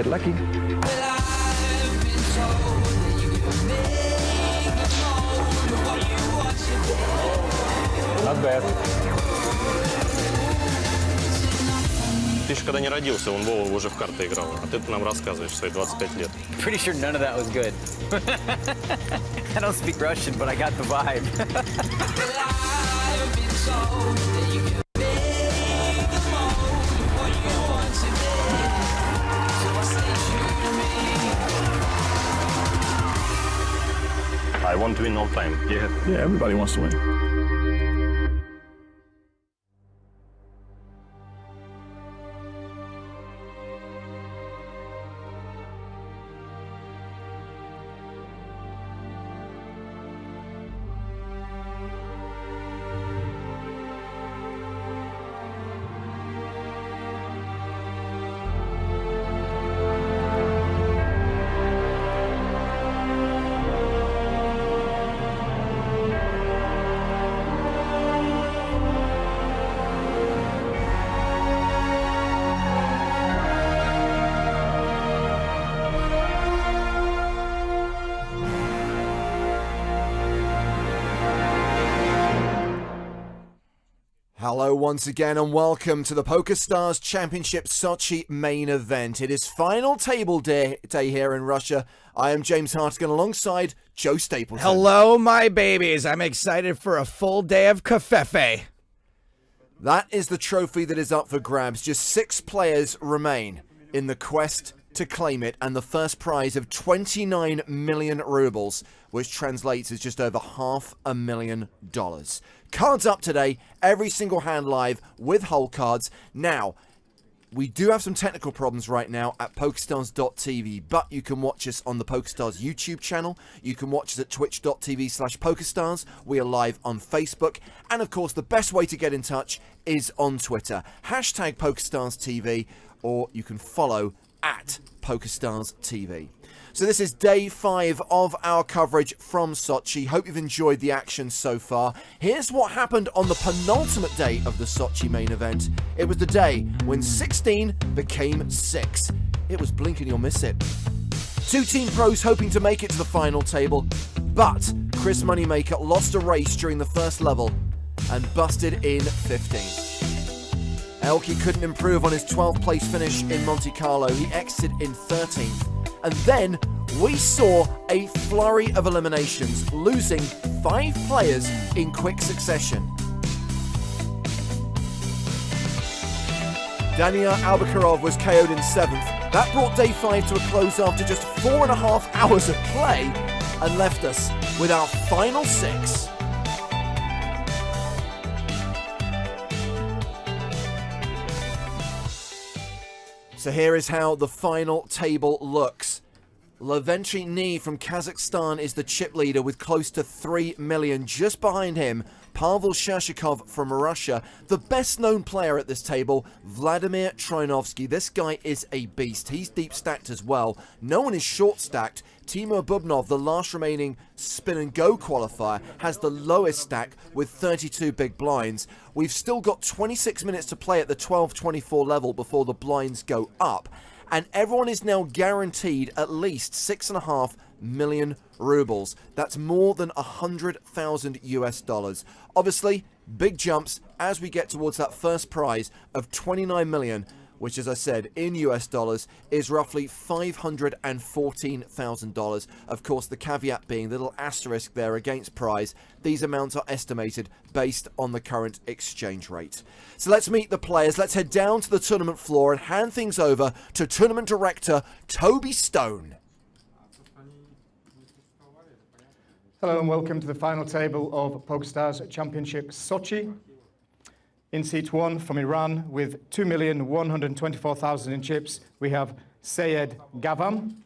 get lucky. Not bad. Ты еще когда не родился, Вова уже в карты играл, а ты нам рассказываешь свои 25 лет. Pretty sure none of that was good. I don't speak Russian, but I got the vibe. I want to win all time. Yeah, everybody wants to win. Hello once again and welcome to the PokerStars Championship Sochi main event. It is final table day here in Russia. I am James Hartigan alongside Joe Stapleton. Hello, my babies. I'm excited for a full day of kafefe. That is the trophy that is up for grabs. Just 6 players remain in the quest to claim it, and the first prize of 29 million rubles, which translates as just over $500,000. Cards up today, every single hand live with whole cards. Now, we do have some technical problems right now at PokerStars.tv, but you can watch us on the PokerStars YouTube channel. You can watch us at twitch.tv/PokerStars. We are live on Facebook. And of course, the best way to get in touch is on Twitter. Hashtag PokerStarsTV, or you can follow at PokerStarsTV. So this is day 5 of our coverage from Sochi. Hope you've enjoyed the action so far. Here's what happened on the penultimate day of the Sochi main event. It was the day when 16 became 6. It was blink and you'll miss it. 2 team pros hoping to make it to the final table, but Chris Moneymaker lost a race during the first level and busted in 15th. Elke couldn't improve on his 12th place finish in Monte Carlo. He exited in 13th. And then we saw a flurry of eliminations, losing 5 players in quick succession. Daniel Albakarov was KO'd in 7th. That brought day 5 to a close after just 4.5 hours of play and left us with our final 6. So here is how the final table looks. Leventry Ni from Kazakhstan is the chip leader with close to 3 million. Just behind him, Pavel Shershikov from Russia. The best known player at this table, Vladimir Trinovsky. This guy is a beast. He's deep stacked as well. No one is short stacked. Timur Bubnov, the last remaining spin and go qualifier, has the lowest stack with 32 big blinds. We've still got 26 minutes to play at the 12-24 level before the blinds go up. And everyone is now guaranteed at least 6.5 million rubles. That's more than 100,000 US dollars. Obviously, big jumps as we get towards that first prize of 29 million, which, as I said, in US dollars is roughly $514,000. Of course, the caveat being the little asterisk there against prize. These amounts are estimated based on the current exchange rate. So let's meet the players. Let's head down to the tournament floor and hand things over to tournament director Toby Stone. Hello and welcome to the final table of PokerStars Championship Sochi. In seat 1 from Iran with 2,124,000 in chips, we have Sayed Gavam.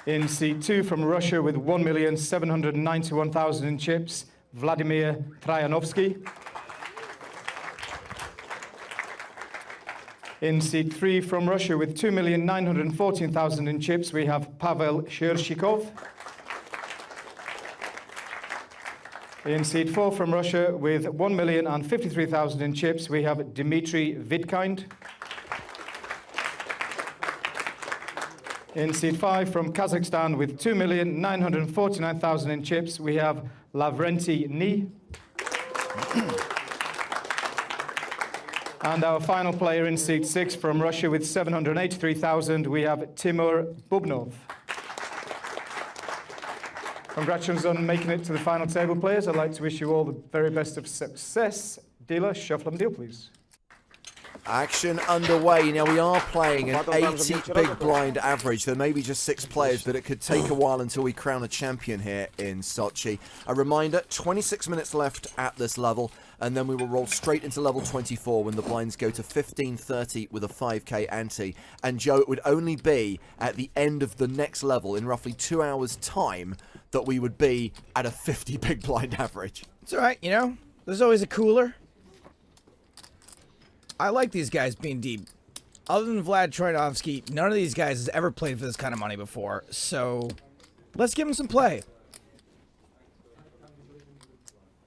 In seat 2 from Russia with 1,791,000 in chips, Vladimir Trayanovsky. In seat 3 from Russia with 2,914,000 in chips, we have Pavel Shershikov. In seed 4 from Russia with 1,053,000 in chips, we have Dmitry Vidkind. In seed 5 from Kazakhstan with 2,949,000 in chips, we have Lavrenti Ni. And our final player in seed 6 from Russia with 783,000, we have Timur Bubnov. Congratulations on making it to the final table, players. I'd like to wish you all the very best of success. Dealer, shuffle and deal, please. Action underway. Now we are playing an 80 big blind average. There may be just 6 players, but it could take a while until we crown a champion here in Sochi. A reminder, 26 minutes left at this level, and then we will roll straight into level 24 when the blinds go to 15.30 with a 5k ante. And Joe, it would only be at the end of the next level in roughly 2 hours' time that we would be at a 50 big blind average. It's all right, you know. There's always a cooler. I like these guys being deep. Other than Vlad Troyanovsky, none of these guys has ever played for this kind of money before. So let's give them some play.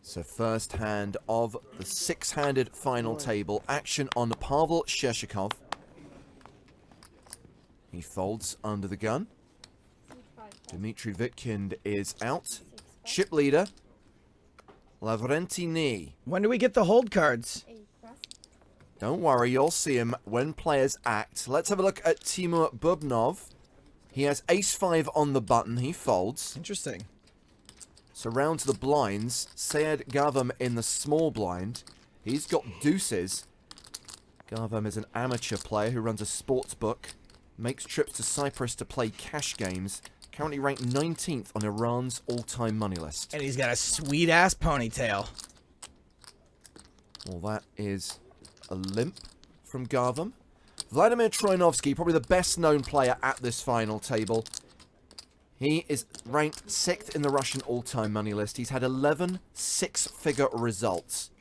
So first hand of the 6-handed final table. Action on Pavel Sheshikov. He folds under the gun. Dmitry Vitkind is out. Chip leader, Lavrenti Ni. When do we get the hold cards? Don't worry, you'll see him when players act. Let's have a look at Timur Bubnov. He has ace-5 on the button. He folds. Interesting. So round to the blinds. Sayed Gavam in the small blind. He's got deuces. Gavam is an amateur player who runs a sports book. Makes trips to Cyprus to play cash games. Currently ranked 19th on Iran's all-time money list. And he's got a sweet-ass ponytail. Well, that is a limp from Gavam. Vladimir Troyanovsky, probably the best-known player at this final table. He is ranked 6th in the Russian all-time money list. He's had 11 six-figure results.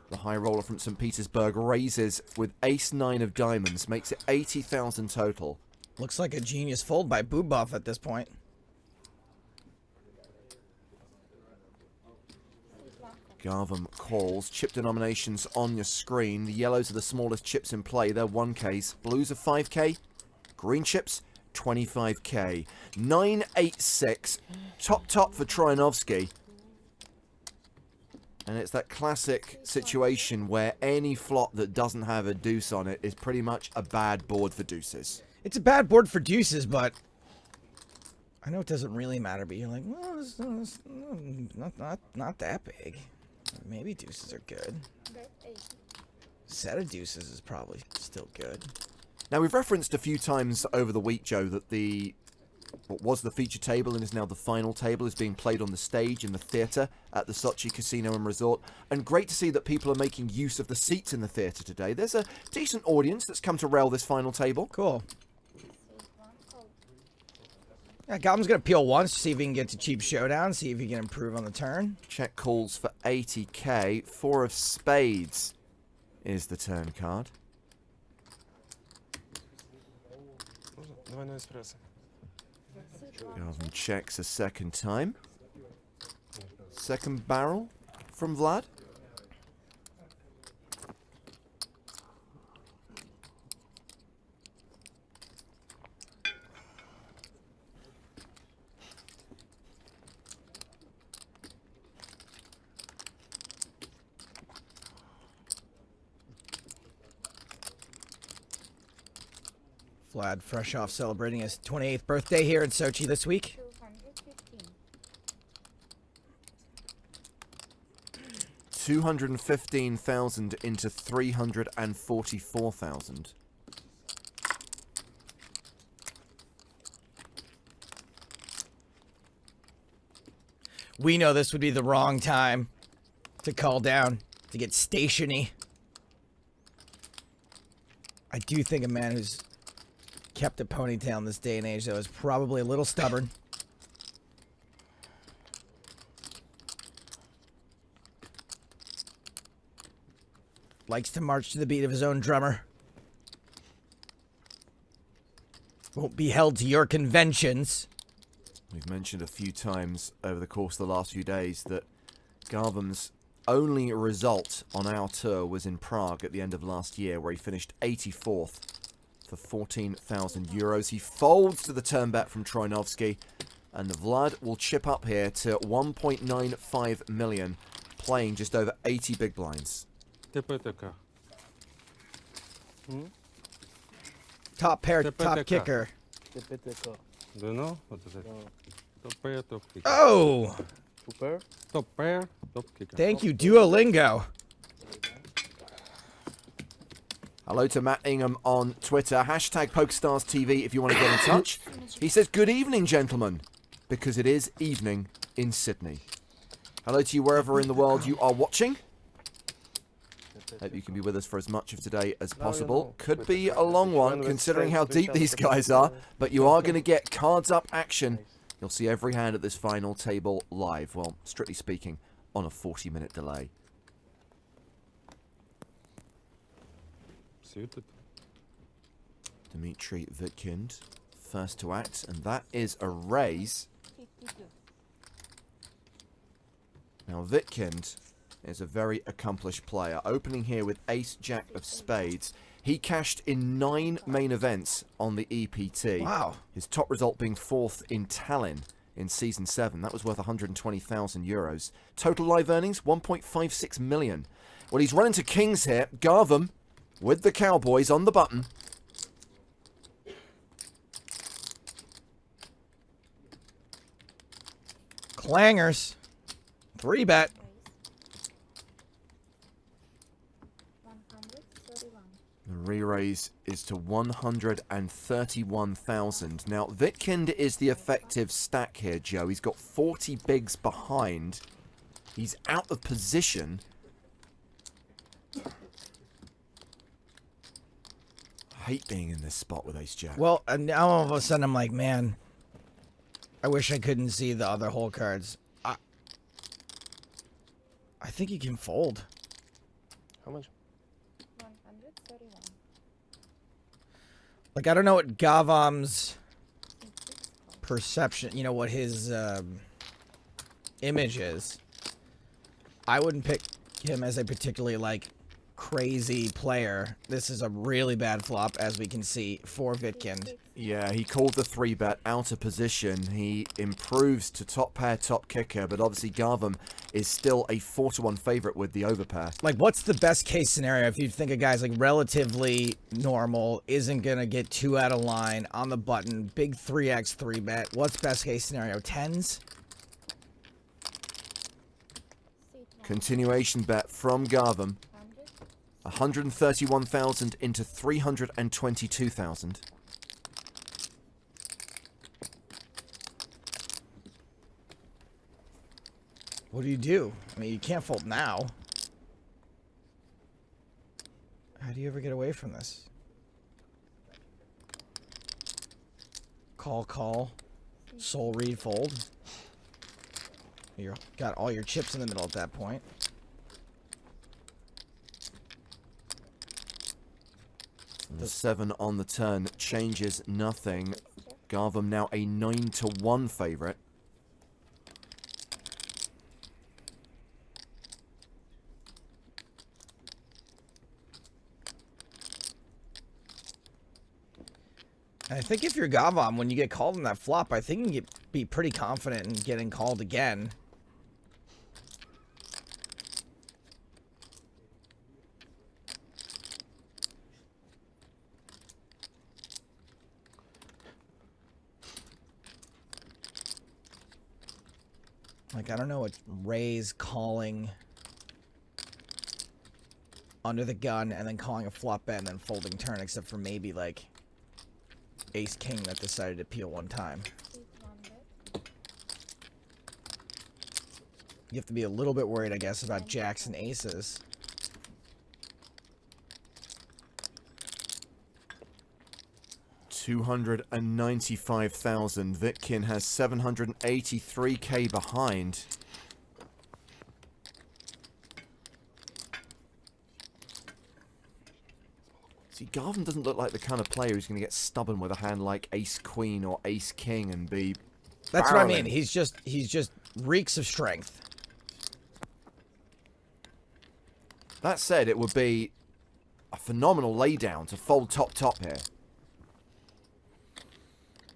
The high roller from St. Petersburg raises with ace-9 of diamonds, makes it 80,000 total. Looks like a genius fold by Bubov at this point. Gavam calls. Chip denominations on your screen. The yellows are the smallest chips in play. They're 1Ks. Blues are 5K. Green chips, 25K. 986. Top for Troyanovsky. And it's that classic situation where any flop that doesn't have a deuce on it is pretty much a bad board for deuces. It's a bad board for deuces, but I know it doesn't really matter, but you're like, well, it's not that big. Maybe deuces are good. Set of deuces is probably still good. Now, we've referenced a few times over the week, Joe, that what was the feature table and is now the final table is being played on the stage in the theatre at the Sochi Casino and Resort. And great to see that people are making use of the seats in the theatre today. There's a decent audience that's come to rail this final table. Cool. Yeah, Goblin's going to peel once, see if he can get to cheap showdown, see if he can improve on the turn. Check calls for 80k. 4 of spades is the turn card. Gavin checks a second time. Second barrel from Vlad. Vlad, fresh off celebrating his 28th birthday here in Sochi this week. 215,000 into 344,000. We know this would be the wrong time to call down, to get stationy. I do think a man who's kept a ponytail in this day and age, though, is probably a little stubborn. Likes to march to the beat of his own drummer. Won't be held to your conventions. We've mentioned a few times over the course of the last few days that Garvam's only result on our tour was in Prague at the end of last year, where he finished 84th for 14,000 euros. He folds to the turn bet from Troinovsky, and Vlad will chip up here to 1.95 million, playing just over 80 big blinds. Top pair, top kicker. Do you know what is it? Top pair, top kicker. Oh! Top pair, top kicker. Thank you, Duolingo. Hello to Matt Ingham on Twitter. Hashtag PokerStars TV if you want to get in touch. He says, good evening, gentlemen, because it is evening in Sydney. Hello to you wherever in the world you are watching. Hope you can be with us for as much of today as possible. Could be a long one, considering how deep these guys are, but you are going to get cards up action. You'll see every hand at this final table live. Well, strictly speaking, on a 40-minute delay. Suited. Dmitry Vitkind, first to act, and that is a raise. Now, Vitkind is a very accomplished player. Opening here with Ace-Jack of Spades. He cashed in 9 main events on the EPT. Wow. His top result being 4th in Tallinn in Season 7. That was worth 120,000 euros. Total live earnings, 1.56 million. Well, he's running to kings here. Garvam with the Cowboys on the button. Clangers. 3-bet. The re-raise is to 131,000. Now, Vitkind is the effective stack here, Joe. He's got 40 bigs behind. He's out of position. I hate being in this spot with Ace-Jack. Well, and now all of a sudden I'm like, man, I wish I couldn't see the other hole cards. I think you can fold. How much? 131. Like, I don't know what Gavam's perception, you know, what his image is. I wouldn't pick him as a particularly, like, crazy player. This is a really bad flop, as we can see, for Vitkind. Yeah, he called the 3-bet out of position. He improves to top pair, top kicker, but obviously Garvam is still a 4-to-1 favorite with the overpair. Like, what's the best case scenario if you think a guy's, like, relatively normal, isn't gonna get too out of line, on the button, big 3x 3-bet? What's best case scenario? 10s? Continuation bet from Garvam. 131,000 into 322,000. What do? I mean, you can't fold now. How do you ever get away from this? Call. Soul read, fold. You got all your chips in the middle at that point. The 7 on the turn changes nothing. Garvam now a 9-to-1 favorite. And I think if you're Gavam, when you get called in that flop, I think you can be pretty confident in getting called again. Like, I don't know what Ray's calling under the gun and then calling a flop bet and then folding turn, except for maybe, like, Ace-King that decided to peel one time. You have to be a little bit worried, I guess, about jacks and aces. $295,000. Vitkin has 783k behind. See, Garvin doesn't look like the kind of player who's going to get stubborn with a hand like Ace-Queen or Ace-King and be That's what I mean. barreling. He's just reeks of strength. That said, it would be a phenomenal laydown to fold top here.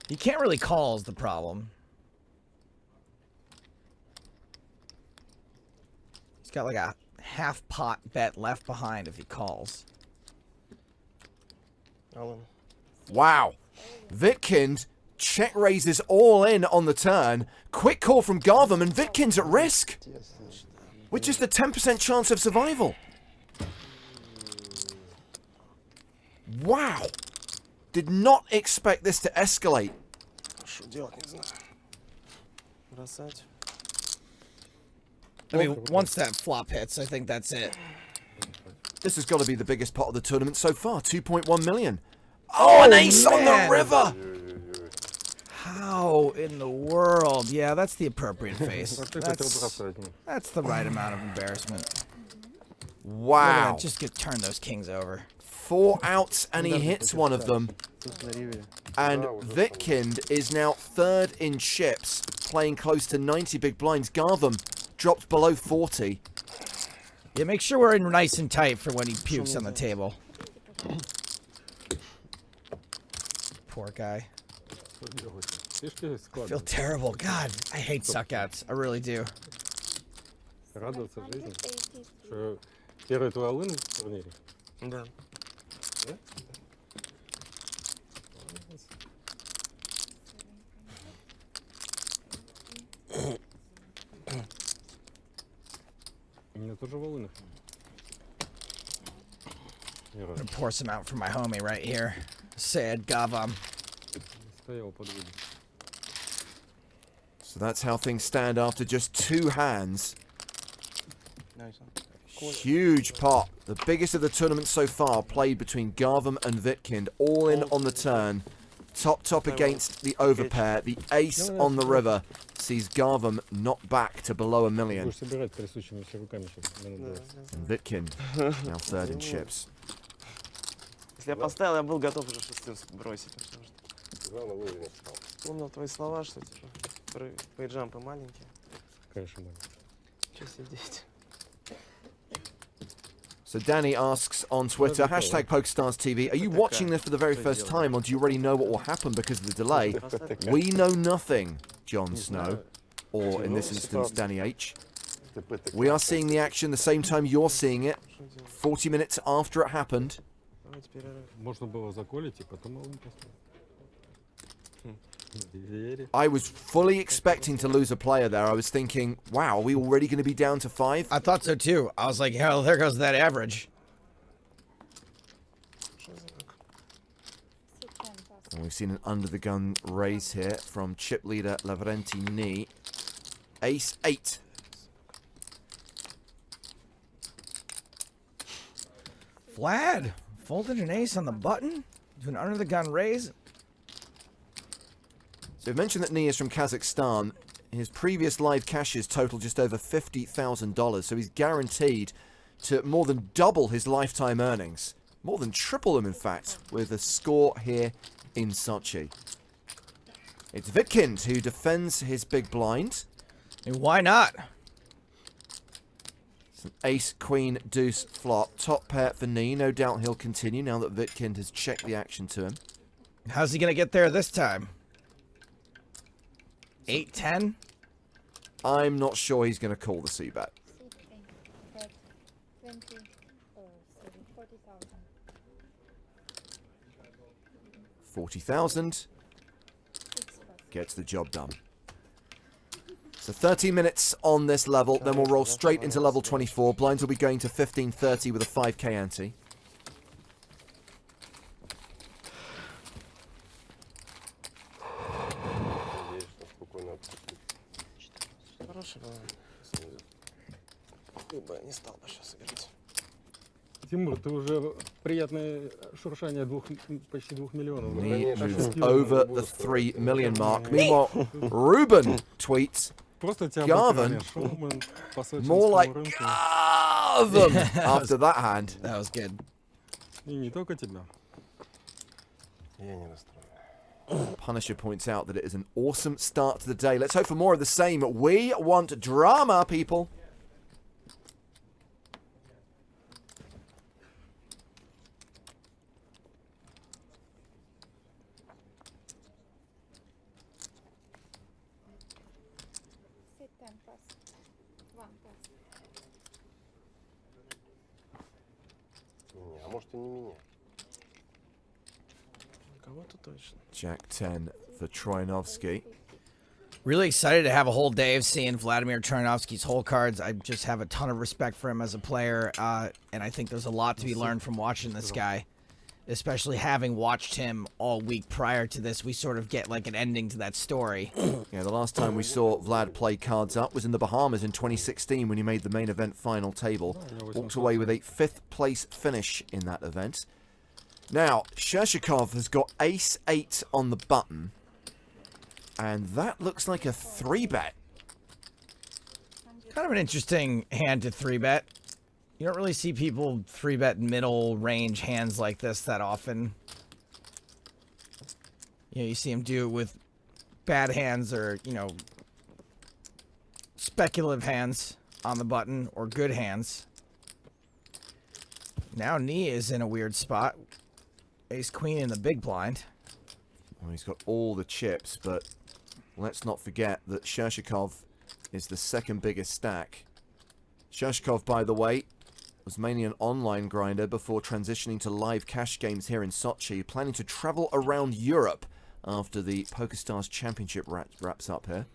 He can't really call is the problem. He's got like a half pot bet left behind if he calls. Wow. Vitkind check raises all in on the turn. Quick call from Garvam, and Vitkind's at risk. With just a 10% chance of survival. Wow. Did not expect this to escalate. I mean, once that flop hits, I think that's it. This has got to be the biggest pot of the tournament so far. 2.1 million. Oh, an ace on man. the river. How in the world? Yeah, that's the appropriate face. That's the right amount of embarrassment. Wow. Just turn those kings over. 4 outs and he hits one of them. And Vitkind is now third in chips, playing close to 90 big blinds. Garvam dropped below 40. Yeah, make sure we're in nice and tight for when he pukes on the table. Poor guy. I feel terrible. God, I hate suckouts. I really do. Радоваться жизни. Что первый твой алын в турнире? Да. У меня тоже в алынах. I'm gonna pour some out for my homie right here. Sad Gavam. Стоял под видом. So that's how things stand after just 2 hands. Huge pot. The biggest of the tournament so far, played between Garvam and Vitkind, all in on the turn. Top against the overpair. The ace on the river sees Garvam knocked back to below $1 million. Будешь собирать трясущимися руками сейчас минут 20. And Vitkind now third in chips. Если я поставил, я был готов уже шестым бросить. Помнил твои слова, что типа пейджампы маленькие. Конечно, маленький. Че сидеть? So Danny asks on Twitter, hashtag PokerStars TV, are you watching this for the very first time or do you already know what will happen because of the delay? We know nothing, Jon Snow, or in this instance, Danny H. We are seeing the action the same time you're seeing it, 40 minutes after it happened. Можно было заколить и потом алын поставить. I was fully expecting to lose a player there. I was thinking, wow, are we already going to be down to 5? I thought so too. I was like, hell, there goes that average. And we've seen an under-the-gun raise here from chip leader Lavrenti Ni. Ace 8. Vlad, folded an ace on the button to an under-the-gun raise. So we've mentioned that Ni is from Kazakhstan. His previous live cashes total just over $50,000, so he's guaranteed to more than double his lifetime earnings. More than triple them, in fact, with a score here in Sochi. It's Vitkind who defends his big blind. And why not? It's an ace, queen, deuce, flop. Top pair for Ni. No doubt he'll continue now that Vitkind has checked the action to him. How's he gonna get there this time? 8-10? I'm not sure he's going to call the c-bet. 40,000 gets the job done. So 13 minutes on this level, then we'll roll straight into level 24. Blinds will be going to 1530 with a 5k ante. Не стал бы сейчас играть. Тимур, ты уже приятное шуршание почти 2 миллионов. Ni moves over the 3 million mark. Meanwhile, Ruben tweets, Просто тебя Garvan, шоумен по сочинскому more like рынку. Garvam after that hand. That was good. И не только тебя. Я не расстроен. Punisher points out that it is an awesome start to the day. Let's hope for more of the same. We want drama, people. Sit 10 plus. 1 plus. А может и не менять. Кого-то точно. Jack 10 for Troianovski. Really excited to have a whole day of seeing Vladimir Troianovski's hole cards. I just have a ton of respect for him as a player, and I think there's a lot to be learned from watching this guy, especially having watched him all week prior to this. We sort of get like an ending to that story. Yeah, the last time we saw Vlad play cards up was in the Bahamas in 2016 when he made the main event final table. Walked away with a 5th place finish in that event. Now, Shershikov has got ace-8 on the button. And that looks like a 3-bet. Kind of an interesting hand to 3-bet. You don't really see people 3-bet middle range hands like this that often. You know, you see him do it with bad hands or, you know, speculative hands on the button or good hands. Now Knee is in a weird spot. Ace-queen in the big blind. Well, he's got all the chips, but let's not forget that Shershikov is the second biggest stack. Shershikov, by the way, was mainly an online grinder before transitioning to live cash games here in Sochi, planning to travel around Europe after the PokerStars Championship wraps up here.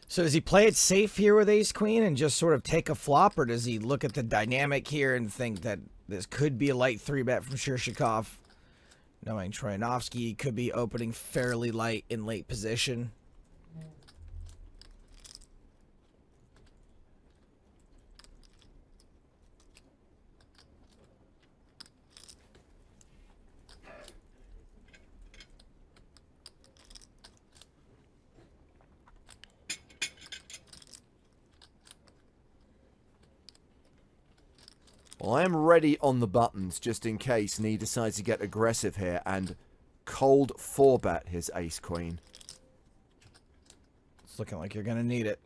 So does he play it safe here with ace-queen and just sort of take a flop, or does he look at the dynamic here and think that this could be a light 3-bet from Shershikov? Knowing Troianovski could be opening fairly light in late position. Well, I am ready on the buttons just in case Knee decides to get aggressive here and cold 4-bet his ace-queen. It's looking like you're going to need it.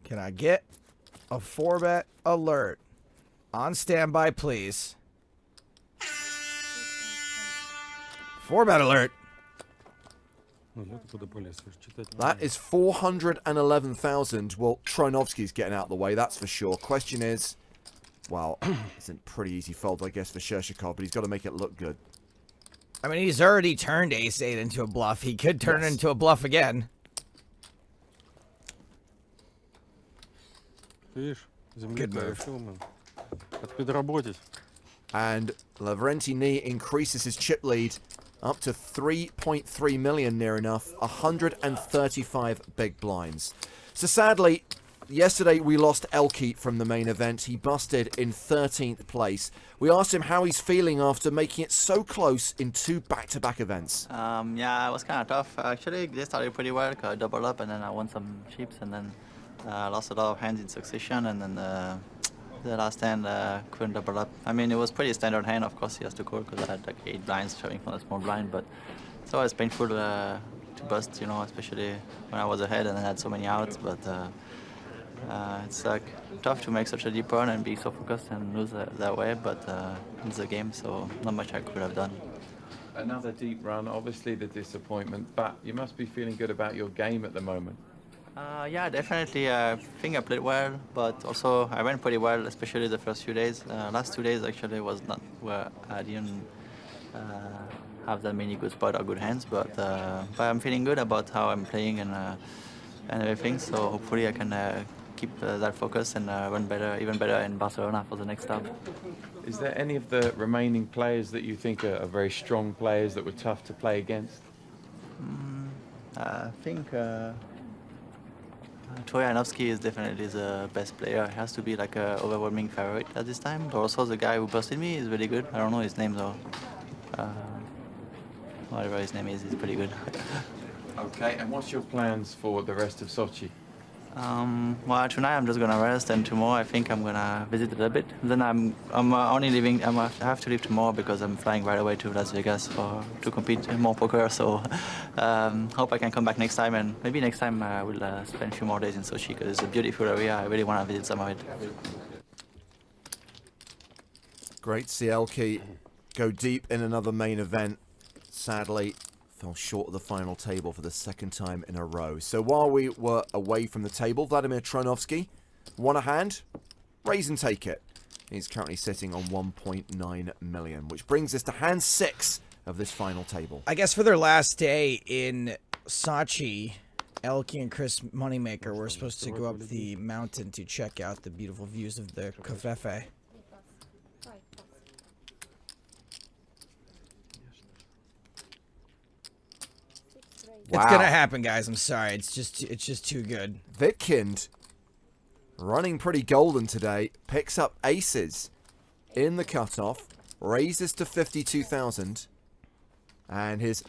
Can I get a 4-bet alert? On standby, please. 4-bet alert. That is 411,000. Well, Troianovski's getting out of the way, that's for sure. Question is, well, it's a pretty easy fold, I guess, for Shershikov, but he's got to make it look good. I mean, he's already turned ace-8 into a bluff. He could turn it into a bluff again. Good move. And Lavrenti Knee increases his chip lead up to 3.3 million, near enough. 135 big blinds. So sadly, yesterday we lost Elke from the main event. He busted in 13th place. We asked him how he's feeling after making it so close in 2 back-to-back events. Yeah, it was kind of tough. Actually, they started pretty well. I doubled up and then I won some chips and then lost a lot of hands in succession, and then the last hand couldn't double up. I mean, it was pretty standard hand. Of course, he has to call because I had like 8 blinds showing from a small blind, but it's always painful to bust, you know, especially when I was ahead and I had so many outs. But it's like tough to make such a deep run and be so focused and lose that way, but it's a game, so not much I could have done. Another deep run, obviously the disappointment, but you must be feeling good about your game at the moment. Yeah, definitely. I think I played well, but also I went pretty well, especially the first few days. Last 2 days actually was not where I didn't have that many good spots or good hands, but I'm feeling good about how I'm playing and everything. So hopefully I can keep that focus and run better, even better in Barcelona for the next stop. Is there any of the remaining players that you think are very strong players that were tough to play against? I think Troianovski is definitely the best player. He has to be like an overwhelming favorite at this time. But also the guy who busted me is really good. I don't know his name though. Whatever his name is, he's pretty good. Okay, and what's your plans for the rest of Sochi? Well, tonight I'm just gonna rest, and tomorrow I think I'm gonna visit a little bit. Then I'm only leaving. I have to leave tomorrow because I'm flying right away to Las Vegas to compete in more poker. So hope I can come back next time, and maybe next time I will spend a few more days in Sochi because it's a beautiful area. I really want to visit some of it. Great see Elke go deep in another main event. Sadly, fell short of the final table for the second time in a row. So while we were away from the table, Vladimir Troinovski won a hand, raise and take it. He's currently sitting on 1.9 million, which brings us to hand 6 of this final table. I guess for their last day in Sochi, Elke and Chris Moneymaker were supposed to go up the mountain to check out the beautiful views of the Covfefe. Wow. It's gonna happen, guys. I'm sorry. It's just too good. Vitkind running pretty golden today. Picks up aces in the cutoff. Raises to 52,000. And his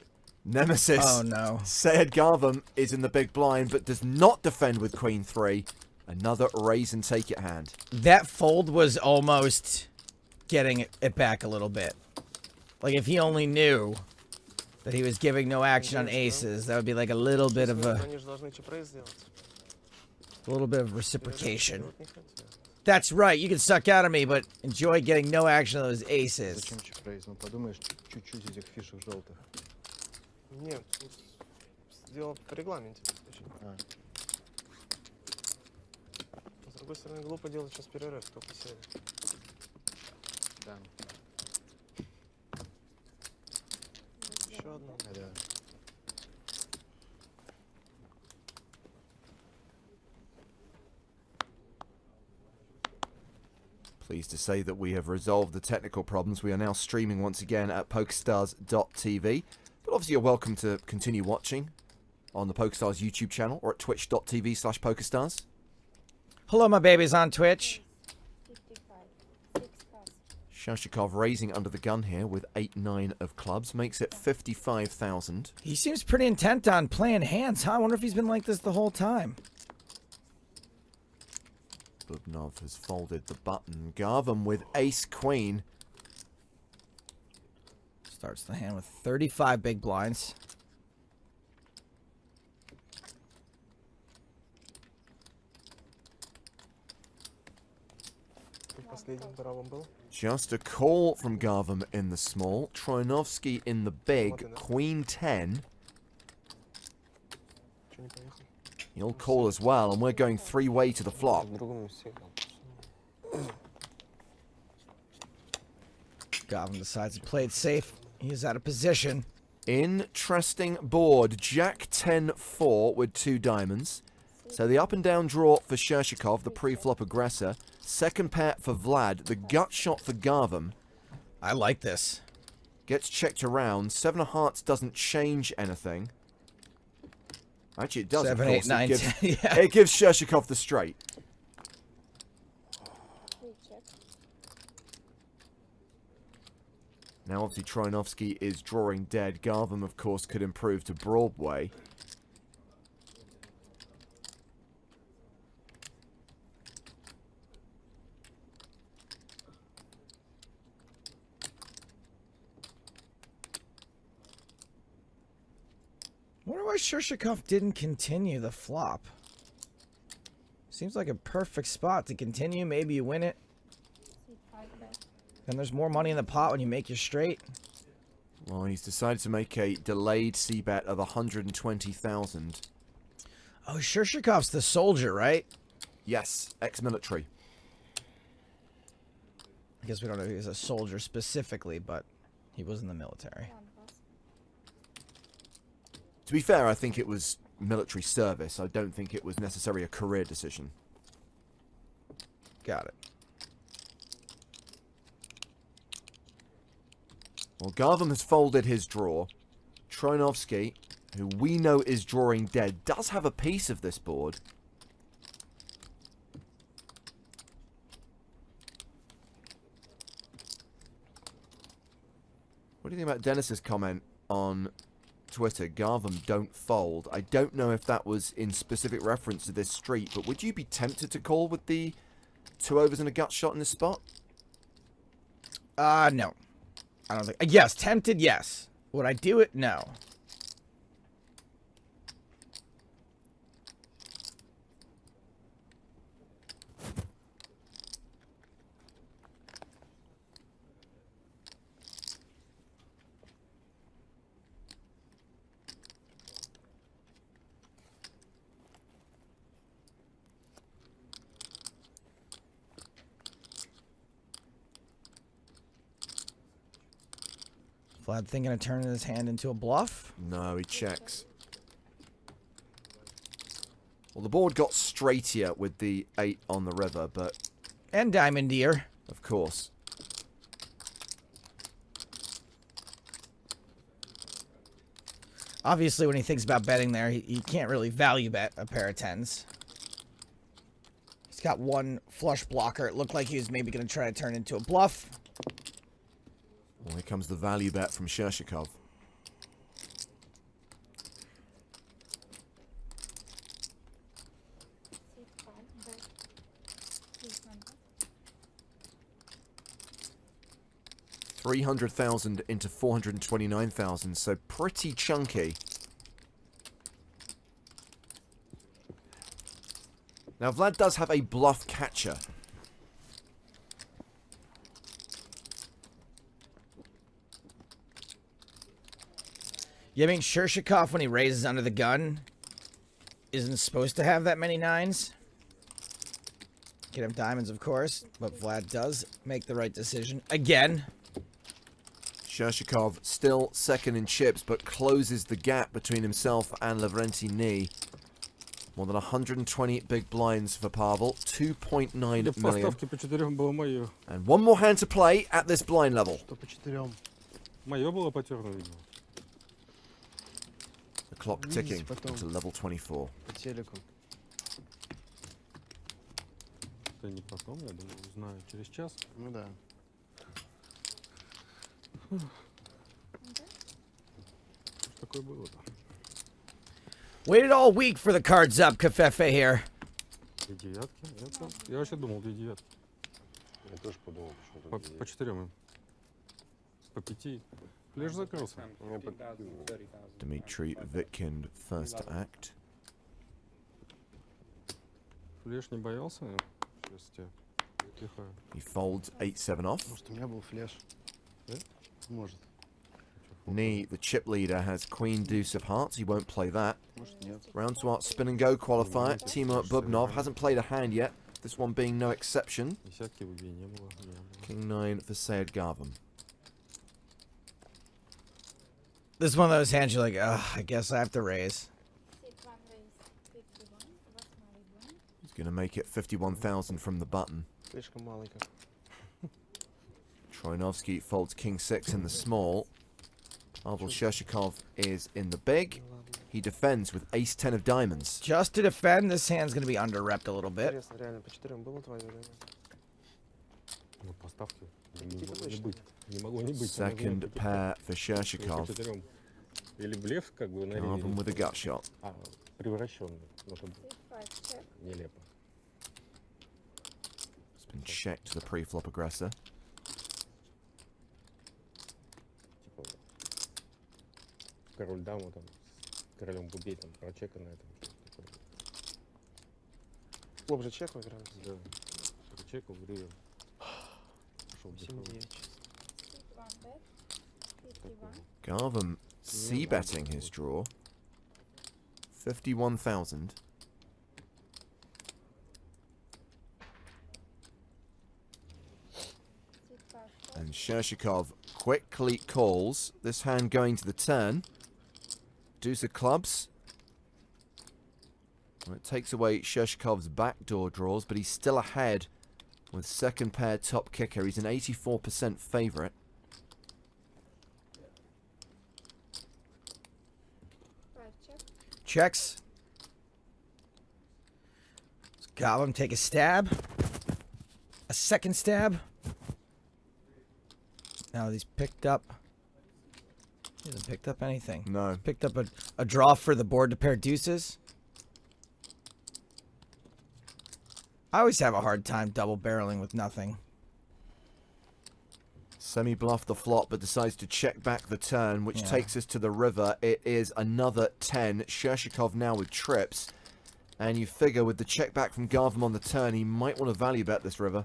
nemesis, oh no, Sayed Garvam, is in the big blind, but does not defend with Queen 3. Another raise and take it hand. that fold was almost getting it back a little bit. Like if he only knew that he was giving no action on aces, that would be like a little bit of reciprocation. That's right, you can suck out of me, but enjoy getting no action on those aces. Pleased to say that we have resolved the technical problems. We are now streaming once again at PokerStars.tv. But obviously you're welcome to continue watching on the PokerStars YouTube channel or at twitch.tv/PokerStars. Hello, my babies on Twitch. Shashikov raising under the gun here with 8-9 of clubs. Makes it 55,000. He seems pretty intent on playing hands, huh? I wonder if he's been like this the whole time. Bubnov has folded the button. Garvam with ace-queen. Starts the hand with 35 big blinds. Just a call from Garvam in the small. Troinovski in the big. Queen 10. He'll call as well, and we're going 3-way to the flop. Garvam decides to play it safe. He's out of position. Interesting board. Jack 10-4 with 2 diamonds. So the up and down draw for Shershikov, the pre-flop aggressor. Second pair for Vlad. The gut shot for Garvam. I like this. Gets checked around. 7 of hearts doesn't change anything. Actually, it does. 7, 8, 9, 10. Yeah. It gives Shershikov the straight. Now, obviously, Troinovski is drawing dead. Garvam, of course, could improve to Broadway. I wonder why Shershikov didn't continue the flop. Seems like a perfect spot to continue. Maybe you win it. Then there's more money in the pot when you make your straight. Well, he's decided to make a delayed c-bet of 120,000. Oh, Shershikov's the soldier, right? Yes, ex-military. I guess we don't know if he's a soldier specifically, but he was in the military. To be fair, I think it was military service. I don't think it was necessarily a career decision. Got it. Well, Garvam has folded his draw. Troinovski, who we know is drawing dead, does have a piece of this board. What do you think about Dennis's comment on Twitter, Garvam don't fold. I don't know if that was in specific reference to this street, but would you be tempted to call with the 2 overs and a gut shot in this spot? No. I don't think. Yes, tempted, yes. Would I do it? No. Vlad thinking of turning his hand into a bluff? No, he checks. Well, the board got straightier with the 8 on the river, but... And diamond deer. Of course. Obviously, when he thinks about betting there, he can't really value bet a pair of 10s. He's got one flush blocker. It looked like he was maybe going to try to turn into a bluff. Well, here comes the value bet from Shershikov. $300,000 into 429,000, so pretty chunky. Now, Vlad does have a bluff catcher. Yeah, I mean, Shershikov, when he raises under the gun, isn't supposed to have that many 9s. Get him diamonds, of course, but Vlad does make the right decision. Again. Shershikov still second in chips, but closes the gap between himself and Lavrenti Knee. More than 120 big blinds for Pavel, 2.9 million. And one more hand to play at this blind level. The clock ticking to level 24. Waited all week for the cards up, Kafefe here. Dmitry Vitkind first to act. He folds 8-7 off. Knee, the chip leader, has Queen Deuce of Hearts. He won't play that. Round to art spin and go qualifier. Timur Bubnov hasn't played a hand yet. This one being no exception. King 9 for Sayed Garvam. This is one of those hands you're like, ugh, I guess I have to raise. He's going to make it 51,000 from the button. Troinovsky folds King 6 in the small. Pavel Shershikov is in the big. He defends with Ace 10 of diamonds. Just to defend, this hand's going to be under-repped a little bit. Second pair for Shershikov. Garvam with a gut shot. It's been checked to the pre-flop aggressor. Garvam c-betting his draw. 51,000. And Shershikov quickly calls. This hand going to the turn. Deuce of clubs. Well, it takes away Shershikov's backdoor draws, but he's still ahead with second pair top kicker. He's an 84% favourite. Checks. Let's Garvam take a stab. A second stab. Now he's picked up He hasn't picked up anything. No. He's picked up a draw for the board to pair deuces. I always have a hard time double barreling with nothing. Semi-bluffed the flop, but decides to check back the turn, which takes us to the river. It is another 10. Shershikov now with trips. And you figure with the check back from Garvam on the turn, he might want to value bet this river.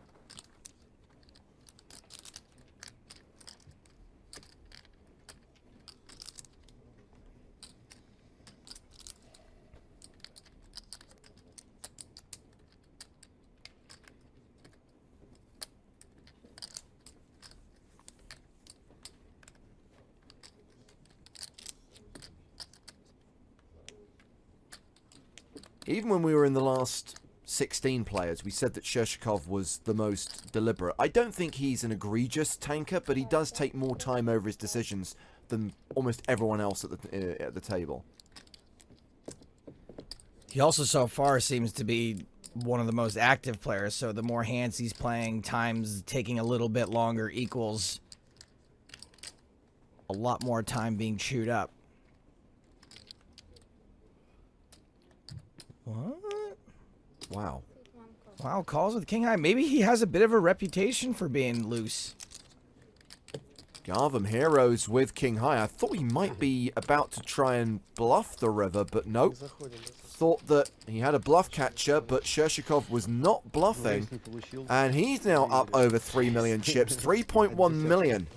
Even when we were in the last 16 players, we said that Shershikov was the most deliberate. I don't think he's an egregious tanker, but he does take more time over his decisions than almost everyone else at the table. He also so far seems to be one of the most active players, so the more hands he's playing, times taking a little bit longer equals a lot more time being chewed up. What? Wow. Wow, calls with king high. Maybe he has a bit of a reputation for being loose. Garvam heroes with king high. I thought he might be about to try and bluff the river, but nope. Thought that he had a bluff catcher, but Shershikov was not bluffing. And he's now up over 3 million chips, 3.1 million.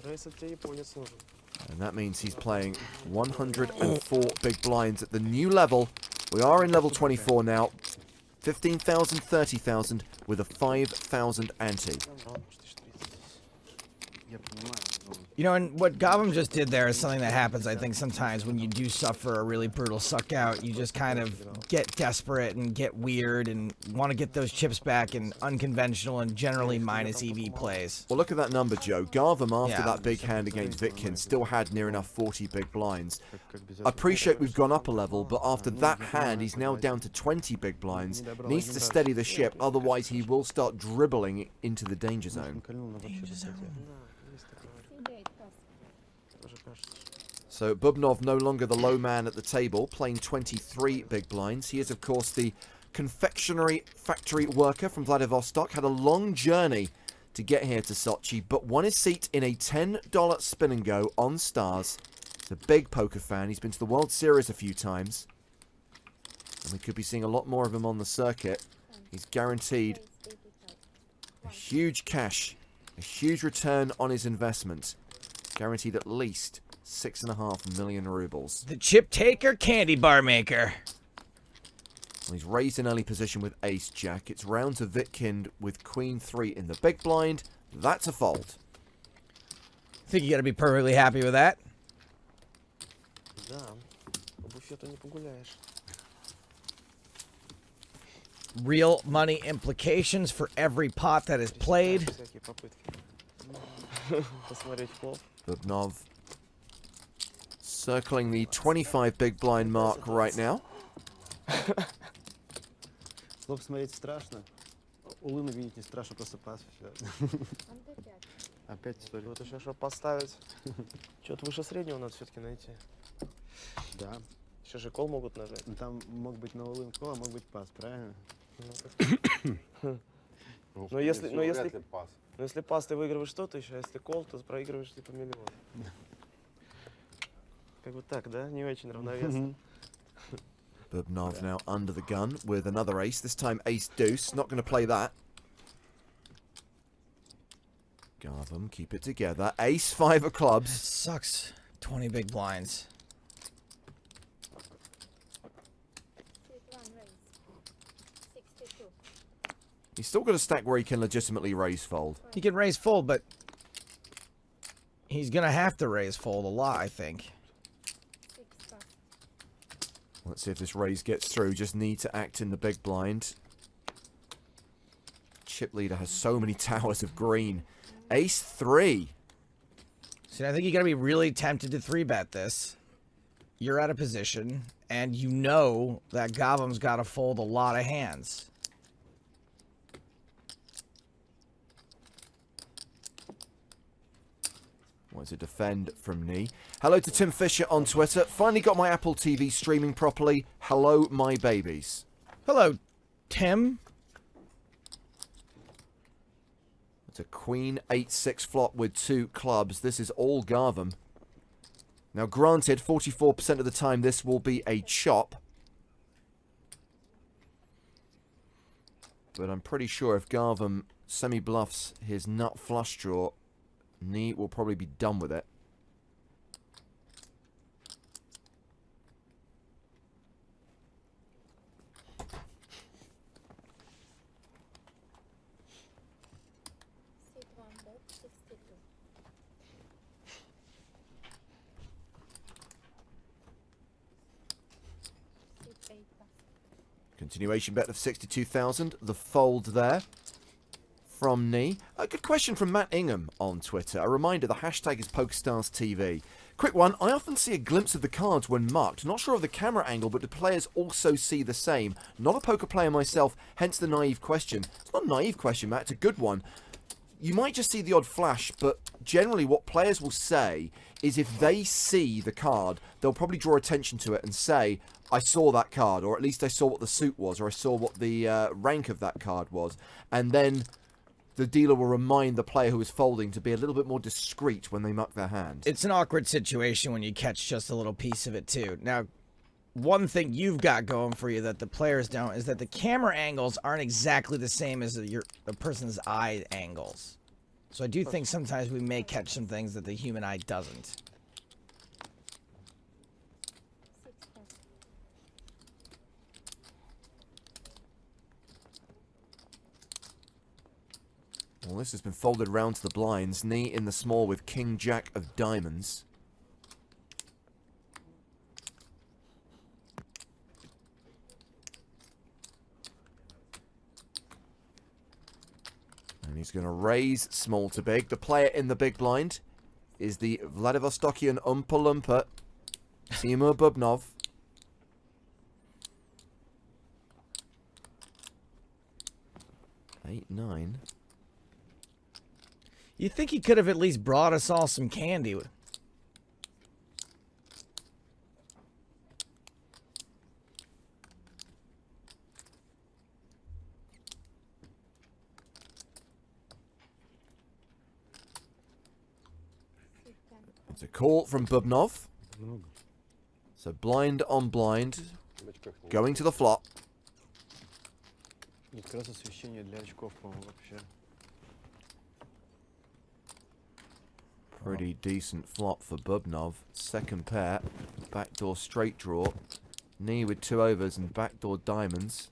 And that means he's playing 104 big blinds at the new level. We are in level 24 now. 15,000, 30,000 with a 5,000 ante. You know, and what Gavam just did there is something that happens, I think, sometimes when you do suffer a really brutal suck out. You just kind of get desperate and get weird and want to get those chips back in unconventional and generally minus EV plays. Well, look at that number, Joe. Garvam, after that big hand against Vitkin, still had near enough 40 big blinds. I appreciate we've gone up a level, but after that hand, he's now down to 20 big blinds. Needs to steady the ship, otherwise he will start dribbling into the danger zone. So Bubnov no longer the low man at the table, playing 23 big blinds. He is, of course, the confectionery factory worker from Vladivostok. Had a long journey to get here to Sochi, but won his seat in a $10 spin and go on Stars. He's a big poker fan. He's been to the World Series a few times. And we could be seeing a lot more of him on the circuit. He's guaranteed a huge cash, a huge return on his investment. Guaranteed at least 6.5 million rubles. The chip taker, candy bar maker. Well, he's raised in early position with ace jack. It's round to Vitkind with queen 3 in the big blind. That's a fold. I think you got to be perfectly happy with that. Real money implications for every pot that is played. Bubnov circling the 25 big blind mark right now. Слов смотреть страшно. Улы видеть не страшно, просто пас. Опять история. Вот еще что поставить. Что-то выше среднего надо все-таки найти. Да. Еще же кол могут нажать. Там мог быть на улын кол, а мог быть пас, правильно? Но если пас, ты выигрываешь что-то еще, а если кол, то проигрываешь типа миллион. Как бы так, да? Не очень равновесно. Bubnov now under the gun with another ace. This time ace deuce. Not going to play that. Garvam, keep it together. Ace 5 of clubs. Sucks. 20 big blinds. He's still got a stack where he can legitimately raise fold. He can raise fold, but he's going to have to raise fold a lot, I think. Let's see if this raise gets through. Just need to act in the big blind. Chip leader has so many towers of green. Ace 3. See, I think you got to be really tempted to 3-bet this. You're out of position, and you know that Gavam's got to fold a lot of hands. Was a defend from knee. Hello to Tim Fisher on Twitter. Finally got my Apple TV streaming properly. Hello, my babies. Hello, Tim. It's a queen 8-6 flop with 2 clubs. This is all Garvam. Now, granted, 44% of the time this will be a chop. But I'm pretty sure if Garvam semi-bluffs his nut flush draw, knee will probably be done with it. Sit 1 bet 62. Sit 8 pass. Continuation bet of 62,000. The fold there from knee. A good question from Matt Ingham on Twitter. A reminder, the hashtag is PokerStars TV. Quick one, I often see a glimpse of the cards when marked. Not sure of the camera angle, but do players also see the same? Not a poker player myself, hence the naive question. It's not a naive question, Matt. It's a good one. You might just see the odd flash, but generally what players will say is if they see the card, they'll probably draw attention to it and say, I saw that card, or at least I saw what the suit was, or I saw what the rank of that card was. And then the dealer will remind the player who is folding to be a little bit more discreet when they muck their hand. It's an awkward situation when you catch just a little piece of it, too. Now, one thing you've got going for you that the players don't is that the camera angles aren't exactly the same as the person's eye angles. So I do think sometimes we may catch some things that the human eye doesn't. 6 pass. Well, this has been folded round to the blinds. Knee in the small with King Jack of diamonds. And he's going to raise small to big. The player in the big blind is the Vladivostokian Oompa Loompa, Timur Bubnov. Eight, 9. You think he could have at least brought us all some candy? It's a call from Bubnov. So blind on blind. Going to the flop. Pretty decent flop for Bubnov. Second pair. Backdoor straight draw. Knee with 2 overs and backdoor diamonds.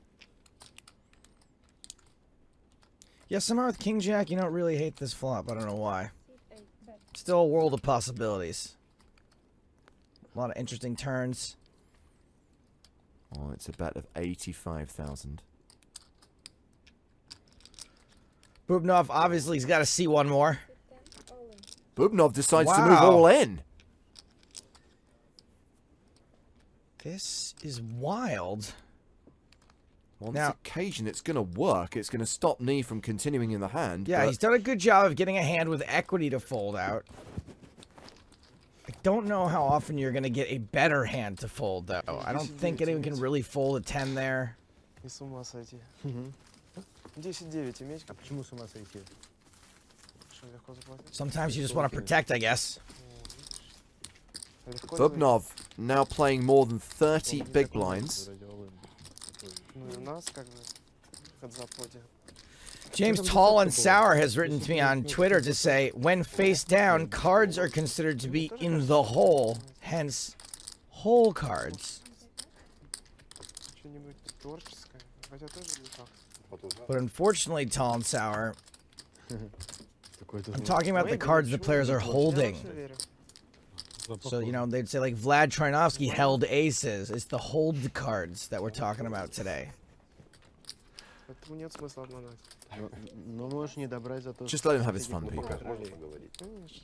Yeah, somehow with King Jack, you don't really hate this flop. I don't know why. Sit 8 bet. Still a world of possibilities. A lot of interesting turns. Oh, it's a bet of 85,000. Bubnov, obviously, he's got to see one more. Sit 10 all in. Bubnov decides to move Wow. all in. This is wild. On Now- this occasion, it's going to work. It's going to stop Knee from continuing in the hand. Yeah, but he's done a good job of getting a hand with equity to fold out. I don't know how often you're going to get a better hand to fold, though. I don't think anyone can really fold a 10 there. Не с ума сойти. 10-9 иметь. А почему с ума сойти? Что, легко заплатить? Sometimes you just want to protect, I guess. Легко Bubnov now playing more than 30 big blinds. Ну и у нас как бы от западе. James Tall and Sour has written to me on Twitter to say, when face down, cards are considered to be in the hole, hence, hole cards. Что-нибудь творческое. Хотя тоже не так. But unfortunately, Tall and Sour, I'm talking about the cards the players are holding. So, you know, they'd say like Vlad Trinovsky held aces. It's the hold cards that we're talking about today. Поэтому нет смысла обманывать. Но можешь не добрать за то, Just let him have his fun, people. Конечно.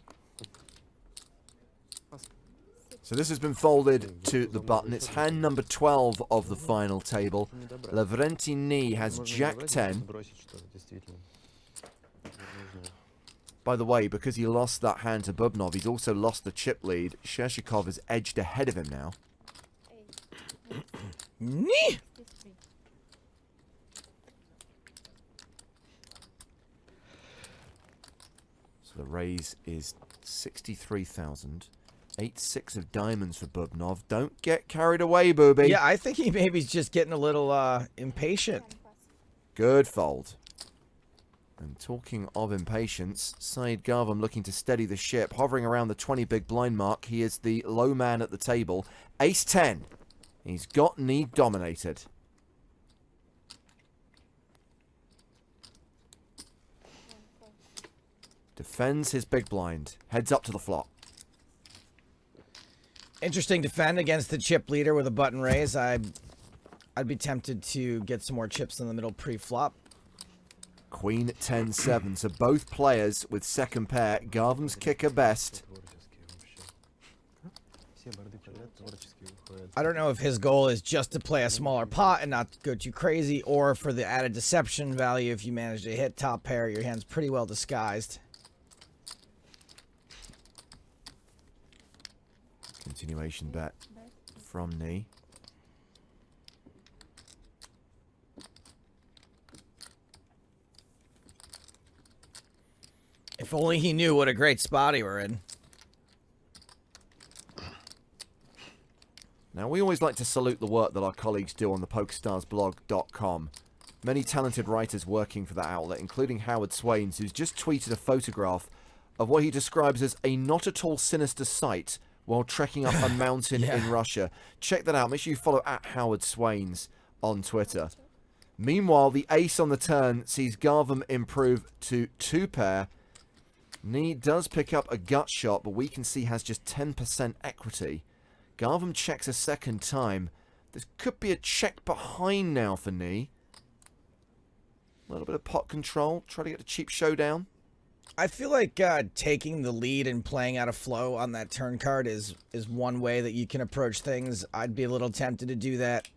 So this has been folded to the button. It's hand number 12 of the final table. Lavrenti Knee has Jack 10. By the way, because he lost that hand to Bubnov, he's also lost the chip lead. Shershikov has edged ahead of him now. Nee. So the raise is 63,000. 8-6 of diamonds for Bubnov. Don't get carried away, booby. Yeah, I think he maybe's just getting a little impatient. Good fold. And talking of impatience, Saeed Garvam looking to steady the ship, hovering around the 20 big blind mark. He is the low man at the table. Ace-10. He's got knee dominated. Defends his big blind. Heads up to the flop. Interesting defend against the chip leader with a button raise. I'd be tempted to get some more chips in the middle pre-flop. Queen 10-7. So both players with second pair. Garvam's kicker best. I don't know if his goal is just to play a smaller pot and not go too crazy, or for the added deception value. If you manage to hit top pair, your hand's pretty well disguised. Continuation bet from knee. If only he knew what a great spot he were in. Now, we always like to salute the work that our colleagues do on the PokerStarsblog.com. Many talented writers working for that outlet, including Howard Swains, who's just tweeted a photograph of what he describes as a not at all sinister sight while trekking up a mountain in Russia. Check that out. Make sure you follow at Howard Swains on Twitter. Meanwhile, the ace on the turn sees Garvam improve to 2-pair. Nee does pick up a gut shot, but we can see has just 10% equity. Garvam checks a second time. This could be a check behind now for Nee. A little bit of pot control. Try to get a cheap showdown. I feel like taking the lead and playing out a flow on that turn card is one way that you can approach things. I'd be a little tempted to do that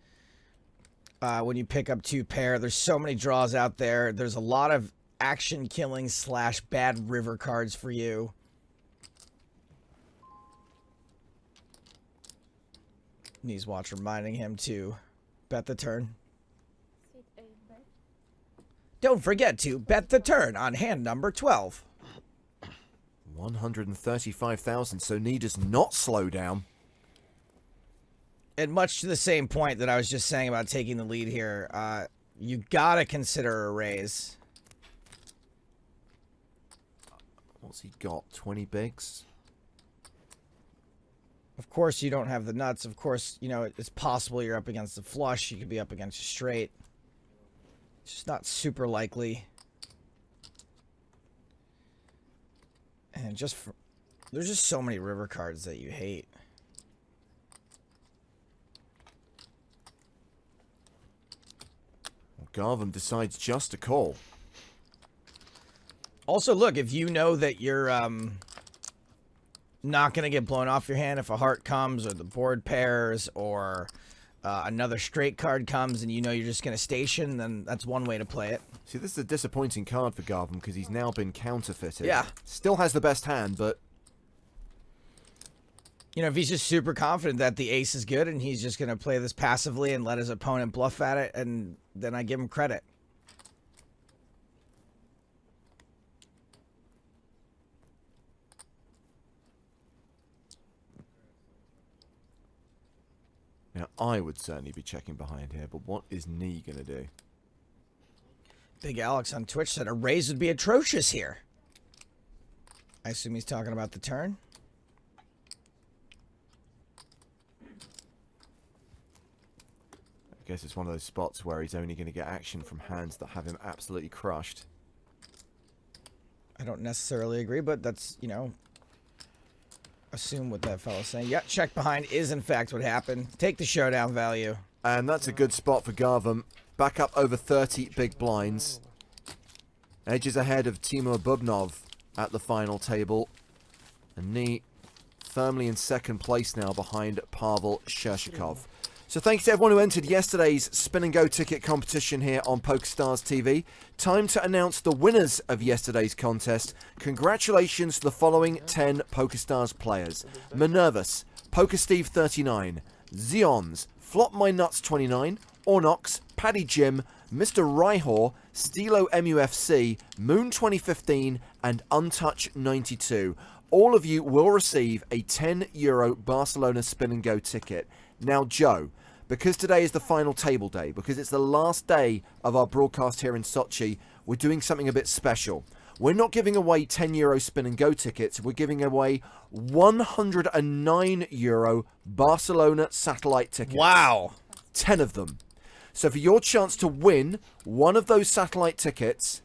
when you pick up 2-pair. There's so many draws out there. There's a lot of action killing / bad river cards for you. Knees watch reminding him to bet the turn. Don't forget to bet the turn on hand number 12. 135,000, so Nee does not slow down. And much to the same point that I was just saying about taking the lead here, you gotta consider a raise. What's he got? 20 bigs? Of course, you don't have the nuts. Of course, you know, it's possible you're up against a flush. You could be up against a straight. It's just not super likely. And just there's just so many river cards that you hate. Well, Garvam decides just to call. Also, look, if you know that you're not going to get blown off your hand if a heart comes or the board pairs or another straight card comes and you know you're just going to station, then that's one way to play it. See, this is a disappointing card for Garvam because he's now been counterfeited. Yeah. Still has the best hand, but... You know, if he's just super confident that the ace is good and he's just going to play this passively and let his opponent bluff at it, and then I give him credit. Now, I would certainly be checking behind here, but what is Nee going to do? Big Alex on Twitch said a raise would be atrocious here. I assume he's talking about the turn. I guess it's one of those spots where he's only going to get action from hands that have him absolutely crushed. I don't necessarily agree, but that's, you know, assume what that fellow's saying. Yeah, check behind is in fact what happened. Take the showdown value. And that's a good spot for Garvam. Back up over 30 big blinds. Edges ahead of Timur Bubnov at the final table. And Nee firmly in second place now behind Pavel Shershikov. So thanks to everyone who entered yesterday's Spin and Go ticket competition here on PokerStars TV. Time to announce the winners of yesterday's contest. Congratulations to the following 10 PokerStars players. Minervus, PokerSteve39, Zeons, Flop My Nuts 29, Ornox, Paddy Jim, Mr. Ryhor, Stilo MUFC, Moon 2015 and Untouch 92. All of you will receive a €10 Barcelona Spin and Go ticket. Now Joe, because today is the final table day, because it's the last day of our broadcast here in Sochi, we're doing something a bit special. We're not giving away €10 Spin and Go tickets, we're giving away €109 Barcelona satellite tickets. Wow. 10 of them. So for your chance to win one of those satellite tickets,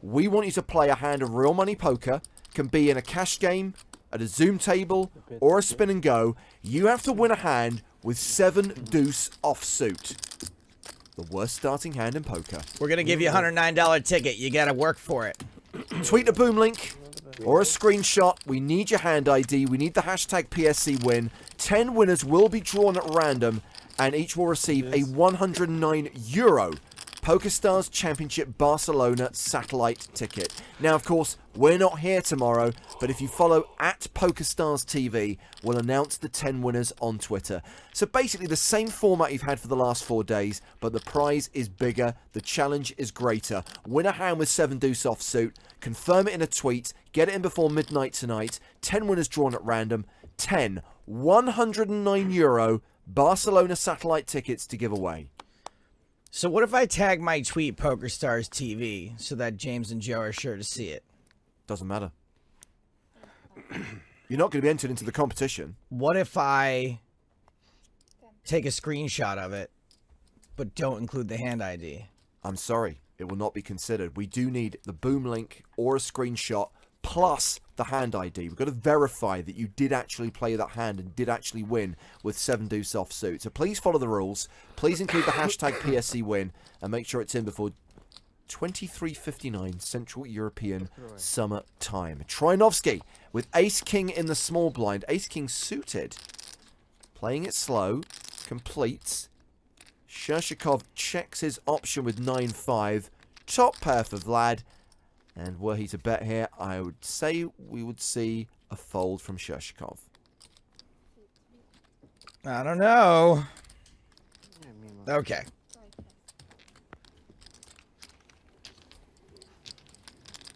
we want you to play a hand of real money poker. Can be in a cash game, at a Zoom table, or a Spin and Go. You have to win a hand with 7 deuce offsuit. The worst starting hand in poker. We're going to give you a $109 ticket. You got to work for it. Tweet a boom link or a screenshot. We need your hand ID. We need the hashtag PSC win. 10 winners will be drawn at random, and each will receive a €109 PokerStars Championship Barcelona satellite ticket. Now, of course, we're not here tomorrow, but if you follow at PokerStars TV, we'll announce the 10 winners on Twitter. So basically the same format you've had for the last 4 days, but the prize is bigger, the challenge is greater. Win a hand with 7 deuce offsuit, confirm it in a tweet, get it in before midnight tonight, 10 winners drawn at random, 10 €109 Barcelona satellite tickets to give away. So what if I tag my tweet PokerStars TV so that James and Joe are sure to see it? Doesn't matter. You're not going to be entered into the competition. What if I take a screenshot of it, but don't include the hand ID? I'm sorry, it will not be considered. We do need the boom link or a screenshot plus the hand ID. We've got to verify that you did actually play that hand and did actually win with 7 deuce offsuit. So please follow the rules. Please include the hashtag PSC win and make sure it's in before 23:59 Central European Summer Time. Trinovsky with Ace King in the small blind. Ace King suited. Playing it slow. Completes. Shershikov checks his option with 9-5. Top pair for Vlad. And were he to bet here, I would say we would see a fold from Shershikov. I don't know. Okay.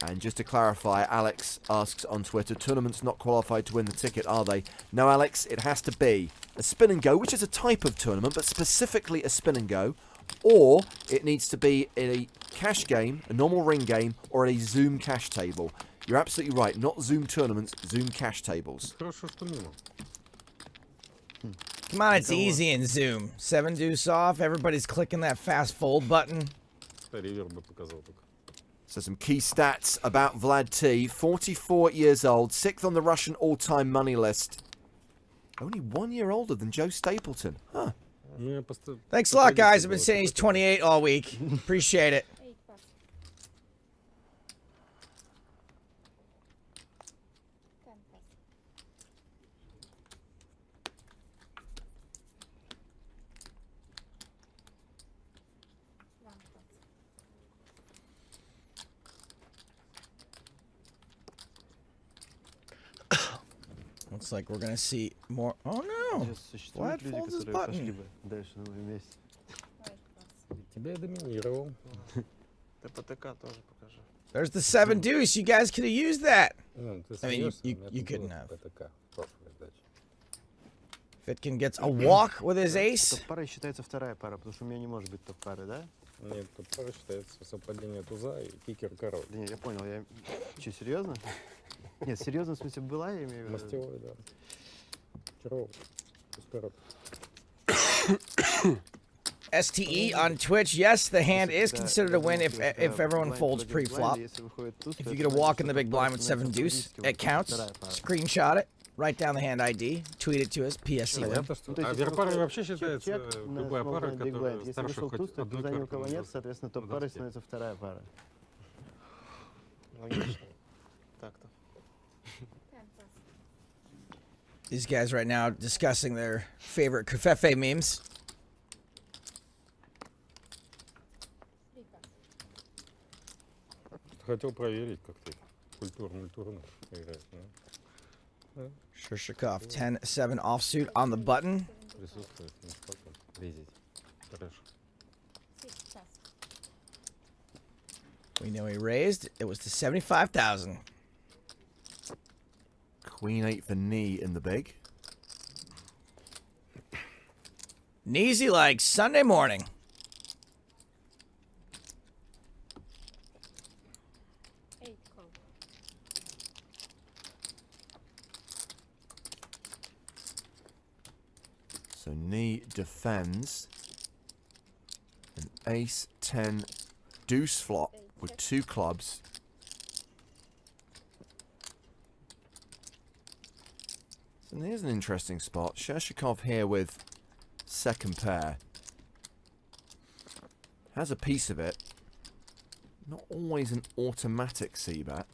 And just to clarify, Alex asks on Twitter, tournaments not qualified to win the ticket, are they? No, Alex, it has to be a Spin and Go, which is a type of tournament, but specifically a Spin and Go, or it needs to be a cash game, a normal ring game, or a Zoom cash table. You're absolutely right, not Zoom tournaments, Zoom cash tables. Come on, it's easy in Zoom. 7 deuce off, everybody's clicking that fast fold button. So some key stats about Vlad T. 44 years old, 6th on the Russian all-time money list. Only 1 year older than Joe Stapleton. Huh. Thanks a lot, guys. I've been saying he's 28 all week. Appreciate it. Looks like we're gonna see more. Oh no! Vlad folds his button. There's the 7 deuce. You guys could have used that. I mean, you couldn't have. Fitkin gets a walk with his ace. Топ-пара считается вторая пара, потому что у меня не может быть топ-пары, да? Нет, топ-пара считается совпадение туза и кикер-король. Да нет, я понял. Я... Че, серьезно? Нет, серьезно, в смысле, была, я имею в виду? Мастевой, да. Чаров. Туз-король. STE on Twitch. Yes, the hand is considered a win if everyone folds pre-flop. If you get a walk in the big blind with 7 deuce, it counts. Screenshot it. Write down the hand ID. Tweet it to us. PSC win. А верпара вообще считается любая пара, которая Если старше вышел хоть туз, то одной туза ни у карты кого нет, назад. соответственно, топ-парой становится вторая пара. Логично. Так-то. These guys right now discussing their favorite Kafefe memes. Просто хотел проверить, как ты культурную турну играешь. Shishikov 10-7 offsuit on the button. Присутствует, не спокойно. Видеть. Хорошо. We know he raised. It was to 75,000. Queen 8 for knee in the big. Kneesy like Sunday morning. So knee defends. An ace 10 deuce flop with 2 clubs. So here's an interesting spot. Shishikov here with second pair. Has a piece of it. Not always an automatic c-bet.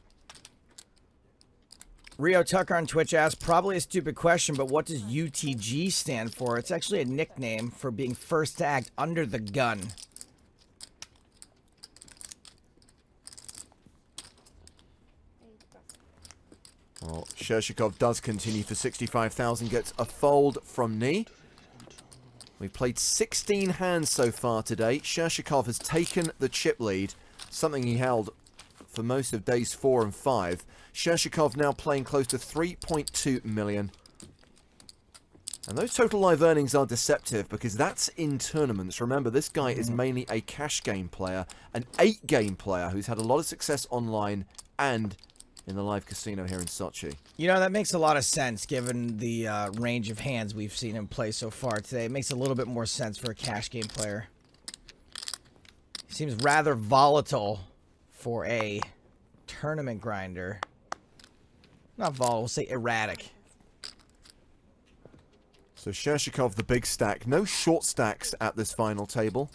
Rio Tucker on Twitch asks, probably a stupid question, but what does UTG stand for? It's actually a nickname for being first to act under the gun. Well, Shishikov does continue for 65,000, gets a fold from knee. We've played 16 hands so far today. Shishikov has taken the chip lead, something he held for most of days 4 and 5. Shishikov now playing close to 3.2 million. And those total live earnings are deceptive because that's in tournaments. Remember, this guy is mainly a cash game player, an 8-game player who's had a lot of success online and in the live casino here in Sochi. You know, that makes a lot of sense given the range of hands we've seen him play so far today. It makes a little bit more sense for a cash game player. He seems rather volatile for a tournament grinder. Not volatile, we'll say erratic. So Shishikov, the big stack. No short stacks at this final table.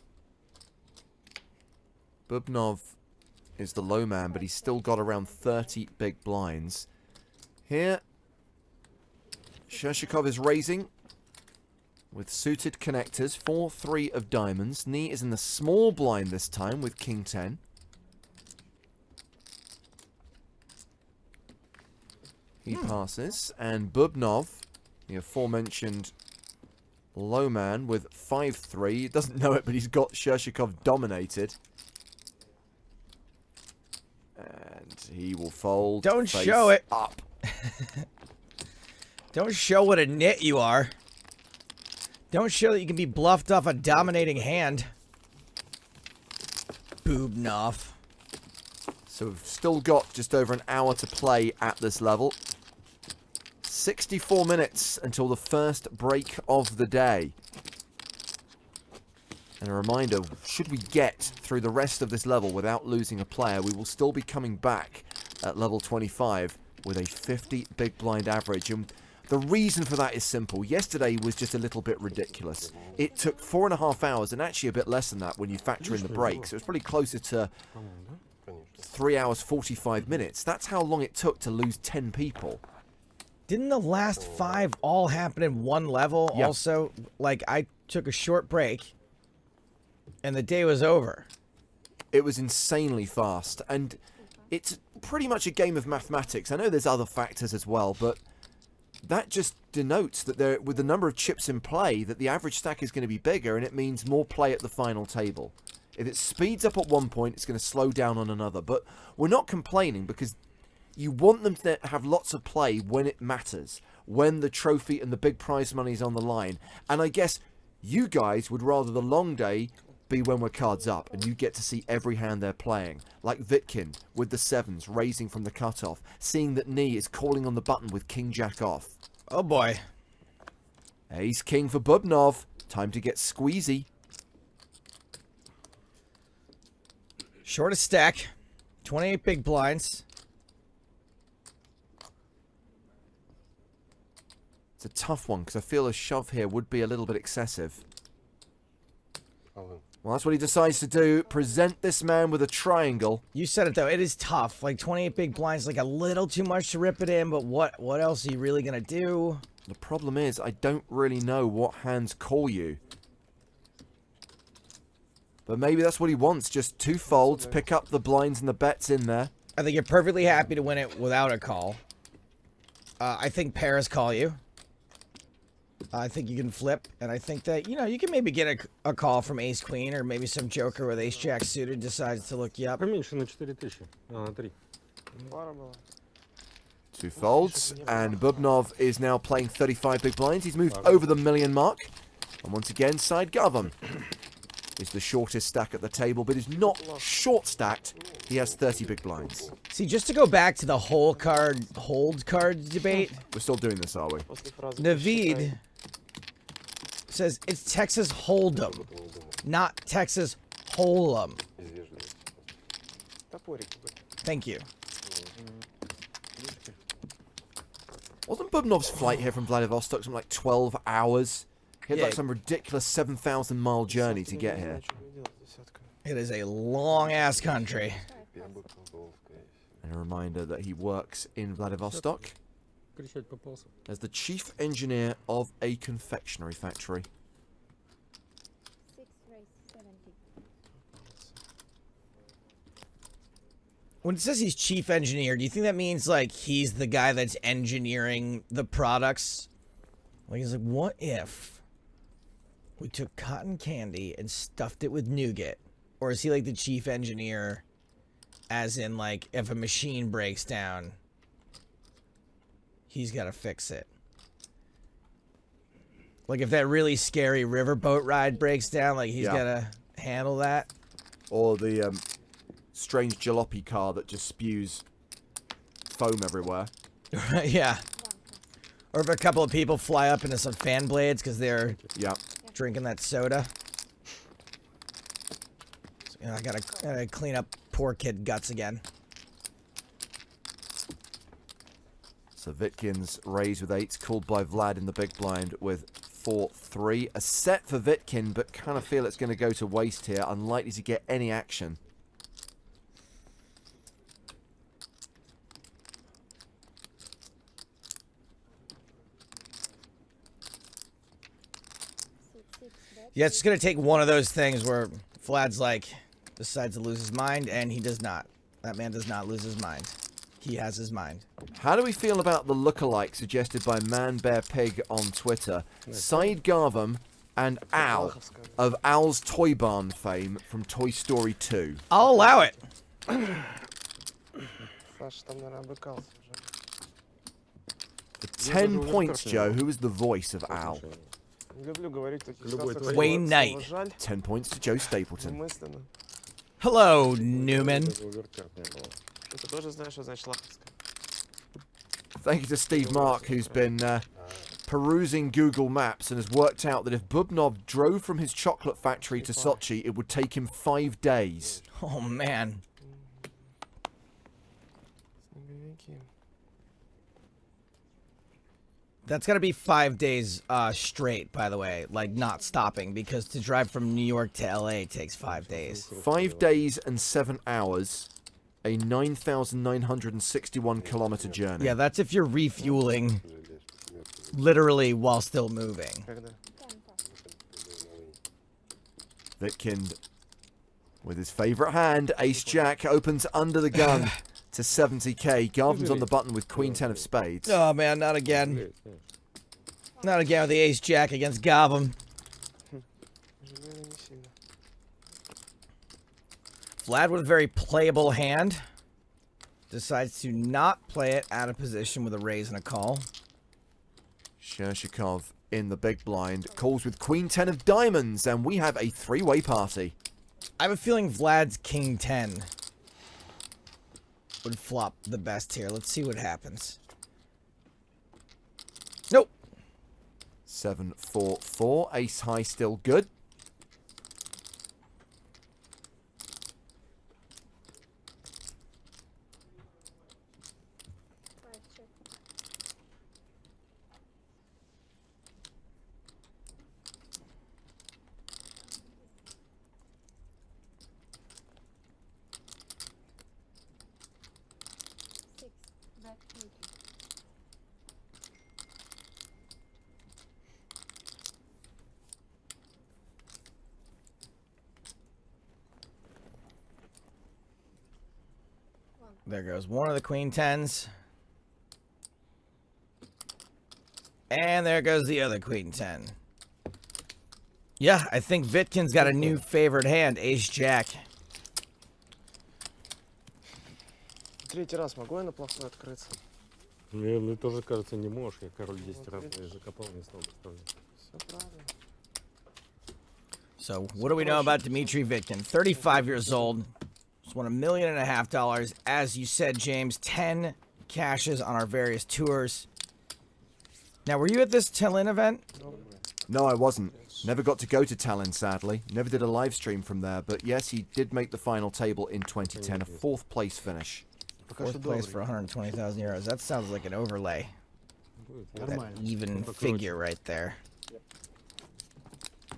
Bubnov is the low man, but he's still got around 30 big blinds. Here, Shishikov is raising with suited connectors, 4-3 of diamonds. Knee is in the small blind this time with King 10. He passes, and Bubnov, the aforementioned low man with 5-3. He doesn't know it, but he's got Shishikov dominated. And he will fold. Don't face show it. Up. Don't show what a nit you are. Don't show that you can be bluffed off a dominating hand. Bubnov. So we've still got just over an hour to play at this level. 64 minutes until the first break of the day. And a reminder, should we get through the rest of this level without losing a player, we will still be coming back at level 25 with a 50 big blind average. And the reason for that is simple. Yesterday was just a little bit ridiculous. It took 4.5 hours, and actually a bit less than that when you factor in the breaks. It was probably closer to 3 hours 45 minutes. That's how long it took to lose 10 people. Didn't the last 5 all happen in one level? Yeah. Also, like, I took a short break and the day was over. It was insanely fast, and it's pretty much a game of mathematics. I know there's other factors as well, but that just denotes that there, with the number of chips in play, that the average stack is going to be bigger, and it means more play at the final table. If it speeds up at one point, it's going to slow down on another. But we're not complaining because you want them to have lots of play when it matters, when the trophy and the big prize money is on the line. And I guess you guys would rather the long day be when we're cards up and you get to see every hand they're playing. Like Vitkin with the 7s raising from the cutoff, seeing that Knee is calling on the button with King Jack off. Oh boy. Ace King for Bubnov. Time to get squeezy. Shortest stack. 28 big blinds. It's a tough one because I feel a shove here would be a little bit excessive. Well, that's what he decides to do. Present this man with a triangle. You said it, though. It is tough. Like, 28 big blinds, like, a little too much to rip it in, but what else are you really going to do? The problem is, I don't really know what hands call you. But maybe that's what he wants. Just 2 folds, pick up the blinds and the bets in there. I think you're perfectly happy to win it without a call. I think pairs call you. I think you can flip, and I think that, you know, you can maybe get a call from ace-queen, or maybe some joker with ace-jack suited decides to look you up. Поменьше на 4000. На 3. 2 folds, and Bubnov is now playing 35 big blinds. He's moved over the million mark. And once again, side Garvam is the shortest stack at the table, but is not short stacked. He has 30 big blinds. See, just to go back to the hold card debate. We're still doing this, are we? Naveed says it's Texas Hold'em, not Texas Hold'em. Thank you. Wasn't Bubnov's flight here from Vladivostok something like 12 hours? He had Yeah. like some ridiculous 7,000-mile journey to get here. It is a long-ass country. And a reminder that he works in Vladivostok Кричать попался. as the chief engineer of a confectionery factory. 6 raise 70. When it says he's chief engineer, do you think that means, like, he's the guy that's engineering the products? Like, he's like, what if we took cotton candy and stuffed it with nougat? Or is he, like, the chief engineer, as in, like, if a machine breaks down, he's got to fix it? Like, if that really scary riverboat ride breaks down, like, he's got to handle that? Or the strange jalopy car that just spews foam everywhere. Yeah. Or if a couple of people fly up into some fan blades because they're drinking that soda. So, you know, I gotta clean up poor kid guts again. So Vitkin's raise with 8s, called by Vlad in the big blind with 4-3. A set for Vitkin, but kind of feel it's going to go to waste here. Unlikely to get any action. Yeah, it's just gonna take one of those things where Vlad's like, decides to lose his mind, and he does not. That man does not lose his mind. He has his mind. How do we feel about the lookalike suggested by Man Bear Pig on Twitter? Said Garvam and Al of Al's Toy Barn fame from Toy Story 2. I'll allow it. Саша там, наверное, обыкался уже. For 10 points, Joe. Who is the voice of Al? Люблю говорить в таких ситуациях, Wayne слово Knight. жаль, 10 points to Joe Stapleton. мысленно. Hello, Newman. Ты тоже знаешь, что значит лаховская? Thank you to Steve Mark, who's been perusing Google Maps and has worked out that if Bubnov drove from his chocolate factory to Sochi, it would take him 5 days. Oh, man. Снеговики. That's gotta be 5 days straight, by the way. Like, not stopping, because to drive from New York to LA takes 5 days. 5 days and 7 hours. A 9,961 kilometer journey. Yeah, that's if you're refueling literally while still moving. Vitkin, with his favorite hand, Ace-Jack, opens under the gun to 70k. Garvin's on the button with Queen 10 of spades. Oh, man, not again. Not again with the Ace-Jack against Garvam. Vlad with a very playable hand. Decides to not play it out of position with a raise and a call. Shershikov in the big blind. Calls with Queen 10 of diamonds. And we have a 3-way party. I have a feeling Vlad's King 10 would flop the best here. Let's see what happens. Nope. 7-4-4. Ace high still good. There goes one of the queen tens. And there goes the other queen 10. Yeah, I think Vitkin's got a new favorite hand, ace-jack. Третий раз могу я на плохой открыться? Мне тоже кажется, не можешь. Я король 10 раз закопал, не стал доставлять. Все правильно. So, what do we know about Dmitry Vitkin? 35 years old. Just won $1.5 million. As you said, James, 10 cashes on our various tours. Now, were you at this Tallinn event? No, I wasn't. Never got to go to Tallinn, sadly. Never did a live stream from there, but yes, he did make the final table in 2010, a 4th place finish. 4th place for 120,000 euros. That sounds like an overlay. That even figure right there.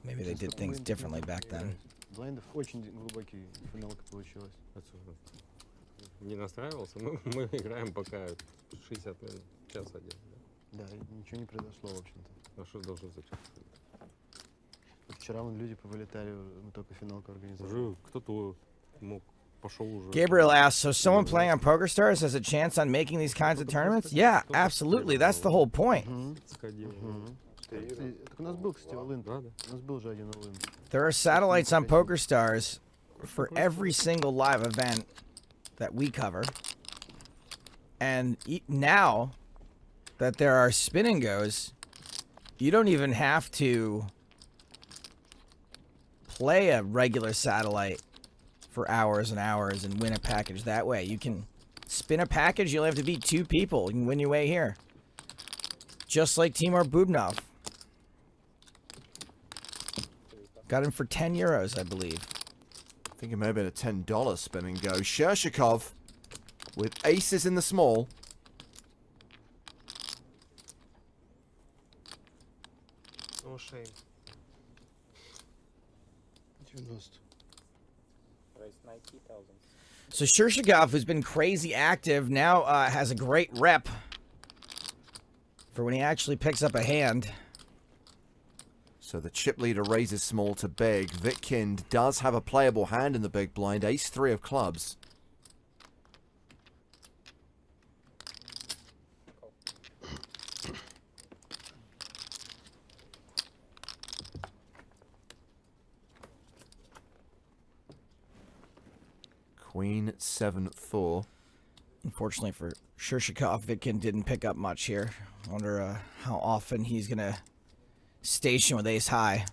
Maybe they did things differently back then. Блайндов очень глубокий финалка получилась. Не настраивался, мы играем пока 60 минут, час один. Да, ничего не произошло, в общем-то. А что должно зачем? Вчера вон люди повылетали, мы только финалку организовали. Уже кто-то мог пошел уже. Gabriel asks, so someone playing on PokerStars has a chance on making these kinds of tournaments? Yeah, absolutely. That's the whole point. Так у нас был, кстати, all-in. У нас был же один all-in. There are satellites on PokerStars for every single live event that we cover. And now that there are spin and goes, you don't even have to play a regular satellite for hours and hours and win a package that way. You can spin a package, you'll have to beat 2 people. You can win your way here. Just like Timur Bubnov. Got him for 10 euros, I believe. I think it may have been a $10 spin and go. Shershikov with aces in the small. No shame. 90. So Shershikov, who's been crazy active, now has a great rep for when he actually picks up a hand. So the chip leader raises small to big. Vitkind does have a playable hand in the big blind. Ace-3 of clubs. Queen 7-4. Unfortunately for Shershikov, Vitkin didn't pick up much here. Wonder how often he's going to station with ace high.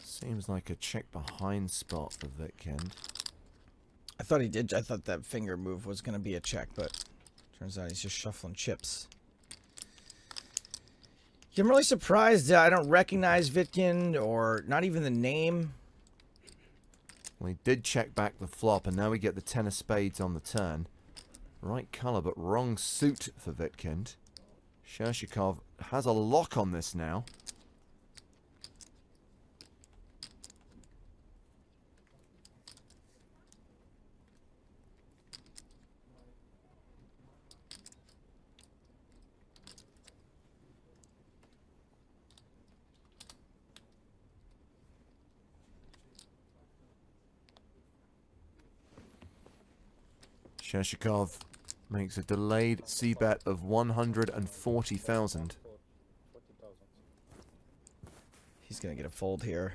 Seems like a check behind spot for Vitkind. I thought he did. I thought that finger move was going to be a check, but turns out he's just shuffling chips. I'm really surprised I don't recognize Vitkin or not even the name. Well, he did check back the flop, and now we get the 10 of spades on the turn. Right colour, but wrong suit for Vitkind. Shershikov has a lock on this now. Shershikov makes a delayed c-bet of 140,000. He's going to get a fold here.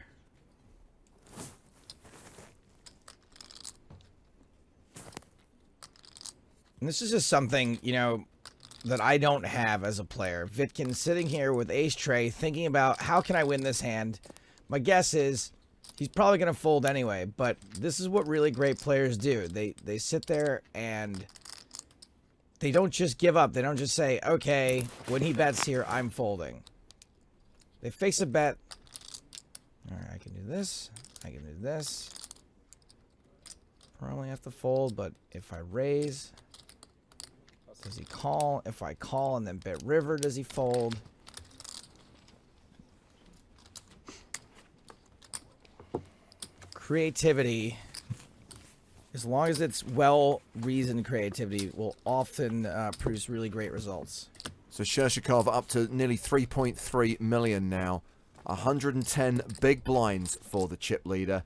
And this is just something, you know, that I don't have as a player. Vitkin sitting here with ace tray thinking about how can I win this hand. My guess is he's probably going to fold anyway, but this is what really great players do. They sit there and they don't just give up. They don't just say, okay, when he bets here, I'm folding. They face a bet. All right, I can do this. I can do this. Probably have to fold, but if I raise, does he call? If I call and then bet river, does he fold? Creativity, as long as it's well-reasoned creativity, will often produce really great results. So Shershikov up to nearly 3.3 million now. 110 big blinds for the chip leader.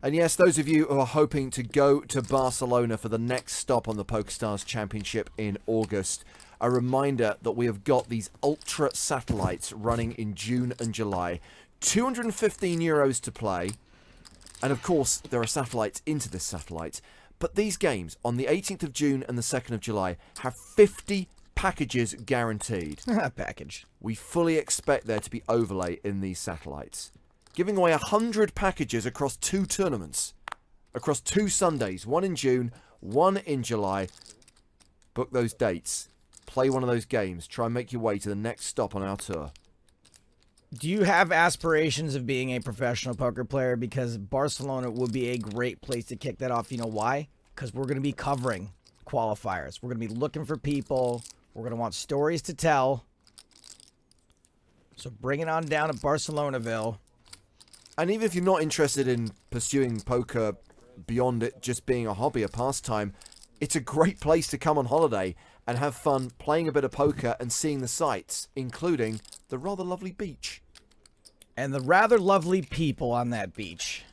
And yes, those of you who are hoping to go to Barcelona for the next stop on the PokerStars Championship in August, a reminder that we have got these ultra satellites running in June and July. 215 euros to play. And of course, there are satellites into this satellite. But these games, on the 18th of June and the 2nd of July, have 50 packages guaranteed. Package. We fully expect there to be overlay in these satellites. Giving away 100 packages across 2 tournaments. Across 2 Sundays. One in June, one in July. Book those dates. Play one of those games. Try and make your way to the next stop on our tour. Do you have aspirations of being a professional poker player? Because Barcelona would be a great place to kick that off. You know why? Because we're going to be covering qualifiers. We're going to be looking for people. We're going to want stories to tell. So bring it on down to Barcelonaville. And even if you're not interested in pursuing poker beyond it just being a hobby, a pastime, it's a great place to come on holiday and have fun playing a bit of poker and seeing the sights, including the rather lovely beach. And the rather lovely people on that beach.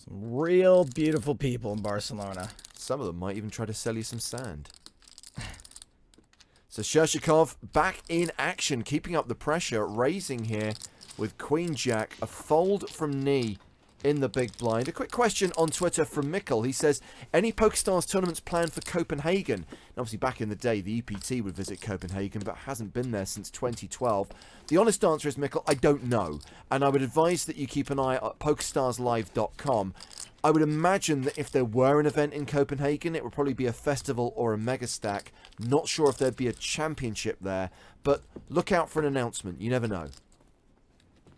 Some real beautiful people in Barcelona. Some of them might even try to sell you some sand. So Shershikov back in action, keeping up the pressure, raising here with Queen Jack, a fold from knee in the big blind. A quick question on Twitter from Mikkel. He says, any PokerStars tournaments planned for Copenhagen? And obviously back in the day, the EPT would visit Copenhagen, but hasn't been there since 2012. The honest answer is, Mikkel, I don't know. And I would advise that you keep an eye at PokerStarsLive.com. I would imagine that if there were an event in Copenhagen, it would probably be a festival or a mega stack. Not sure if there'd be a championship there, but look out for an announcement. You never know.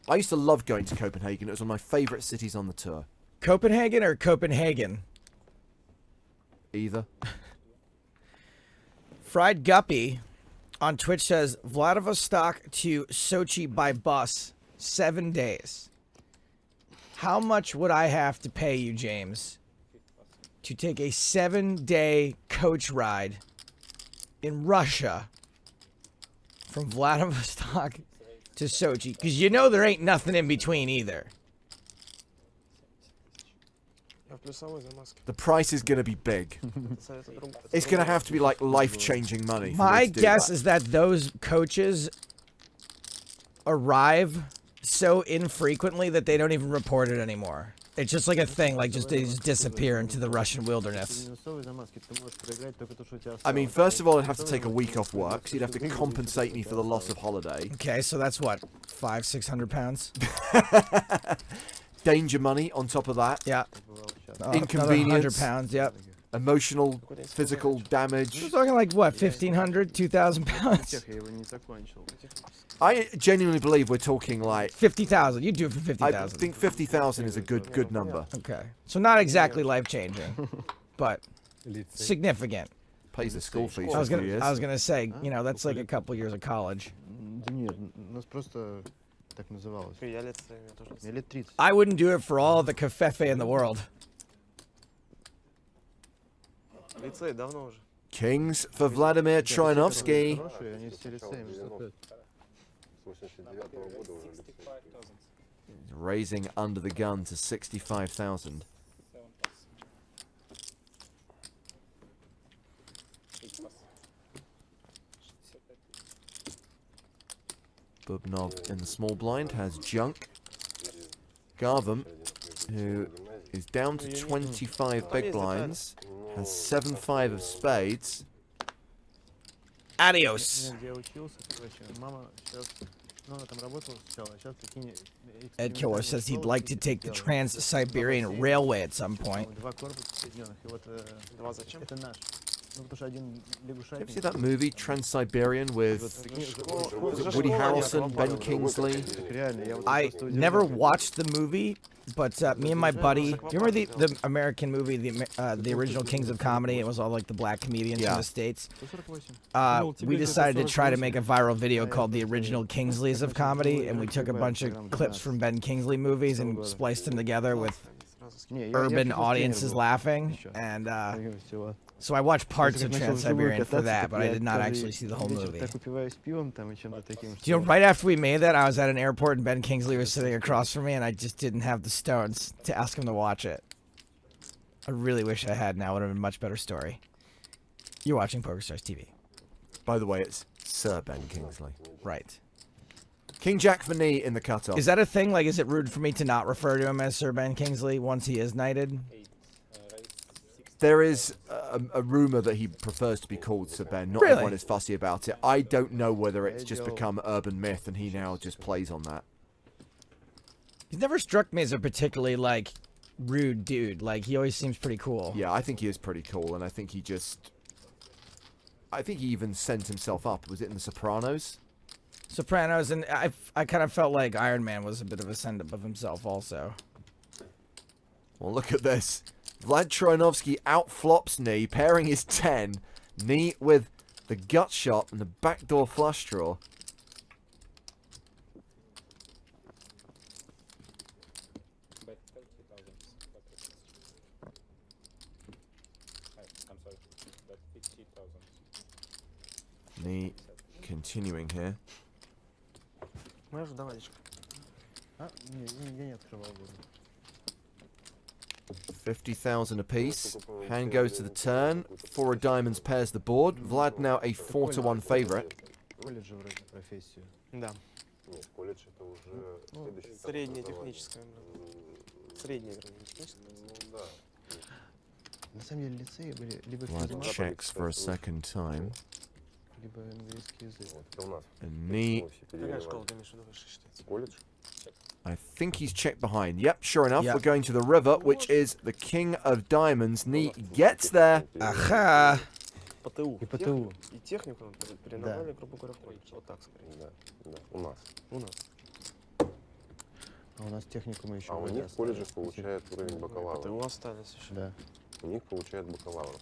I used to love going to Copenhagen. It was one of my favourite cities on the tour. Copenhagen or Copenhagen? Either. Fried Guppy on Twitch says, Vladivostok to Sochi by bus, 7 days. How much would I have to pay you, James, to take a 7-day coach ride in Russia from Vladivostok to Sochi? Because you know there ain't nothing in between either. The price is going to be big. It's going to have to be like life-changing money. My guess is that those coaches arrive so infrequently that they don't even report it anymore. It's just like a thing, like just they just disappear into the Russian wilderness. I mean, first of all, I'd have to take a week off work, so you'd have to compensate me for the loss of holiday. Okay, so that's what, 500-600 pounds? Danger money on top of that. Yeah. Inconvenience. 100 pounds, yep. Emotional, physical damage. We're talking like, what, 1,500, 2,000 pounds? I genuinely believe we're talking like 50,000. You do it for 50,000. I think 50,000 is a good number. Okay, so not exactly life changing, but significant. Pays the school fees. I was gonna say, you know, that's like a couple years of college. I wouldn't do it for all the kafefe in the world. Kings for Vladimir Troyanovsky. Raising under the gun to 65,000. Bubnov in the small blind has junk. Garvam, who is down to 25 big blinds, has 7-5 of spades. Adios. Ed Killer says he'd like to take the Trans-Siberian Railway at some point. You ever see that movie Trans-Siberian with was it Woody Harrelson, Ben Kingsley? I never watched the movie, but me and my buddy, do you remember the American movie, the original Kings of Comedy? It was all like the black comedians in the States. We decided to try to make a viral video called The Original Kingsleys of Comedy, and we took a bunch of clips from Ben Kingsley movies and spliced them together with urban audiences laughing, and so I watched parts of Trans-Siberian for that, but I did not actually see the whole movie. You know, right after we made that, I was at an airport and Ben Kingsley was sitting across from me, and I just didn't have the stones to ask him to watch it. I really wish I had. Now it would have been a much better story. You're watching PokerStars TV. By the way, it's Sir Ben Kingsley. Right. King Jack for knee in the cutoff. Is that a thing? Like, is it rude for me to not refer to him as Sir Ben Kingsley once he is knighted? There is a rumor that he prefers to be called Sir Ben. Not Really? everyone is fussy about it. I don't know whether it's just become urban myth and he now just plays on that. He's never struck me as a particularly, like, rude dude. Like, he always seems pretty cool. Yeah, I think he is pretty cool, and I think he just... I think he even sent himself up. Was it in The Sopranos? Sopranos, and I kind of felt like Iron Man was a bit of a send-up of himself also. Well, look at this. Vlad Troianovski outflops knee, pairing his 10. Knee with the gut shot and the backdoor flush draw. Knee continuing here. 50,000 apiece. Hand goes to the turn. 4 of diamonds pairs the board. Vlad now a 4-1 favorite. Да. Средняя техническая. Средняя техническая. На самом деле лицеи были либо Vlad checks for a second time. либо английский язык. And knee. Какая школа ты имеешь в виду выше считается? Колледж? I think he's checked behind. Yep, sure enough, we're going to the river, which is the king of diamonds. Knee gets there. Aha! ПТУ. И ПТУ. И технику переназвали, грубо говоря, в колледж. Вот так скорее. Да, да, у нас. У нас. А у нас техникумы еще. А у них в колледжах получают уровень бакалавра. ПТУ остались еще. Да. У них получают бакалавра.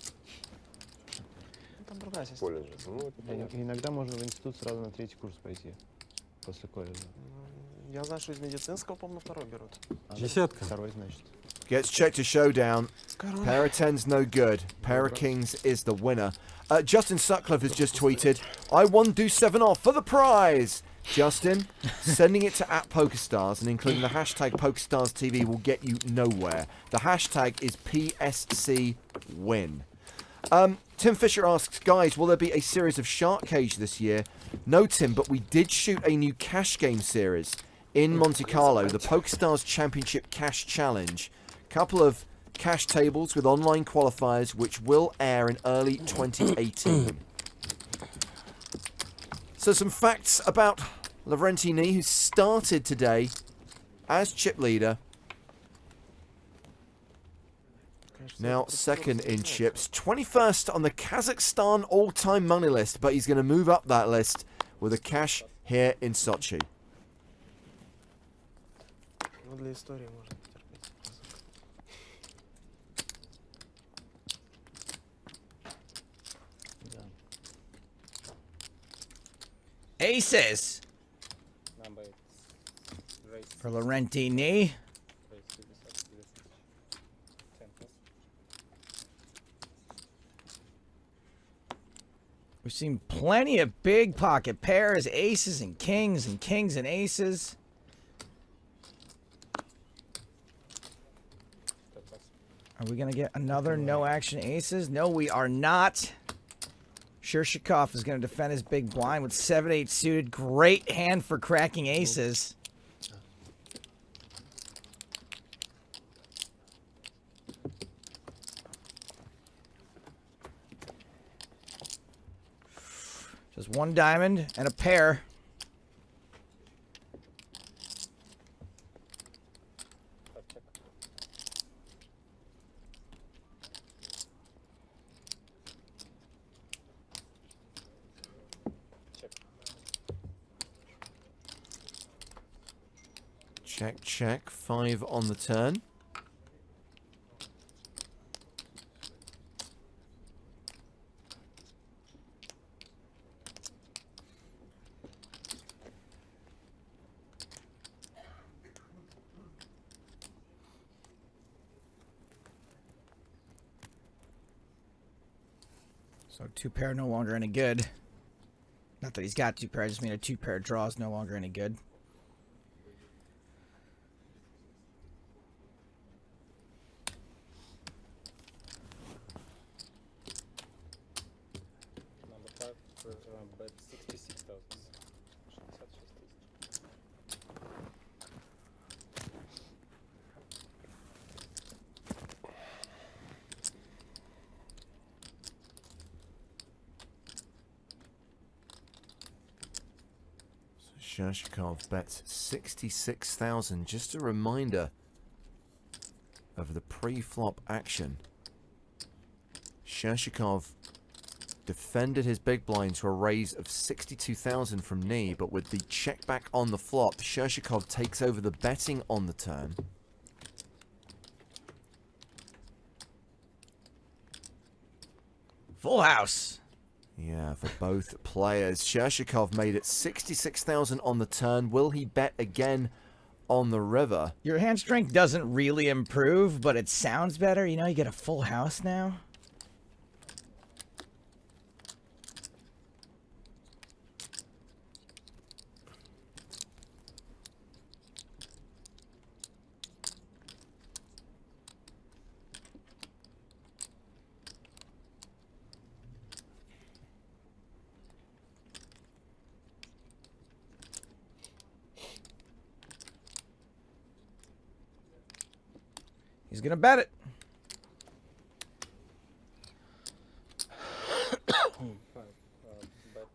Там другая система. Колледжи. Ну, это понятно. Иногда можно в институт сразу на 3-й курс пойти. После колледжа. Я знаю, что из медицинского, по-моему, 2-й берут. Десятка. 2-й, значит. Gets checked to showdown. Pair of 10's no good. Pair of kings is the winner. Justin Sutcliffe has just tweeted, I won do 7 off for the prize. Justin, sending it to @PokerStars and including the hashtag PokerStarsTV will get you nowhere. The hashtag is PSCWin. Tim Fisher asks, guys, will there be a series of Shark Cage this year? No, Tim, but we did shoot a new cash game series in Monte Carlo, the PokerStars Championship Cash Challenge. Couple of cash tables with online qualifiers which will air in early 2018. So some facts about Lavrentini, who started today as chip leader. Now second in chips, 21st on the Kazakhstan all-time money list, but he's going to move up that list with a cash here in Sochi. Ну, для истории можно потерпеть. Aces! For Laurentini. We've seen plenty of big pocket pairs, aces and kings and aces. Are we going to get another no-action aces? No, we are not. Shirshikov is going to defend his big blind with 7-8 suited. Great hand for cracking aces. Just one diamond and a pair. Check, check. 5 on the turn. So 2-pair no longer any good. Not that he's got 2-pair, I just mean a 2-pair draw is no longer any good. Number 5 bet 66,000. Shershikov bets 66,000. Just a reminder of the pre-flop action. Shershikov defended his big blind to a raise of 62,000 from knee, but with the check back on the flop, Shershikov takes over the betting on the turn. Full house. Yeah, for both players. Shershikov made it 66,000 on the turn. Will he bet again on the river? Your hand strength doesn't really improve, but it sounds better. You know, you get a full house now. He's gonna bet it.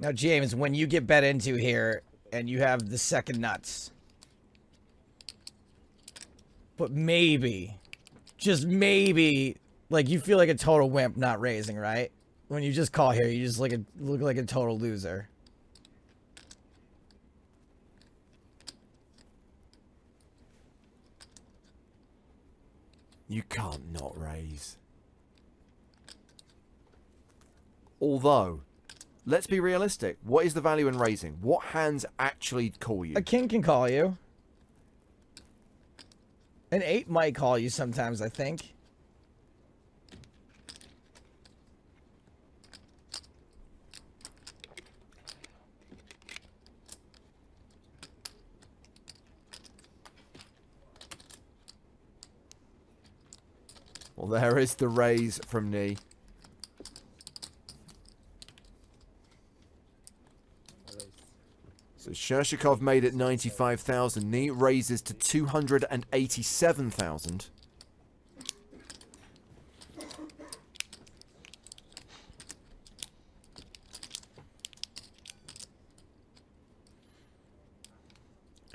Now, James, when you get bet into here and you have the second nuts, but maybe, just maybe, like you feel like a total wimp not raising, right? When you just call here, you just look like a total loser. You can't not raise. Although, let's be realistic. What is the value in raising? What hands actually call you? A king can call you. An 8 might call you sometimes, I think. Well, there is the raise from knee. So Shershikov made it 95,000. Knee raises to 287,000.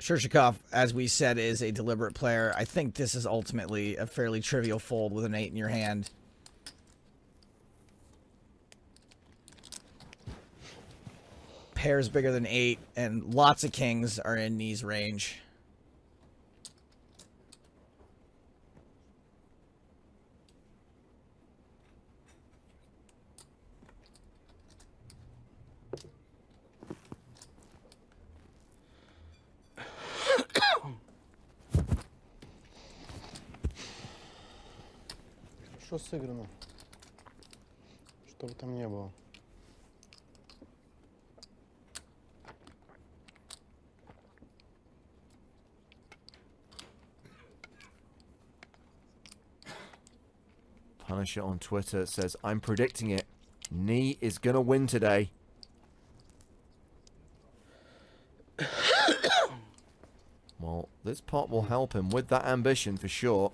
Shershikov, as we said, is a deliberate player. I think this is ultimately a fairly trivial fold with an 8 in your hand. Pairs bigger than 8, and lots of kings are in Knee's range. Что сыграно? Что бы там ни было. Punisher on Twitter says, I'm predicting it. Knee is going to win today. Well, this pot will help him with that ambition for sure.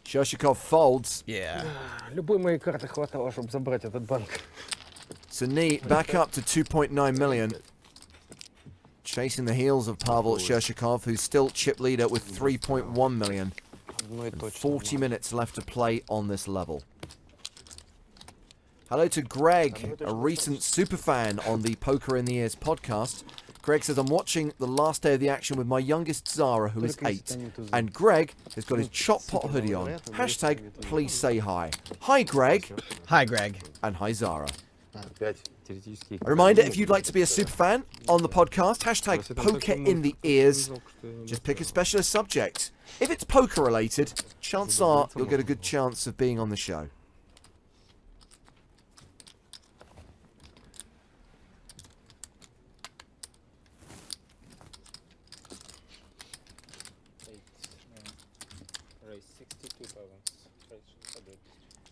Shershikov folds. Yeah. Любой моей карты хватало, чтобы забрать этот банк. So Knee back up to 2.9 million. Chasing the heels of Pavel Shershikov, who's still chip leader with 3.1 million. And 40 minutes left to play on this level. Hello to Greg, a recent superfan on the Poker in the Ears podcast. Greg says, I'm watching the last day of the action with my youngest Zara, who is 8. And Greg has got his chop pot hoodie on. Hashtag, please say hi. Hi, Greg. Hi, Greg. And hi, Zara. A reminder, if you'd like to be a super fan on the podcast, hashtag poker in the ears. Just pick a specialist subject. If it's poker related, chances are you'll get a good chance of being on the show.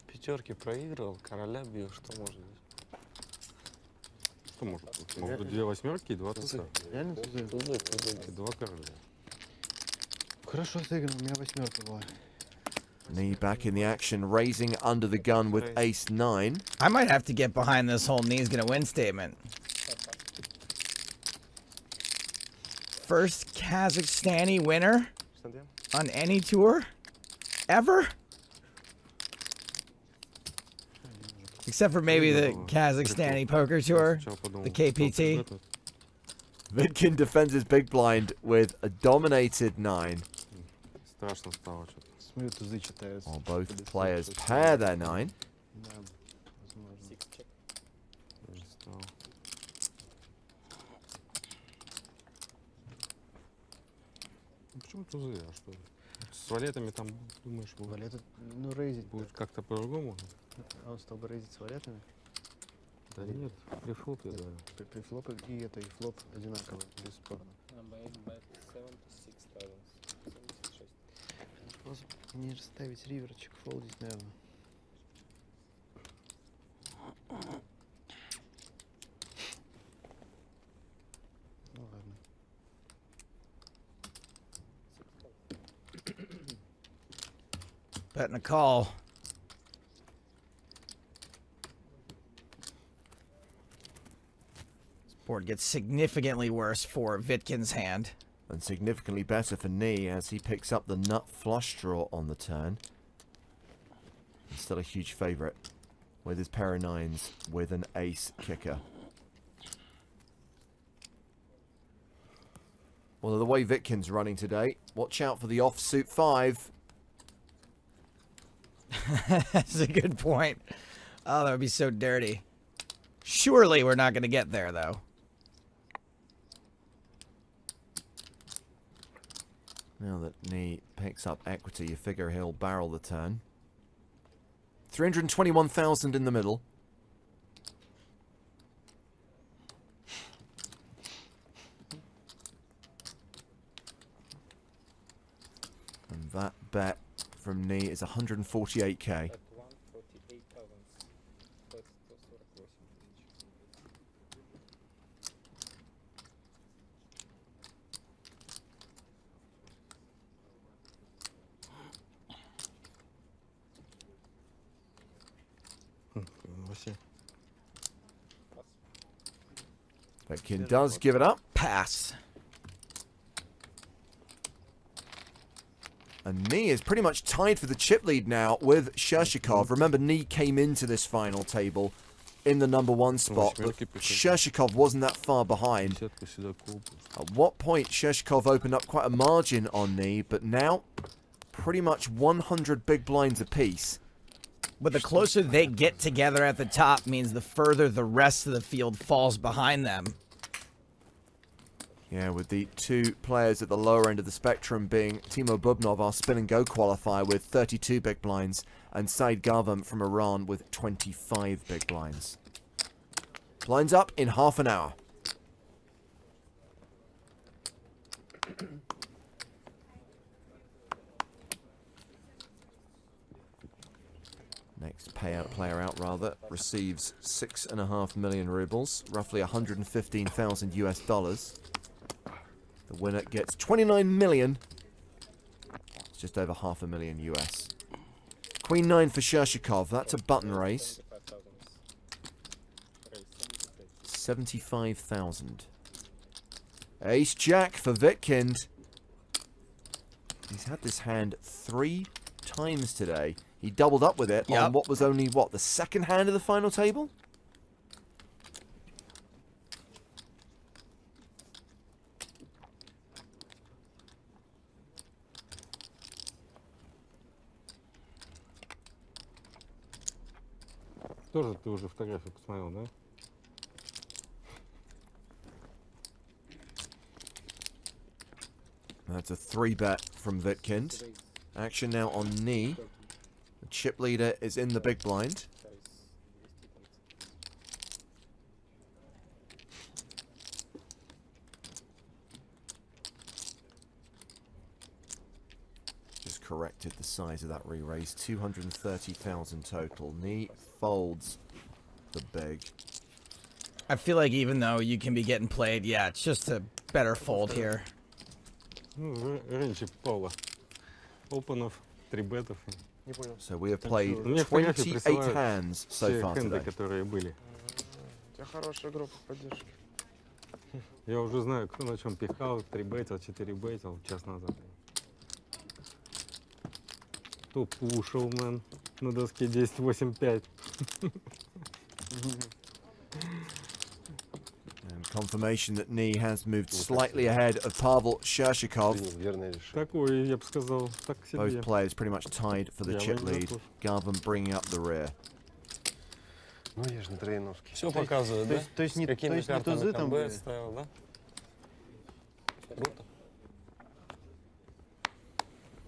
Пятерки проигрывал, короля бил, что может быть? Что может быть? Могут быть 2 восьмерки и 2 туса. Реально тузы? И 2 короля. Хорошо сыграно, у меня восьмерка была. Knee back in the action, raising under the gun with ace-9. I might have to get behind this whole knee's gonna win statement. First Kazakhstani winner on any tour ever? Except for maybe the Kazakhstani poker tour, the KPT. Vidkin defends his big blind with a dominated 9. Страшно стало что-то. Смотрю, тузы читаются. While both players pair their 9. Да, возможно. Даже стало. Почему тузы? А что? С валетами там, думаешь, Валеты, ну, рейзить. будет как-то по-другому? А он стал бы рейзить с валетами? Да нет, при флопе, да. При флопе и это, и флоп одинаково, бесспорно. Просто не ставить риверчик, фолдить, наверное. Ну ладно. Betting a call. This board gets significantly worse for Vitkin's hand. And significantly better for Knee as he picks up the nut flush draw on the turn. He's still a huge favourite with his pair of 9s with an ace kicker. Well, the way Vitkin's running today, watch out for the offsuit 5. That's a good point. Oh, that would be so dirty. Surely we're not going to get there, though. Now that Knee picks up equity, you figure he'll barrel the turn. 321,000 in the middle. And that bet from Knee is 148k. Vitkin does give it up. Pass. And Knee is pretty much tied for the chip lead now with Shershikov. Remember, Knee came into this final table in the #1 spot, but Shershikov wasn't that far behind. At what point Shershikov opened up quite a margin on Knee, but now pretty much 100 big blinds apiece. But the closer they get together at the top means the further the rest of the field falls behind them. Yeah, with the two players at the lower end of the spectrum being Timo Bubnov, our spin and go qualifier, with 32 big blinds, and Said Garvam from Iran with 25 big blinds. Blinds up in half an hour. Next player out rather, receives 6.5 million rubles, roughly 115,000 US dollars. The winner gets 29 million. It's just over $500,000 US. Queen 9 for Shershikov. That's a button race. 75,000. Ace Jack for Vitkind. He's had this hand 3 times today. He doubled up with it on what was only, the second hand of the final table? Тоже ты уже фотографию посмотрел, да? That's a 3-bet from Vitkind. Action now on knee. The chip leader is in the big blind. Just corrected the size of that re-raise. 230,000 total. Knee folds the big. I feel like even though you can be getting played, yeah, it's just a better fold here. Ну, раньше Пола. Опенов, 3 бетов. Не понял. So we have played Мне фотографии 28 присылают hands so все far хенды, today. которые были. У тебя хорошая группа поддержки. Я уже знаю, кто на чем пихал, 3 бетил, 4 бетил час назад. Кто пушил, мэн, на доске 10-8-5. And confirmation that knee has moved slightly ahead of Pavel Shershikov. Такой, я бы сказал, так себе. Both players pretty much tied for the chip lead. Garvin bringing up the rear. Ну, я же на Трояновске. Все показывает, да? То есть не тузы там были? ставил, да? Круто.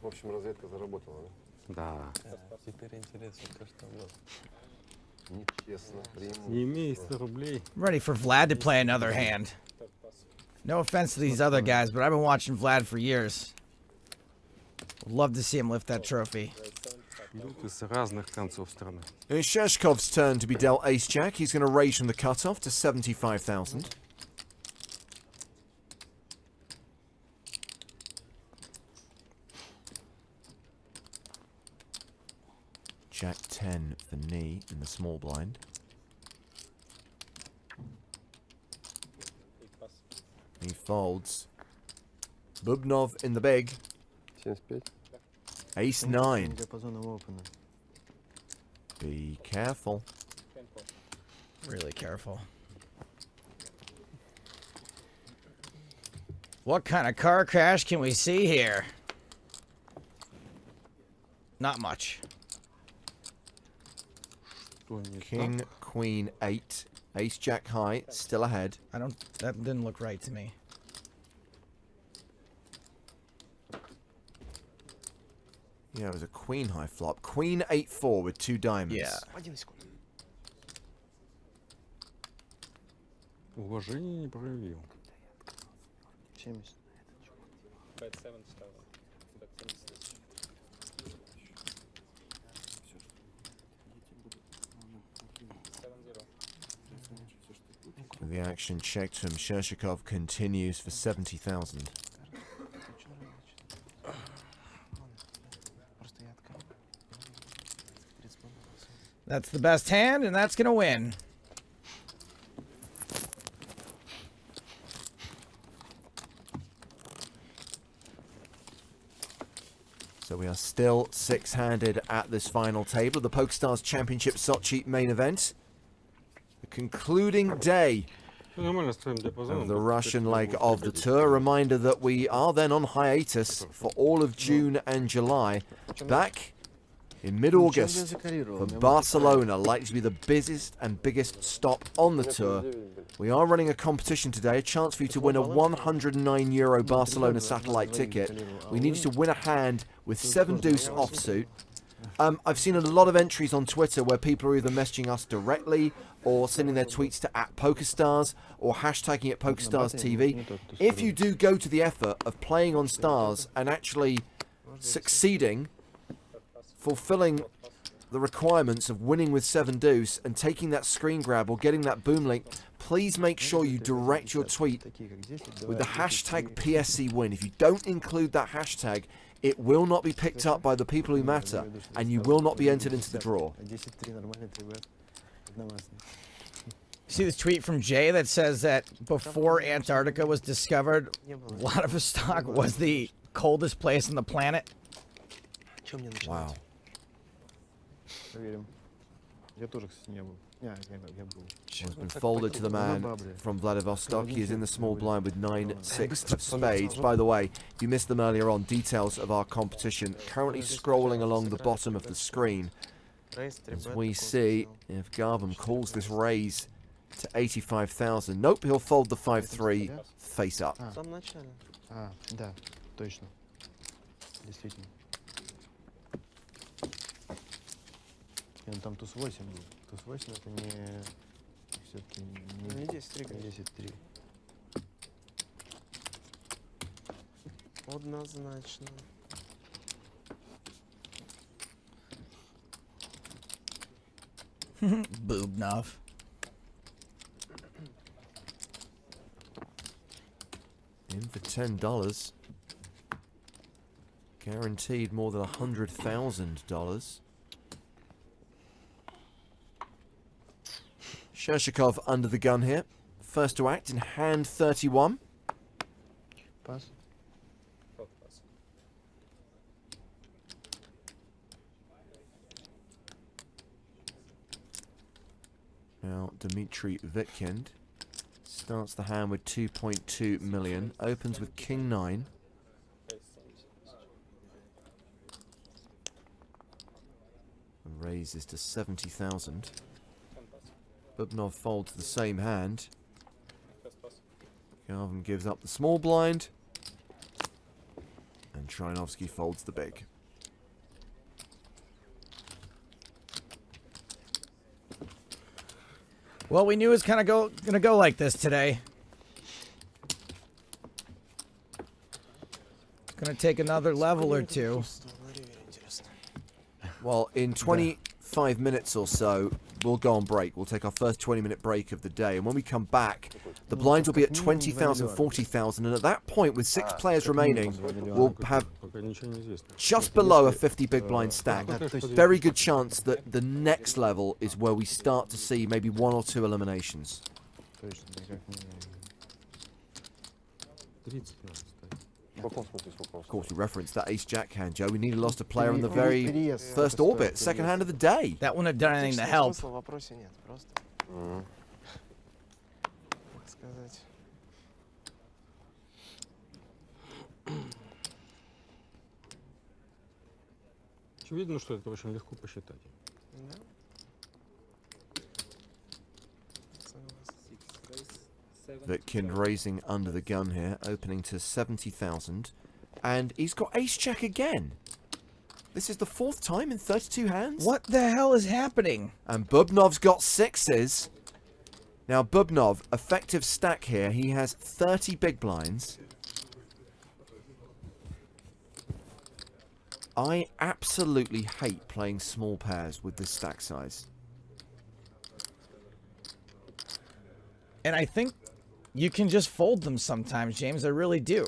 В общем, разведка заработала, Да. Теперь интересно, то, что было. Нечестно. Не имей 100 рублей. I'm ready for Vlad to play another hand. No offense to these other guys, but I've been watching Vlad for years. Would love to see him lift that trophy. Идут из разных концов страны. It's Shershkov's turn to be dealt ace-jack. He's going to raise from the cutoff to 75,000. Jack 10 for knee in the small blind. He folds. Bubnov in the big. 75. Ace 9. Диапазоном опена. Be careful. Really careful. What kind of car crash can we see here? Not much. King, queen, 8. Ace, jack high, still ahead. That didn't look right to me. Yeah, it was a queen high flop. Queen 8-4 with 2 diamonds. Yeah. Уважение не проявил. 70. The action checked from Shershikov continues for 70,000. That's the best hand, and that's going to win. So we are still 6-handed at this final table of the PokerStars Championship Sochi main event. The concluding day of the Russian leg of the tour. Reminder that we are then on hiatus for all of June and July. Back in mid-August for Barcelona, likely to be the busiest and biggest stop on the tour. We are running a competition today, a chance for you to win a €109 Barcelona satellite ticket. We need you to win a hand with 7 deuce offsuit. I've seen a lot of entries on Twitter where people are either messaging us directly or sending their tweets to @PokerStars or hashtagging at PokerStars TV. If you do go to the effort of playing on Stars and actually succeeding, fulfilling the requirements of winning with 7 deuce and taking that screen grab or getting that boom link, please make sure you direct your tweet with the hashtag PSC win. If you don't include that hashtag, it will not be picked up by the people who matter, and you will not be entered into the draw. See this tweet from Jay that says that before Antarctica was discovered, Vladivostok was the coldest place on the planet? Wow. Has been folded to the man from Vladivostok. He is in the small blind with 9-6 of spades. By the way, if you missed them earlier on, details of our competition currently scrolling along the bottom of the screen. Raise, As 3-bet, we call see still. if Garvin calls this raise to 85,000. Nope, he'll fold the 5-3 face up. В самом начале. Да, точно. Действительно. Ну, там туз 8 был. Туз 8 это не... Все-таки Не 10-3, не 10-3. Однозначно. Boobnov. In for $10. Guaranteed more than $100,000. Shershikov under the gun here. First to act in hand 31. Пас. Now Dmitry Vitkind starts the hand with 2.2 million. Opens with King 9. And raises to 70,000. Bubnov folds the same hand. Garvin gives up the small blind. And Trinovsky folds the big. Well, we knew it was kind of gonna go like this today. It's gonna take another level or two. Well, in 25 minutes or so, we'll go on break. We'll take our first 20-minute break of the day. And when we come back, the blinds will be at 20,000, 40,000. And at that point, with 6 players remaining, we'll have just below a 50 big blind stack. Very good chance that the next level is where we start to see maybe 1 or 2 eliminations. Of course, we referenced that ace-jack hand, Joe. We nearly lost a player on the very first orbit, second hand of the day. That wouldn't have done anything to help. Смысла в вопросе нет, просто. Как сказать. Видно, что это очень легко посчитать. Да? Vitkind raising under the gun here, opening to 70,000. And he's got ace-jack again. This is the 4th time in 32 hands. What the hell is happening? And Bubnov's got 6s. Now, Bubnov, effective stack here. He has 30 big blinds. I absolutely hate playing small pairs with this stack size. And I think you can just fold them sometimes, James. I really do.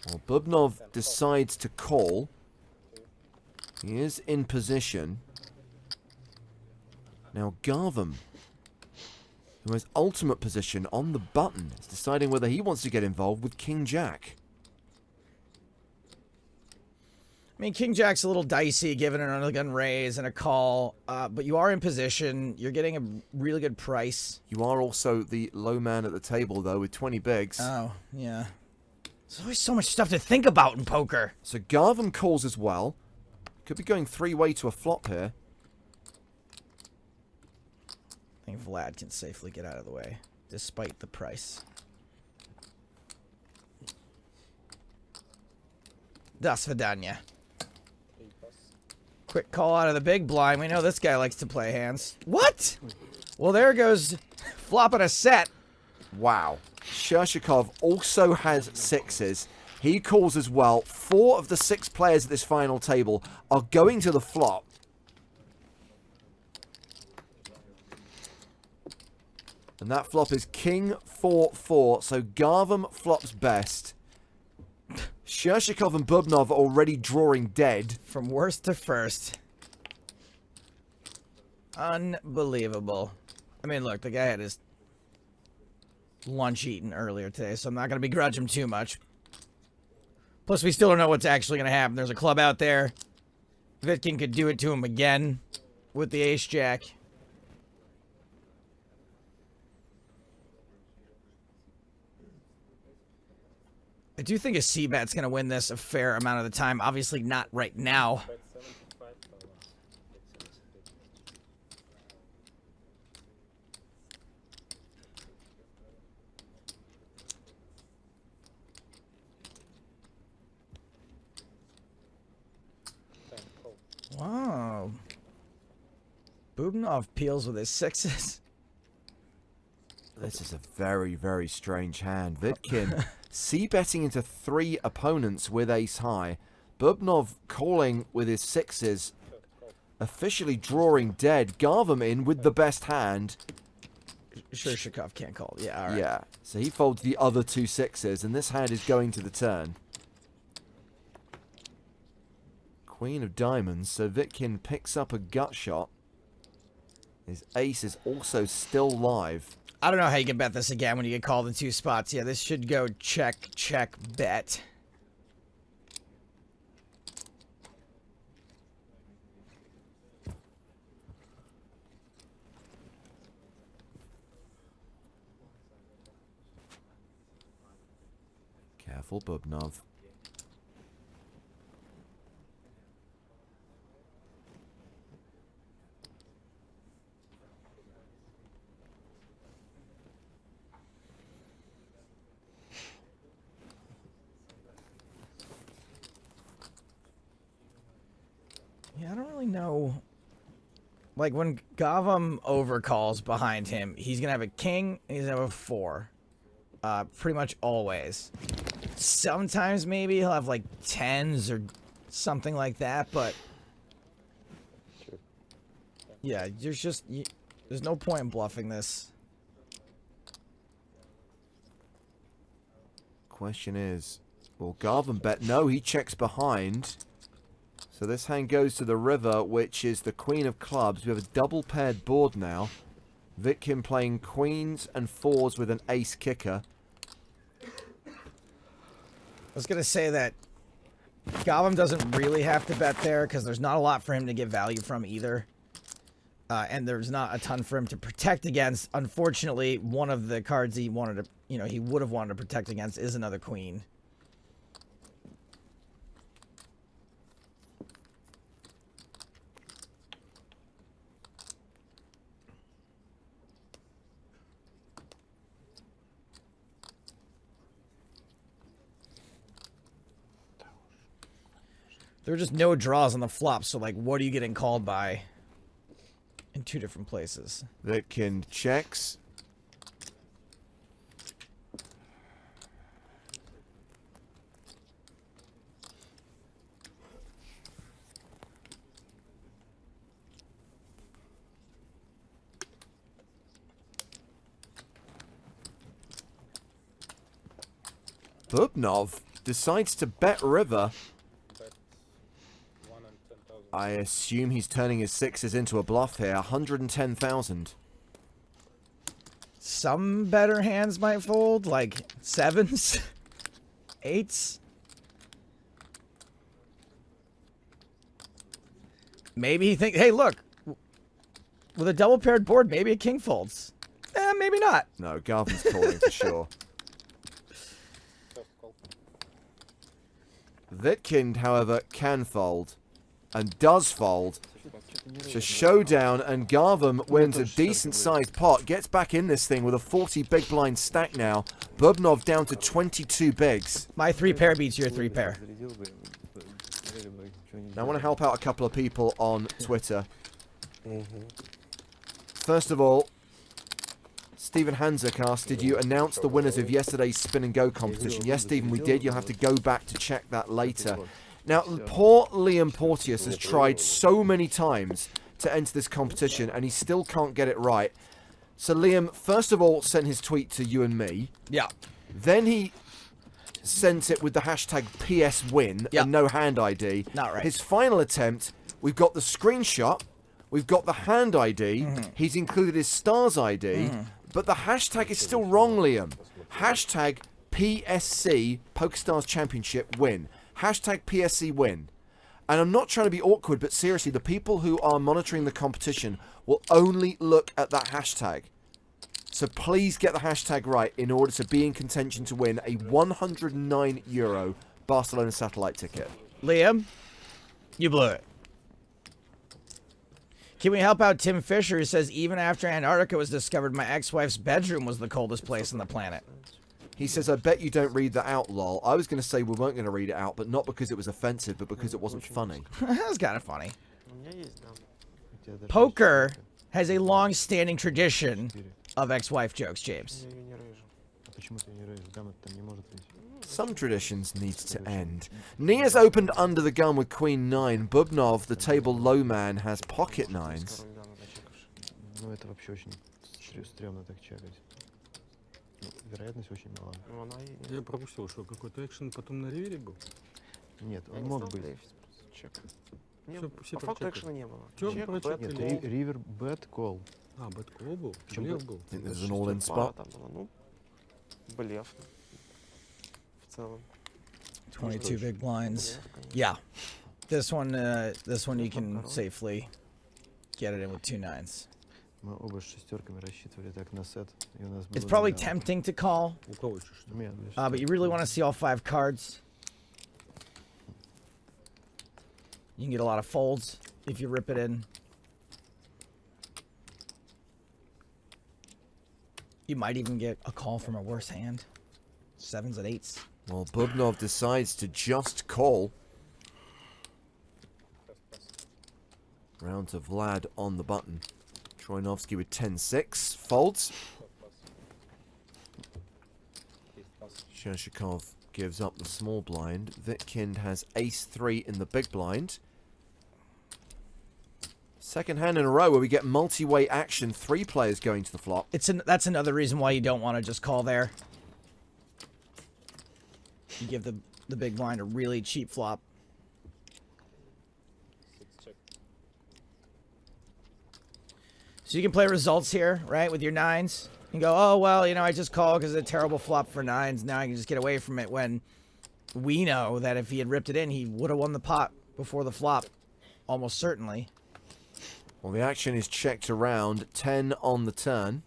Well, Bubnov decides to call. He is in position. Now, Garvin, who has ultimate position on the button, is deciding whether he wants to get involved with King-Jack. I mean, King Jack's a little dicey, given an under-the-gun raise and a call, but you are in position. You're getting a really good price. You are also the low man at the table, though, with 20 bigs. Oh, yeah. There's always so much stuff to think about in poker. So Garvin calls as well. Could be going 3-way to a flop here. I think Vlad can safely get out of the way, despite the price. Das Vidanya. Quick call out of the big blind. We know this guy likes to play hands. What? Well, there goes flopping a set. Wow. Shershikov also has 6s. He calls as well. 4 of the 6 players at this final table are going to the flop. And that flop is King 4-4. So Garvin flops best. Shershikov and Bubnov are already drawing dead. From worst to first. Unbelievable. I mean, look, the guy had his lunch eaten earlier today, so I'm not going to begrudge him too much. Plus, we still don't know what's actually going to happen. There's a club out there. Vitkin could do it to him again with the ace-jack. I do think a C-bet's going to win this a fair amount of the time. Obviously not right now. Bubnov peels with his sixes. This is a very, very strange hand. Vitkin c-betting into 3 opponents with ace high. Bubnov calling with his sixes. Officially drawing dead. Garvam in with the best hand. Sure, Shikov can't call. Yeah, all right. Yeah, so he folds the other 2 sixes, and this hand is going to the turn. Queen of diamonds, so Vitkin picks up a gut shot. His ace is also still live. I don't know how you can bet this again when you get called in 2 spots. Yeah, this should go check, check, bet. Careful, Bubnov. Yeah, I don't really know. Like, when Gavam overcalls behind him, he's going to have a king, and he's going to have a 4. Pretty much always. Sometimes maybe he'll have, like, 10s or something like that, but... Yeah, there's just... There's no point in bluffing this. Question is, will Garvan bet? No, he checks behind. So this hand goes to the river, which is the queen of clubs. We have a double paired board now. Vitkin playing queens and 4s with an ace kicker. I was going to say that Gavam doesn't really have to bet there because there's not a lot for him to get value from either. And there's not a ton for him to protect against. Unfortunately, one of the cards he wanted to, you know, he would have wanted to protect against is another queen. There are just no draws on the flop, so, like, what are you getting called by in 2 different places? Vitkin checks. Bubnov decides to bet river. I assume he's turning his 6s into a bluff here. 110,000. Some better hands might fold, like 7s, 8s. Maybe he thinks, hey, look, with a double paired board, maybe a king folds. Maybe not. No, Garvin's calling for sure. Vitkind, however, can fold. And does fold. It's a showdown, and Garvam wins a decent-sized pot. Gets back in this thing with a 40 big blind stack now. Bubnov down to 22 bigs. My 3 pair beats your 3 pair. Now I want to help out a couple of people on Twitter. First of all, Stephen Hanzik asked, did you announce the winners of yesterday's spin and go competition? Yes, Stephen, we did. You'll have to go back to check that later. Now, poor Liam Porteous has tried so many times to enter this competition, and he still can't get it right. So Liam, first of all, sent his tweet to you and me. Yeah. Then he sent it with the hashtag PSWin and no hand ID. Not right. His final attempt, we've got the screenshot, we've got the hand ID, he's included his stars ID, but the hashtag is still wrong, Liam. Hashtag PSC, PokerStars Championship win. Hashtag PSC win. And I'm not trying to be awkward, but seriously, the people who are monitoring the competition will only look at that hashtag. So please get the hashtag right in order to be in contention to win a €109 Barcelona satellite ticket. Liam, you blew it. Can we help out Tim Fisher, who says, even after Antarctica was discovered, my ex-wife's bedroom was the coldest place on the planet. He says, I bet you don't read that out, lol. I was going to say we weren't going to read it out, but not because it was offensive, but because it wasn't funny. That was kind of funny. Poker has a long-standing tradition of ex-wife jokes, James. Я ее не рейжу. А почему ты не рейзишь? Дама-то там не может рейзить. Some traditions need to end. Nia's opened under the gun with Queen 9. Bubnov, the table low man, has pocket nines. Король Дана начекавший. Ну, это вообще очень стрёмно так чекать. Ну, вероятность очень мала. Ну, она и... Я пропустил, что какой-то экшен потом на ривере был. Нет, Я он не мог стал быть. дрейфить, просто чек. Не, Все по факту прочекали. экшена не было. Чё Чек, прочекали? бэт, Ри- кол. Ривер, бет, кол. А, бэткол был? Причем Блеф бэт- был. I think there's an all-in Пара spot. там была, ну, блеф. В целом. 22 big blinds. Блеф, конечно. Yeah. This one you can safely get it in with 2 nines. Мы оба с шестерками рассчитывали так на сет. И у нас It's было probably заявлено. tempting to call, У кого еще что? У меня две but you really want to see all 5 cards. You can get a lot of folds if you rip it in. You might even get a call from a worse hand. 7s and 8s. Well, Bubnov decides to just call. Round to Vlad on the button. Troinovsky with 10-6. Folds. Shershikov gives up the small blind. Vitkind has ace-3 in the big blind. Second hand in a row where we get multi-way action. 3 players going to the flop. That's another reason why you don't want to just call there. You give the big blind a really cheap flop. So you can play results here, right, with your 9s. And go, oh, well, you know, I just called because it's a terrible flop for 9s. Now I can just get away from it, when we know that if he had ripped it in, he would have won the pot before the flop. Almost certainly. Well, the action is checked around. 10 on the turn.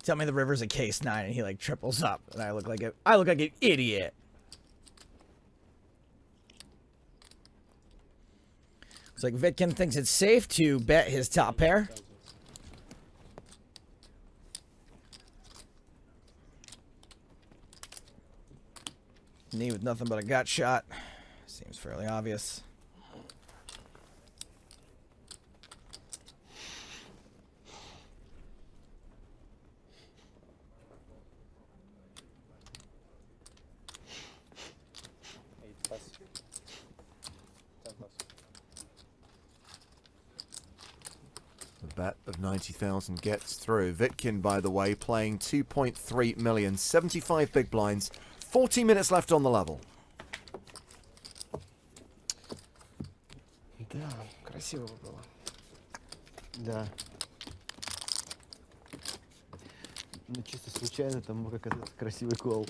Tell me the river's a case 9 and he like triples up and I look like an idiot. Looks like Vitkin thinks it's safe to bet his top pair. Knee with nothing but a gut shot. Seems fairly obvious. The bet of 90,000 gets through. Vitkin, by the way, playing 2.3 million, 75 big blinds, 40 minutes left on the level. Да, красиво было. Да. Ну, чисто случайно там мог оказаться красивый кол.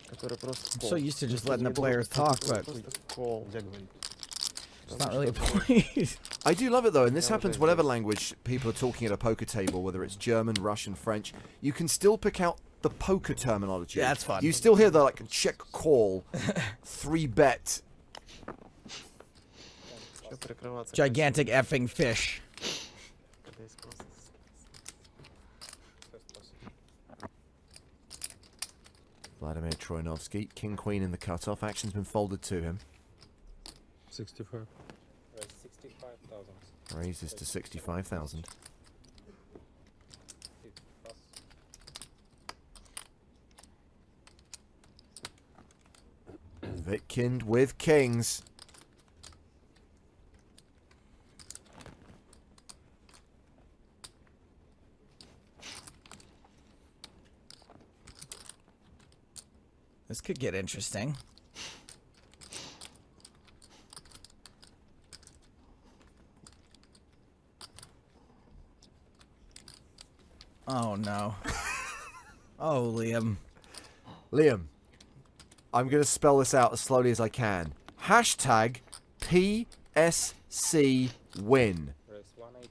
Который просто I'm кол. so used to just letting the players talk, but Просто кол. Нельзя говорить. it's not really a point. I do love it though, and this happens whatever language people are talking at a poker table, whether it's German, Russian, French. You can still pick out the poker terminology. Yeah, that's fun. You still hear the like check call, 3 bet. Чё прикрываться? Gigantic effing fish. Когда есть просто... Vladimir Troinovsky, king queen in the cutoff. Action's been folded to him. 65. 65,000. Raises to 65,000. Vitkind with kings. This could get interesting. Oh no. Oh, Liam. Liam, I'm going to spell this out as slowly as I can. Hashtag PSC win.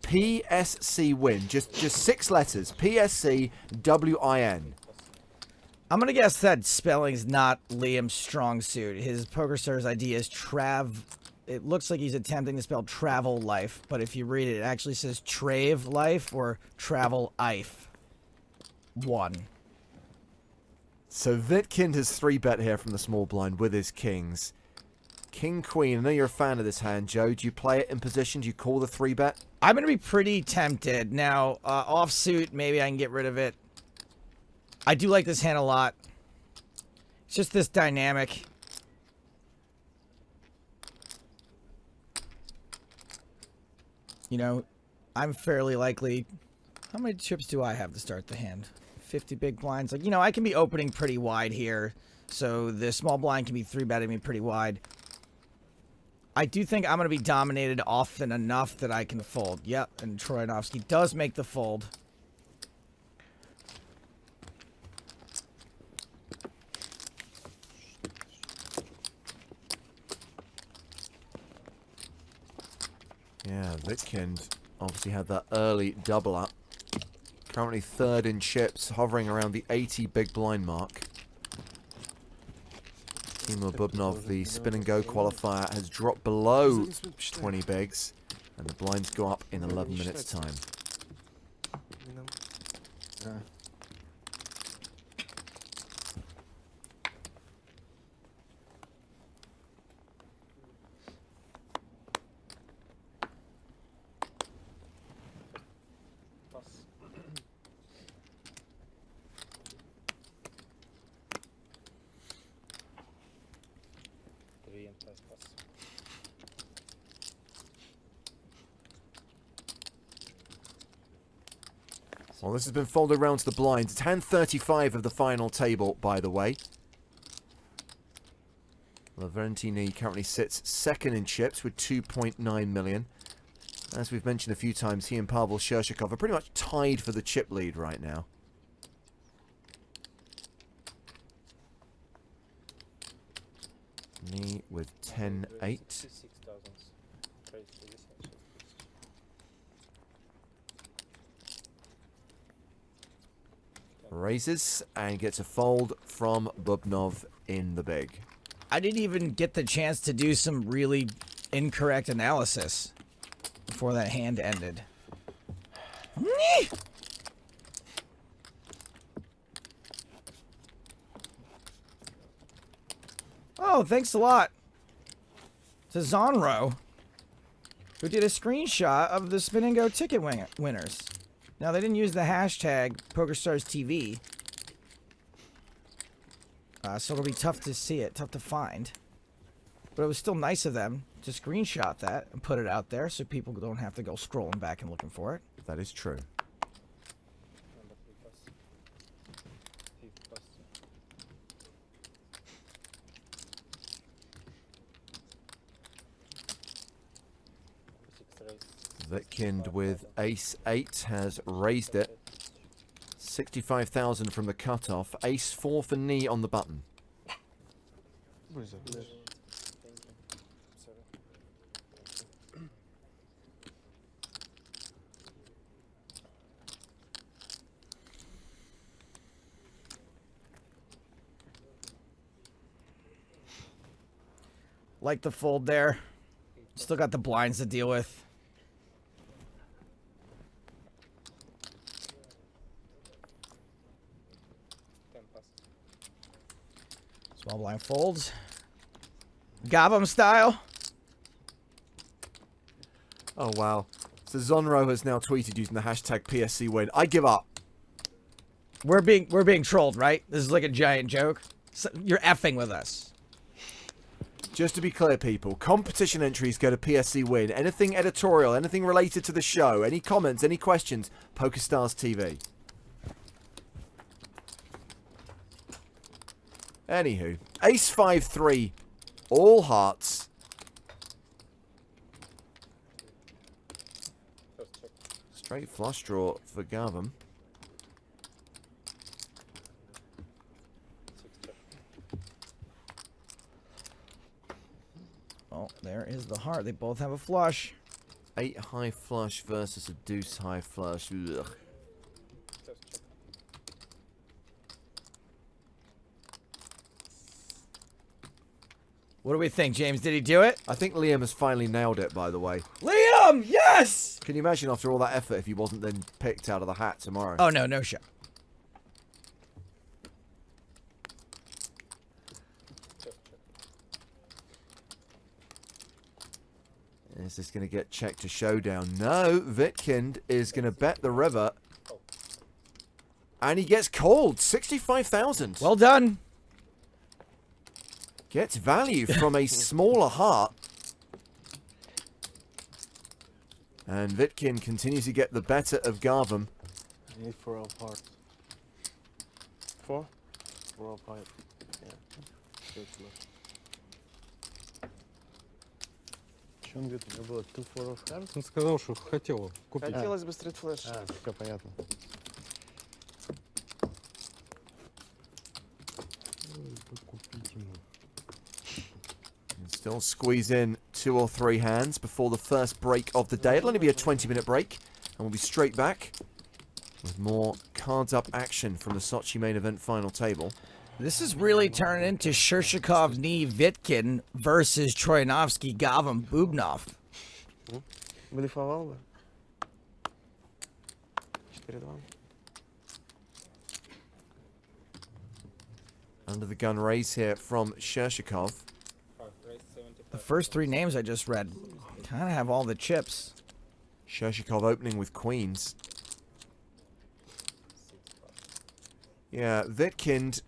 PSC win. Just 6 letters. PSC WIN. I'm gonna guess that spelling's not Liam's strong suit. His PokerStars ID is Trav it looks like he's attempting to spell travel life, but if you read it, it actually says trave life or travel ife. 1. So Vitkind has 3-bet here from the small blind with his kings. King, queen. I know you're a fan of this hand, Joe. Do you play it in position? Do you call the 3-bet? I'm going to be pretty tempted. Now, offsuit, maybe I can get rid of it. I do like this hand a lot. It's just this dynamic. You know, I'm fairly likely... How many chips do I have to start the hand? 50 big blinds. Like, you know, I can be opening pretty wide here. So the small blind can be 3-betting me pretty wide. I do think I'm going to be dominated often enough that I can fold. Yep, and Troyanovsky does make the fold. Yeah, Vitkind obviously had that early double up. Currently 3rd in chips, hovering around the 80 big blind mark. Timur Bubnov, the spin and go qualifier, has dropped below 20 bigs, and the blinds go up in 11 minutes' time. Well, this has been folded around to the blinds. It's hand 35 of the final table, by the way. Lavrentini currently sits 2nd in chips with 2.9 million. As we've mentioned a few times, he and Pavel Shershikov are pretty much tied for the chip lead right now. Me with 10-8. Raises and gets a fold from Bubnov in the big. I didn't even get the chance to do some really incorrect analysis before that hand ended. Oh, thanks a lot to Zonro, who did a screenshot of the Spin and Go ticket winners. Now, they didn't use the hashtag PokerStars TV, so it'll be tough to see it, tough to find. But it was still nice of them to screenshot that and put it out there so people don't have to go scrolling back and looking for it. That is true. Vitkind with ace-8 has raised it. 65,000 from the cutoff. Ace-4 for knee on the button. Like the fold there. Still got the blinds to deal with. Small blind folds. Gabum style. Oh, wow. So Zonro has now tweeted using the hashtag PSC win. I give up. We're being trolled, right? This is like a giant joke. So you're effing with us. Just to be clear, people, competition entries go to PSC win. Anything editorial, anything related to the show, any comments, any questions, PokerStars TV. Anywho, ace-5-3, all hearts. Straight flush draw for Gavin. Oh, there is the heart. They both have a flush. 8 high flush versus a deuce high flush. Ugh. What do we think, James? Did he do it? I think Liam has finally nailed it, by the way. Liam! Yes! Can you imagine after all that effort if he wasn't then picked out of the hat tomorrow? Oh, no, no shot. Is this going to get checked to showdown? No, Vitkind is going to bet the river. And he gets called. 65,000. Well done. Gets value from a smaller heart. And Vitkind continues to get the better of Garvam. I need 4 up heart. 4? 4 up heart. Yeah. Good flush. Что он говорит, у него было 2 4 of cards? Он сказал, что хотел купить. Хотелось бы стрит флэш. А, все понятно. Still squeeze in 2 or 3 hands before the first break of the day. It'll only be a 20-minute break, and we'll be straight back with more cards-up action from the Sochi main event final table. This is really turning into Shershikov, Ni, Vitkin versus Troyanovsky, Gavam, Bubnov. Блефовал бы. 4-2. Under the gun raise here from Shershikov. The first 3 names I just read kind of have all the chips. Shershikov opening with queens. Yeah, Vitkind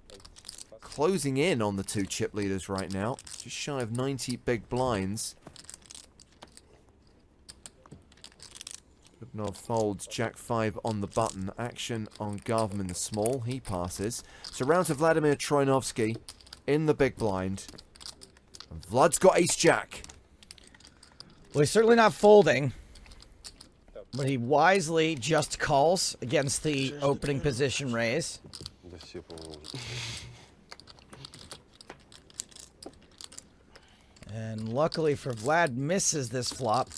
closing in on the 2 chip leaders right now. Just shy of 90 big blinds. Bubnov folds, Jack 5 on the button. Action on Garvam in the small. He passes. So round to Vladimir Troyanovsky in the big blind. And Vlad's got ace-jack. Well, he's certainly not folding. But he wisely just calls against the opening position raise. And luckily for Vlad, misses this flop.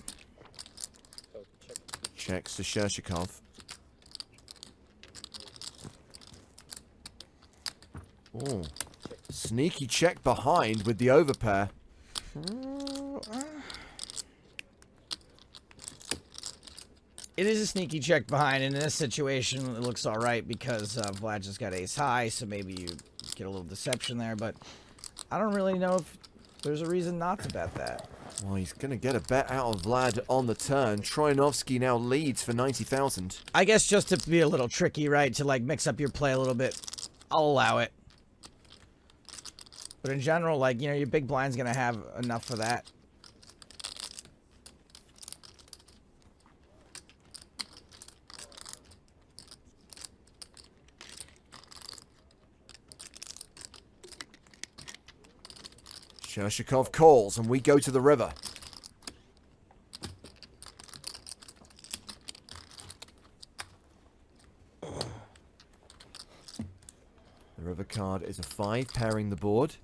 Checks to Shershikov. Oh, sneaky check behind with the overpair. It is a sneaky check behind, and in this situation, it looks all right because Vlad just got ace high, so maybe you get a little deception there, but I don't really know if there's a reason not to bet that. Well, he's going to get a bet out of Vlad on the turn. Troyanovsky now leads for 90,000. I guess just to be a little tricky, right, to like mix up your play a little bit, I'll allow it. But in general, like, you know, your big blind's going to have enough for that. Shershikov calls, and we go to the river. The river card is a 5, pairing the board.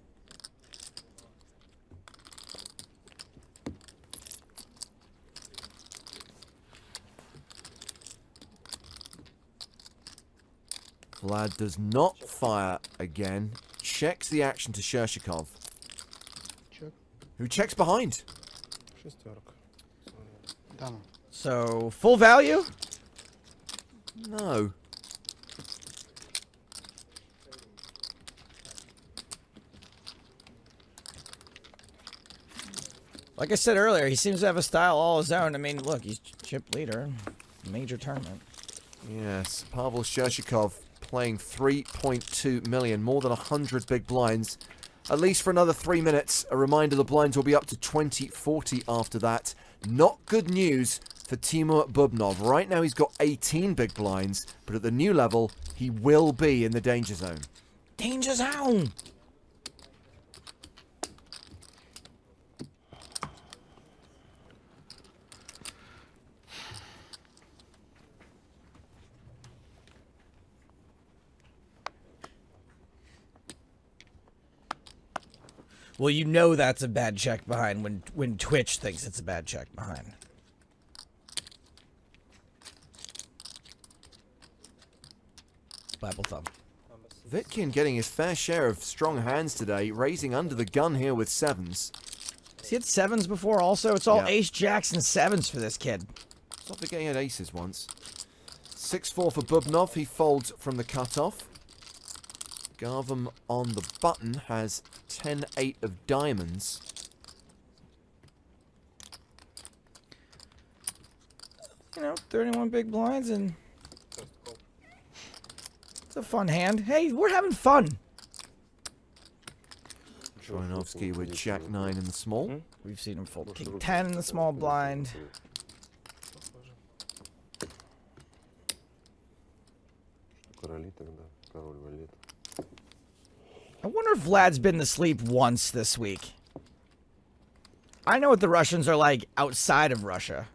Vlad does not fire again. Checks the action to Shershikov. Who checks behind? So, full value? No. Like I said earlier, he seems to have a style all his own. I mean, look, he's chip leader. Major tournament. Yes, Pavel Shershikov playing 3.2 million, more than 100 big blinds. At least for another 3 minutes. A reminder, the blinds will be up to 20-40 after that. Not good news for Timur Bubnov. Right now he's got 18 big blinds, but at the new level, he will be in the danger zone. Danger zone! Well, you know that's a bad check behind when Twitch thinks it's a bad check behind. Bible thumb. Vitkin getting his fair share of strong hands today, raising under the gun here with sevens. Has he had sevens before also? It's all Yeah. ace, jacks, and sevens for this kid. Not forgetting he had aces once. 6-4 for Bubnov. He folds from the cutoff. Garvam on the button has 10-8 of diamonds. You know, 31 big blinds, and it's a fun hand. Hey, we're having fun. Troinovsky with Jack 9 in the small. We've seen him fold King 10 in the small blind. I wonder if Vlad's been to sleep once this week. I know what the Russians are like outside of Russia.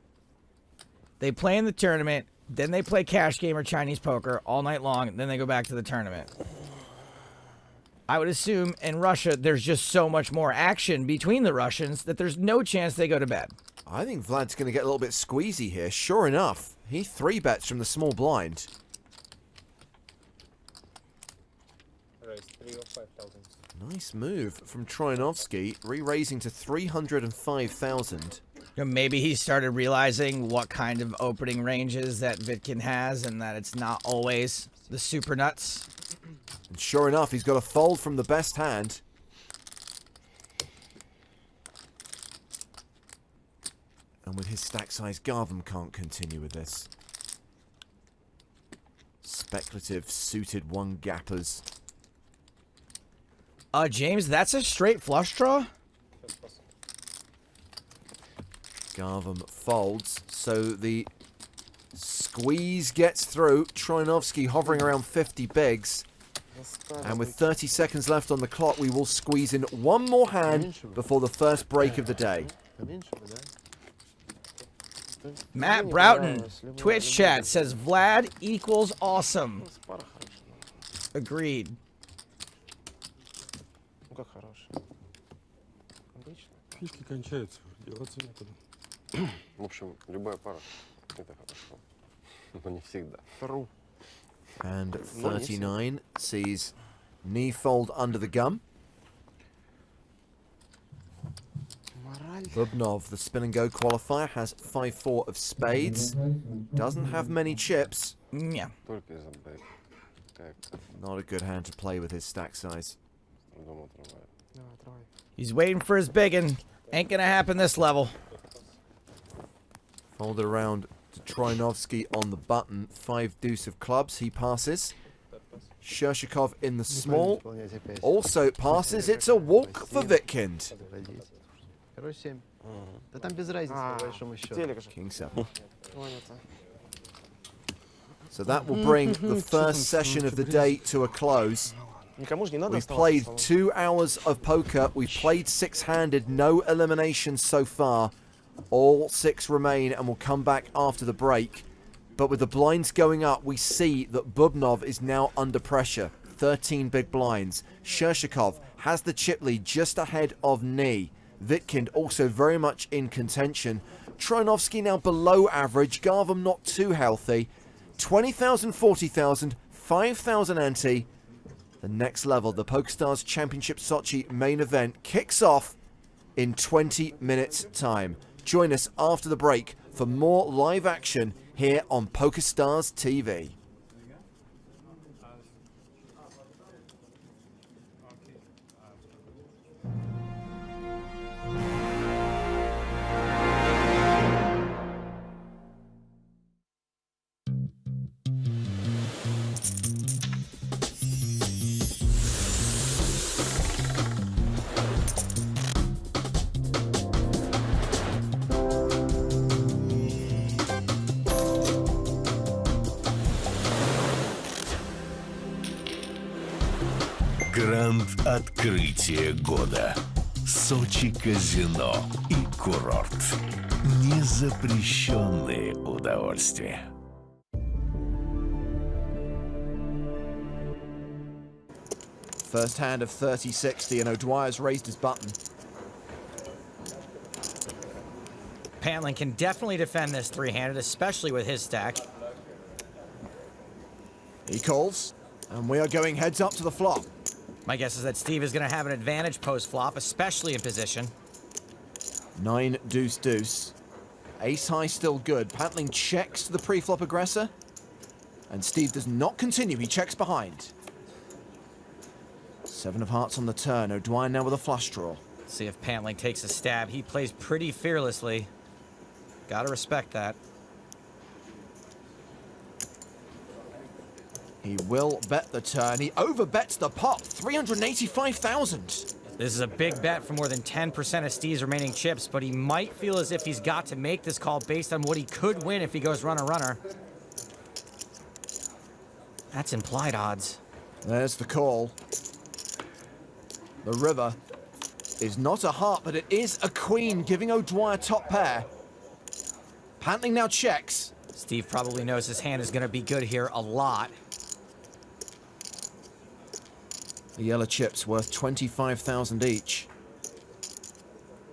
They play in the tournament, then they play cash game or Chinese poker all night long, and then they go back to the tournament. I would assume in Russia there's just so much more action between the Russians that there's no chance they go to bed. I think Vlad's going to get a little bit squeezy here. Sure enough, he 3-bets from the small blind. Nice move from Troinovsky, re-raising to 305,000. You know, maybe he started realizing what kind of opening ranges that Vitkin has and that it's not always the super nuts. And sure enough, he's got a fold from the best hand. And with his stack size, Garvam can't continue with this. Speculative suited one gappers. James, that's a straight flush draw? Garvam folds, so the squeeze gets through. Troinovsky hovering around 50 bigs. And with 30 seconds left on the clock, we will squeeze in one more hand before the first break of the day. Matt Broughton, Twitch chat, says Vlad equals awesome. Agreed. Фишки кончаются, деваться некуда. В общем, любая пара — это хорошо. Но не всегда. And 39 sees knee fold under the gun. Bubnov, the spin and go qualifier, has 5-4 of spades. Doesn't have many chips. Yeah. Not a good hand to play with his stack size. He's waiting for his biggin. Ain't gonna happen this level. Folded around to Troinovsky on the button. 5 deuce of clubs. He passes. Shershikov in the small also passes. It's a walk for Vitkind. King 7. So that will bring the first session of the day to a close. We've played 2 hours of poker. We've played 6-handed. No eliminations so far. All 6 remain and will come back after the break. But with the blinds going up, we see that Bubnov is now under pressure. 13 big blinds. Shershikov has the chip lead just ahead of knee. Vitkind also very much in contention. Troinovsky now below average. Garvam not too healthy. 20,000, 40,000, 5,000 ante. The next level, the PokerStars Championship Sochi main event, kicks off in 20 minutes time. Join us after the break for more live action here on PokerStars TV. Гранд открытие года. Сочи казино и курорт. Незапрещенные удовольствия. First hand of 30-60 and O'Dwyer's raised his button. Panlin can definitely defend this 3-handed, especially with his stack. He calls. And we are going heads up to the flop. My guess is that Steve is going to have an advantage post-flop, especially in position. 9 deuce deuce. Ace high still good. Pantling checks to the pre-flop aggressor. And Steve does not continue. He checks behind. 7 of hearts on the turn. O'Dwyer now with a flush draw. See if Pantling takes a stab. He plays pretty fearlessly. Gotta respect that. He will bet the turn. He overbets the pot. 385,000. This is a big bet for more than 10% of Steve's remaining chips, but he might feel as if he's got to make this call based on what he could win if he goes runner-runner. That's implied odds. There's the call. The river is not a heart, but it is a queen, giving O'Dwyer top pair. Pantling now checks. Steve probably knows his hand is going to be good here a lot. The yellow chips worth 25,000 each.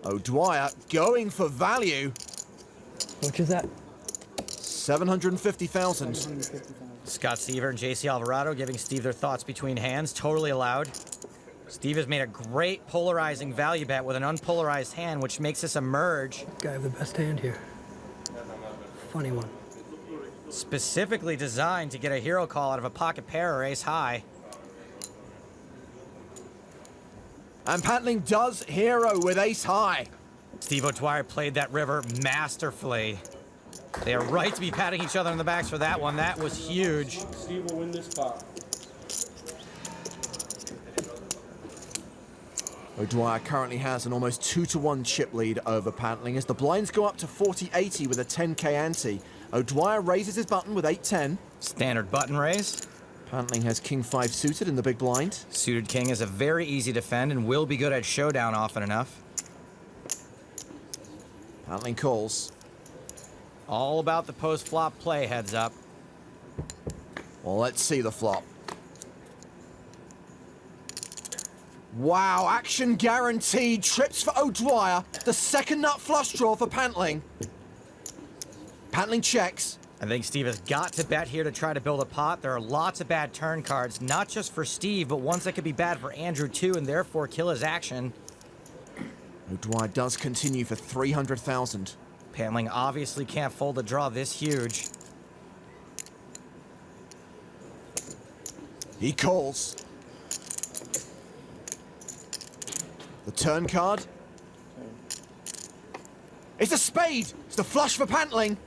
O'Dwyer going for value. How much is that? 750,000. Scott Seaver and JC Alvarado giving Steve their thoughts between hands. Totally allowed. Steve has made a great polarizing value bet with an unpolarized hand, which makes this a merge. Guy have the best hand here. Funny one. Specifically designed to get a hero call out of a pocket pair or ace high. And Pantling does hero with ace high. Steve O'Dwyer played that river masterfully. They are right to be patting each other on the backs for that one. That was huge. Steve will win this pot. O'Dwyer currently has an almost 2-to-1 chip lead over Pantling as the blinds go up to 40-80 with a 10k ante. O'Dwyer raises his button with 8-10. Standard button raise. Pantling has king 5 suited in the big blind. Suited king is a very easy defend and will be good at showdown often enough. Pantling calls. All about the post-flop play, heads up. Well, let's see the flop. Wow, action guaranteed. Trips for O'Dwyer. The second nut flush draw for Pantling. Pantling checks. I think Steve has got to bet here to try to build a pot. There are lots of bad turn cards, not just for Steve, but ones that could be bad for Andrew too, and therefore kill his action. O'Dwyer does continue for 300,000. Pantling obviously can't fold a draw this huge. He calls. The turn card. It's a spade. It's the flush for Pantling.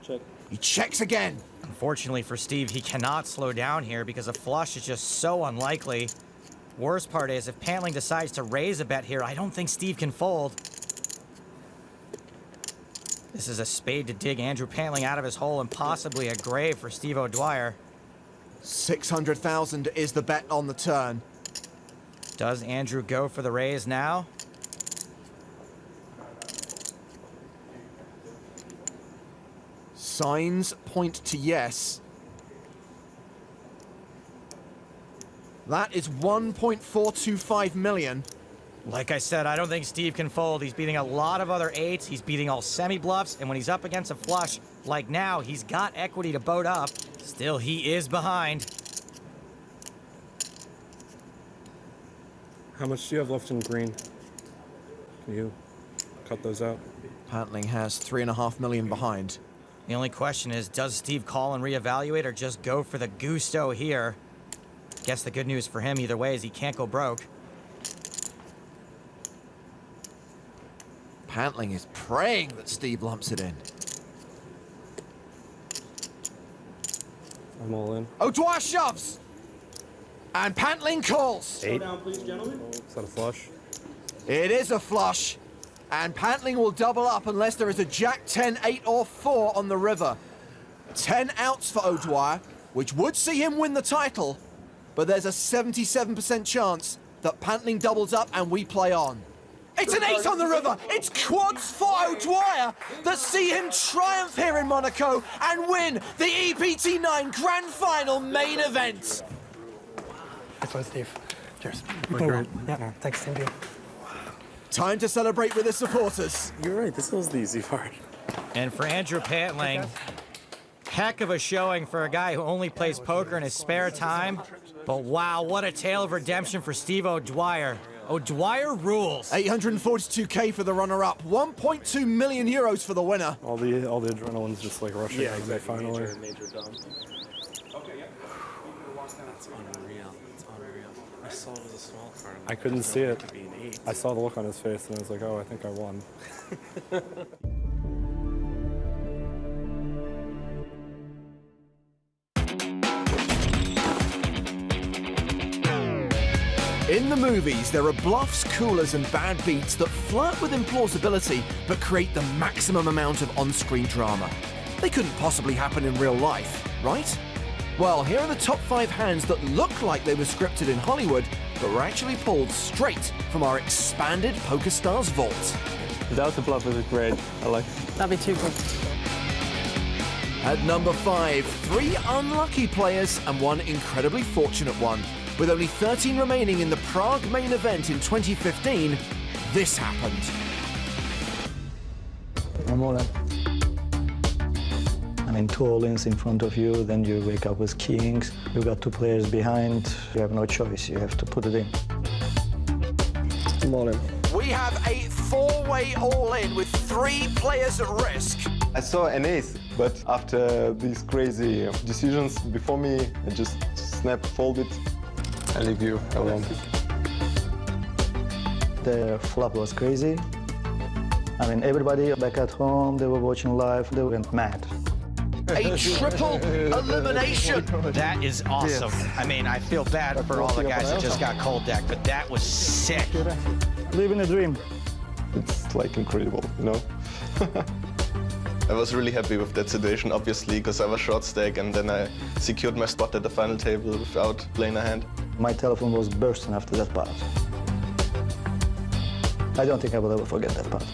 Check. He checks again. Unfortunately for Steve, he cannot slow down here because a flush is just so unlikely. Worst part is, if Pantling decides to raise a bet here, I don't think Steve can fold. This is a spade to dig Andrew Pantling out of his hole and possibly a grave for Steve O'Dwyer. 600,000 is the bet on the turn. Does Andrew go for the raise now? Signs point to yes. That is 1.425 million. Like I said, I don't think Steve can fold. He's beating a lot of other eights. He's beating all semi-bluffs, and when he's up against a flush, like now, he's got equity to boat up. Still, he is behind. How much do you have left in green? Can you cut those out? Pantling has 3.5 million behind. The only question is, does Steve call and reevaluate or just go for the gusto here? Guess the good news for him either way is he can't go broke. Pantling is praying that Steve lumps it in. I'm all in. O'Dwyer shoves! And Pantling calls. Slow down, please, gentlemen. Is that a flush? It is a flush. And Pantling will double up unless there is a Jack 10, 8 or 4 on the river. 10 outs for O'Dwyer, which would see him win the title, but there's a 77% chance that Pantling doubles up and we play on. It's an 8 on the river! It's quads for O'Dwyer that see him triumph here in Monaco and win the EPT9 Grand Final main event! That's what, Steve. Cheers. Great. Yeah, thanks, same to you. Time to celebrate with his supporters. You're right, this was the easy part. And for Andrew Pantling, heck of a showing for a guy who only plays poker in his spare time. But wow, what a tale of redemption for Steve O'Dwyer. O'Dwyer rules. 842k for the runner-up, 1.2 million euros for the winner. All the adrenaline's just like rushing out of me finally. Major dump. That's unreal. It's unreal. I saw it was a small card. I couldn't see it. I saw the look on his face and I was like, oh, I think I won. In the movies, there are bluffs, coolers, and bad beats that flirt with implausibility but create the maximum amount of on-screen drama. They couldn't possibly happen in real life, right? Well, here are the top 5 hands that look like they were scripted in Hollywood, but were actually pulled straight from our expanded PokerStars vault. Without the bluff is great. I like it. That'd be too good. At number 5, 3 unlucky players and 1 incredibly fortunate one. With only 13 remaining in the Prague main event in 2015, this happened. I'm all in. I mean, 2 all-ins in front of you, then you wake up with kings, you got 2 players behind, you have no choice, you have to put it in. I'm all in. We have a 4-way all-in with 3 players at risk. I saw an ace, but after these crazy decisions before me, I just snap, fold it. I leave you alone. The flop was crazy. I mean, everybody back at home, they were watching live, they went mad. A triple elimination. That is awesome. I mean, I feel bad for all the guys that just got cold decked, but that was sick. Living a dream. It's like incredible, you know? I was really happy with that situation, obviously, because I was short stack, and then I secured my spot at the final table without playing a hand. My telephone was bursting after that part. I don't think I will ever forget that part.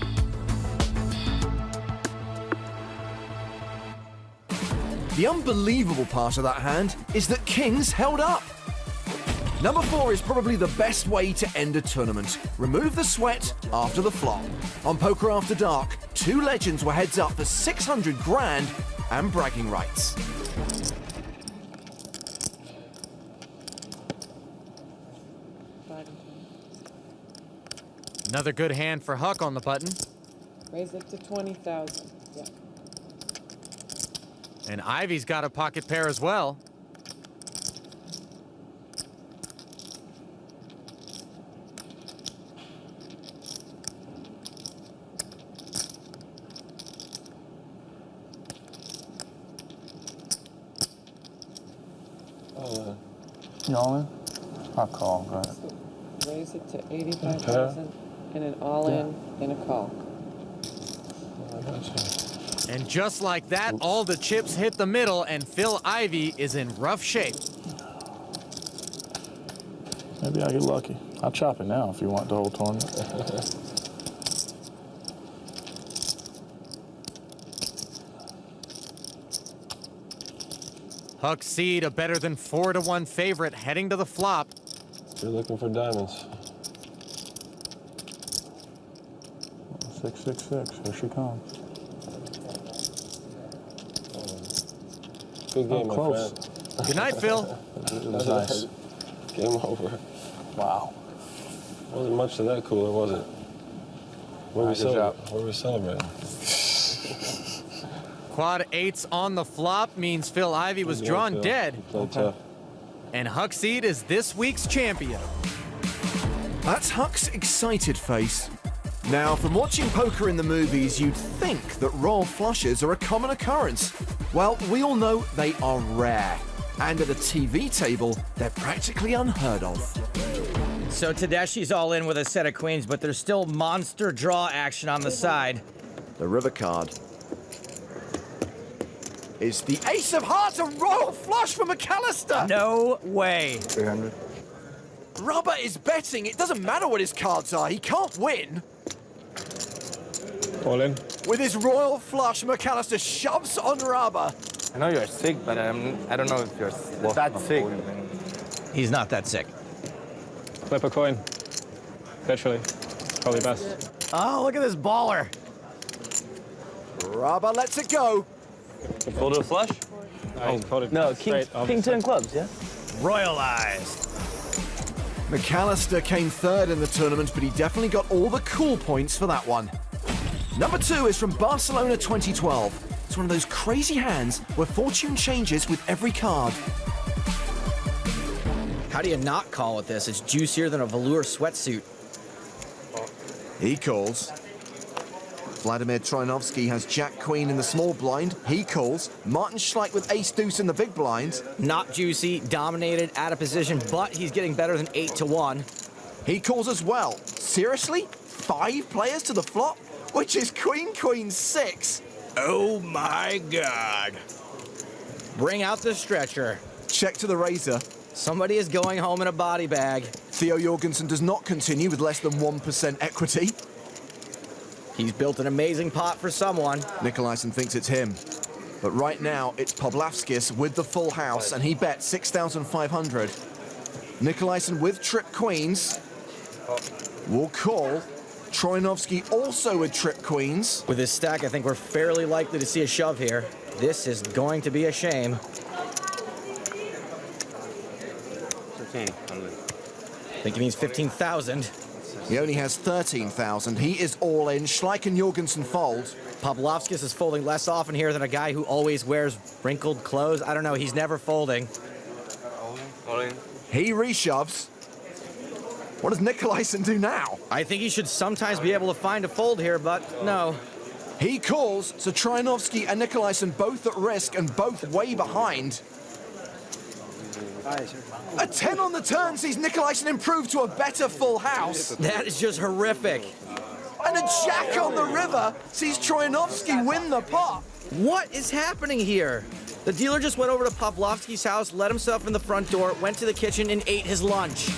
The unbelievable part of that hand is that kings held up. Number 4 is probably the best way to end a tournament. Remove the sweat after the flop. On Poker After Dark, 2 legends were heads up for 600 grand and bragging rights. Another good hand for Huck on the button. Raise it to 20,000. Yeah. And Ivy's got a pocket pair as well. You all in? I'll call, right? Raise it to 85,000 and an all-in and a call. And just like that, all the chips hit the middle, and Phil Ivey is in rough shape. Maybe I'll get lucky. I'll chop it now if you want the whole tournament. Huck Seed, a better than 4-1 favorite, heading to the flop. You're looking for diamonds. 666, here she comes. Good game, my friend. Good night, Phil. It was nice. Game over. Wow. Wasn't much to that cooler, was it? What were we celebrating? Quad 8s on the flop means Phil Ivey was drawn dead. And Huck Seed is this week's champion. That's Huck's excited face. Now, from watching poker in the movies, you'd think that royal flushes are a common occurrence. Well, we all know they are rare. And at a TV table, they're practically unheard of. So Tedeschi's all in with a set of queens, but there's still monster draw action on the side. The river card is the ace of hearts, a royal flush for McAllister. No way. 300. Rubber is betting. It doesn't matter what his cards are. He can't win. All in. With his royal flush, McAllister shoves on rubber. I know you're sick, but I don't know if you're that sick. He's not that sick. Flip a coin. Literally. Probably best. Oh, look at this baller. Rubber lets it go. Fold a flush? No, king turn clubs, yeah? Royalized. McAllister came third in the tournament, but he definitely got all the cool points for that one. Number 2 is from Barcelona 2012. It's one of those crazy hands where fortune changes with every card. How do you not call with this? It's juicier than a velour sweatsuit. He calls. Vladimir Troianovski has Jack-Queen in the small blind. He calls. Martin Schleich with Ace-Deuce in the big blind. Not juicy, dominated, out of position, but he's getting better than 8-1. He calls as well. Seriously? 5 players to the flop? Which is Queen, Queen, 6. Oh my God. Bring out the stretcher. Check to the razor. Somebody is going home in a body bag. Theo Jorgensen does not continue with less than 1% equity. He's built an amazing pot for someone. Nikolaisen thinks it's him. But right now, it's Pavlovskis with the full house, and he bet 6,500. Nikolaisen with trip queens will call. Troianovski also with trip queens. With his stack, I think we're fairly likely to see a shove here. This is going to be a shame. I think he means 15,000. He only has 13,000. He is all in. Schleich and Jorgensen fold. Pavlovskis is folding less often here than a guy who always wears wrinkled clothes. I don't know, he's never folding. He reshoves. What does Nikolaisen do now? I think he should sometimes be able to find a fold here, but no. He calls, so Troianovski and Nikolaisen both at risk and both way behind. A 10 on the turn sees Nikolaisen improve to a better full house. That is just horrific. And a jack on the river sees Troianovski win the pot. What is happening here? The dealer just went over to Pavlovski's house, let himself in the front door, went to the kitchen, and ate his lunch.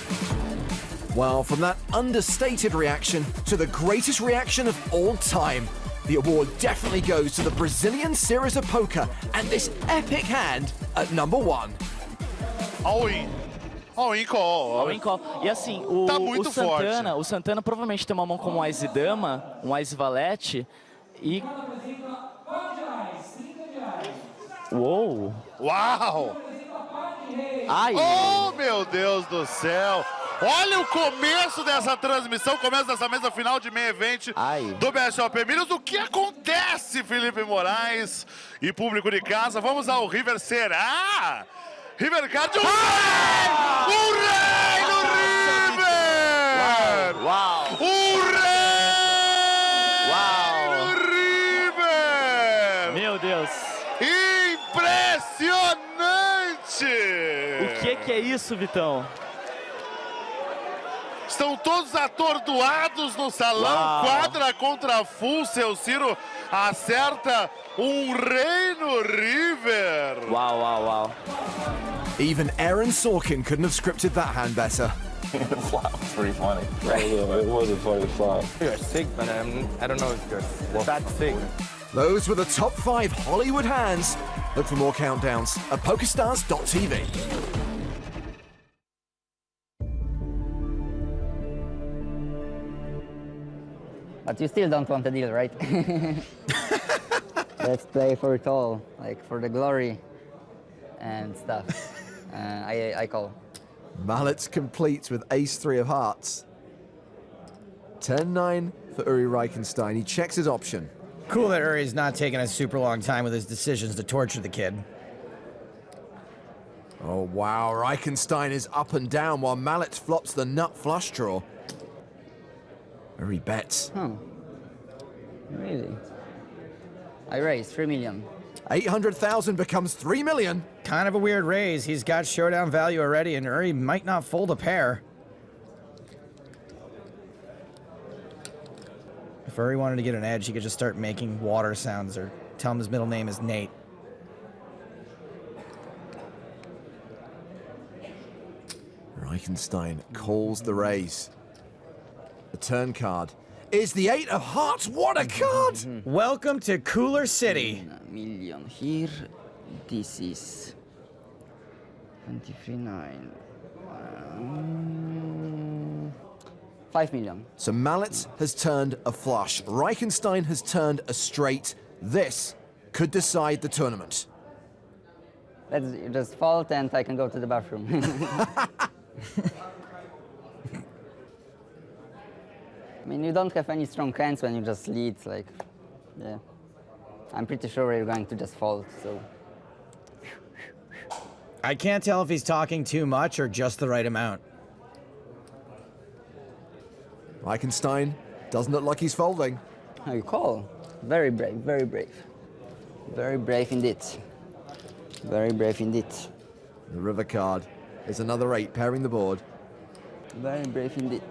Well, from that understated reaction to the greatest reaction of all time, the award definitely goes to the Brazilian series of poker and this epic hand at number 1. All-in. All-in call. All-in call. E assim, o Santana provavelmente tem uma mão como um Ás e Dama, um Ás e Valete, e... Uou! Uau! Ai! Oh, meu Deus do céu! Olha o começo dessa transmissão, começo dessa mesa final de main event do BSOP Milhos. O que acontece, Felipe Moraes e público de casa? Vamos ao River, será? River Card, o rei do River! Uau! O rei do River! Meu Deus! Impressionante! O que é isso, Vitão? Estão todos atordoados no salão. Uau. Quadra contra full. Seu Ciro acerta rei no River. Wow, wow, wow. Even Aaron Sorkin couldn't have scripted that hand better. The flop was pretty funny. Right. It was a funny flop. You're sick, but I don't know if you're that sick. Those were the top 5 Hollywood hands. Look for more countdowns at PokerStars.tv. But you still don't want the deal, right? Let's play for it all, like for the glory and stuff. I call. Mallets completes with ace-3 of hearts. 10-9 for Uri Reichenstein. He checks his option. Cool that Uri's not taking a super long time with his decisions to torture the kid. Oh, wow. Reichenstein is up and down while Mallet flops the nut flush draw. Uri bets. Oh, really? I raised 3 million. 800,000 becomes 3 million. Kind of a weird raise. He's got showdown value already, and Uri might not fold a pair. If Uri wanted to get an edge, he could just start making water sounds or tell him his middle name is Nate. Reichenstein calls the raise. The turn card is the 8 of hearts. What a card! Welcome to Cooler City. 1 million here. This is 23.9. 5 million. So Mallet has turned a flush. Reichenstein has turned a straight. This could decide the tournament. let's just fold and I can go to the bathroom. I mean, you don't have any strong hands when you just lead, like, yeah. I'm pretty sure you're going to just fold, so. I can't tell if he's talking too much or just the right amount. Reichenstein doesn't look like he's folding. How you call? Very brave, very brave. Very brave indeed. Very brave indeed. The river card is another 8 pairing the board. Very brave indeed.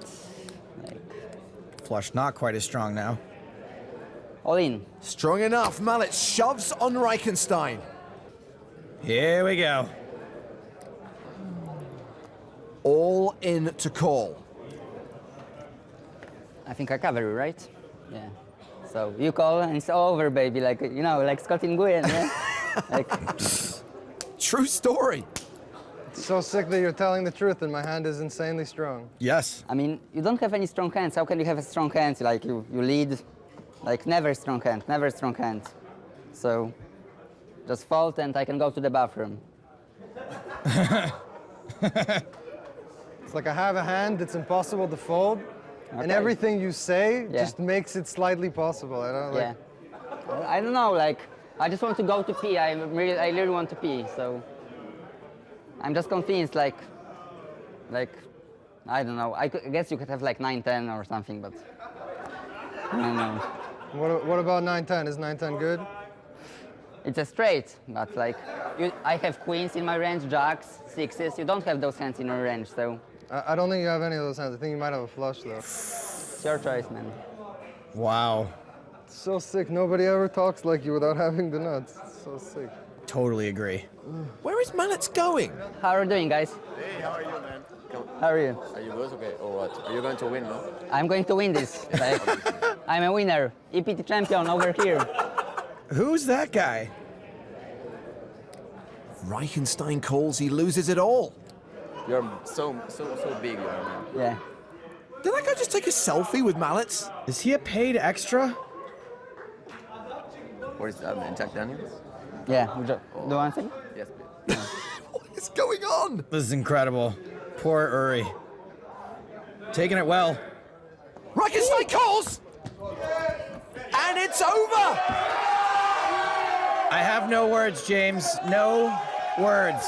Flush not quite as strong now. All in. Strong enough. Mallet shoves on Reichenstein. Here we go. All in to call. I think I cover you, right? Yeah. So you call and it's over, baby. Like, you know, like Scott in Guyan, yeah? Like... True story. It's so sick that you're telling the truth and my hand is insanely strong. Yes. I mean, you don't have any strong hands. How can you have a strong hand? Like, you lead, like, never strong hand, never strong hand. So, just fold and I can go to the bathroom. It's like I have a hand, it's impossible to fold, and everything you say just makes it slightly possible. I don't like... Yeah. I don't know, like, I just want to go to pee. I really want to pee, so... I'm just convinced, like, I don't know. I guess you could have like 9-10 or something, but I don't know. What about 9-10? Is 9-10 good? It's a straight, but like, I have queens in my range, jacks, sixes. You don't have those hands in your range, so. I don't think you have any of those hands. I think you might have a flush, though. It's your choice, man. Wow. It's so sick. Nobody ever talks like you without having the nuts. It's so sick. Totally agree. Where is Mallet's going? How are you doing, guys? Hey, how are you, man? How are you? Are you good? Okay, or what? Are you going to win, no? I'm going to win this. Like, I'm a winner. EPT champion over here. Who's that guy? Reichenstein calls, he loses it all. You're so big, you are, man. Yeah. Did that guy just take a selfie with Mallets? Is he a paid extra? What is that, man? Jack Daniels? Yeah, do you want something? Yes, please. What is going on? This is incredible. Poor Uri. Taking it well. Reichenstein calls! And it's over! I have no words, James. No words.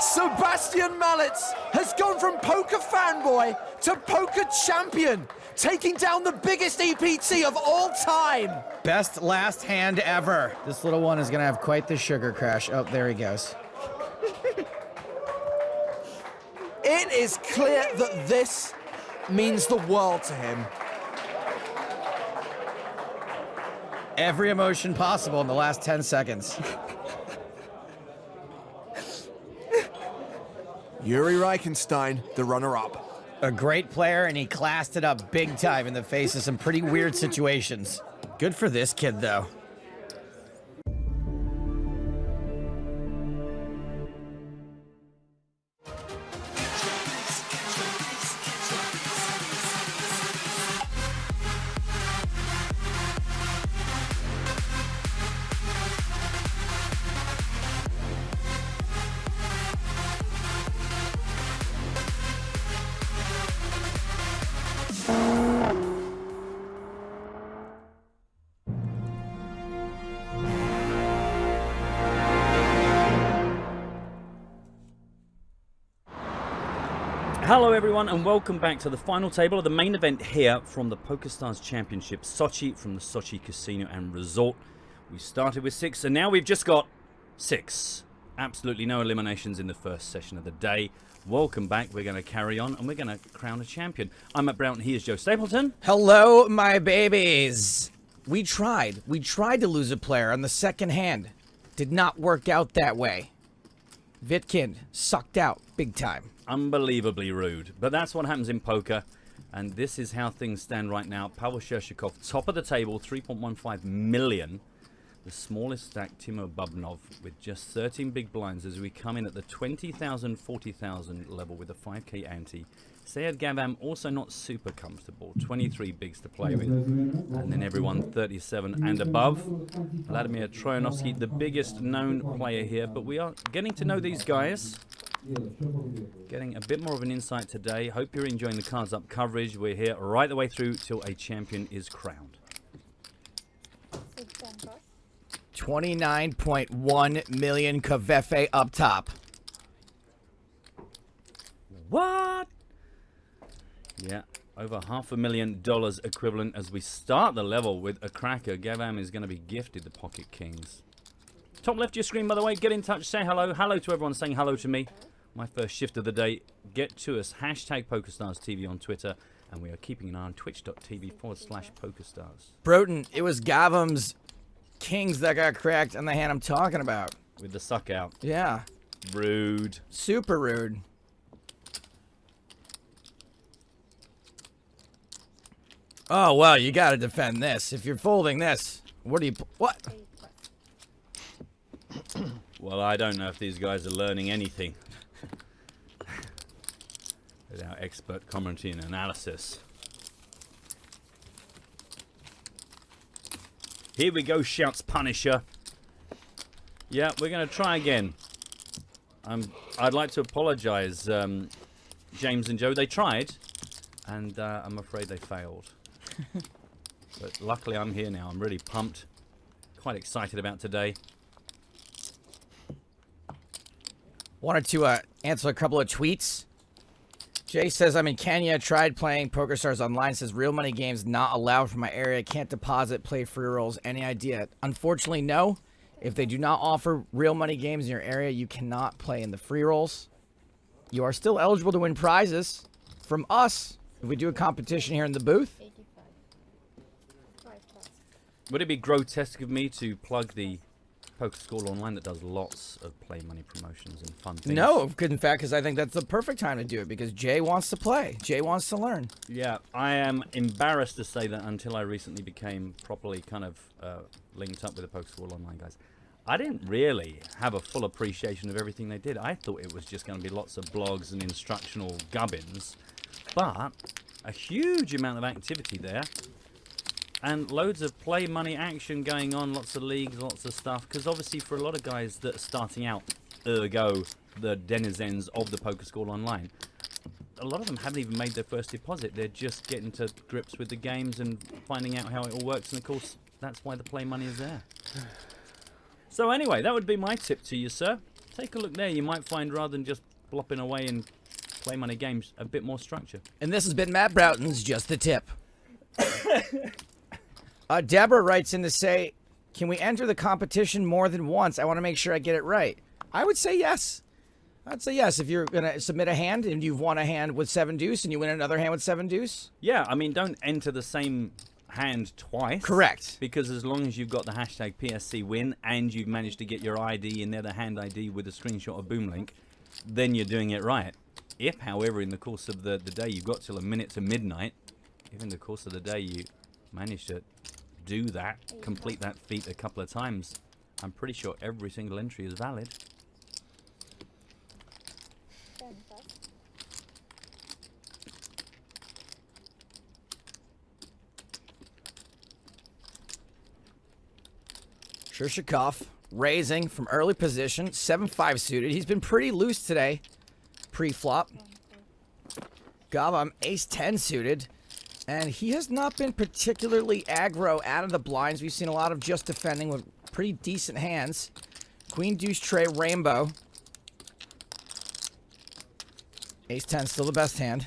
Sebastian Mallets has gone from poker fanboy to poker champion, taking down the biggest EPT of all time. Best last hand ever. This little one is gonna have quite the sugar crash. Oh, there he goes. It is clear that this means the world to him. Every emotion possible in the last 10 seconds. Yuri Reichenstein, the runner-up. A great player, and he classed it up big time in the face of some pretty weird situations. Good for this kid, though. Hello everyone and welcome back to the final table of the main event here from the PokerStars Championship Sochi from the Sochi Casino and Resort. We started with 6 and now we've just got 6. Absolutely no eliminations in the first session of the day. Welcome back. We're going to carry on and we're going to crown a champion. I'm Matt Broughton. He is Joe Stapleton. Hello, my babies. We tried to lose a player on the second hand. Did not work out that way. Vitkind sucked out big time. Unbelievably rude, but that's what happens in poker, and this is how things stand right now. Pavel Shershikov, top of the table, 3.15 million. The smallest stack, Timo Bubnov, with just 13 big blinds as we come in at the 20,000, 40,000 level with a 5k ante. Sead Gavam also not super comfortable, 23 bigs to play with. And then everyone 37 and above. Vladimir Troyanovsky, the biggest known player here, but we are getting to know these guys. Getting a bit more of an insight today. Hope you're enjoying the Cards Up coverage. We're here right the way through till a champion is crowned. 29.1 million Kvefe up top. What? Yeah, over $500,000 equivalent as we start the level with a cracker. Gavam is going to be gifted the Pocket Kings. Top left of your screen, by the way. Get in touch. Say hello. Hello to everyone saying hello to me. My first shift of the day. Get to us. Hashtag PokerStarsTV on Twitter. And we are keeping an eye on twitch.tv/PokerStars. Broden, it was Gavam's Kings that got cracked on the hand I'm talking about. With the suck out. Yeah. Rude. Super rude. Oh, well, you got to defend this. If you're folding this, what do you... What? Well, I don't know if these guys are learning anything. With our expert commentary and analysis. Here we go, shouts Punisher. Yeah, we're going to try again. I'd like to apologize, James and Joe. They tried, and I'm afraid they failed. But luckily I'm here now. I'm really pumped. Quite excited about today. Wanted to answer a couple of tweets. Jay says, I'm in Kenya. Tried playing PokerStars online. Says, real money games not allowed from my area. Can't deposit, play free rolls. Any idea? Unfortunately, no. If they do not offer real money games in your area, you cannot play in the free rolls. You are still eligible to win prizes from us if we do a competition here in the booth. Would it be grotesque of me to plug the Poker School Online that does lots of play money promotions and fun things? No, in fact, because I think that's the perfect time to do it, because Jay wants to play. Jay wants to learn. Yeah, I am embarrassed to say that until I recently became properly kind of linked up with the Poker School Online guys, I didn't really have a full appreciation of everything they did. I thought it was just going to be lots of blogs and instructional gubbins, but a huge amount of activity there. And loads of play money action going on, lots of leagues, lots of stuff. Because obviously for a lot of guys that are starting out, ergo, the denizens of the Poker School Online, a lot of them haven't even made their first deposit. They're just getting to grips with the games and finding out how it all works. And of course, that's why the play money is there. So anyway, that would be my tip to you, sir. Take a look there. You might find, rather than just blopping away in play money games, a bit more structure. And this has been Matt Broughton's Just the Tip. Deborah writes in to say, can we enter the competition more than once? I want to make sure I get it right. I would say yes. I'd say yes. If you're going to submit a hand and you've won a hand with 7 deuce and you win another hand with 7 deuce. Yeah, I mean, don't enter the same hand twice. Correct. Because as long as you've got the hashtag PSC win and you've managed to get your ID in there, the hand ID with a screenshot of Boomlink, then you're doing it right. If, however, in the course of the day you've got till a minute to midnight, if in the course of the day you manage to do that, complete that feat a couple of times, I'm pretty sure every single entry is valid. Shirshikov raising from early position, 7-5 suited. He's been pretty loose today, pre-flop. Gavam ace-10 suited. And he has not been particularly aggro out of the blinds. We've seen a lot of just defending with pretty decent hands. Queen, deuce, tray, rainbow. Ace-10 still the best hand.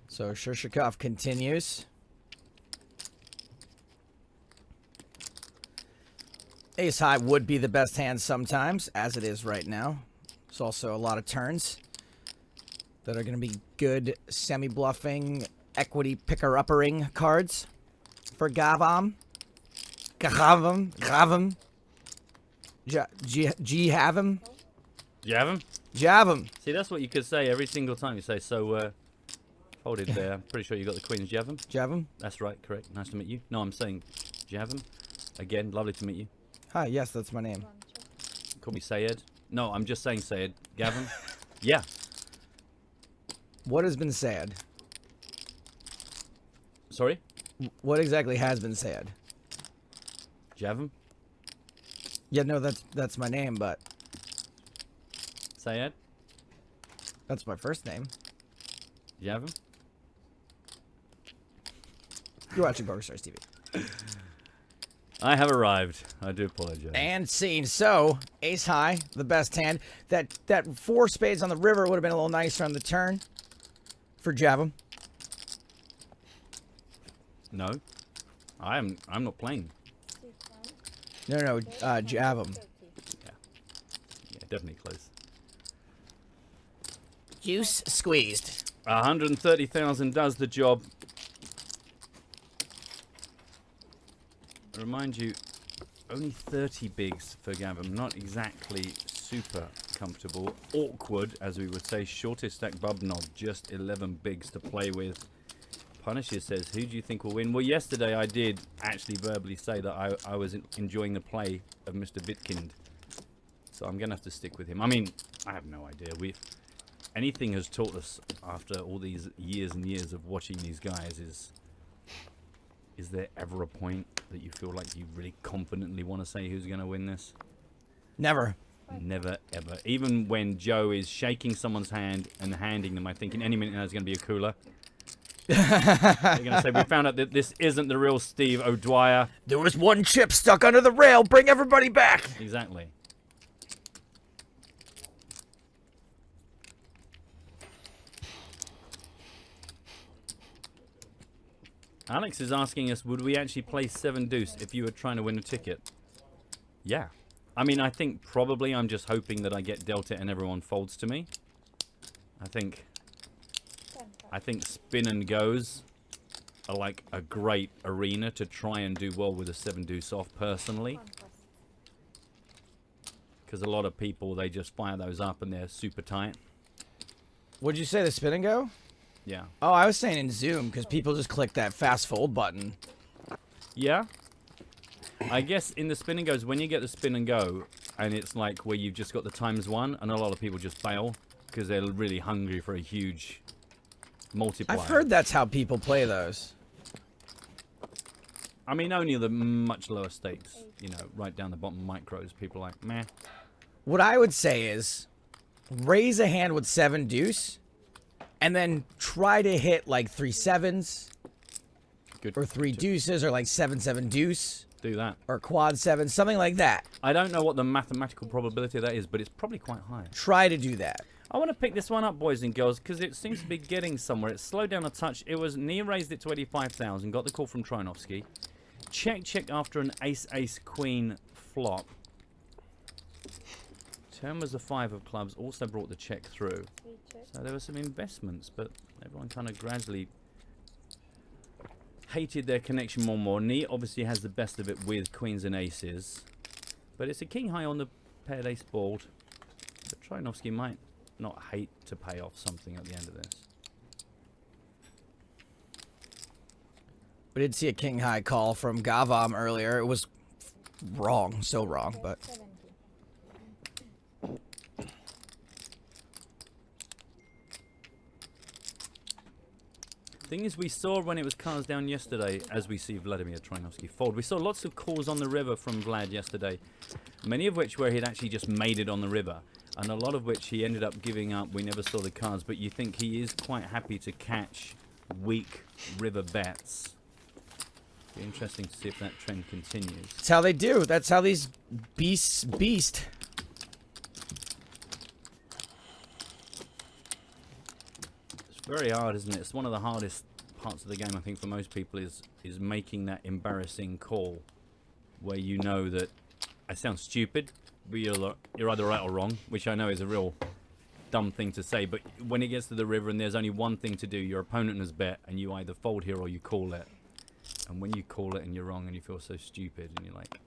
So Shirshikov continues. Ace high would be the best hand sometimes, as it is right now. There's also a lot of turns that are going to be good semi-bluffing, equity picker-uppering cards for Gavam. Gavam. G-Havim. Javim? Javim. See, that's what you could say every single time you say, so, folded there. Pretty sure you got the queen's Javim. Javim? That's right, correct. Nice to meet you. No, I'm saying Javim. Again, lovely to meet you. Hi, yes, that's my name. Call me Sayed. No, I'm just saying Sayed. Gavin? Yeah. What has been said? Sorry? What exactly has been said? Javim? Yeah, no, that's my name, but... Sayed? That's my first name. Javim? You're watching PokerStars TV. I have arrived. I do apologize. And seen. So, ace high, the best hand. That 4 spades on the river would have been a little nicer on the turn for Javim. No. I'm not playing. No, Javim. Yeah, definitely close. Juice squeezed. 130,000 does the job. I remind you, only 30 bigs for Gavin. Not exactly super comfortable. Awkward, as we would say. Shortest stack Bubnog, just 11 bigs to play with. Punisher says, who do you think will win? Well, yesterday I did actually verbally say that I was enjoying the play of Mr. Bitkind. So I'm going to have to stick with him. I mean, I have no idea. Anything has taught us after all these years and years of watching these guys is there ever a point that you feel like you really confidently want to say who's going to win this? Never. Never, ever. Even when Joe is shaking someone's hand and handing them, I think in any minute now there's going to be a cooler. They're going to say, we found out that this isn't the real Steve O'Dwyer. There was one chip stuck under the rail. Bring everybody back. Exactly. Alex is asking us, would we actually play 7 deuce if you were trying to win a ticket? Yeah. I mean, I think probably I'm just hoping that I get dealt it and everyone folds to me. I think spin and goes are like a great arena to try and do well with a 7 deuce off personally. Because a lot of people, they just fire those up and they're super tight. Would you say the spin and go? Yeah. Oh, I was saying in Zoom because people just click that fast fold button. Yeah. I guess in the spin and goes, when you get the spin and go, and it's like where you've just got the ×1, and a lot of people just fail because they're really hungry for a huge multiplier. I've heard that's how people play those. I mean, only the much lower stakes, you know, right down the bottom micros, people are like, meh. What I would say is raise a hand with 7 deuce and then try to hit like 3 sevens. Good. Or 3 deuces or like 7 deuce. Do that. Or quad 7, something like that. I don't know what the mathematical probability of that is, but it's probably quite high. Try to do that. I want to pick this one up, boys and girls, because it seems to be getting somewhere. It slowed down a touch. It was Nia raised it to 85,000, got the call from Trinovsky. Check after an ace-ace-queen flop. Turn was a 5 of clubs, also brought the check through. So there were some investments, but everyone kind of gradually hated their connection more and more. Nee obviously has the best of it with queens and aces, but it's a king high on the paired ace board. But Trinovsky might not hate to pay off something at the end of this. We did see a king high call from Gavam earlier. It was wrong, so wrong, but... Thing is, we saw when it was cards down yesterday, as we see Vladimir Trinovsky fold, we saw lots of calls on the river from Vlad yesterday, many of which where he'd actually just made it on the river, and a lot of which he ended up giving up. We never saw the cards, but you think he is quite happy to catch weak river bets. Be interesting to see if that trend continues. That's how they do. That's how these beasts beast. Very hard, isn't it? It's one of the hardest parts of the game, I think, for most people is making that embarrassing call where you know that I sound stupid, but you're either right or wrong, which I know is a real dumb thing to say, but when it gets to the river and there's only one thing to do, your opponent has bet, and you either fold here or you call it. And when you call it and you're wrong and you feel so stupid, and you're like,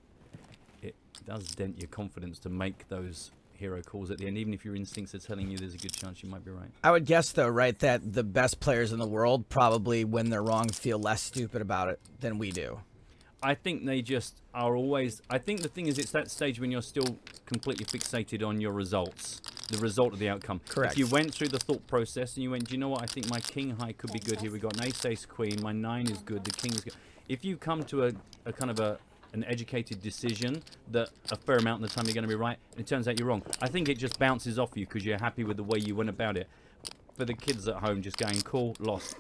it does dent your confidence to make those hero calls at the end, even if your instincts are telling you there's a good chance you might be right. I would guess, though, right, that the best players in the world probably, when they're wrong, feel less stupid about it than we do. I think they just are always... I think the thing is, it's that stage when you're still completely fixated on your results, the result of the outcome. Correct. If you went through the thought process and you went, do you know what, I think my king high could be good here. We've got an ace, ace, queen. My 9 is good. The king is good. If you come to a kind of an educated decision that a fair amount of the time you're going to be right, and it turns out you're wrong, I think it just bounces off you because you're happy with the way you went about it. For the kids at home, just going, cool, lost.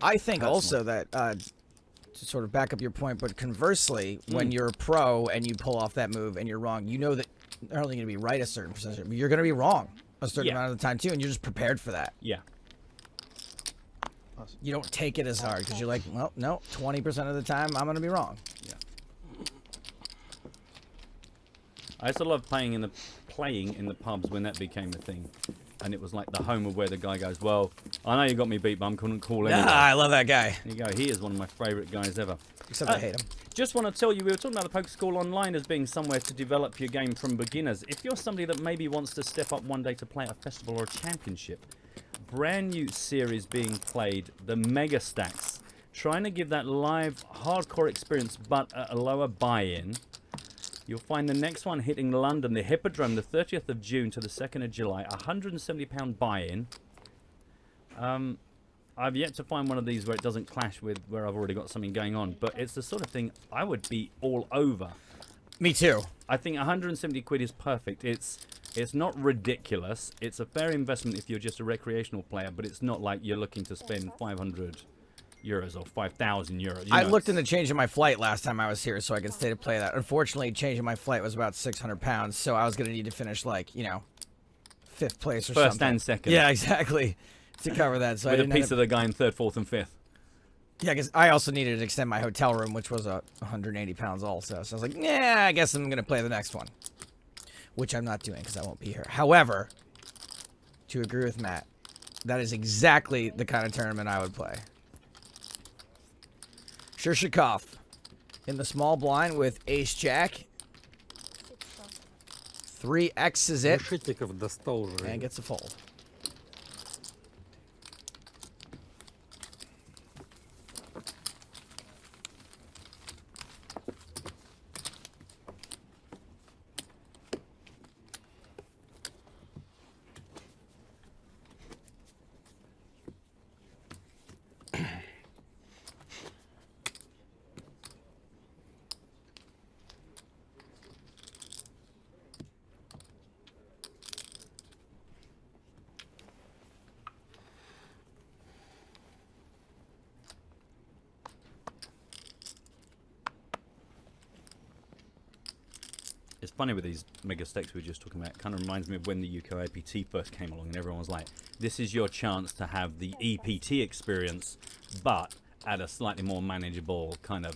I think also that... to sort of back up your point, but conversely, when you're a pro and you pull off that move and you're wrong, you know that you're not only going to be right a certain percentage, but you're going to be wrong a certain amount of the time too, and you're just prepared for that. Yeah. You don't take it as hard because you're like, well, no, 20% of the time I'm going to be wrong. Yeah. I used to love playing in the pubs when that became a thing. And it was like the home of where the guy goes, well, I know you got me beat, but I'm cool anyway. I love that guy. There you go. He is one of my favorite guys ever. Except I hate him. Just want to tell you, we were talking about the Poker School Online as being somewhere to develop your game from beginners. If you're somebody that maybe wants to step up one day to play at a festival or a championship, brand new series being played, the Mega Stacks, trying to give that live hardcore experience but at a lower buy-in. You'll find the next one hitting London, the Hippodrome, the 30th of June to the 2nd of July, £170 buy-in. I've yet to find one of these where it doesn't clash with where I've already got something going on, but it's the sort of thing I would be all over. Me too. I think 170 quid is perfect. It's not ridiculous. It's a fair investment if you're just a recreational player, but it's not like you're looking to spend 500 euros or 5,000 euros. I looked into changing my flight last time I was here so I could stay to play that. Unfortunately, changing my flight was about 600 pounds, so I was going to need to finish, like, you know, 5th place or something. First and second. Yeah, exactly, to cover that. So with a piece of the guy in 3rd, 4th, and 5th. Yeah, because I also needed to extend my hotel room, which was 180 pounds also. So I was like, yeah, I guess I'm going to play the next one, which I'm not doing because I won't be here. However, to agree with Matt, that is exactly the kind of tournament I would play. Shirshikov in the small blind with ace-jack. 3x is it. And gets a fold. It's funny with these mega stakes we were just talking about. It kind of reminds me of when the UK IPT first came along and everyone was like, this is your chance to have the EPT experience, but at a slightly more manageable kind of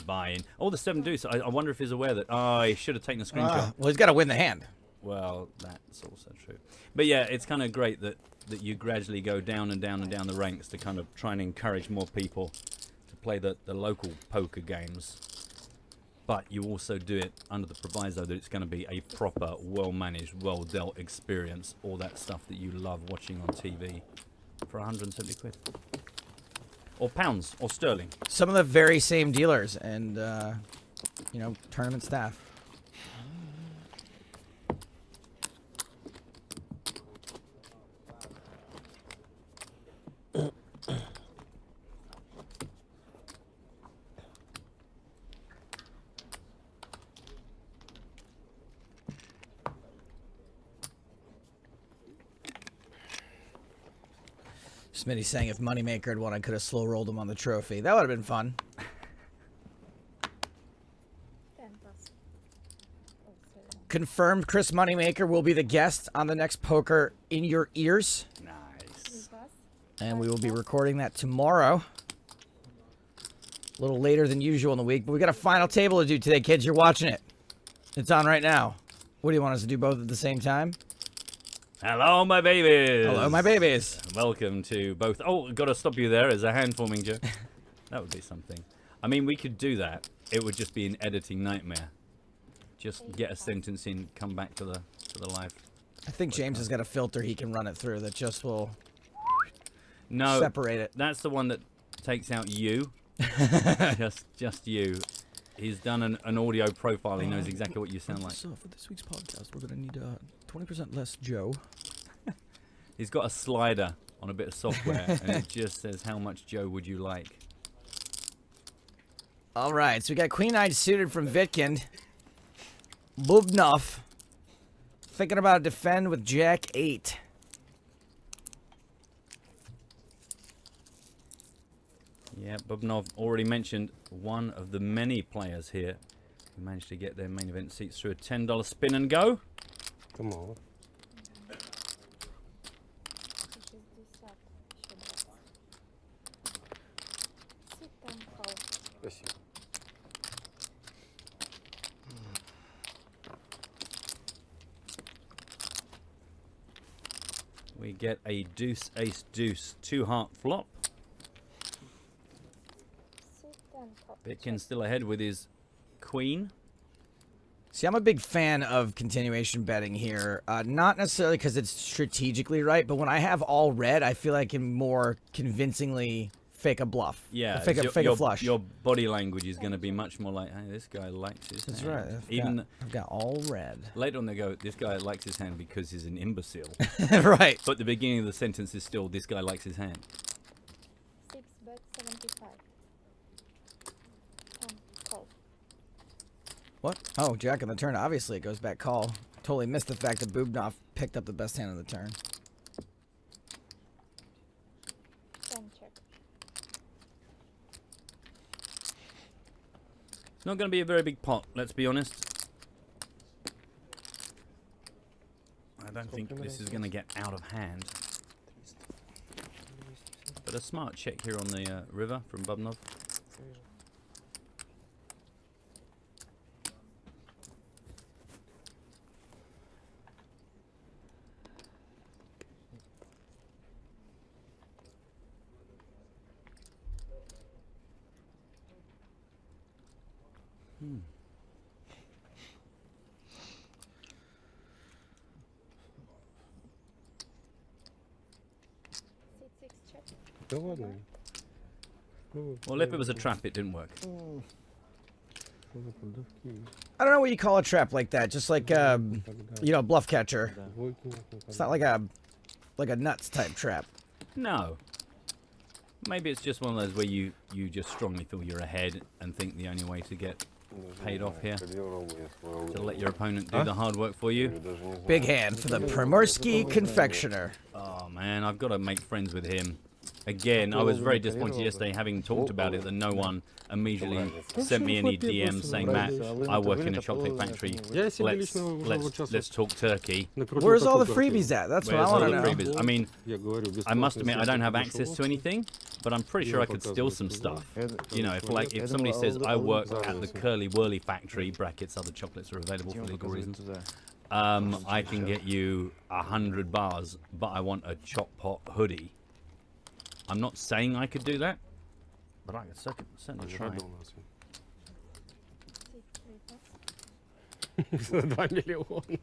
buy-in. Oh, the 7 deuce. I wonder if he's aware that, oh, he should have taken a screenshot. Well, he's got to win the hand. Well, that's also true. But yeah, it's kind of great that you gradually go down and down and down the ranks to kind of try and encourage more people to play the local poker games. But you also do it under the proviso that it's going to be a proper, well-managed, well-dealt experience. All that stuff that you love watching on TV for 170 quid. Or pounds, or sterling. Some of the very same dealers and, you know, tournament staff. Smitty's saying if Moneymaker had won, I could have slow rolled him on the trophy. That would have been fun. Confirmed Chris Moneymaker will be the guest on the next Poker in Your Ears. Nice. And we will be recording that tomorrow. A little later than usual in the week. But we got a final table to do today, kids. You're watching it. It's on right now. What do you want us to do both at the same time? Hello, my babies. Hello, my babies. Welcome to both. Oh, got to stop you there as a hand forming joke. That would be something. I mean, we could do that. It would just be an editing nightmare. Just get a sentence in, come back to the live. I think James has got a filter he can run it through that just will separate it. That's the one that takes out you. just you. He's done an audio profile. He knows exactly what you sound like. So for this week's podcast, we're gonna need 20% less Joe. He's got a slider on a bit of software, and it just says how much Joe would you like. All right, so we got Queen Eye suited from Vitkin. Bubnov thinking about defend with Jack 8. Yeah, Bubnov already mentioned one of the many players here who managed to get their main event seats through a $10 spin and go. Come on. We get a deuce, ace, deuce, 2-heart flop. Bitkin's still ahead with his queen. See, I'm a big fan of continuation betting here. Not necessarily because it's strategically right, but when I have all red, I feel I can more convincingly fake a bluff. Yeah, fake a flush. Your body language is going to be much more like, hey, this guy likes his hand. That's right. I've got all red. Later on they go, this guy likes his hand because he's an imbecile. Right. But the beginning of the sentence is still, this guy likes his hand. 6 bet 75. Call. What? Oh, Jack on the turn. Obviously, it goes back call. Totally missed the fact that Bubnov picked up the best hand of the turn. Not going to be a very big pot, let's be honest. I don't think this is going to get out of hand. But a smart check here on the river from Bubnov. Well, if it was a trap, it didn't work. I don't know what you call a trap like that. Just like, you know, bluff catcher. It's not like a nuts type trap. No. Maybe it's just one of those where you just strongly feel you're ahead and think the only way to get paid off here to let your opponent do the hard work for you. Big hand for the Primorsky Confectioner. Oh man, I've got to make friends with him. Again, I was very disappointed yesterday, having talked about it, that no one immediately sent me any DMs saying, Matt, I work in a chocolate factory. Let's talk turkey. Where's all the freebies at? That's what I want to know. Freebies? I mean, I must admit I don't have access to anything, but I'm pretty sure I could steal some stuff. You know, if somebody says I work at the Curly Whirly factory (brackets other chocolates are available for legal reasons), I can get you 100 bars, but I want a chop pot hoodie. I'm not saying I could do that, but I could certainly try. 2 миллиона.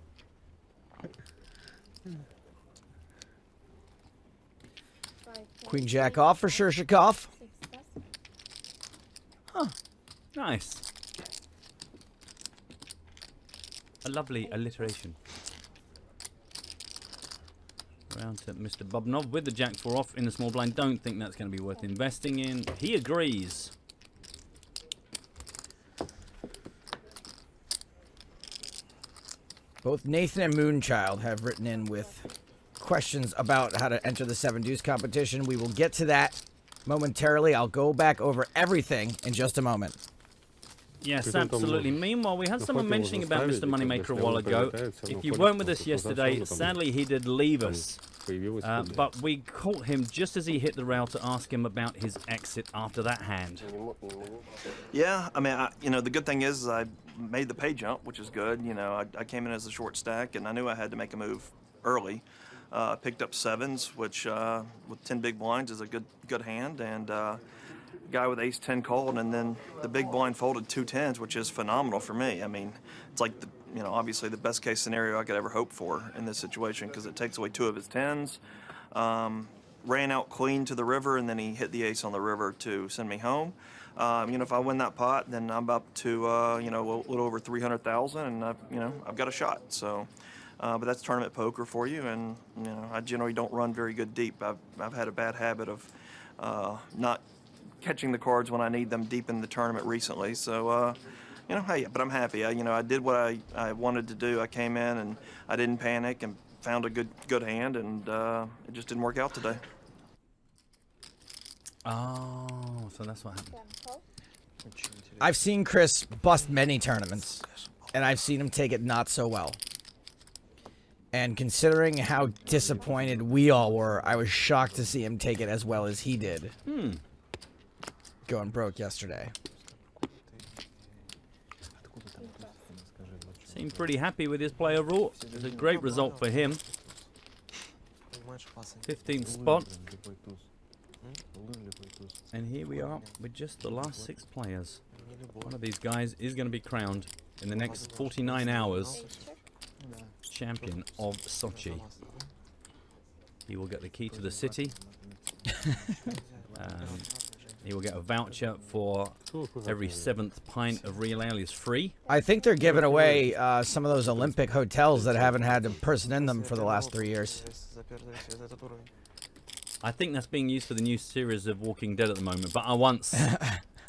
Queen Jack off for Shirshikov. Huh. Nice. A lovely alliteration. Around to Mr. Bubnov with the Jack 4 off in the small blind. Don't think that's going to be worth investing in. He agrees. Both Nathan and Moonchild have written in with questions about how to enter the 7 Deuce competition. We will get to that momentarily. I'll go back over everything in just a moment. Yes, absolutely. Meanwhile, we had someone mentioning about Mr. Moneymaker a while ago. If you weren't with us yesterday, sadly he did leave us. But we caught him just as he hit the rail to ask him about his exit after that hand. Yeah, I mean, you know, the good thing is I made the pay jump, which is good. You know, I came in as a short stack, and I knew I had to make a move early. Picked up sevens, which with 10 big blinds is a good hand, and guy with ace-10 called, and then the big blind folded 2 10s, which is phenomenal for me. I mean, it's like obviously the best case scenario I could ever hope for in this situation, because it takes away 2 of his 10s. Ran out clean to the river, and then he hit the ace on the river to send me home. If I win that pot, then I'm up to a little over 300,000, and I've got a shot. So, but that's tournament poker for you, and I generally don't run very good deep. I've had a bad habit of not catching the cards when I need them deep in the tournament recently. So, hey, but I'm happy. I did what I wanted to do. I came in and I didn't panic and found a good hand, and it just didn't work out today. Oh, so that's what happened. I've seen Chris bust many tournaments, and I've seen him take it not so well. And considering how disappointed we all were, I was shocked to see him take it as well as he did. Going broke yesterday. Seemed pretty happy with his play overall. It's a great result for him. 15th spot. And here we are with just the last 6 players. One of these guys is going to be crowned in the next 49 hours champion of Sochi. He will get the key to the city. He will get a voucher for every 7th pint of real ale is free. I think they're giving away some of those Olympic hotels that haven't had a person in them for the last 3 years. I think that's being used for the new series of Walking Dead at the moment, but once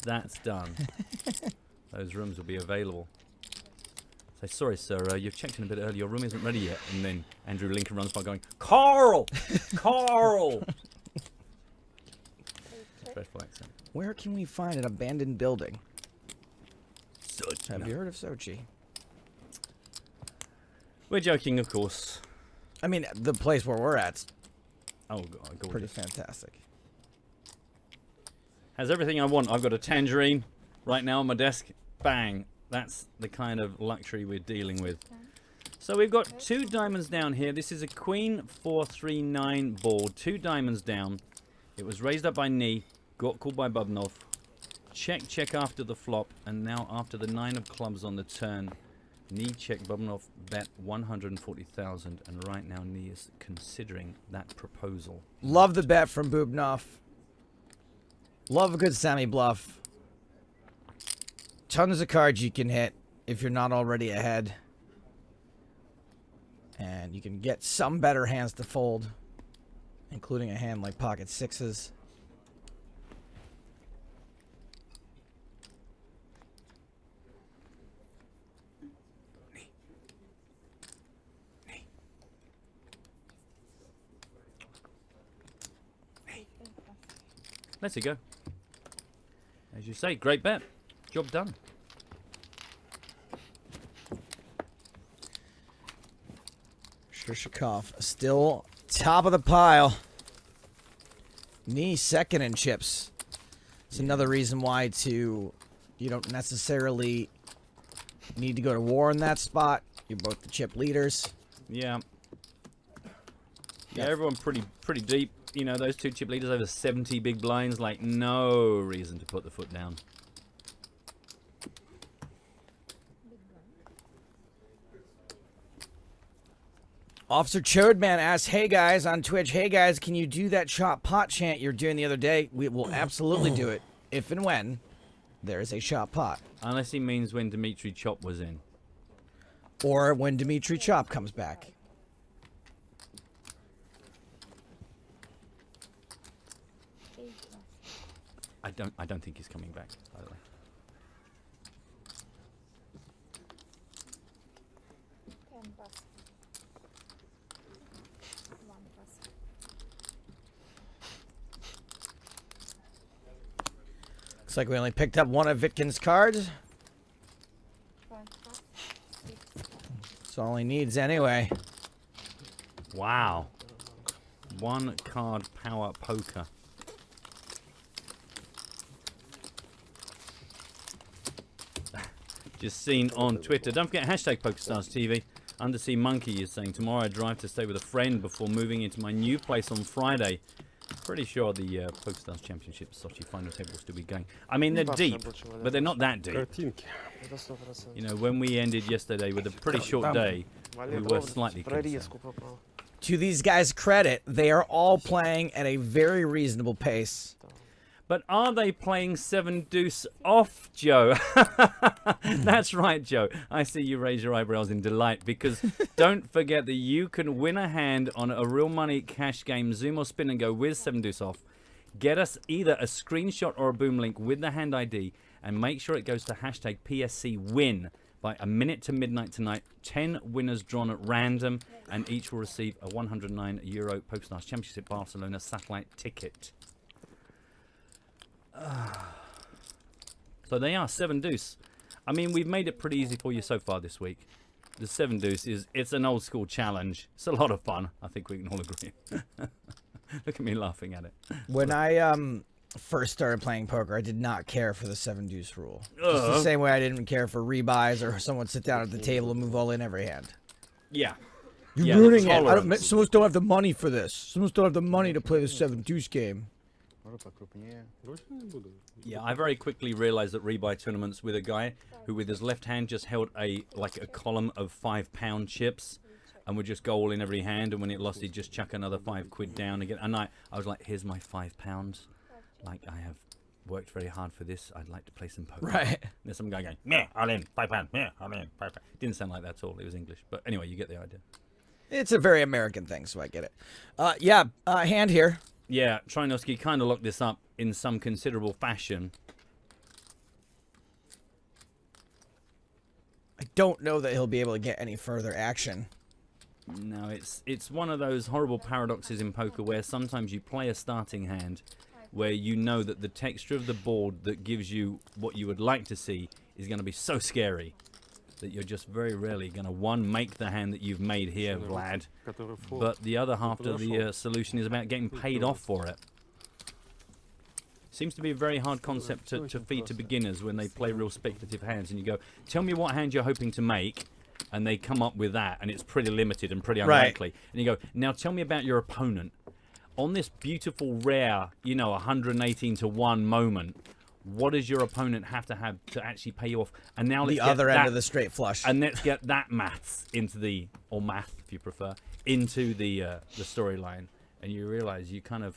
that's done, those rooms will be available. Say, sorry, sir, you've checked in a bit early. Your room isn't ready yet. And then Andrew Lincoln runs by going, Carl! Carl! Dreadful accent. Where can we find an abandoned building? Sochi. Have you heard of Sochi? We're joking, of course. I mean, the place where we're at's gorgeous. Pretty fantastic. Has everything I want. I've got a tangerine right now on my desk. Bang. That's the kind of luxury we're dealing with. So we've got 2 diamonds down here. This is a queen 4-3-9 board. 2 diamonds down. It was raised up by Knee. Got called by Bubnov. Check after the flop. And now after the 9 of clubs on the turn, Knee check, Bubnov bet 140,000. And right now Knee is considering that proposal. Love the bet from Bubnov. Love a good semi-bluff. Tons of cards you can hit if you're not already ahead. And you can get some better hands to fold, including a hand like pocket 6s. Let's go. As you say, great bet. Job done. Shishikov still top of the pile. Knee second in chips. It's another reason why you don't necessarily need to go to war in that spot. You're both the chip leaders. Yeah. Yeah, everyone pretty deep. You know, those 2 chip leaders over 70 big blinds, like no reason to put the foot down. Officer Chodeman asks, hey guys, on Twitch, hey guys, can you do that shot pot chant you're doing the other day? We will absolutely do it, if and when there is a shot pot. Unless he means when Dimitri Chop was in. Or when Dimitri Chop comes back. I don't think he's coming back, by the way. Looks like we only picked up one of Vitkin's cards. That's all he needs anyway. Wow. 1 card power poker. Just seen on Twitter. Don't forget hashtag PokerStars TV. Undersea Monkey is saying, tomorrow I drive to stay with a friend before moving into my new place on Friday. Pretty sure the PokerStars Championship Sochi final table will still be going. I mean, they're deep, but they're not that deep. You know, when we ended yesterday with a pretty short day, we were slightly concerned. To these guys' credit, they are all playing at a very reasonable pace. But are they playing 7-deuce off, Joe? That's right, Joe. I see you raise your eyebrows in delight, because don't forget that you can win a hand on a real money cash game, Zoom or Spin and Go with 7-deuce off. Get us either a screenshot or a boom link with the hand ID, and make sure it goes to hashtag PSC win by a minute to midnight tonight. 10 winners drawn at random, and each will receive a €109 PokerStars Championship Barcelona satellite ticket. So they are 7-deuce. I mean, we've made it pretty easy for you so far this week. The 7-deuce it's an old school challenge. It's a lot of fun. I think we can all agree. Look at me laughing at it. When I first started playing poker, I did not care for the 7-deuce rule. Just the same way I didn't care for rebuys or someone sit down at the table and move all in every hand. Yeah. You're ruining it. Someone don't have the money for this. Someone don't have the money to play the 7-deuce game. Yeah, I very quickly realized that rebuy tournaments with a guy who with his left hand just held a column of £5 chips and would just go all in every hand, and when it lost he'd just chuck another £5 down again. And I was like, here's my £5. Like, I have worked very hard for this. I'd like to play some poker. Right. And there's some guy going, meh, all in, £5, meh, all in, £5. Didn't sound like that at all. It was English. But anyway, you get the idea. It's a very American thing, so I get it. Hand here. Yeah, Trinovsky kind of locked this up in some considerable fashion. I don't know that he'll be able to get any further action. No, it's one of those horrible paradoxes in poker where sometimes you play a starting hand where you know that the texture of the board that gives you what you would like to see is going to be so scary that you're just very rarely going to, one, make the hand that you've made here, Vlad, but the other half of the solution is about getting paid off for it. Seems to be a very hard concept to feed to beginners when they play real speculative hands, and you go, tell me what hand you're hoping to make, and they come up with that, and it's pretty limited and pretty unlikely. Right. And you go, now tell me about your opponent. On this beautiful, rare, 118 to 1 moment, what does your opponent have to actually pay you off? And now let's the other end of the straight flush. And let's get that maths into the, or math if you prefer, into the storyline. And you realize you kind of,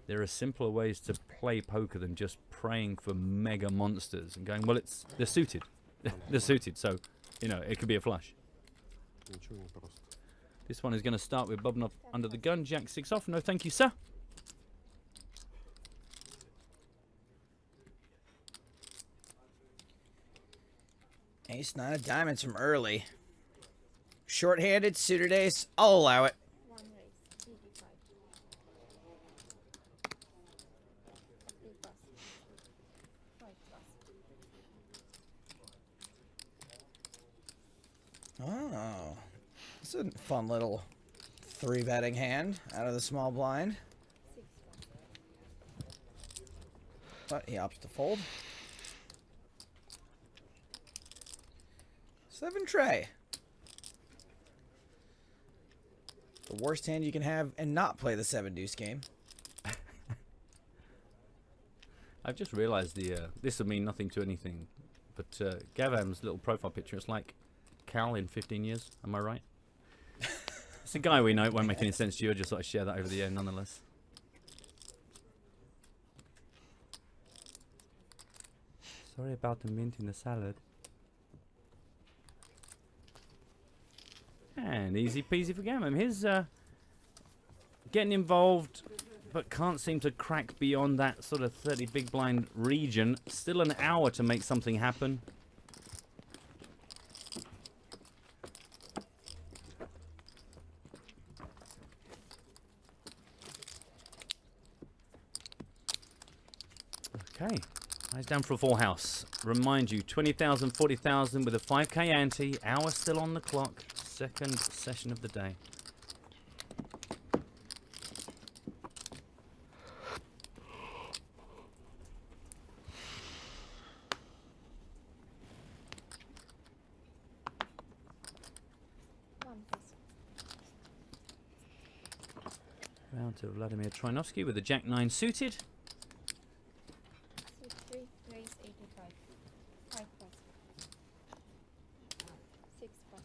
there are simpler ways to play poker than just praying for mega monsters and going, well, they're suited. They're suited, so, it could be a flush. This one is going to start with Bubnov under the gun. Jack 6 off. No, thank you, sir. Ace, 9 of diamonds from early. Short-handed, suited ace. I'll allow it. Oh, this is a fun little 3-betting hand out of the small blind. But he opts to fold. 7 tray. The worst hand you can have and not play the 7-deuce game. I've just realized this will mean nothing to anything, but Gavam's little profile picture, it's like Cal in 15 years. Am I right? It's a guy we know. It won't make any sense to you. I just sort of share that over the air nonetheless. Sorry about the mint in the salad. And easy peasy for Gammon. His getting involved, but can't seem to crack beyond that sort of 30 big blind region. Still an hour to make something happen. Okay, eyes down for a full house. Remind you, 20,000, 40,000 with a 5k ante. Hour still on the clock. Second session of the day. Down to Vladimir Troinovsky with the Jack-9 suited. C3, raise 85. 5 plus. 6 plus.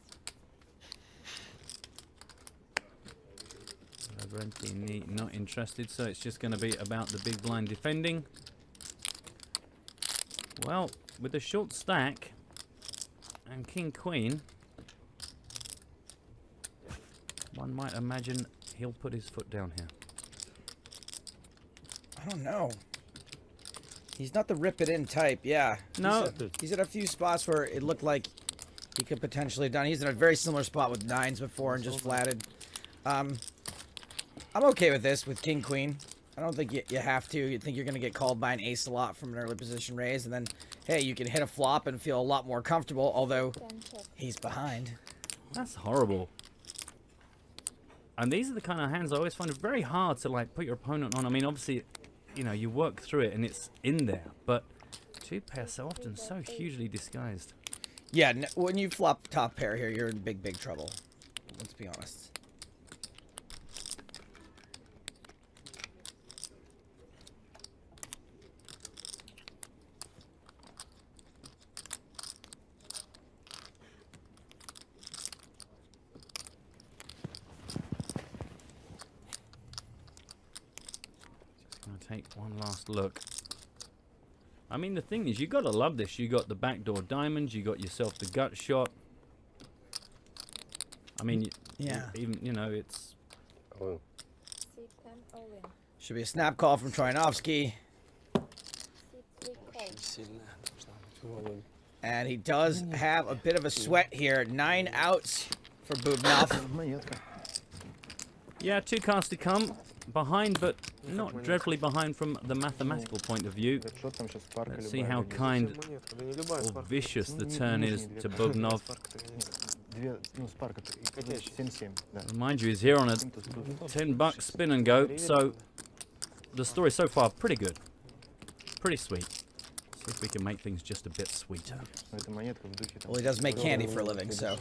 Lavrentini not interested, so it's just going to be about the big blind defending. Well, with the short stack and King-Queen, one might imagine he'll put his foot down here. I don't know. He's not the rip-it-in type, yeah. No. He's at a few spots where it looked like he could potentially have done. He's in a very similar spot with 9s before and just flatted. I'm okay with this, with King-Queen. I don't think you have to. You think you're going to get called by an ace a lot from an early position raise, and then, hey, you can hit a flop and feel a lot more comfortable, although he's behind. That's horrible. And these are the kind of hands I always find it very hard to, like, put your opponent on. I mean, obviously, you know, you work through it and it's in there, but two pair so often so hugely disguised. Yeah, when you flop top pair here, you're in big, big trouble. Let's be honest. Take one last look. I mean, the thing is, you got to love this. You got the backdoor diamonds. You got yourself the gut shot. I mean, yeah. Even, you know, it's... C10 all in. Should be a snap call from Troinovsky. C3 call. And he does have a bit of a sweat here. 9 outs for Bubnov. Yeah, 2 cards to come. Behind, but not dreadfully behind from the mathematical point of view. Let's see how kind or vicious the turn is to Bubnov. Remind you, he's here on a $10 spin and go, so the story so far pretty good. Pretty sweet. See if we can make things just a bit sweeter. Well, he does make candy for a living, so...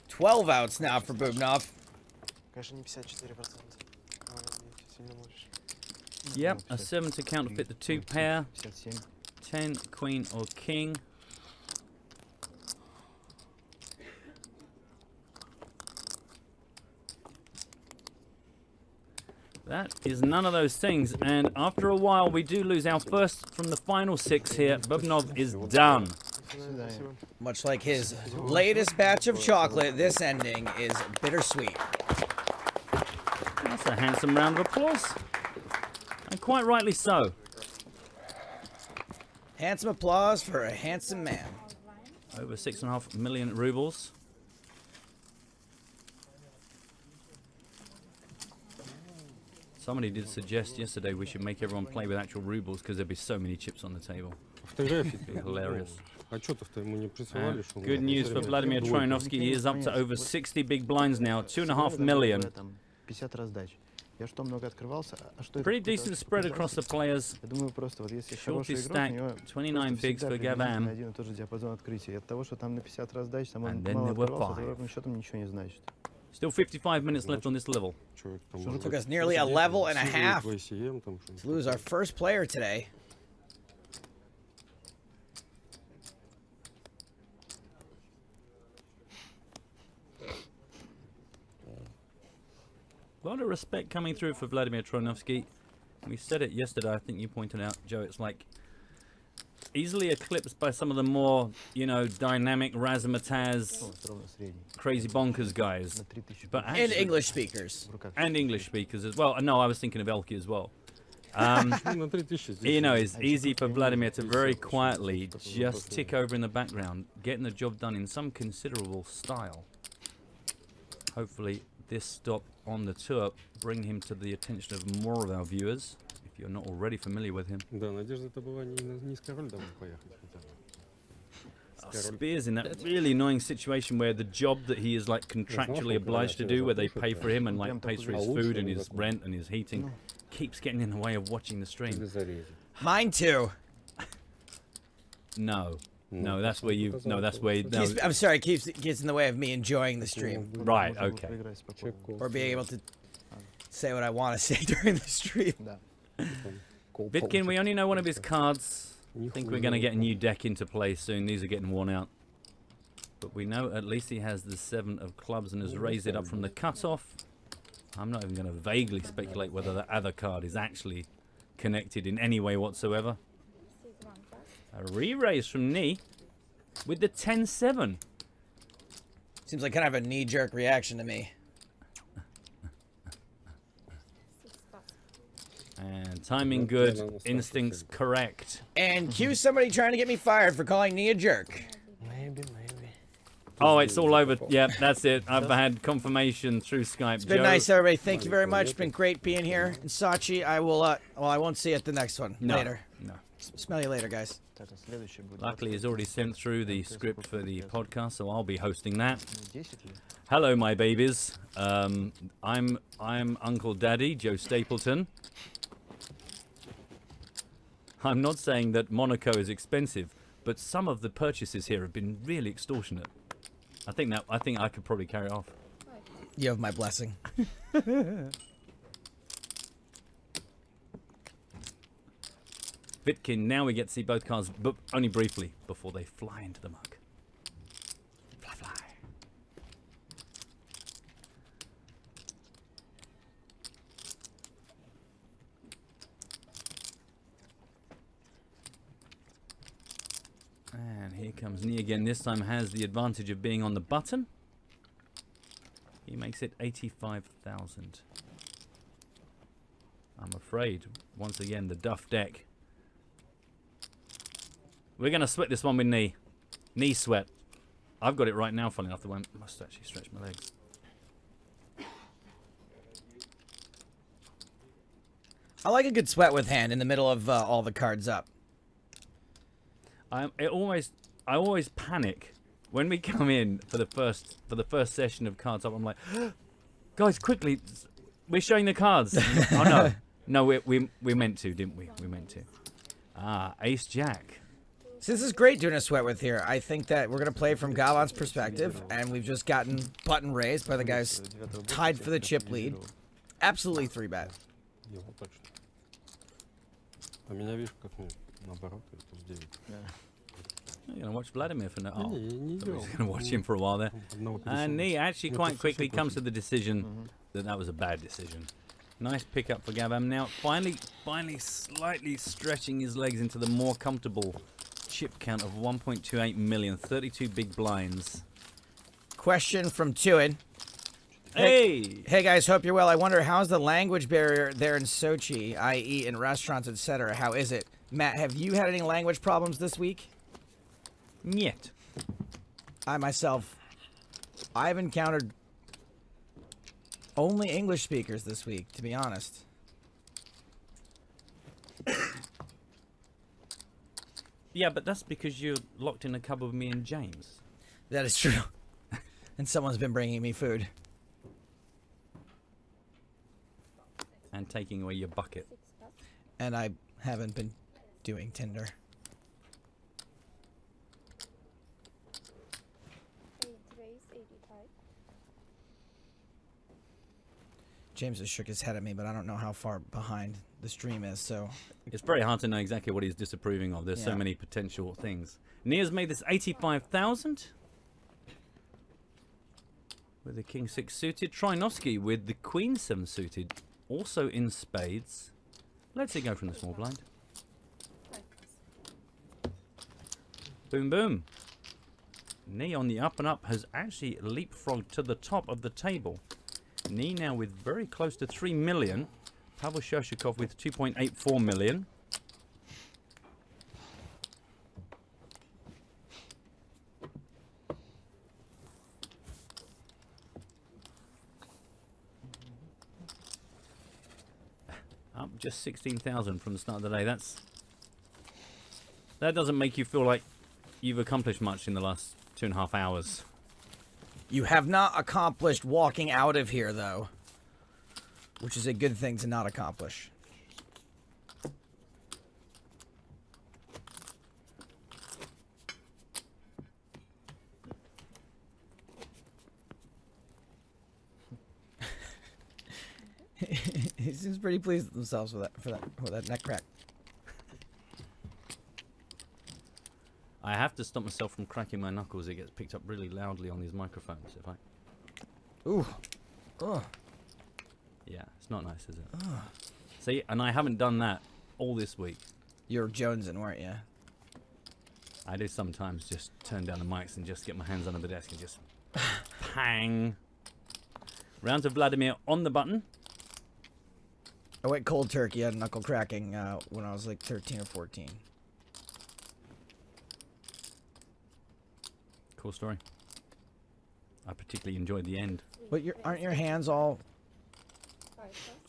12 outs now for Bubnov. Yep, a 7 to counterfeit the 2 pair. 10, queen or king. That is none of those things, and after a while we do lose our first from the final 6 here. Bubnov is done. Much like his latest batch of chocolate, this ending is bittersweet. That's a handsome round of applause. And quite rightly so. Handsome applause for a handsome man. Over 6.5 million rubles. Somebody did suggest yesterday we should make everyone play with actual rubles because there'd be so many chips on the table. It'd be hilarious. Good news for Vladimir Troinovsky. He is up to over 60 big blinds now, 2.5 million. Pretty decent spread across the players. Shorty stack, 29 bigs for Gavam. And then there were 5. Still 55 minutes left on this level. It took us nearly a level and a half to lose our first player today. A lot of respect coming through for Vladimir Troinovsky. We said it yesterday, I think you pointed out, Joe, it's like easily eclipsed by some of the more, you know, dynamic razzmatazz, crazy bonkers guys. But actually, and English speakers. And English speakers as well. No, I was thinking of Elke as well. You know, it's easy for Vladimir to very quietly just tick over in the background, getting the job done in some considerable style. Hopefully this stop on the tour bring him to the attention of more of our viewers, if you're not already familiar with him. Spears in that really annoying situation where the job that he is like contractually obliged to do, where they pay for him and like pays for his food and his rent and his heating, keeps getting in the way of watching the stream. Mine too. No. No, that's where you. No, that's where. No. I'm sorry, it gets in the way of me enjoying the stream. Right. Okay. Or being able to say what I want to say during the stream. Bitkin, we only know one of his cards. I think we're going to get a new deck into play soon. These are getting worn out. But we know at least he has the 7 of clubs and has raised it up from the cutoff. I'm not even going to vaguely speculate whether the other card is actually connected in any way whatsoever. A re-raise from Knee with the 10-7. Seems like kind of a knee-jerk reaction to me. And timing good, instincts correct. And cue somebody trying to get me fired for calling Knee a jerk. Maybe. Oh, it's all over. Yep, that's it. I've had confirmation through Skype. It's been nice, everybody. Thank you very much. It's been great being here in Sochi. I will, well, I won't see you at the next one. Later. No. Smell you later, guys. Luckily, he's already sent through the script for the podcast, so I'll be hosting that. Hello, my babies. I'm Uncle Daddy, Joe Stapleton. I'm not saying that Monaco is expensive, but some of the purchases here have been really extortionate. I think I could probably carry it off. You have my blessing. Vitkin, now we get to see both cards, but only briefly before they fly into the mug. Fly. And here comes Knee again. This time has the advantage of being on the button. He makes it 85,000. I'm afraid, once again, the Duff deck. We're going to sweat this one with Knee. Knee sweat. I've got it right now, funny enough. I must actually stretch my legs. I like a good sweat with hand in the middle of all the cards up. I always panic when we come in for the first session of cards up. I'm like, guys, quickly, we're showing the cards. Oh no, we meant to, didn't we? We meant to. Ah, Ace Jack. So this is great doing a sweat with here. I think that we're gonna play from Galan's perspective, and we've just gotten button raised by the guys tied for the chip lead. Absolutely 3-bet. You're going to watch Vladimir for now. Oh, we're going to watch him for a while there. And Knee actually quite quickly comes to the decision that that was a bad decision. Nice pickup for Gavam. Now, finally slightly stretching his legs into the more comfortable chip count of 1.28 million. 32 big blinds. Question from Tuin. Hey guys, hope you're well. I wonder, how's the language barrier there in Sochi, i.e. in restaurants, etc.? How is it? Matt, have you had any language problems this week? Yet. I've encountered only English speakers this week, to be honest. Yeah, but that's because you're locked in a cupboard with me and James. That is true. And someone's been bringing me food. And taking away your bucket. And I haven't been doing Tinder. James has shook his head at me, but I don't know how far behind the stream is, so... It's very hard to know exactly what he's disapproving of. There's so many potential things. Nia's made this 85,000. With the King 6 suited. Trynoski with the Queen 7 suited. Also in spades. Let's see go from the small blind. Boom, boom. Knee on the up and up has actually leapfrogged to the top of the table. Knee now with very close to 3 million. Pavel Shoshikov with 2.84 million. Up just 16,000 from the start of the day. That doesn't make you feel like you've accomplished much in the last 2.5 hours. You have not accomplished walking out of here, though. Which is a good thing to not accomplish. He seems pretty pleased with themselves with that neck crack. I have to stop myself from cracking my knuckles. It gets picked up really loudly on these microphones. If I... Ooh. Oh. Yeah, it's not nice, is it? Oh. See, and I haven't done that all this week. You're jonesing, weren't you? I do sometimes just turn down the mics and just get my hands under the desk and just pang. Round to Vladimir on the button. I went cold turkey. I had knuckle cracking when I was like 13 or 14. Cool story. I particularly enjoyed the end. But aren't your hands all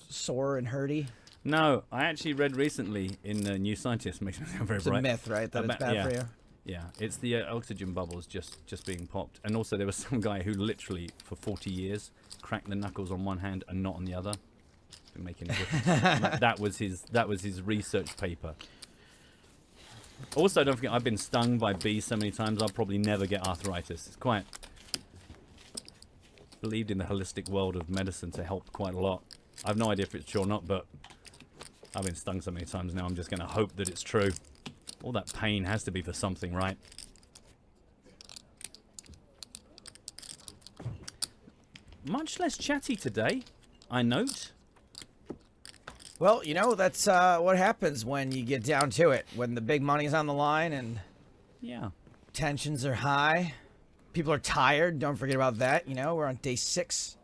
sore and hurty? No, I actually read recently in New Scientist, makes me sound very bright. It's a myth, right? That it's bad for you? Yeah, it's the oxygen bubbles just being popped. And also there was some guy who literally, for 40 years, cracked the knuckles on one hand and not on the other. Been making a difference. that was his research paper. Also, don't forget, I've been stung by bees so many times, I'll probably never get arthritis. It's quite... believed in the holistic world of medicine to help quite a lot. I have no idea if it's true or not, but I've been stung so many times now, I'm just going to hope that it's true. All that pain has to be for something, right? Much less chatty today, I note. Well, you know, that's what happens when you get down to it. When the big money's on the line and yeah, tensions are high. People are tired. Don't forget about that. You know, we're on day 6.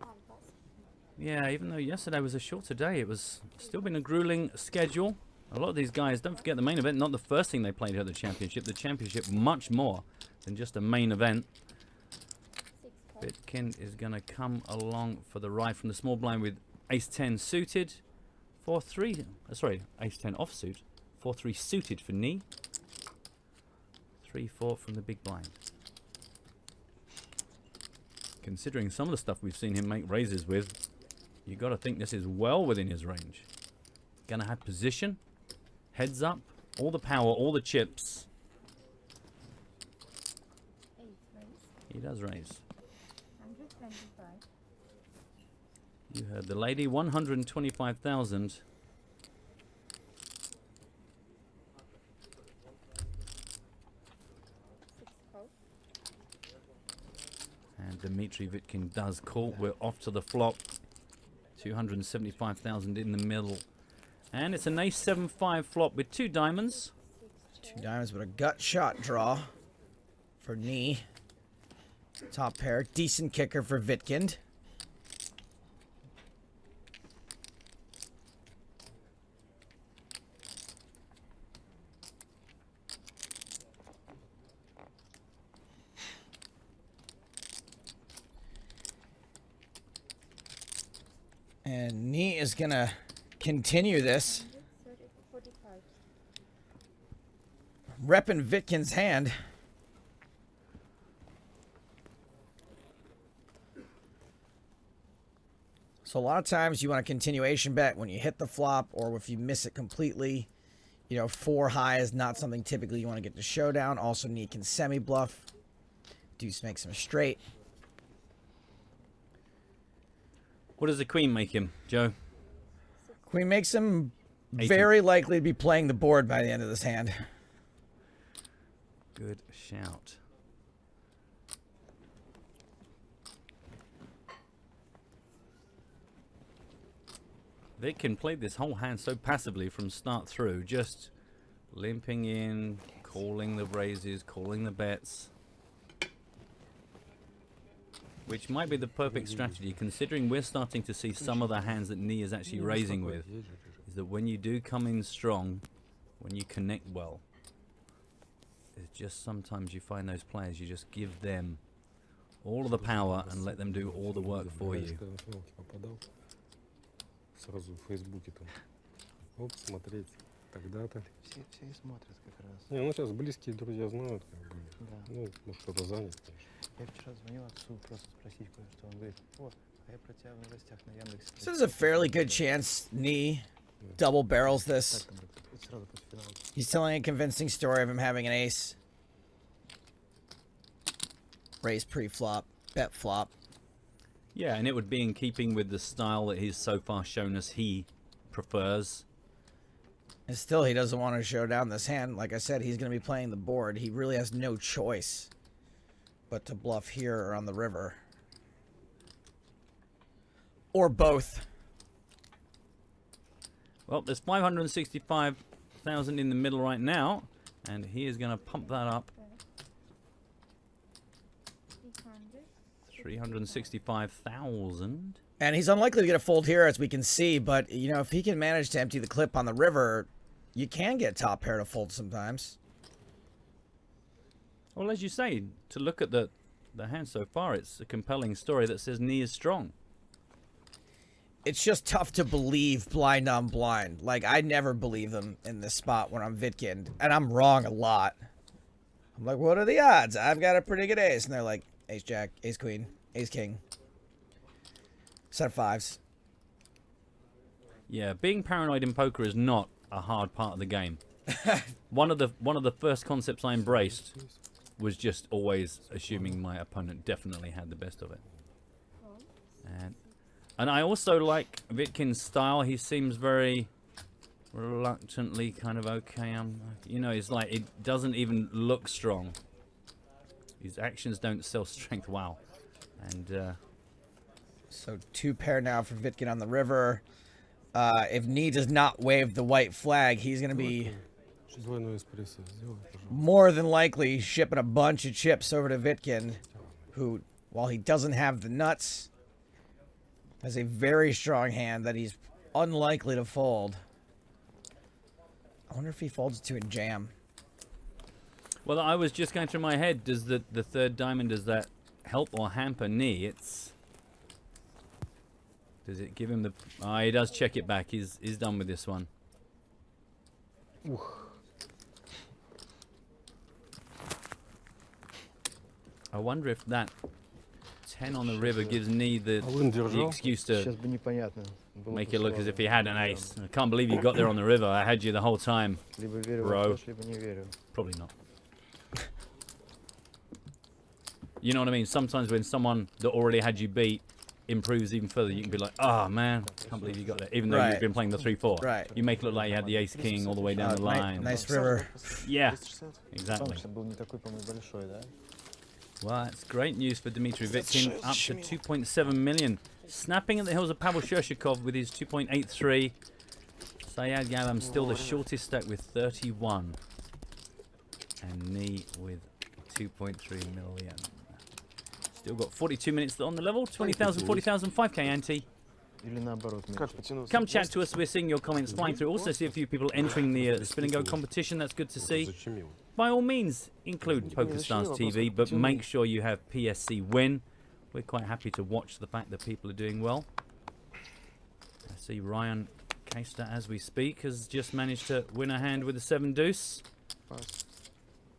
Yeah, even though yesterday was a shorter day, it was still been a grueling schedule. A lot of these guys, don't forget the main event, not the first thing they played at the championship. The championship much more than just a main event. Bitkin is going to come along for the ride from the small blind with ace-10 suited. 4-3, sorry, ace-10 offsuit. 4-3 suited for knee. 3-4 from the big blind. Considering some of the stuff we've seen him make raises with, you got to think this is well within his range. Going to have position, heads up, all the power, all the chips. He does raise. 125. You heard the lady, 125,000. And Dmitry Vitkin does call. We're off to the flop. 275,000 in the middle. And it's an ace-7-5 flop with 2 diamonds. 2 diamonds, but a gut shot draw for knee. Top pair. Decent kicker for Vitkind. And knee is going to continue this. Repping Vitkind's hand. So a lot of times you want a continuation bet when you hit the flop, or if you miss it completely. You know, 4 high is not something typically you want to get to showdown. Also, knee can semi-bluff. Deuce makes him straight. What does the queen make him, Joe? Queen makes him very likely to be playing the board by the end of this hand. Good shout. Vitkin played this whole hand so passively from start through, just limping in, calling the raises, calling the bets. Which might be the perfect strategy, considering we're starting to see some of the hands that knee is actually raising with. Is that when you do come in strong, when you connect well, it's just sometimes you find those players, you just give them all of the power and let them do all the work for you. Сразу в Фейсбуке там. Оп, смотреть. Тогда-то. Все смотрят как раз. Не, ну сейчас близкие друзья знают, как бы. Да. Ну, может, кто-то занят, конечно. Я вчера звонил отцу просто спросить кое-что. Он говорит, о, а я про тебя в новостях на Яндексе. So there's a fairly good chance knee double barrels this. He's telling a convincing story of him having an ace. Raise pre-flop, bet flop. Yeah, and it would be in keeping with the style that he's so far shown us he prefers. And still, he doesn't want to show down this hand. Like I said, he's going to be playing the board. He really has no choice but to bluff here or on the river. Or both. Well, there's 565,000 in the middle right now, and he is going to pump that up. 365,000. And he's unlikely to get a fold here, as we can see. But, you know, if he can manage to empty the clip on the river, you can get top pair to fold sometimes. Well, as you say, to look at the hand so far, it's a compelling story that says knee is strong. It's just tough to believe blind on blind. Like, I never believe them in this spot when I'm Vitkind. And I'm wrong a lot. I'm like, what are the odds? I've got a pretty good ace. And they're like, ace jack, ace queen, ace king. Set of fives. Yeah, being paranoid in poker is not a hard part of the game. one of the first concepts I embraced was just always assuming my opponent definitely had the best of it. And I also like Vitkind's style. He seems very reluctantly kind of okay. You know, it's like it doesn't even look strong. His actions don't sell strength. Wow. And so 2 pair now for Vitkin on the river. If Knee does not wave the white flag, he's going to be more than likely shipping a bunch of chips over to Vitkin, who, while he doesn't have the nuts, has a very strong hand that he's unlikely to fold. I wonder if he folds to a jam. Well, I was just going through my head, does the third diamond, does that help or hamper Knee? Does it give him the... Oh, he does check it back. He's done with this one. Ух. I wonder if that 10 on the river gives Knee the excuse to make it look as if he had an ace. I can't believe you got there on the river. I had you the whole time, bro. Probably not. You know what I mean? Sometimes when someone that already had you beat improves even further, you can be like, oh man, can't believe you got there, even though you've been playing the 3-4. Right. You make it look like you had the ace king all the way down the line. Nice river. Yeah, exactly. Well, that's great news for Dmitry Vitkin, up to 2.7 million. Snapping at the heels of Pavel Shershikov with his 2.83. Sayad Galam still the shortest stack with 31. And Knee with 2.3 million. Still got 42 minutes on the level. 20,000, 40,000, 5k ante. Come chat to us. We're seeing your comments flying through. Also see a few people entering the Spin and Go competition. That's good to see. By all means, include PokerStars TV, but make sure you have PSC win. We're quite happy to watch the fact that people are doing well. I see Ryan Keister, as we speak, has just managed to win a hand with a 7-deuce.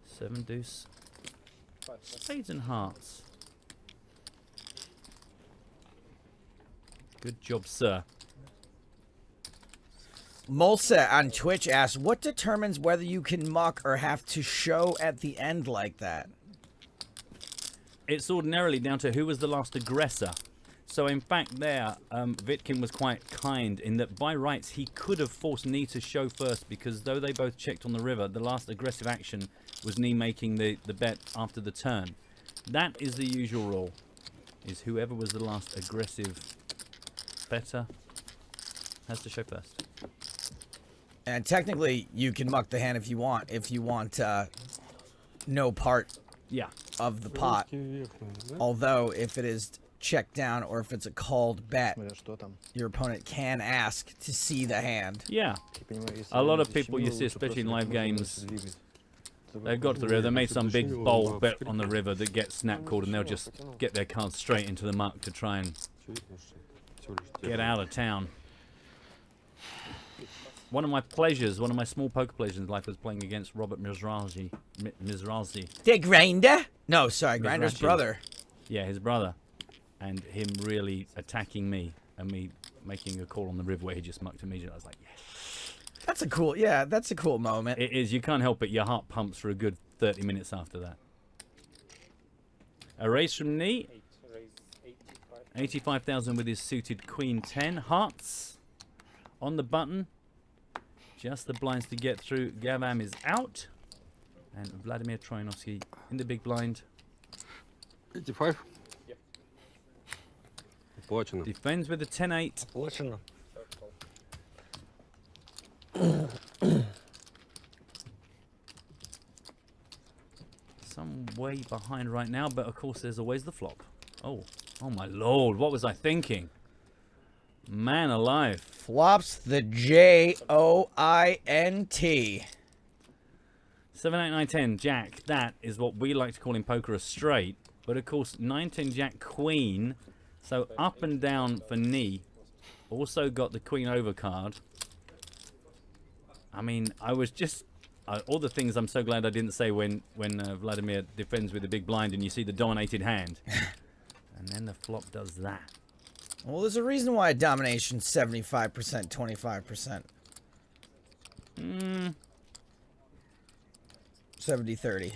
7-deuce. Spades and hearts. Good job, sir. Molsa on Twitch asks, what determines whether you can muck or have to show at the end like that? It's ordinarily down to who was the last aggressor. So in fact there, Vitkin was quite kind in that by rights he could have forced Knee to show first, because though they both checked on the river, the last aggressive action was Knee making the bet after the turn. That is the usual rule, is whoever was the last aggressive better has to show first. And technically, you can muck the hand if you want no part of the pot. Although, if it is checked down or if it's a called bet, your opponent can ask to see the hand. Yeah. A lot of people you see, especially in live games, they've got to the river, they made some big bold bet on the river that gets snap called, and they'll just get their cards straight into the muck to try and get out of town. One of my pleasures, one of my small poker pleasures in life was playing against Robert Mizrazi. The Grinder? No, sorry, Grinder's brother. Yeah, his brother. And him really attacking me and me making a call on the river where he just mucked immediately. I was like, yes. That's a cool, yeah, that's a cool moment. It is. You can't help it. Your heart pumps for a good 30 minutes after that. A raise from Knee. 85,000 with his suited queen 10. Hearts on the button. Just the blinds to get through. Gavam is out. And Vladimir Troyanovsky in the big blind. 85? Yep. Оплачено. Defends with the 10-8. Оплачено. Some way behind right now, but of course there's always the flop. Oh my lord, what was I thinking? Man alive. Flops the J-O-I-N-T. 7, 8, 9, 10, Jack. That is what we like to call in poker a straight. But of course, 9, 10, Jack, Queen. So up and down for knee. Also got the Queen over card. I mean, I was just... all the things I'm so glad I didn't say when Vladimir defends with the big blind and you see the dominated hand. And then the flop does that. Well, there's a reason why domination's 75%, 25%. 70-30.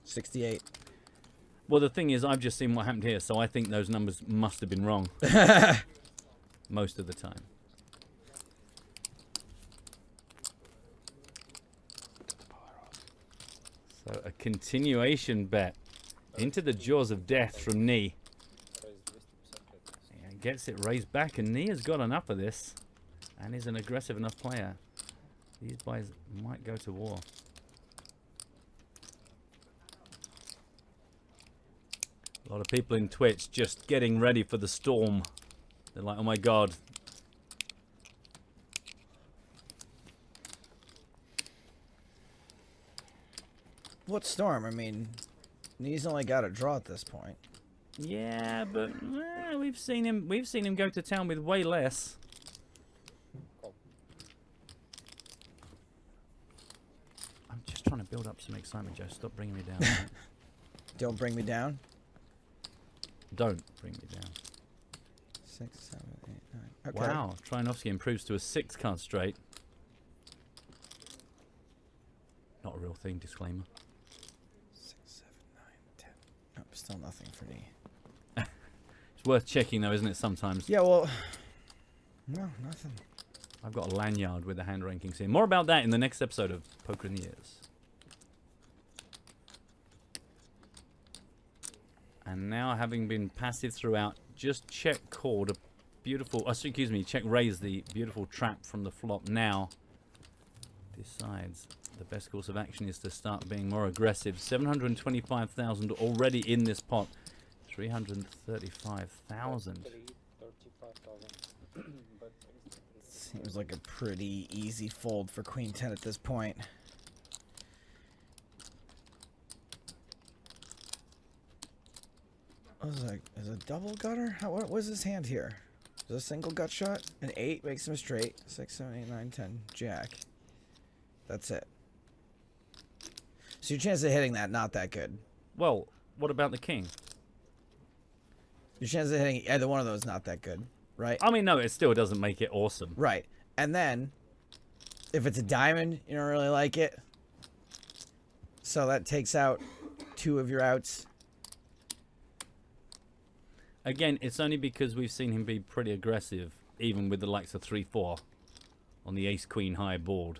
68. Well, the thing is, I've just seen what happened here, so I think those numbers must have been wrong. Most of the time. So a continuation bet into the jaws of death from Knee. And gets it raised back, and Knee has got enough of this and is an aggressive enough player. These boys might go to war. A lot of people in Twitch just getting ready for the storm. They're like, oh my god. What storm? I mean, he's only got a draw at this point. Yeah, but we've seen him go to town with way less. I'm just trying to build up some excitement, Joe. Stop bringing me down. Don't bring me down. Don't bring me down. 6, 7, 8, 9. Okay. Wow, Troyanovsky improves to a 6 card straight. Not a real thing, disclaimer. 6, 7, 9, 10. Nope, still nothing for me. It's worth checking though, isn't it, sometimes? Yeah, well, no, nothing. I've got a lanyard with the hand rankings here. More about that in the next episode of Poker in the Ears. And now, having been passive throughout, just check called a beautiful, excuse me, check raise the beautiful trap from the flop now. Decides the best course of action is to start being more aggressive. 725,000 already in this pot. 335,000. Seems like a pretty easy fold for Queen 10 at this point. What was that? Is it a double gutter? What was his hand here? Is it a single gut shot? An 8 makes him straight. 6, 7, 8, 9, 10. Jack. That's it. So your chance of hitting that, not that good. Well, what about the king? Your chance of hitting either one of those, not that good, right? I mean, no, it still doesn't make it awesome. Right. And then, if it's a diamond, you don't really like it. So that takes out 2 of your outs. Again, it's only because we've seen him be pretty aggressive, even with the likes of 3-4 on the ace-queen high board.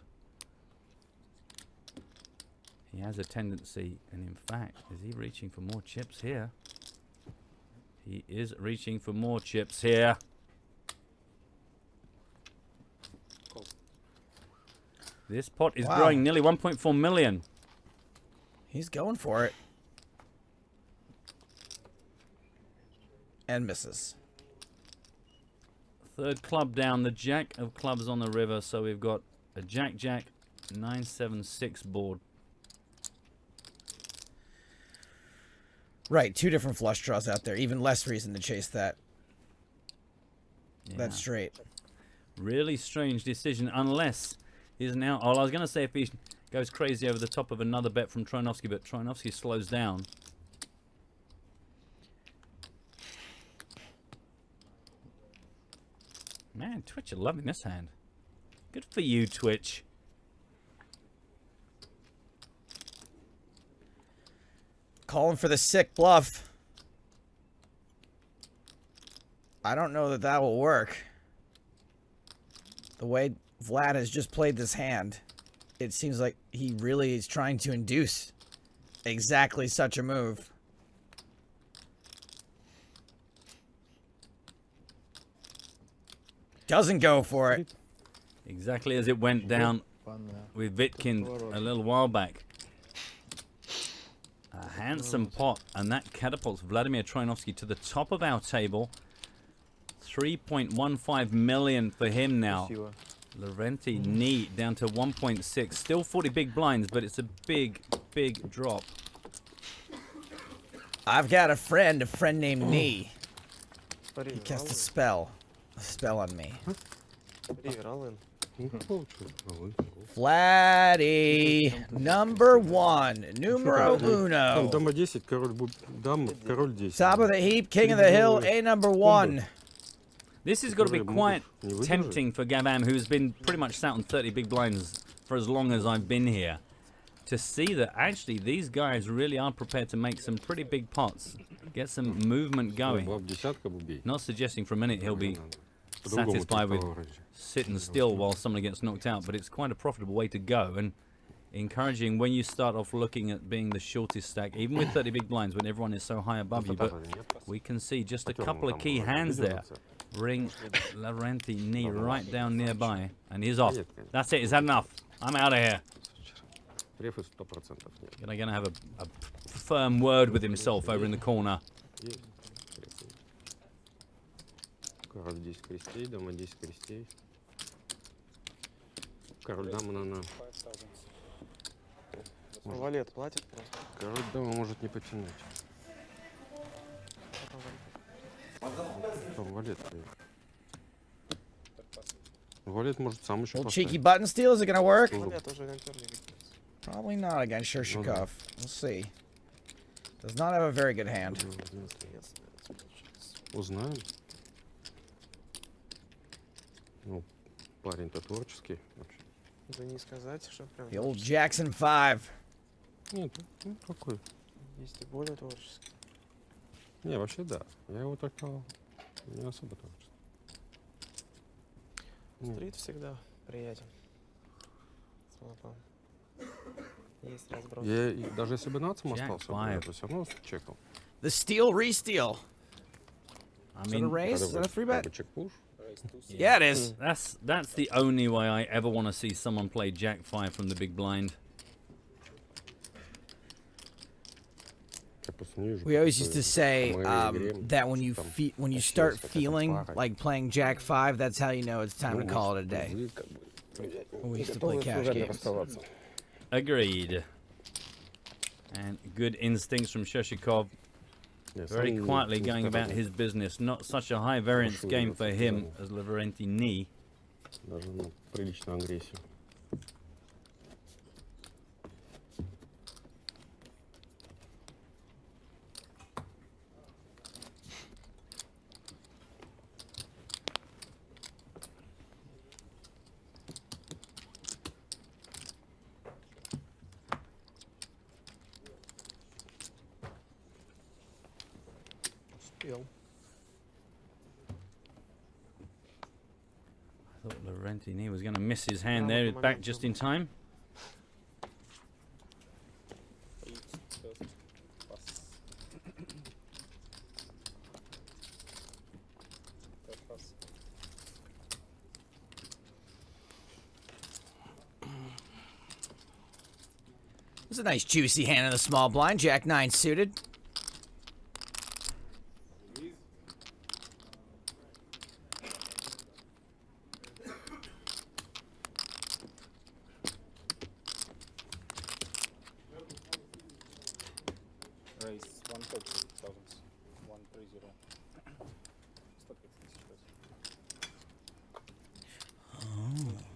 He has a tendency, and in fact, is he reaching for more chips here? He is reaching for more chips here. This pot is growing nearly 1.4 million. He's going for it. And misses. Third club down, the jack of clubs on the river, so we've got a jack-jack 9-7-6 board. Right, 2 different flush draws out there. Even less reason to chase that. Yeah. That's straight. Really strange decision, unless he's now... Oh, I was going to say if he goes crazy over the top of another bet from Troyanovsky, but Troyanovsky slows down. Man, Twitch are loving this hand. Good for you, Twitch. Calling for the sick bluff. I don't know that that will work. The way Vlad has just played this hand, it seems like he really is trying to induce exactly such a move. Doesn't go for it. Exactly as it went down with Vitkin a little while back. A handsome pot, and that catapults Vladimir Troianovski to the top of our table. 3.15 million for him now. Lavrenti Knee down to 1.6. Still 40 big blinds, but it's a big, big drop. I've got a friend named Nee. He cast a spell on me. Vladdy, number one, numero uno. Дама 10, король 10. Top of the heap, king of the hill, a number one. This has got to be quite tempting for Gavam, who's been pretty much sat on 30 big blinds for as long as I've been here, to see that actually these guys really are prepared to make some pretty big pots, get some movement going. Not suggesting for a minute he'll be satisfied with sitting still while somebody gets knocked out, but it's quite a profitable way to go, and encouraging when you start off looking at being the shortest stack, even with 30 big blinds when everyone is so high above you. But we can see just a couple of key hands there bring Lavrenti Knee right down nearby, and he's off. That's it. Is that enough? I'm out of here. Gonna have a firm word with himself over in the corner. Король 10 крестей, дама 10 крестей. Король дама на. Валет платит просто. Король дама может не потянуть. Там валет. Валет может сам еще Little cheeky button steal, is it gonna work? Валет уже ориентир не видит. Probably not against Shershikov. We'll see. Does not have a very good hand. Узнаем. Ну, парень-то творческий вообще. Да не сказать, что прям... The old Jackson 5. Нет, ну какой? Есть и более творческий. Не, вообще да. Я его только не особо творческий. Стрит всегда приятен. Смотрим. Есть разброс. Я даже если бы нацем остался, я бы все равно чекал. The steal, re-steal. I Is that a raise? Is that a 3-bet? Check push? Yeah, it is. That's the only way I ever want to see someone play Jack 5 from the big blind. We always used to say that when you start feeling like playing Jack 5, that's how you know it's time to call it a day. When we used to play cash games. Agreed. And good instincts from Shershikov. Very quietly going about his business. Not such a high variance game for him as Lavrenti Knee. Даже на приличную агрессию. I thought Lavrenti Knee was going to miss his hand there. Back just in time. It's a nice juicy hand in the small blind. Jack 9 suited.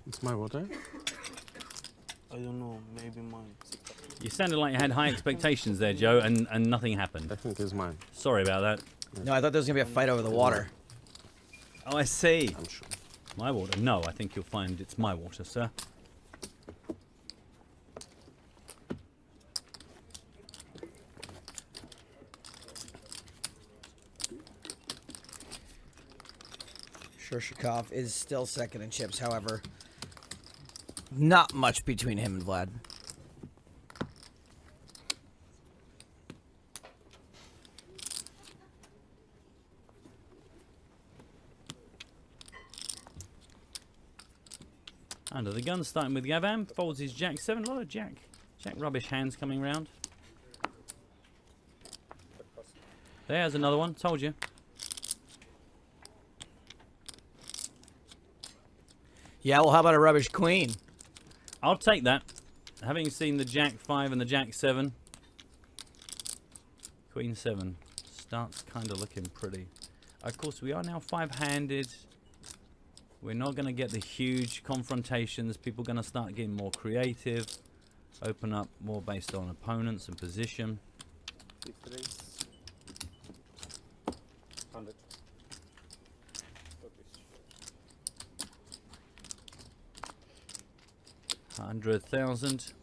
It's my water? I don't know, maybe mine. You sounded like you had high expectations there, Joe, and nothing happened. I think it's mine. Sorry about that. No, I thought there was going to be a fight over the water. Oh, I see. I'm sure. My water? No, I think you'll find it's my water, sir. Shershikov is still second in chips, however, not much between him and Vlad. Under the gun, starting with Gavam, folds his Jack 7. A lot of Jack rubbish hands coming round. There's another one, told you. Yeah, well, how about a rubbish queen? I'll take that. Having seen the Jack 5 and the Jack 7, Queen 7 starts kind of looking pretty. Of course, we are now 5-handed. We're not going to get the huge confrontations. People are going to start getting more creative, open up more based on opponents and position. 100,000.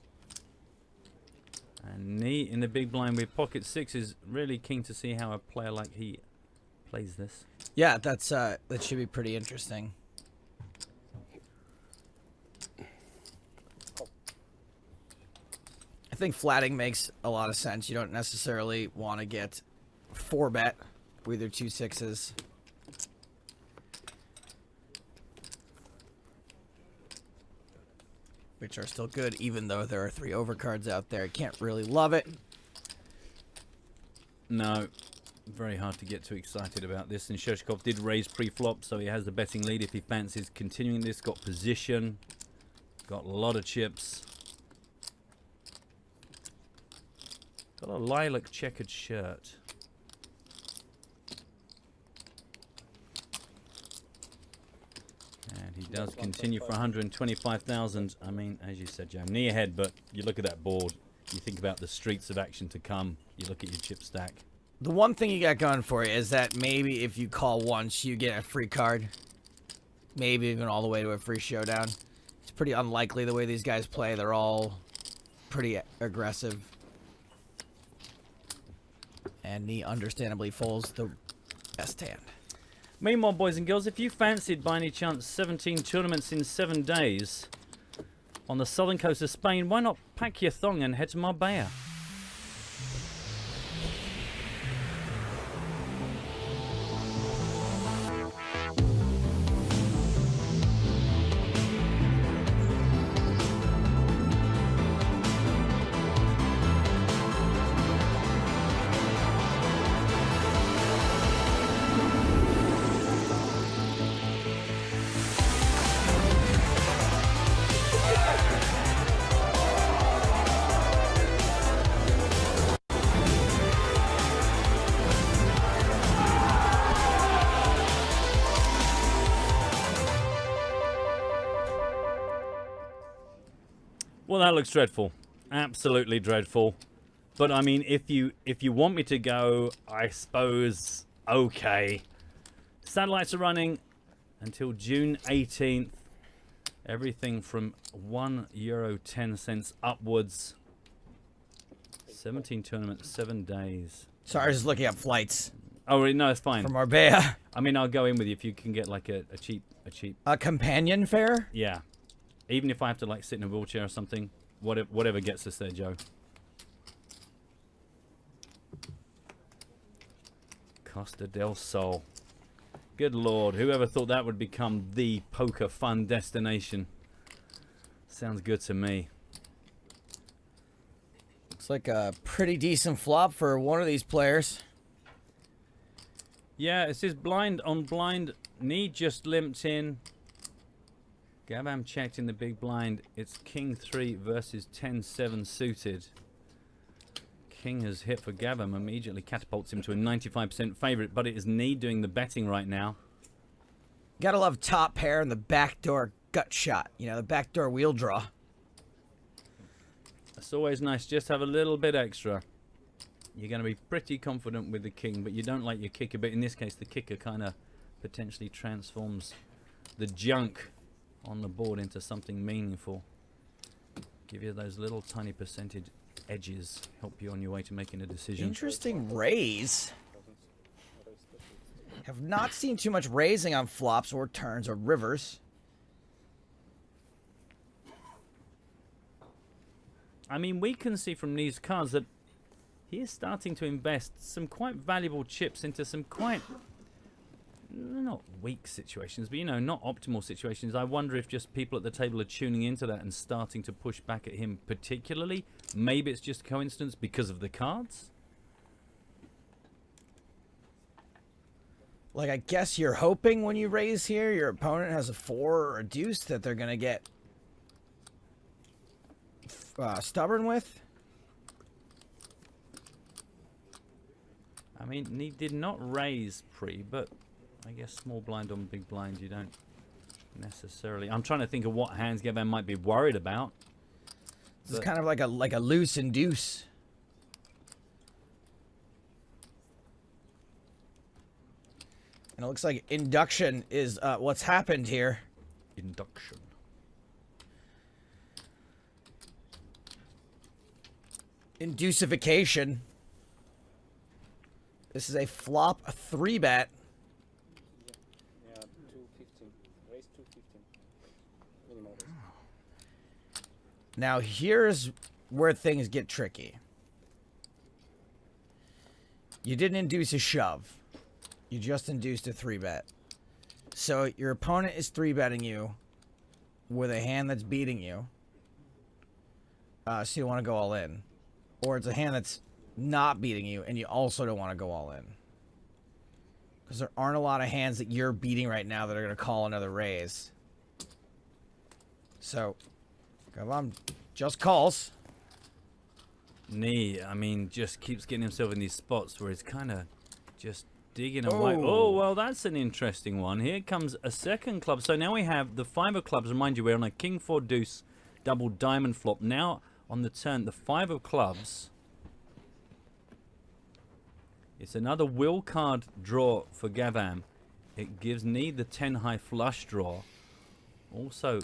And Nee in the big blind with pocket 6 is really keen to see how a player like he plays this. Yeah, that should be pretty interesting. I think flatting makes a lot of sense. You don't necessarily want to get 4-bet with your 2 6s. Which are still good, even though there are 3 overcards out there. Can't really love it. No, very hard to get too excited about this. And Shershikov did raise pre-flop, so he has the betting lead if he fancies continuing this. Got position, got a lot of chips. Got a lilac checkered shirt. And he does continue for 125,000. I mean, as you said, Jam, knee ahead, but you look at that board, you think about the streets of action to come, you look at your chip stack. The one thing you got going for you is that maybe if you call once, you get a free card. Maybe even all the way to a free showdown. It's pretty unlikely the way these guys play. They're all pretty aggressive. And he understandably folds the best hand. Meanwhile, boys and girls, if you fancied by any chance 17 tournaments in 7 days on the southern coast of Spain, why not pack your thong and head to Marbella? Well, that looks dreadful. Absolutely dreadful. But I mean, if you want me to go, I suppose, okay. Satellites are running until June 18th. Everything from €1.10 upwards. 17 tournaments, 7 days. Sorry, I was just looking up flights. Oh, no, it's fine. From Marbella. I mean, I'll go in with you if you can get like a cheap. A companion fare? Yeah. Even if I have to like sit in a wheelchair or something, whatever gets us there, Joe. Costa del Sol. Good lord, whoever thought that would become the poker fun destination? Sounds good to me. Looks like a pretty decent flop for one of these players. Yeah, it says blind on blind. Knee just limped in. Gavam checked in the big blind. It's King 3 versus 10-7 suited. King has hit for Gavam, immediately catapults him to a 95% favorite, but it is Knee doing the betting right now. Gotta love top pair and the backdoor gut shot. You know, the backdoor wheel draw. It's always nice just to have a little bit extra. You're going to be pretty confident with the king, but you don't like your kicker. But in this case, the kicker kind of potentially transforms the junk on the board into something meaningful. Give you those little tiny percentage edges. Help you on your way to making a decision. Interesting raise. Have not seen too much raising on flops or turns or rivers. I mean, we can see from these cards that he is starting to invest some quite valuable chips into some quite, not weak situations, but, you know, not optimal situations. I wonder if just people at the table are tuning into that and starting to push back at him particularly. Maybe it's just coincidence because of the cards. Like, I guess you're hoping when you raise here, your opponent has a 4 or a deuce that they're going to get stubborn with. I mean, he did not raise pre, but I guess small blind on big blind, you don't necessarily. I'm trying to think of what hands Gavan might be worried about. This is kind of like a loose and deuce. And it looks like induction is what's happened here. Induction. Inducification. This is a flop, a 3-bet. Yeah, 215. Raise 215. Minimal raise. Now here's where things get tricky. You didn't induce a shove. You just induced a 3-bet. So your opponent is 3-betting you with a hand that's beating you. So you want to go all in. Or it's a hand that's not beating you and you also don't want to go all in. Because there aren't a lot of hands that you're beating right now that are going to call another raise. So, Gavan just calls. Nee, I mean, just keeps getting himself in these spots where he's kind of just digging away. Oh, well, that's an interesting one. Here comes a second club. So now we have the 5 of clubs. Remind you, we're on a king 4 deuce double diamond flop. Now on the turn, the 5 of clubs. It's another will card draw for Gavan. It gives Nee the 10 high flush draw. Also,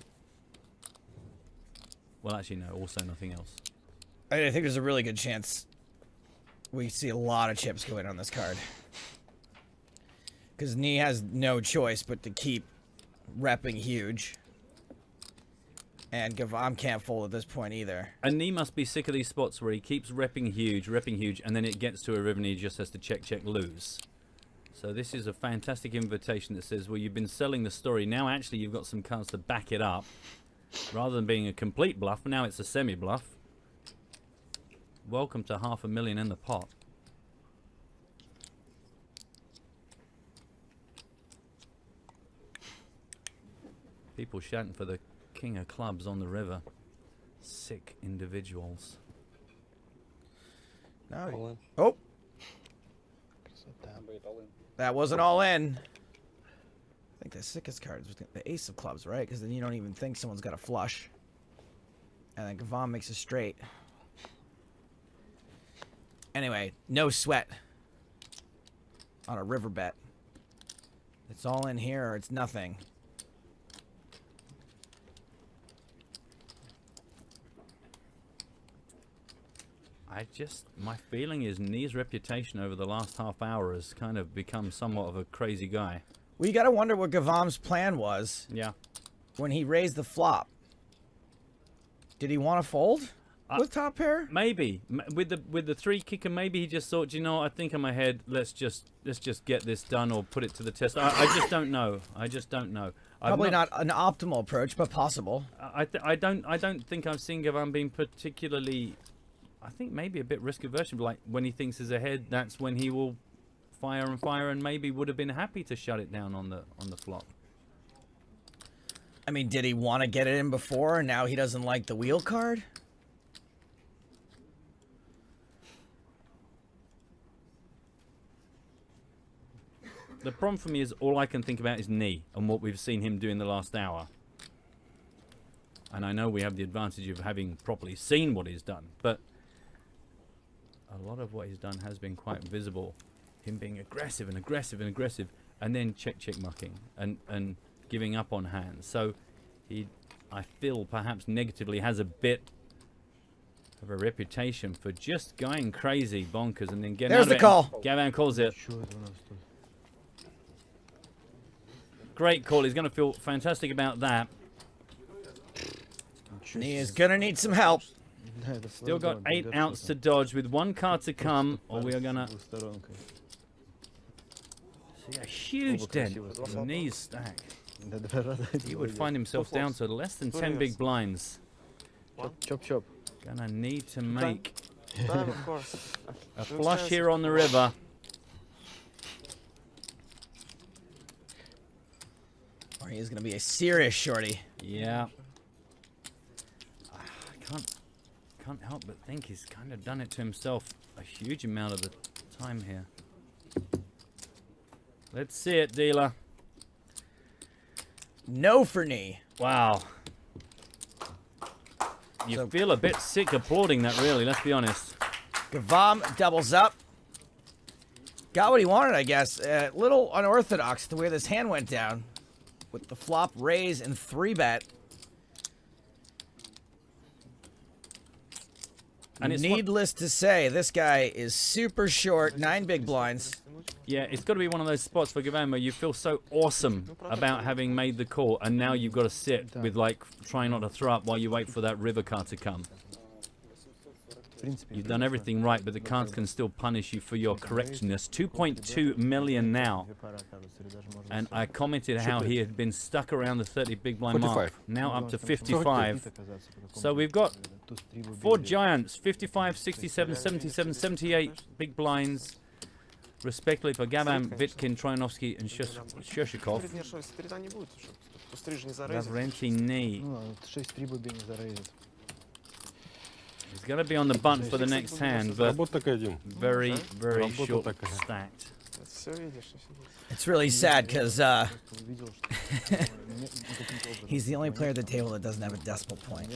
well, actually, no, also nothing else. I think there's a really good chance we see a lot of chips go in on this card. Because Nee has no choice but to keep repping huge. And Gavan can't fold at this point either. And Nee must be sick of these spots where he keeps repping huge, and then it gets to a river and he just has to check, lose. So this is a fantastic invitation that says, well, you've been selling the story. Now actually you've got some cards to back it up. Rather than being a complete bluff, now it's a semi-bluff. Welcome to $500,000 in the pot. People shouting for the king of clubs on the river. Sick individuals. No. Oh. That wasn't all in. I think the sickest card is the ace of clubs, right? Because then you don't even think someone's got a flush. And then Gavan makes a straight. Anyway, no sweat on a river bet. It's all in here or it's nothing. My feeling is Nee's reputation over the last half hour has kind of become somewhat of a crazy guy. Well, you gotta wonder what Gavan's plan was. Yeah. When he raised the flop. Did he want to fold with top pair? Maybe. With the 3 kicker, maybe he just thought, you know, I think I'm ahead. Let's just get this done or put it to the test. I just don't know. I just don't know. Probably not an optimal approach, but possible. I don't think I've seen Gavan being particularly. I think maybe a bit risk averse. Like when he thinks he's ahead, that's when he will fire, and maybe would have been happy to shut it down on the flop. I mean, did he want to get it in before, and now he doesn't like the wheel card? The problem for me is all I can think about is Nee and what we've seen him do in the last hour. And I know we have the advantage of having properly seen what he's done, but a lot of what he's done has been quite visible. Him being aggressive and aggressive and aggressive, and then check mucking and giving up on hands. So he, I feel, perhaps negatively has a bit of a reputation for just going crazy bonkers and then getting There's out of the it. call. Gavan calls it. Great call. He's going to feel fantastic about that. He is going to need some help. Still got 8 outs to dodge with 1 card to come, or we are going to see a huge dent in the knees stack. He would find himself down to less than 10 big blinds. Chop, chop. Gonna need to make Of course. a flush here on the river. Or he is going to be a serious shorty. Yeah. I can't help but think he's kind of done it to himself a huge amount of the time here. Let's see it, dealer. No for knee. Wow. You feel a bit sick applauding that, really, let's be honest. Gavam doubles up. Got what he wanted, I guess. A little unorthodox the way this hand went down. With the flop raise and 3-bet. And needless to say, this guy is super short, 9 big blinds. Yeah, it's got to be one of those spots for Gavan where you feel so awesome about having made the call, and now you've got to sit with, like, trying not to throw up while you wait for that river card to come. You've done everything right, but the cards can still punish you for your correctness. 2.2 million now. And I commented how he had been stuck around the 30 big blind mark. Now up to 55. So we've got 4 giants, 55, 67, 77, 78 big blinds. Respectively for Gavan, Vitkin, Trojanovsky, and Shershikov. Lavrentini. He's going to be on the button for the next hand, but very, very short stacked. It's really sad because he's the only player at the table that doesn't have a decimal point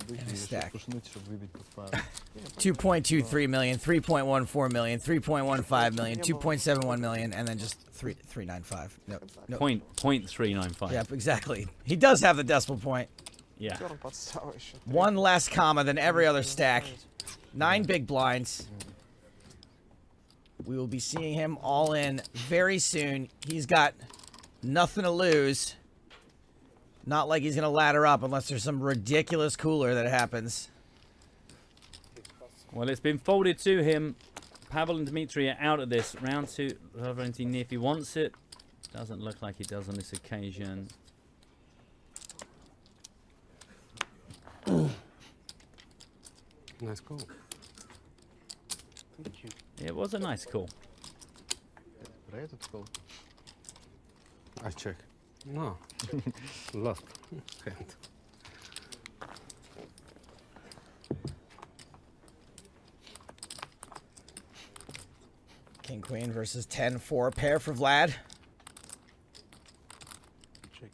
in his stack. 2.23 million, 3.14 million, 3.15 million, 2.71 million, and then just 3.95. No. Point 395. Yep, exactly. He does have the decimal point. Yeah. 1 less comma than every other stack. 9 big blinds. We will be seeing him all in very soon. He's got nothing to lose. Not like he's going to ladder up unless there's some ridiculous cooler that happens. Well, it's been folded to him. Pavel and Dmitry are out of this. Round 2, Lavrentini, if he wants it. Doesn't look like he does on this occasion. Nice call. Thank you. It was a nice call. I check. No. Lost hand. King Queen versus 10-4 pair for Vlad. Check.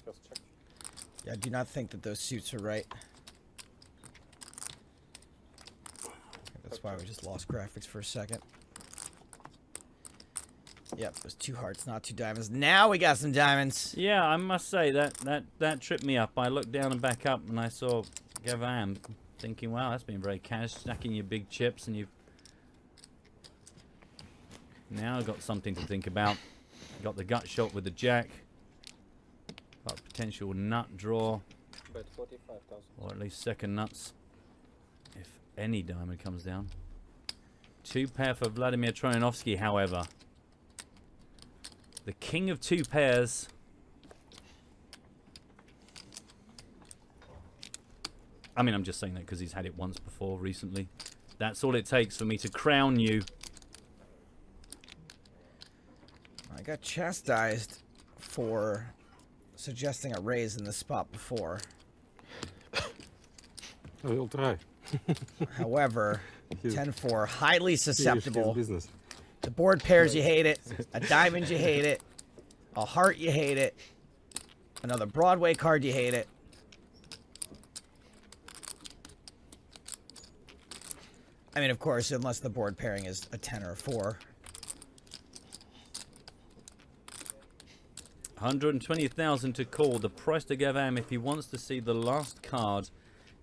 Just check. Yeah, I do not think that those suits are right. That's why we just lost graphics for a second. Yep, it was 2 hearts, not 2 diamonds. Now we got some diamonds. Yeah, I must say that tripped me up. I looked down and back up and I saw Gavan, thinking, wow, that's been very cash, stacking your big chips, and you've now got something to think about. Got the gut shot with the jack. Got potential nut draw. Bet 45,000. Or at least second nuts. If any diamond comes down. 2 pair for Vladimir Trojanovsky, however. The king of 2 pairs. I mean, I'm just saying that because he's had it once before recently. That's all it takes for me to crown you. I got chastised for suggesting a raise in this spot before. We'll try. However, 10-4, highly susceptible. Business. The board pairs, you hate it. A diamond, you hate it. A heart, you hate it. Another Broadway card, you hate it. I mean, of course, unless the board pairing is a 10 or a 4. 120,000 to call. The price to Gavan if he wants to see the last card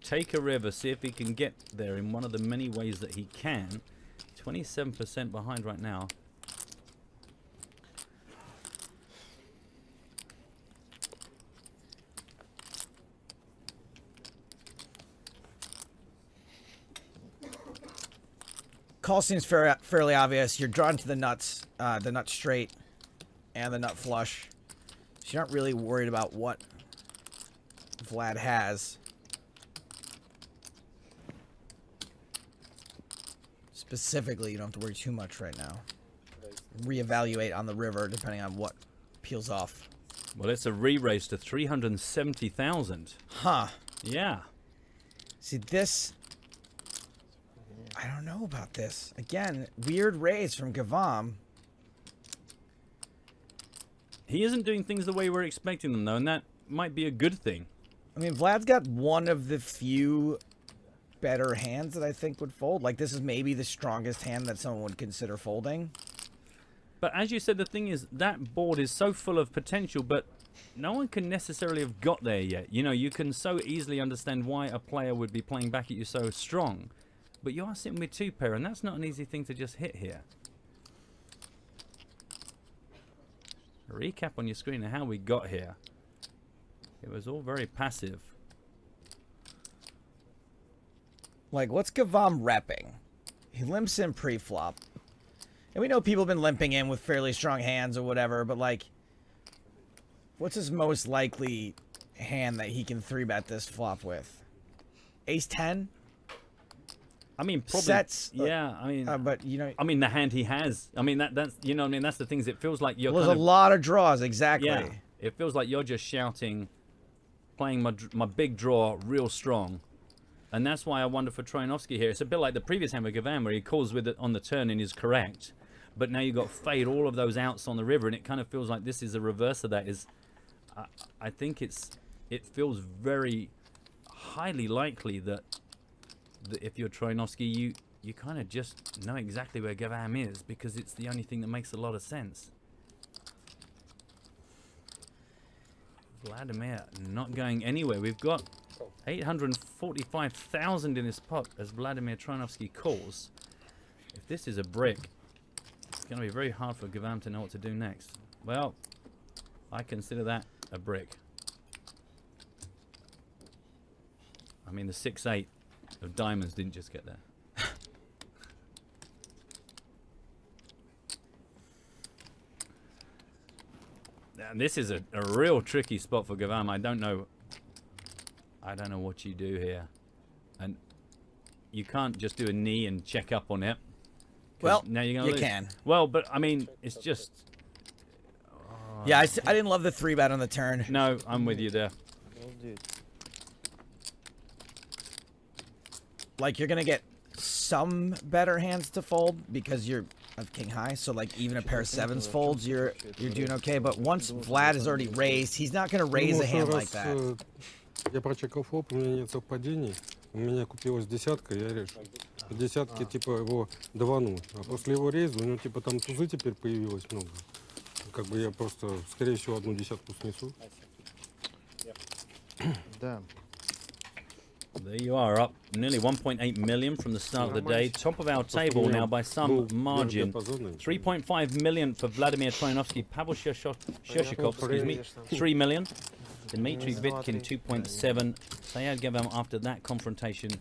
take a river, see if he can get there in one of the many ways that he can. 27% behind right now. Call seems fairly obvious. You're drawn to the nuts straight, and the nut flush. So you're not really worried about what Vlad has. Specifically, you don't have to worry too much right now. Reevaluate on the river depending on what peels off. Well, it's a re-raise to 370,000. Huh. Yeah. See, this... I don't know about this. Again, weird raise from Gavam. He isn't doing things the way we're expecting them, though, and that might be a good thing. I mean, Vlad's got one of the few better hands that I think would fold. Like, this is maybe the strongest hand that someone would consider folding. But as you said, the thing is, that board is so full of potential, but no one can necessarily have got there yet. You know, you can so easily understand why a player would be playing back at you so strong. But you are sitting with two pair, and that's not an easy thing to just hit here. A recap on your screen of how we got here. It was all very passive. Like, what's Gavam repping? He limps in pre-flop. And we know people have been limping in with fairly strong hands or whatever, but like, what's his most likely hand that he can 3-bet this flop with? Ace-10? I mean, probably sets. Yeah, I mean, but you know, I mean the hand he has. I mean that's you know, I mean that's the things. It feels like you're. Well, there's a lot of draws, exactly. Yeah, it feels like you're just shouting, playing my big draw real strong, and that's why I wonder for Troyanovsky here. It's a bit like the previous hand with Gavan where he calls with it on the turn and is correct, but now you've got fade all of those outs on the river, and it kind of feels like this is a reverse of that. I think it feels very highly likely that if you're Troyanovsky, you kind of just know exactly where Gavam is because it's the only thing that makes a lot of sense. Vladimir not going anywhere. We've got 845,000 in this pot as Vladimir Troyanovsky calls. If this is a brick, it's going to be very hard for Gavam to know what to do next. Well, I consider that a brick. I mean, the 6-8 of diamonds didn't just get there. And this is a real tricky spot for Gavam. I don't know what you do here, and you can't just do a knee and check up on it. Well, now you're gonna lose. can. Well, but I mean, it's just. Yeah, I didn't love the 3-bet on the turn. No, I'm with you there. Like, you're gonna get some better hands to fold because you're of king high. So like, even a pair of 7s folds, you're doing okay. But once Vlad is already raised, he's not gonna raise a hand like that. Я прочекал флоп, у меня нет совпадений. У меня купилась десятка, я решил. По десятке типа его давануть. А после его рейза у него типа там тузы теперь появилось много. Как бы я просто, скорее всего, одну десятку снесу. Да. There you are, up nearly 1.8 million from the start of the day. Top of our table now by some margin. 3.5 million for Vladimir Troyanovsky. Pavel Shershikov, excuse me, 3 million. Dmitry Vitkin, 2.7. Sayed Gavam after that confrontation,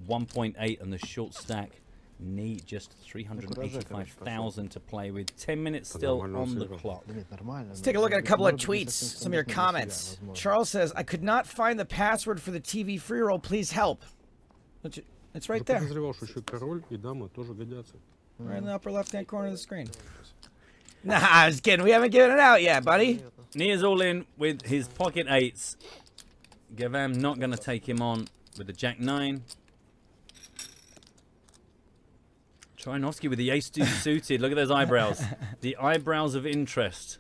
1.8 on the short stack. Need just 385,000 to play with. 10 minutes still on the clock. Let's take a look at a couple of tweets, some of your comments. Charles says, I could not find the password for the TV free roll. Please help. It's right there. Right in the upper left-hand corner of the screen. Nah, I was kidding. We haven't given it out yet, buddy. Nia's all in with his pocket 8s. Gavam not going to take him on with the Jack-9. Troyanovsky with the ace-2 suited. Look at those eyebrows. The eyebrows of interest.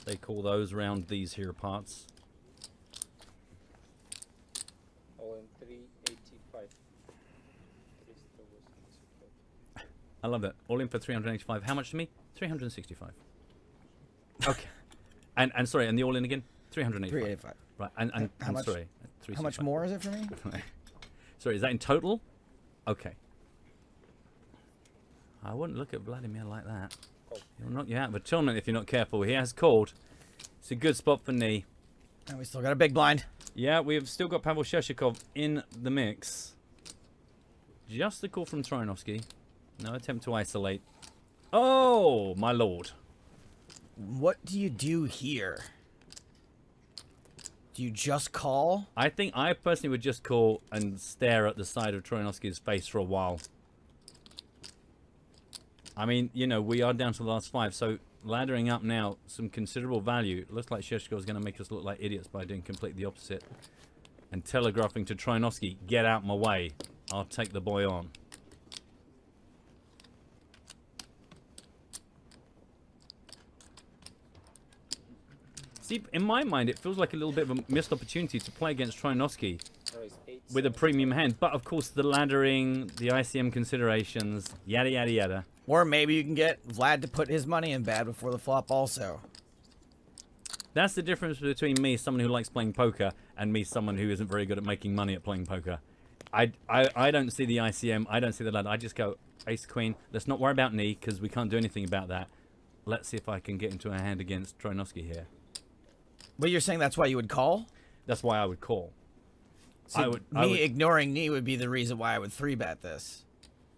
They call those around these here parts. All in 385. I love that. All in for 385. How much to me? 365. Okay. And sorry, and the all in again? 385. 385. Right. And how much, sorry. How much more is it for me? Sorry, is that in total? Okay. I wouldn't look at Vladimir like that. He'll knock you out of a tournament if you're not careful. He has called. It's a good spot for knee. And we still got a big blind. Yeah, we've still got Pavel Shershikov in the mix. Just the call from Troyanovsky. No attempt to isolate. Oh, my lord. What do you do here? Do you just call? I think I personally would just call and stare at the side of Trojanowski's face for a while. I mean, you know, we are down to the last 5, so laddering up now, some considerable value. It looks like Sheshko is going to make us look like idiots by doing completely the opposite. And telegraphing to Trojanowski, get out my way. I'll take the boy on. See, in my mind, it feels like a little bit of a missed opportunity to play against Trojanowski with a premium hand. But, of course, the laddering, the ICM considerations, yada, yada, yada. Or maybe you can get Vlad to put his money in bad before the flop also. That's the difference between me, someone who likes playing poker, and me, someone who isn't very good at making money at playing poker. I don't see the ICM, I don't see the ladder. I just go, ace, queen. Let's not worry about knee, because we can't do anything about that. Let's see if I can get into a hand against Trojanowski here. But you're saying that's why you would call? That's why I would call. See, ignoring knee would be the reason why I would 3-bet this.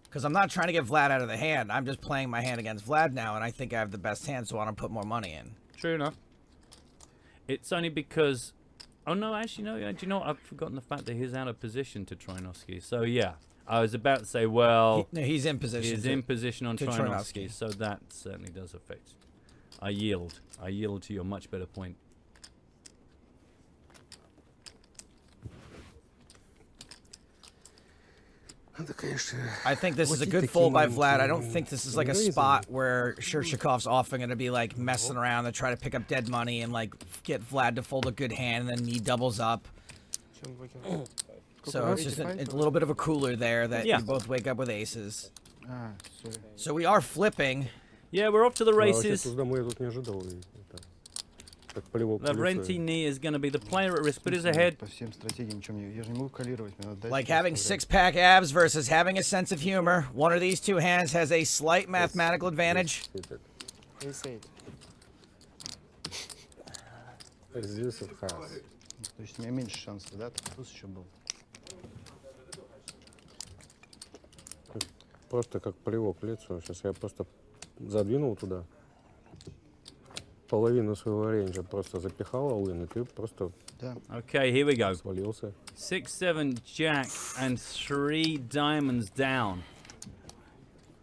Because I'm not trying to get Vlad out of the hand. I'm just playing my hand against Vlad now, and I think I have the best hand, so I want to put more money in. True enough. It's only because... Oh, no, actually, no. Do you know what? I've forgotten the fact that he's out of position to Trojanowski. So, yeah. I was about to say, well... he's in position. He's in position on Trojanowski, so that certainly does affect. I yield. I yield to your much better point. I think this is a good fold by Vlad. I don't think this is like a spot where Shershikov's often going to be like messing around to try to pick up dead money and like get Vlad to fold a good hand and then he doubles up. So it's just a little bit of a cooler there that you both wake up with aces. So we are flipping. Yeah, we're off to the races. Lavrentini is going to be the player at risk, but is ahead. Like having 6-pack abs versus having a sense of humor. One of these two hands has a slight mathematical advantage. Просто как плевок в лицо. Сейчас я просто задвинул туда. Половину своего рейнджа просто запихал all-in, и ты просто... Okay, here we go. Свалился. 6-7 jack and 3 diamonds down.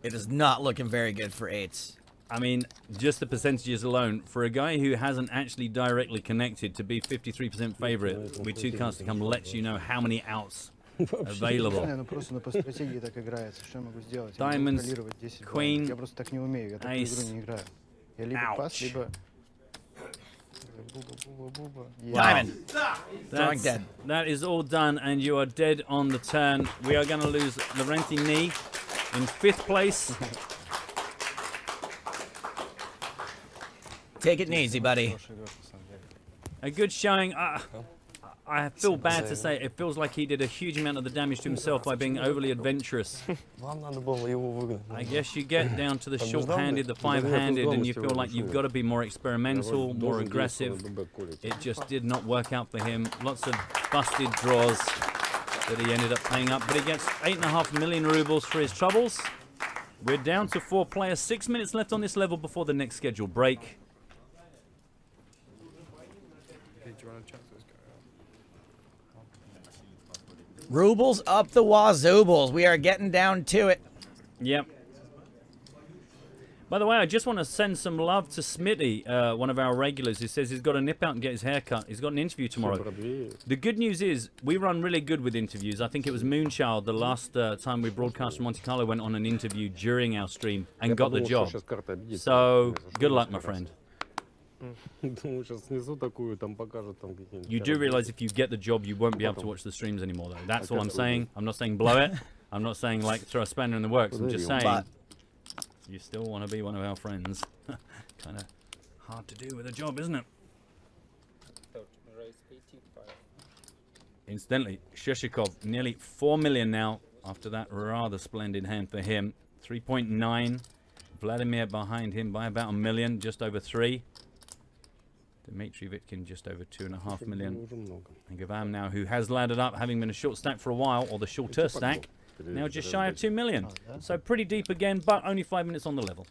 It is not looking very good for 8s. I mean, just the percentages alone, for a guy who hasn't actually directly connected to be 53% favorite, with 2 cards to come lets you know how many outs available. Diamonds, queen, ace, ouch. Diamond. Drawing dead. That is all done, and you are dead on the turn. We are going to lose Lavrentini in 5th place. Take it easy, buddy. A good showing. I feel bad to say it feels like he did a huge amount of the damage to himself by being overly adventurous. I guess you get down to the short-handed, the 5-handed, and you feel like you've got to be more experimental, more aggressive. It just did not work out for him. Lots of busted draws that he ended up paying up, but he gets 8.5 million rubles for his troubles. We're down to 4 players, 6 minutes left on this level before the next scheduled break. Rubles up the wazoobles. We are getting down to it. Yep. By the way, I just want to send some love to Smitty, one of our regulars, who says he's got to nip out and get his hair cut. He's got an interview tomorrow. The good news is we run really good with interviews. I think it was Moonchild the last time we broadcast from Monte Carlo went on an interview during our stream and got the job. So good luck, my friend. You do realize if you get the job, you won't be able to watch the streams anymore, though. That's all I'm saying. I'm not saying blow it. I'm not saying, like, throw a spanner in the works. I'm just saying you still want to be one of our friends. Kind of hard to do with a job, isn't it? Incidentally, Sheshikov, nearly 4 million now after that rather splendid hand for him. 3.9. Vladimir behind him by about 1 million, just over 3. Dmitry Vitkin just over 2.5 million. And Gavam now, who has laddered up, having been a short stack for a while, or the shorter stack, Now just shy of 2 million. So pretty deep again, but only 5 minutes on the level.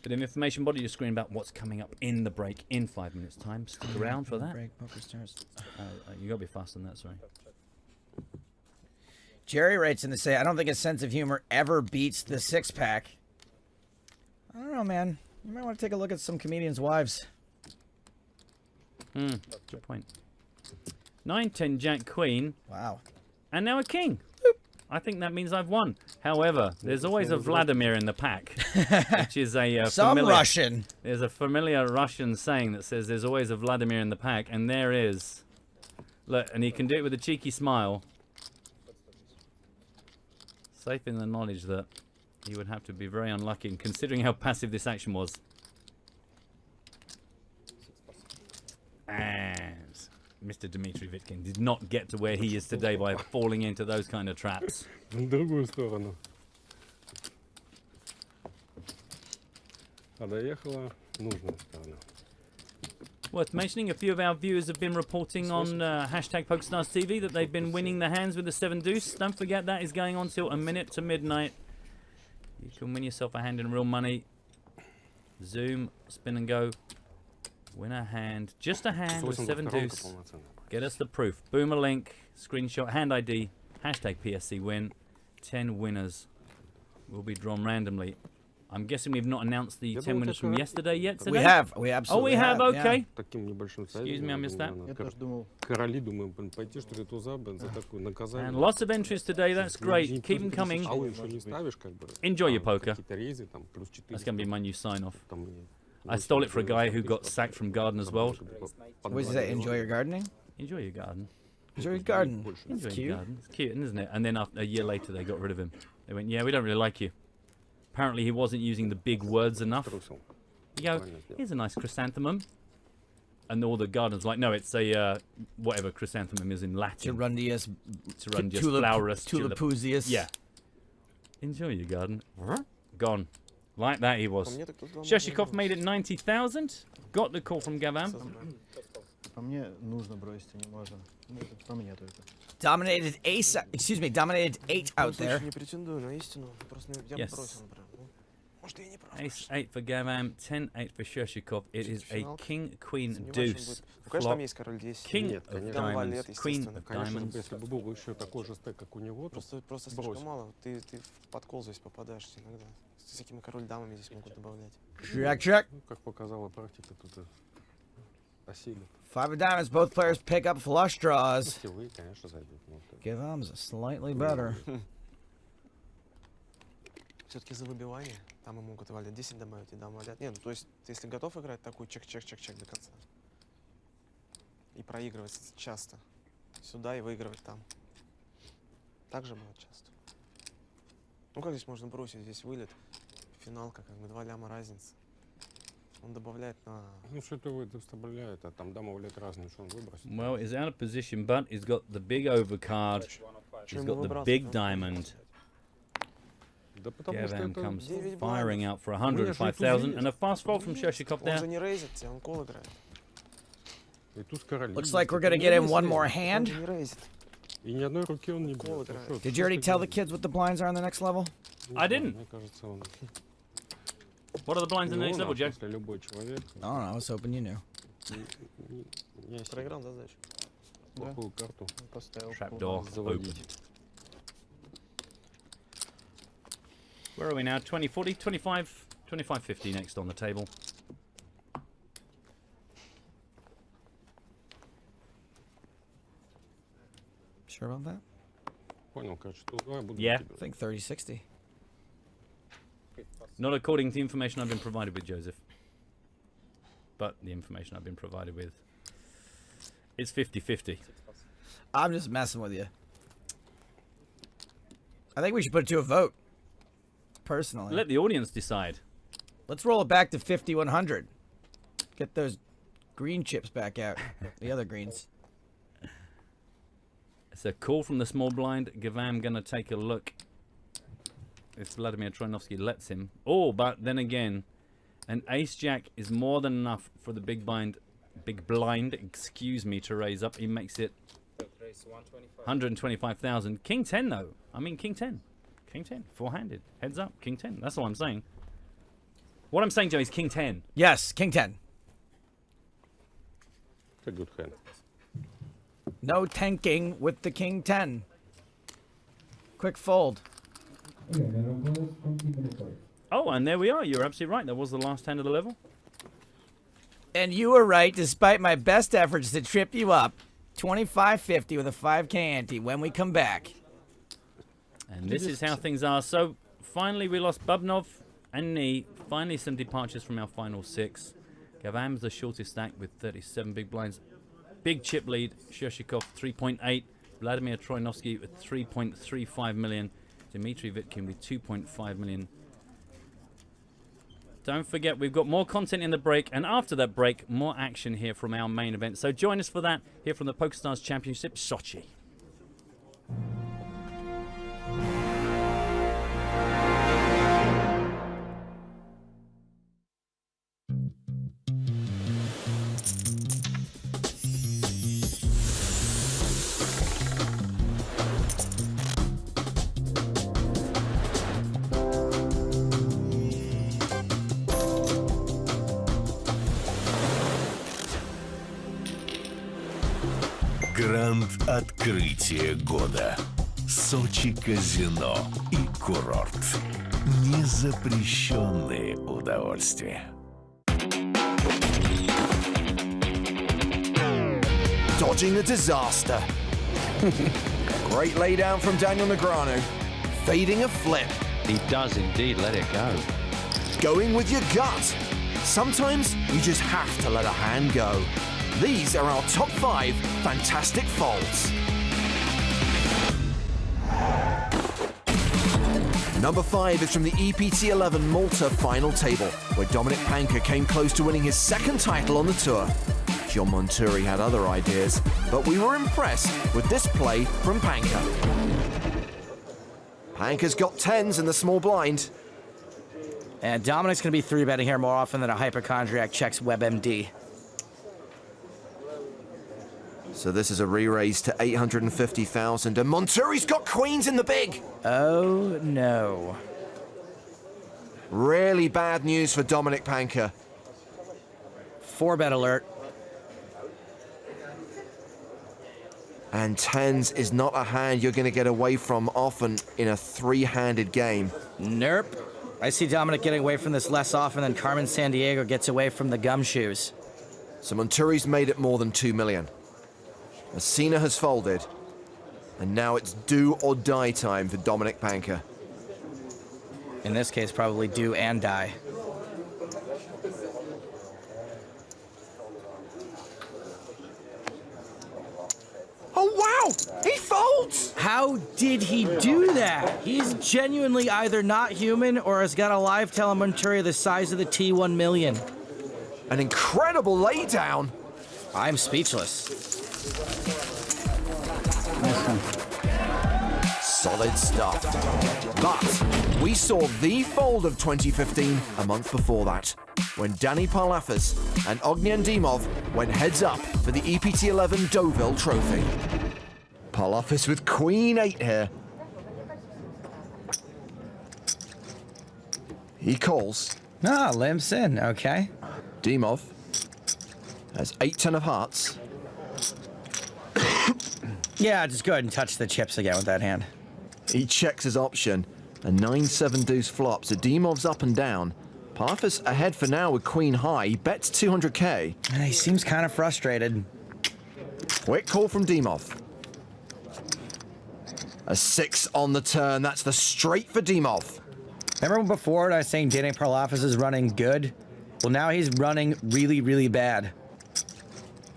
Bit of information body your screen about what's coming up in the break in 5 minutes time. Stick around for that. Break, PokerStars. You gotta be faster than that, sorry. Jerry writes in to say, I don't think a sense of humor ever beats the six-pack. I don't know, man. You might want to take a look at some comedians' wives. Good point. 9, 10, Jack, Queen. Wow. And now a king. I think that means I've won. However, there's always a Vladimir in the pack, which is a some Russian. There's a familiar Russian saying that says there's always a Vladimir in the pack, and there is. Look, and he can do it with a cheeky smile. Safe in the knowledge that he would have to be very unlucky, considering how passive this action was. And Mr. Dmitry Vitkin did not get to where he is today by falling into those kind of traps. В другую сторону. А доехала в нужную сторону. Worth mentioning, a few of our viewers have been reporting on hashtag PokerStars TV that they've been winning the hands with the 7 deuce. Don't forget that is going on till a minute to midnight. You can win yourself a hand in real money. Zoom, spin and go. Win a hand, just a hand with 7 deuce. Get us the proof. Boomer link, screenshot, hand ID, hashtag PSC win. 10 winners will be drawn randomly. I'm guessing we've not announced the 10 winners from yesterday yet today? We have. We absolutely have. Okay. Таким небольшим Excuse me, I missed that. Короли, думаю, пойти что ли туза, за такое наказание. And lots of entries today. That's great. Keep them coming. Enjoy your poker. That's going to be my new sign-off. I stole it for a guy who got sacked from Gardener's World. What does that? Enjoy your gardening? Enjoy your garden. Enjoy your garden. Enjoy That's your cute. garden. It's cute, isn't it? And then after, a year later, they got rid of him. They went, yeah, we don't really like you. Apparently, he wasn't using the big words enough. You go, here's a nice chrysanthemum. And all the gardeners were like, no, it's a, whatever chrysanthemum is in Latin. Gerundius. Flowerus. Tulipusius. Yeah. Enjoy your garden. Gone. Like that he was. Sheshikov made it 90,000. Got the call from Gavam. По мне нужно бросить, не можно. По мне только. Dominated ace. Excuse me, dominated 8 out there. Yes. Ace 8 for Gavam, 10-8 for Sheshikov. It is a king, queen, deuce. Flop. King of diamonds, queen of diamonds. Если бы был еще такой же стек, как у него, то Просто слишком мало. Ты в подкол здесь попадаешь иногда. С всякими король-дамами здесь могут добавлять. Check. Как показала практика, тут осилит. 5 of diamonds. Both players pick up flush draws. Сетевые, конечно, зайдут. Gavam's slightly better. Все-таки за выбивание там и могут валять. 10 добавить и дам валят. Нет, ну то есть, ты, если готов играть такой чек-чек-чек-чек до конца. И проигрывать часто. Сюда и выигрывать там. Так же бывает часто. Ну как здесь можно бросить? Здесь вылет. Финалка, как бы 2 ляма разница. Он добавляет на... Ну что это выставляет, а там дама валет разные, что он выбросит. Well, he's out of position, but he's got the big overcard. He's got the big diamond. Gavam comes firing out for 105,000 and a fast fall from Sheshikov there. Он же не рейзит тебя, он кол играет. Looks like we're gonna get in one more hand. И ни одной руки он не бьет. Did you already tell the kids what the blinds are on the next level? I didn't. Мне кажется, он... What are the blinds in the next level, Joe? Если любой человек... I don't know, I was hoping you knew. Проиграл, да, сдачу? Плохую карту. Trapdoor open. Where are we now? 20, 40, 25, 25, 50 next on the table. Sure about that? Понял, короче, тут давай буду. Yeah. I think 30-60. Not according to the information I've been provided with, Joseph. But the information I've been provided with, it's 50-50. I'm just messing with you. I think we should put it to a vote. Personally. Let the audience decide. Let's roll it back to 50-100. Get those green chips back out. The other greens. It's a call from the small blind. Gavam gonna take a look if Vladimir Troinovsky lets him. Oh, but then again, an ace-jack is more than enough for the big blind, excuse me, to raise up. He makes it Ace 125. 125,000. King 10 though. I mean King 10. King 10. Four-handed. Heads up. King 10. That's all I'm saying. What I'm saying, Joe, is King 10. Yes, King 10. It's a good hand. No tanking with the King 10. Quick fold. Oh, and there we are. You're absolutely right. That was the last hand of the level. And you were right, despite my best efforts to trip you up. 25.50 with a 5K ante when we come back. And this is how things are. So, finally, we lost Bubnov and Nee. Finally, some departures from our final 6. Gavam's the shortest stack with 37 big blinds. Big chip lead. Shershikov, 3.8. Vladimir Troinovsky with 3.35 million. Dmitry Vitkin with 2.5 million. Don't forget, we've got more content in the break, and after that break, more action here from our main event. So join us for that here from the PokerStars Championship, Sochi. Гранд-открытие года. Сочи казино и курорт. Незапрещенные удовольствия. Dodging a disaster. Great laydown from Daniel Negreanu. Fading a flip. He does indeed let it go. Going with your gut. Sometimes you just have to let a hand go. These are our top 5 fantastic folds. Number 5 is from the EPT 11 Malta final table, where Dominic Panka came close to winning his 2nd title on the tour. John Monturi had other ideas, but we were impressed with this play from Panka. Panka's got 10s in the small blind. And Dominic's going to be 3-betting here more often than a hypochondriac checks WebMD. So this is a re-raise to 850,000, and Monturi's got queens in the big. Oh, no. Really bad news for Dominic Panka. 4-bet alert. And 10s is not a hand you're going to get away from often in a 3-handed game. Nope. I see Dominic getting away from this less often than Carmen Sandiego gets away from the gumshoes. So Monturi's made it more than 2 million. Messina has folded, and now it's do or die time for Dominic Panka. In this case, probably do and die. Oh, wow! He folds! How did he do that? He's genuinely either not human or has got a live tail on Monturi the size of the T1 million. An incredible laydown. I'm speechless. Solid stuff. But we saw the fold of 2015 a month before that, when Danny Parlafas and Ognian Dimov went heads up for the EPT 11 Deauville Trophy. Parlafas with Queen 8 here. He calls. Ah, limps in, okay. Dimov has 8-10 of hearts. Yeah, just go ahead and touch the chips again with that hand. He checks his option. A 9-7 deuce flop, so Dimov's up and down. Parlafas ahead for now with Queen high. He bets 200k. He seems kind of frustrated. Quick call from Dimov. A 6 on the turn. That's the straight for Dimov. Remember before I was saying Danny Parlafas is running good? Well, now he's running really, really bad.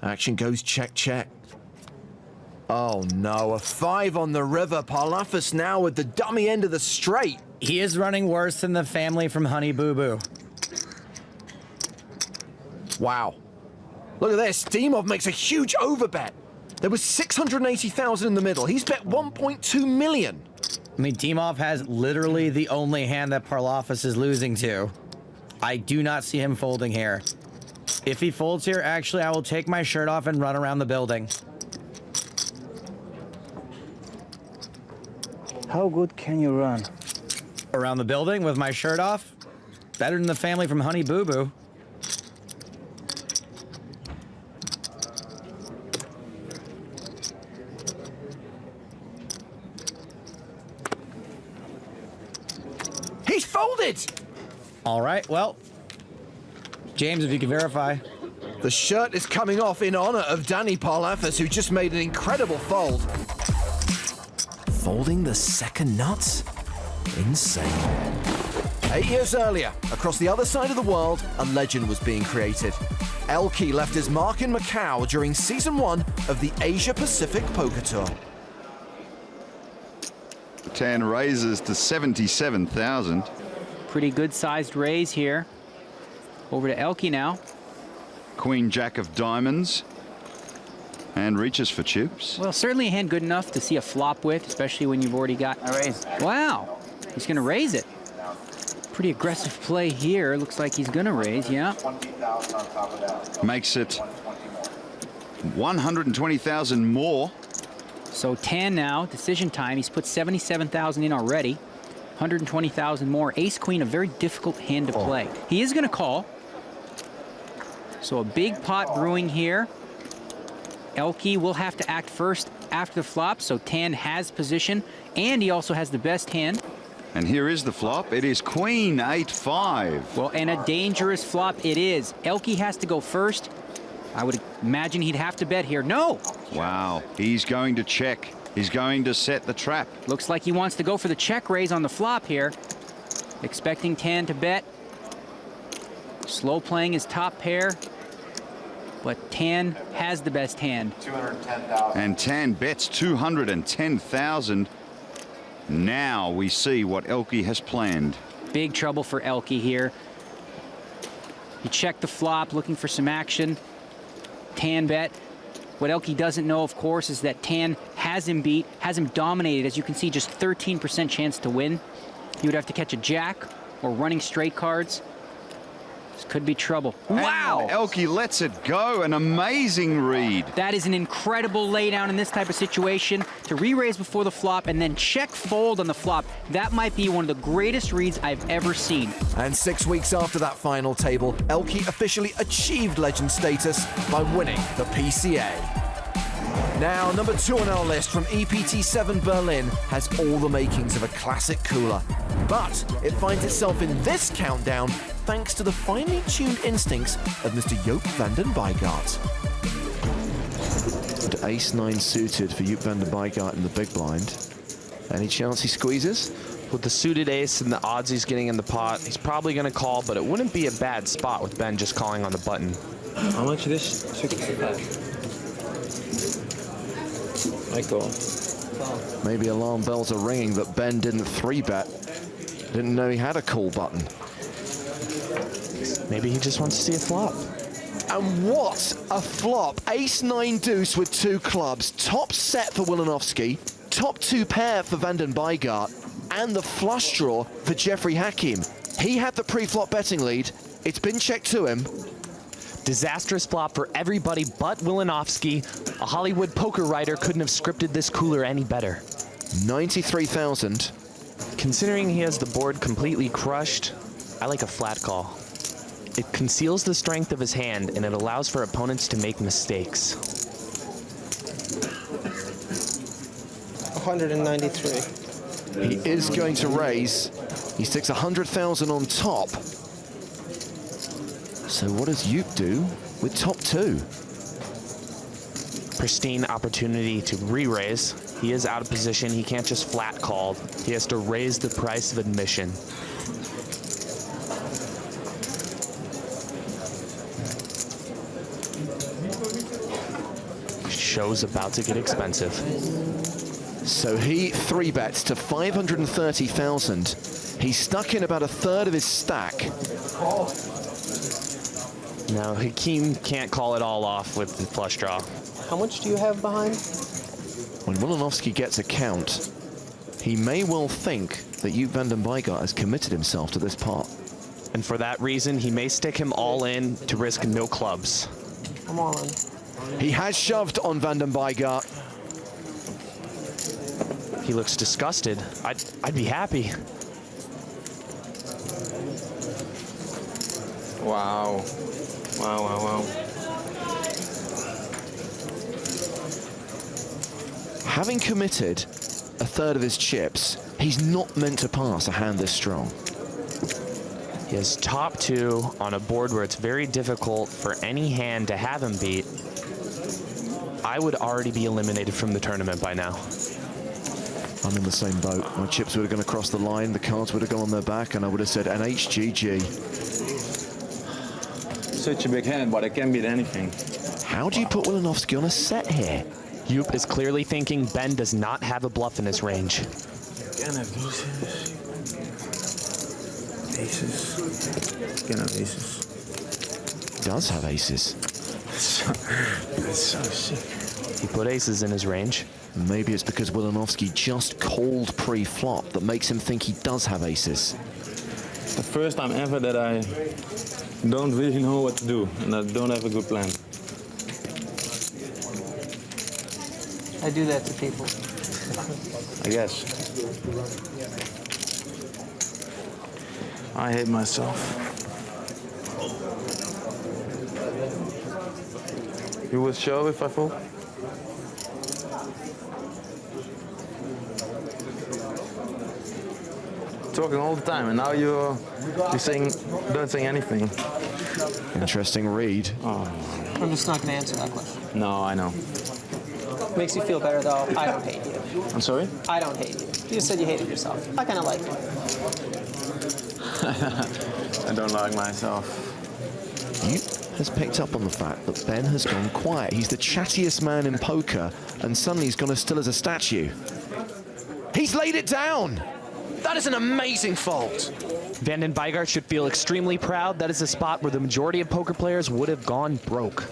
Action goes check, check. Oh no, a 5 on the river. Parlafas now with the dummy end of the straight. He is running worse than the family from Honey Boo Boo. Wow. Look at this. Dimov makes a huge overbet. There was 680,000 in the middle. He's bet 1.2 million. I mean, Dimov has literally the only hand that Parlafas is losing to. I do not see him folding here. If he folds here, actually, I will take my shirt off and run around the building. How good can you run? Around the building with my shirt off? Better than the family from Honey Boo Boo. He's folded! All right, well, James, if you can verify. The shirt is coming off in honor of Danny Parlafas, who just made an incredible fold. Folding the second nuts? Insane. 8 years earlier, across the other side of the world, a legend was being created. Elke left his mark in Macau during Season 1 of the Asia-Pacific Poker Tour. Tan raises to 77,000. Pretty good-sized raise here. Over to Elke now. Queen Jack of diamonds. And reaches for chips. Well, certainly a hand good enough to see a flop with, especially when you've already got a raise. Wow, he's going to raise it. Pretty aggressive play here. Looks like he's going to raise, yeah. Makes it 120,000 more. So Tan now, decision time. He's put 77,000 in already. 120,000 more. Ace Queen, a very difficult hand to play. He is going to call. So a big pot brewing here. Elke will have to act first after the flop, so Tan has position, and he also has the best hand. And here is the flop. It is Queen 8-5. Well, and a dangerous flop it is. Elke has to go first. I would imagine he'd have to bet here. No! Wow, he's going to check. He's going to set the trap. Looks like he wants to go for the check raise on the flop here. Expecting Tan to bet. Slow playing his top pair. But Tan has the best hand. 210,000. And Tan bets 210,000. Now we see what Elke has planned. Big trouble for Elke here. He checked the flop, looking for some action. Tan bet. What Elke doesn't know, of course, is that Tan has him beat, has him dominated. As you can see, just 13% chance to win. He would have to catch a jack or running straight cards. This could be trouble. Wow! And Elke lets it go. An amazing read. That is an incredible laydown in this type of situation. To re-raise before the flop and then check fold on the flop. That might be one of the greatest reads I've ever seen. And 6 weeks after that final table, Elke officially achieved legend status by winning the PCA. Now, number 2 on our list from EPT7 Berlin has all the makings of a classic cooler. But it finds itself in this countdown thanks to the finely tuned instincts of Mr. Joop van den Boogaard. Ace-9 suited for Joop van den Boogaard in the big blind. Any chance he squeezes? With the suited ace and the odds he's getting in the pot, he's probably going to call, but it wouldn't be a bad spot with Ben just calling on the button. How much is this? 65. I call. Maybe alarm bells are ringing that Ben didn't 3-bet. Didn't know he had a call button. Maybe he just wants to see a flop. And what a flop. Ace-9 deuce with 2 clubs. Top set for Wilanowski. Top 2 pair for van den Boogaard. And the flush draw for Jeffrey Hakim. He had the pre-flop betting lead. It's been checked to him. Disastrous flop for everybody but Wilanowski. A Hollywood poker writer couldn't have scripted this cooler any better. 93,000. Considering he has the board completely crushed, I like a flat call. It conceals the strength of his hand, and it allows for opponents to make mistakes. 193. He is going to raise. He sticks 100,000 on top. So what does Joop do with top 2? Pristine opportunity to re-raise. He is out of position. He can't just flat call. He has to raise the price of admission. Show's about to get expensive. So he 3-bets to 530,000. He's stuck in about a third of his stack. No, Hakim can't call it all off with the flush draw. How much do you have behind? When Wilanowski gets a count, he may well think that Joop van den Boogaard has committed himself to this pot. And for that reason, he may stick him all in to risk no clubs. I'm all in. He has shoved on van den Boogaard. He looks disgusted. I'd be happy. Wow. Wow, wow, wow. Having committed a third of his chips, he's not meant to pass a hand this strong. He has top 2 on a board where it's very difficult for any hand to have him beat. I would already be eliminated from the tournament by now. I'm in the same boat. My chips would have gone across the line, the cards would have gone on their back, and I would have said NHGG. Such a big hand, but I can't beat anything. How do you put Wilinovsky on a set here? Yoop is clearly thinking Ben does not have a bluff in his range. Can have aces. Aces. Can have aces. Does have aces. That's so sick. He put aces in his range. Maybe it's because Wilinovsky just called pre-flop that makes him think he does have aces. The first time ever that I don't really know what to do and I don't have a good plan. I do that to people. I guess. I hate myself. You would show if I fall? Talking all the time, and now you're saying, don't say anything. Interesting read. Oh. I'm just not going to answer that question. No, I know. Makes you feel better, though. I don't hate you. I'm sorry? I don't hate you. You just said you hated yourself. I kind of like it. I don't like myself. You has picked up on the fact that Ben has gone quiet. He's the chattiest man in poker, and suddenly he's gone as still as a statue. He's laid it down! That is an amazing fold. Vanden Bygart should feel extremely proud. That is a spot where the majority of poker players would have gone broke.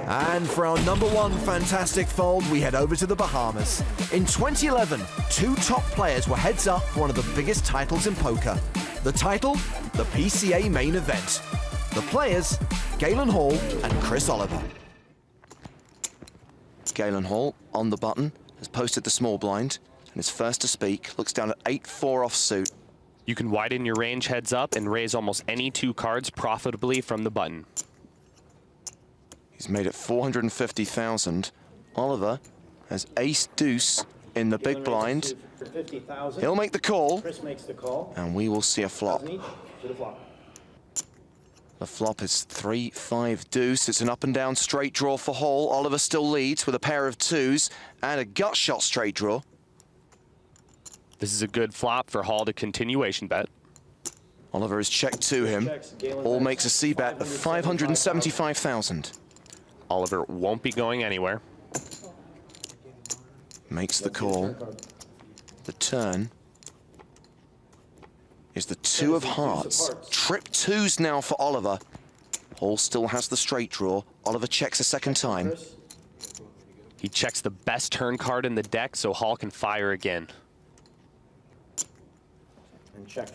And for our #1 fantastic fold, we head over to the Bahamas. In 2011, 2 top players were heads up for one of the biggest titles in poker. The title, the PCA main event. The players, Galen Hall and Chris Oliver. Galen Hall, on the button, has posted the small blind, and is first to speak, looks down at 8-4 offsuit. You can widen your range heads up and raise almost any 2 cards profitably from the button. He's made it 450,000. Oliver has ace-deuce in the big blind. He'll make the call, Chris makes the call. and we will see a flop. To the flop. The flop is 3-5 deuce. It's an up and down straight draw for Hall. Oliver still leads with a pair of 2s and a gut shot straight draw. This is a good flop for Hall to continuation bet. Oliver is checked to him. Hall makes a c-bet of 575,000. Oliver won't be going anywhere. Makes the call. The turn is the 2 of hearts. Trip 2s now for Oliver. Hall still has the straight draw. Oliver checks a second time. He checks the best turn card in the deck so Hall can fire again.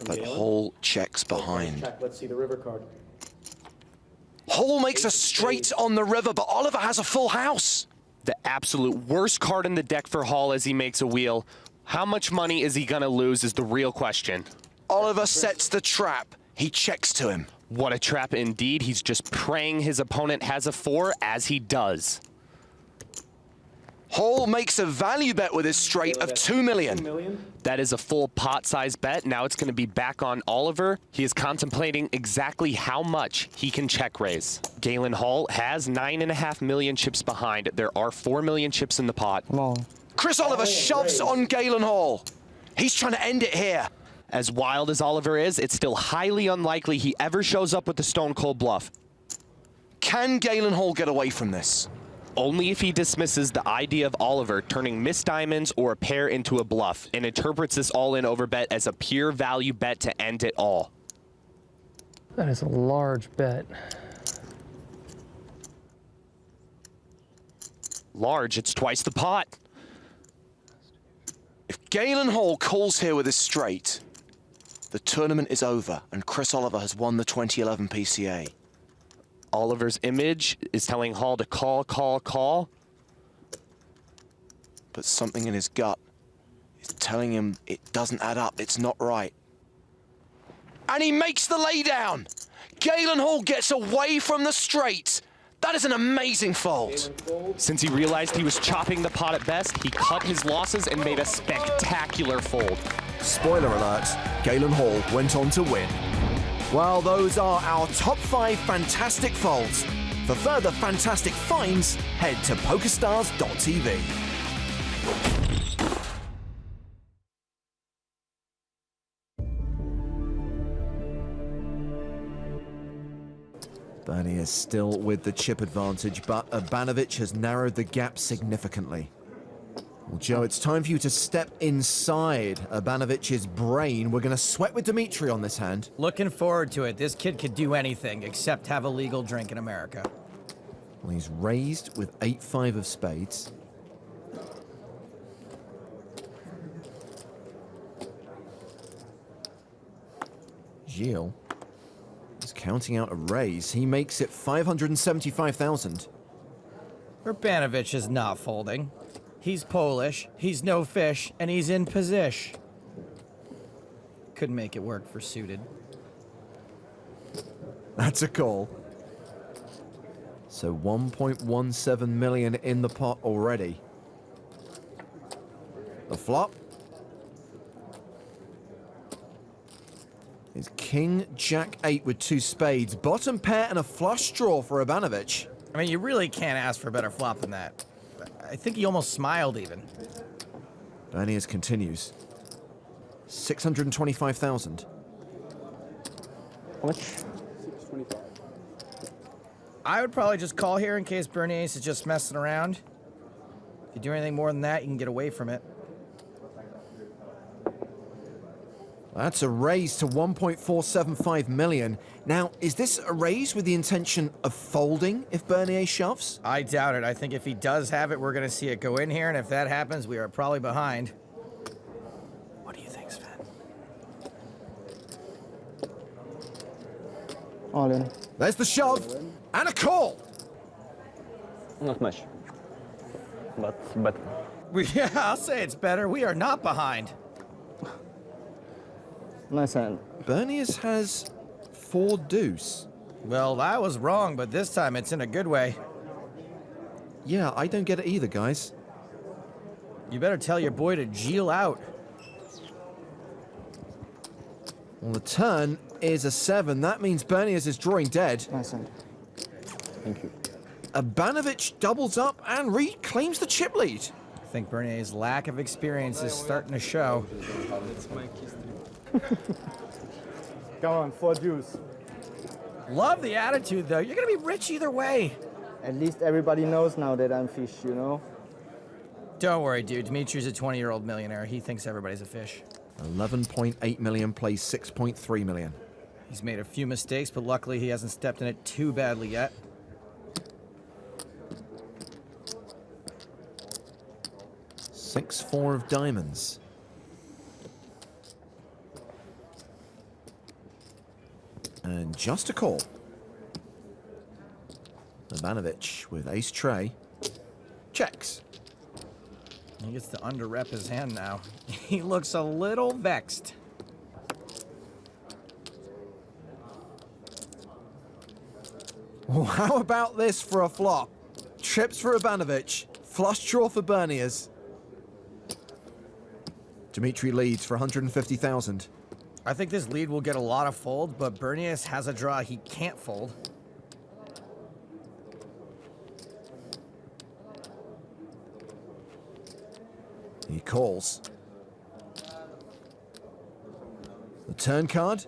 But Hall checks behind. Let's see the river card. Hall makes a straight on the river, but Oliver has a full house. The absolute worst card in the deck for Hall as he makes a wheel. How much money is he gonna lose is the real question. Oliver sets the trap. He checks to him. What a trap indeed. He's just praying his opponent has a 4, as he does. Hall makes a value bet with his straight of 2 million. That is a full pot size bet. Now it's going to be back on Oliver. He is contemplating exactly how much he can check raise. Galen Hall has 9.5 million chips behind. There are 4 million chips in the pot. Chris Oliver shoves on Galen Hall. He's trying to end it here. As wild as Oliver is, it's still highly unlikely he ever shows up with the stone cold bluff. Can Galen Hall get away from this? Only if he dismisses the idea of Oliver turning missed diamonds or a pair into a bluff and interprets this all-in overbet as a pure value bet to end it all. That is a large bet. Large, it's twice the pot. If Galen Hall calls here with his straight, the tournament is over and Chris Oliver has won the 2011 PCA. Oliver's image is telling Hall to call, call, call. But something in his gut He's telling him it doesn't add up, it's not right. And he makes the laydown! Galen Hall gets away from the straight. That is an amazing fold. Since he realized he was chopping the pot at best, he cut his losses and made a spectacular fold. Spoiler alert, Galen Hall went on to win. Well, those are our top 5 fantastic folds. For further fantastic finds, head to PokerStars.tv. Bernie is still with the chip advantage, but Ivanovic has narrowed the gap significantly. Well, Joe, it's time for you to step inside Ivanovic's brain. We're going to sweat with Dimitri on this hand. Looking forward to it. This kid could do anything except have a legal drink in America. Well, he's raised with 8-5 of spades. Gilles is counting out a raise. He makes it 575,000. Urbanovic is not folding. He's Polish, he's no fish, and he's in position. Couldn't make it work for suited. That's a call. So 1.17 million in the pot already. The flop is King Jack 8 with 2 spades. Bottom pair and a flush draw for Ivanovic. I mean, you really can't ask for a better flop than that. I think he almost smiled even. Berniers continues. 625,000. How much? I would probably just call here in case Berniers is just messing around. If you do anything more than that, you can get away from it. That's a raise to 1.475 million. Now, is this a raise with the intention of folding if Bernier shoves? I doubt it. I think if he does have it, we're going to see it go in here, and if that happens, we are probably behind. What do you think, Sven? All in. There's the shove and a call. Not much, but better. Yeah, I'll say it's better. We are not behind. Nice hand. Berniers has 4 deuce. Well, that was wrong, but this time it's in a good way. Yeah, I don't get it either, guys. You better tell your boy to Gilles out. Well, the turn is a 7. That means Berniers is drawing dead. Nice hand. Thank you. Ivanovic doubles up and reclaims the chip lead. I think Bernier's lack of experience is starting to show. Come on, 4 deuce. Love the attitude, though. You're going to be rich either way. At least everybody knows now that I'm fish, you know? Don't worry, dude. Dimitri's a 20-year-old millionaire. He thinks everybody's a fish. 11.8 million plays 6.3 million. He's made a few mistakes, but luckily he hasn't stepped in it too badly yet. Six, 4 of diamonds. And just a call. Ivanovic with ace tray. Checks. He gets to under-rep his hand now. He looks a little vexed. Well, how about this for a flop? Trips for Ivanovic. Flush draw for Berniers. Dimitri leads for 150,000. I think this lead will get a lot of folds, but Berniers has a draw he can't fold. He calls. The turn card.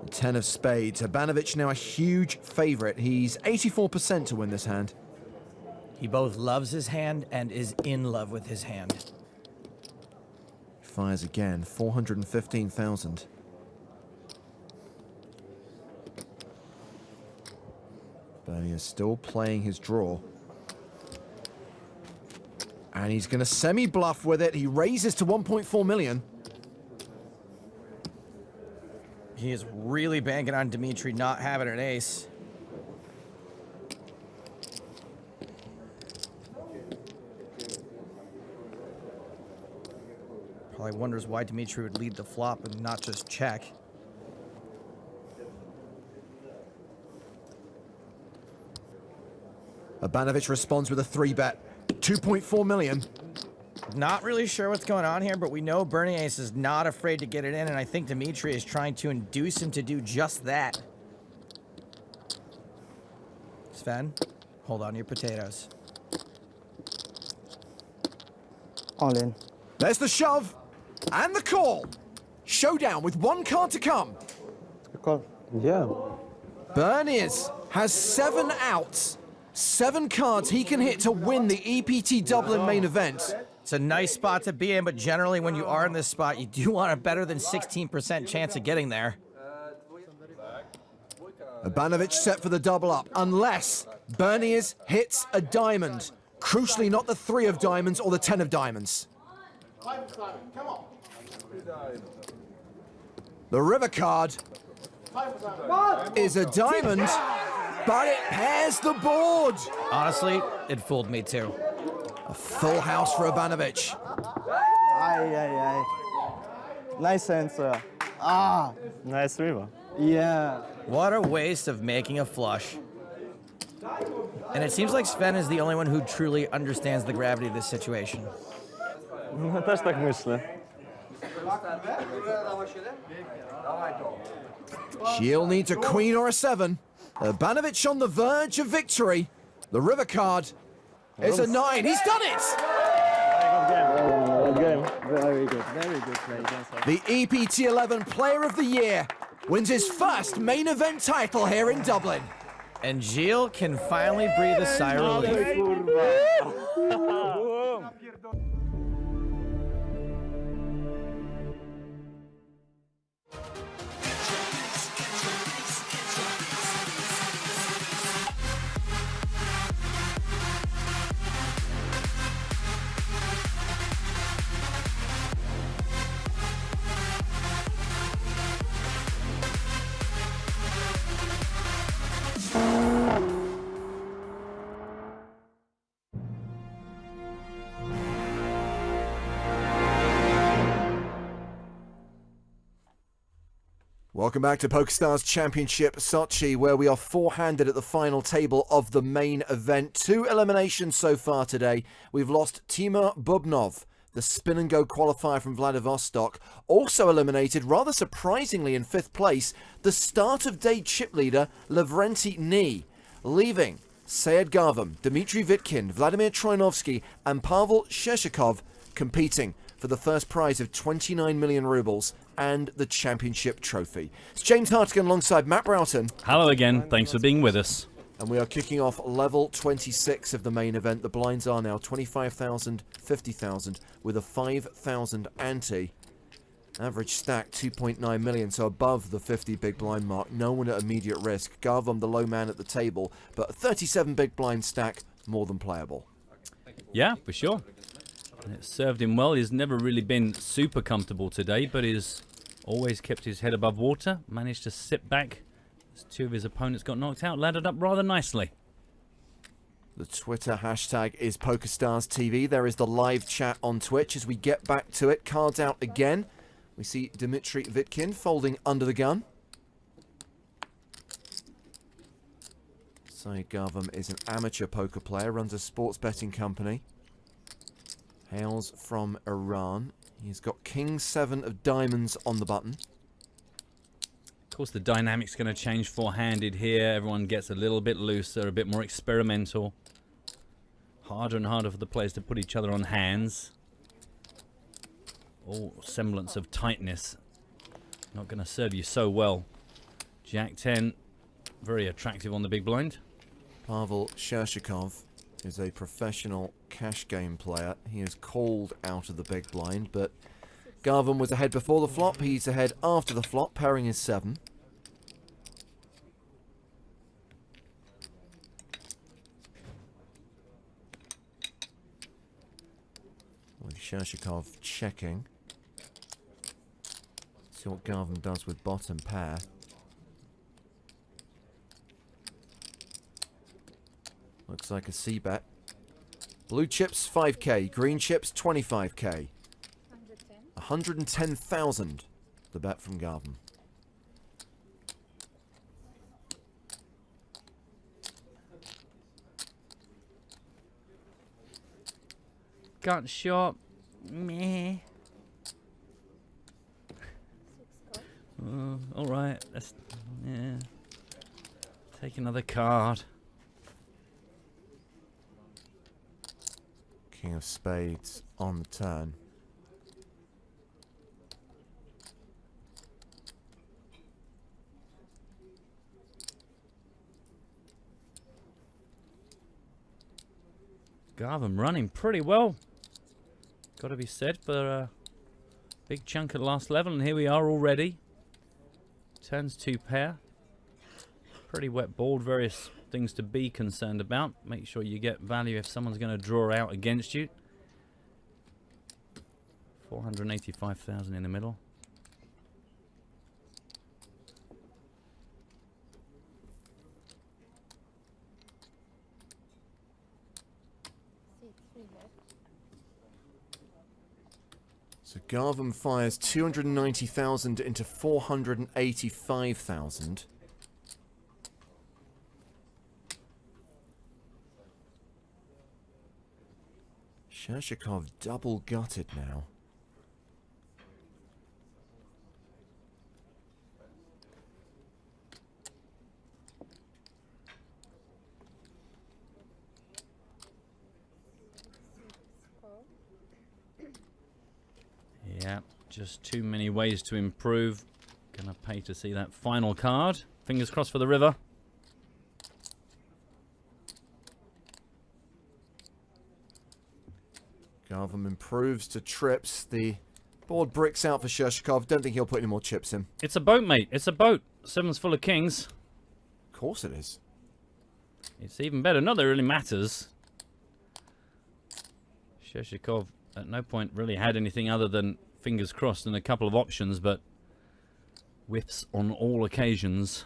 The 10 of spades. Ivanovic now a huge favorite. He's 84% to win this hand. He both loves his hand and is in love with his hand. Fires again, 415,000. Bernie is still playing his draw. And he's going to semi-bluff with it. He raises to 1.4 million. He is really banking on Dimitri not having an ace. Probably wonders why Dimitri would lead the flop and not just check. Ivanovic responds with a 3-bet. 2.4 million. Not really sure what's going on here, but we know Burning Ace is not afraid to get it in, and I think Dimitri is trying to induce him to do just that. Sven, hold on to your potatoes. All in. There's the shove and the call. Showdown with one card to come. Call. Yeah. Berniers has 7 outs. 7 cards he can hit to win the EPT Dublin main event. It's a nice spot to be in, but generally when you are in this spot, you do want a better than 16% chance of getting there. Ivanovic set for the double up, unless Berniers hits a diamond. Crucially, not the 3 of diamonds or the 10 of diamonds. The river card is a diamond, but it pairs the board. Honestly, it fooled me too. A full house for Ivanovic. Nice answer. Ah. Nice river. Yeah. What a waste of making a flush. And it seems like Sven is the only one who truly understands the gravity of this situation. Też tak myślę. She'll need a queen or a 7. Ivanovic on the verge of victory. The river card is a 9. He's done it! Good game. Very good. Very good play. The EPT 11 Player of the Year wins his first main event title here in Dublin. And Gilles can finally breathe a sigh of relief. Welcome back to PokerStars Championship Sochi, where we are 4-handed at the final table of the main event. 2 eliminations so far today. We've lost Timur Bubnov, the spin and go qualifier from Vladivostok. Also eliminated, rather surprisingly in 5th place, the start of day chip leader Lavrenti Ni, leaving Seyed Garvam, Dmitry Vitkin, Vladimir Troinovsky and Pavel Sheshikov competing for the first prize of 29 million rubles and the championship trophy. It's James Hartigan alongside Matt Broughton. Hello again, thanks for being with us. And we are kicking off level 26 of the main event. The blinds are now 25,000, 50,000 with a 5,000 ante. Average stack 2.9 million, so above the 50 big blind mark. No one at immediate risk. Garvam the low man at the table, but a 37 big blind stack more than playable. Yeah, for sure. It served him well. He's never really been super comfortable today, but he's always kept his head above water. Managed to sit back as 2 of his opponents got knocked out. Laddered up rather nicely. The Twitter hashtag is PokerStarsTV. There is the live chat on Twitch. As we get back to it, cards out again. We see Dmitry Vitkin folding under the gun. Seyed Garvam is an amateur poker player, runs a sports betting company. Hails from Iran. He's got King 7 of diamonds on the button. Of course, the dynamic's going to change 4-handed here. Everyone gets a little bit looser, a bit more experimental. Harder and harder for the players to put each other on hands. All semblance of tightness. Not going to serve you so well. Jack 10, very attractive on the big blind. Pavel Sheshikov is a professional cash game player. He is called out of the big blind, but Garvam was ahead before the flop. He's ahead after the flop, pairing his 7. With Sheshikov checking. See what Garvam does with bottom pair. Looks like a C-bet. Blue chips 5k, green chips 25k. 110,000, the bet from Garvin. Gut shot. Meh. All right. Let's, yeah. Take another card. King of spades on the turn. Garvin running pretty well. Got to be said for a big chunk at last level, and here we are already. Turns 2 pair. Pretty wet board, various things to be concerned about. Make sure you get value if someone's going to draw out against you. 485,000 in the middle. So Garvin fires 290,000 into 485,000. Shershikov double gutted now. Yeah, just too many ways to improve. Gonna pay to see that final card. Fingers crossed for the river. Garvin improves to trips. The board bricks out for Shershikov. Don't think he'll put any more chips in. It's a boat, mate. It's a boat. 7's full of kings. Of course it is. It's even better. Not that it really matters. Shershikov at no point really had anything other than fingers crossed and a couple of options, but whiffs on all occasions.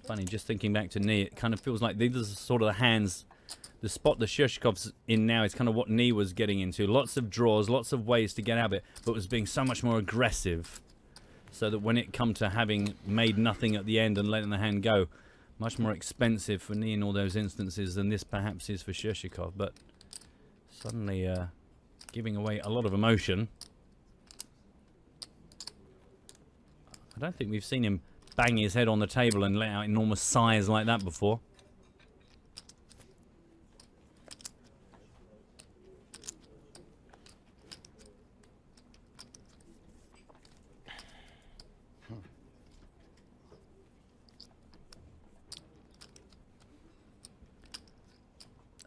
Funny, just thinking back to knee, it kind of feels like these are sort of the hands, the spot that Shershikov's in now is kind of what knee was getting into. Lots of draws, lots of ways to get out of it, but was being so much more aggressive. So that when it come to having made nothing at the end and letting the hand go, much more expensive for knee in all those instances than this perhaps is for Shershikov. But suddenly giving away a lot of emotion. I don't think we've seen him bang his head on the table and let out enormous sighs like that before.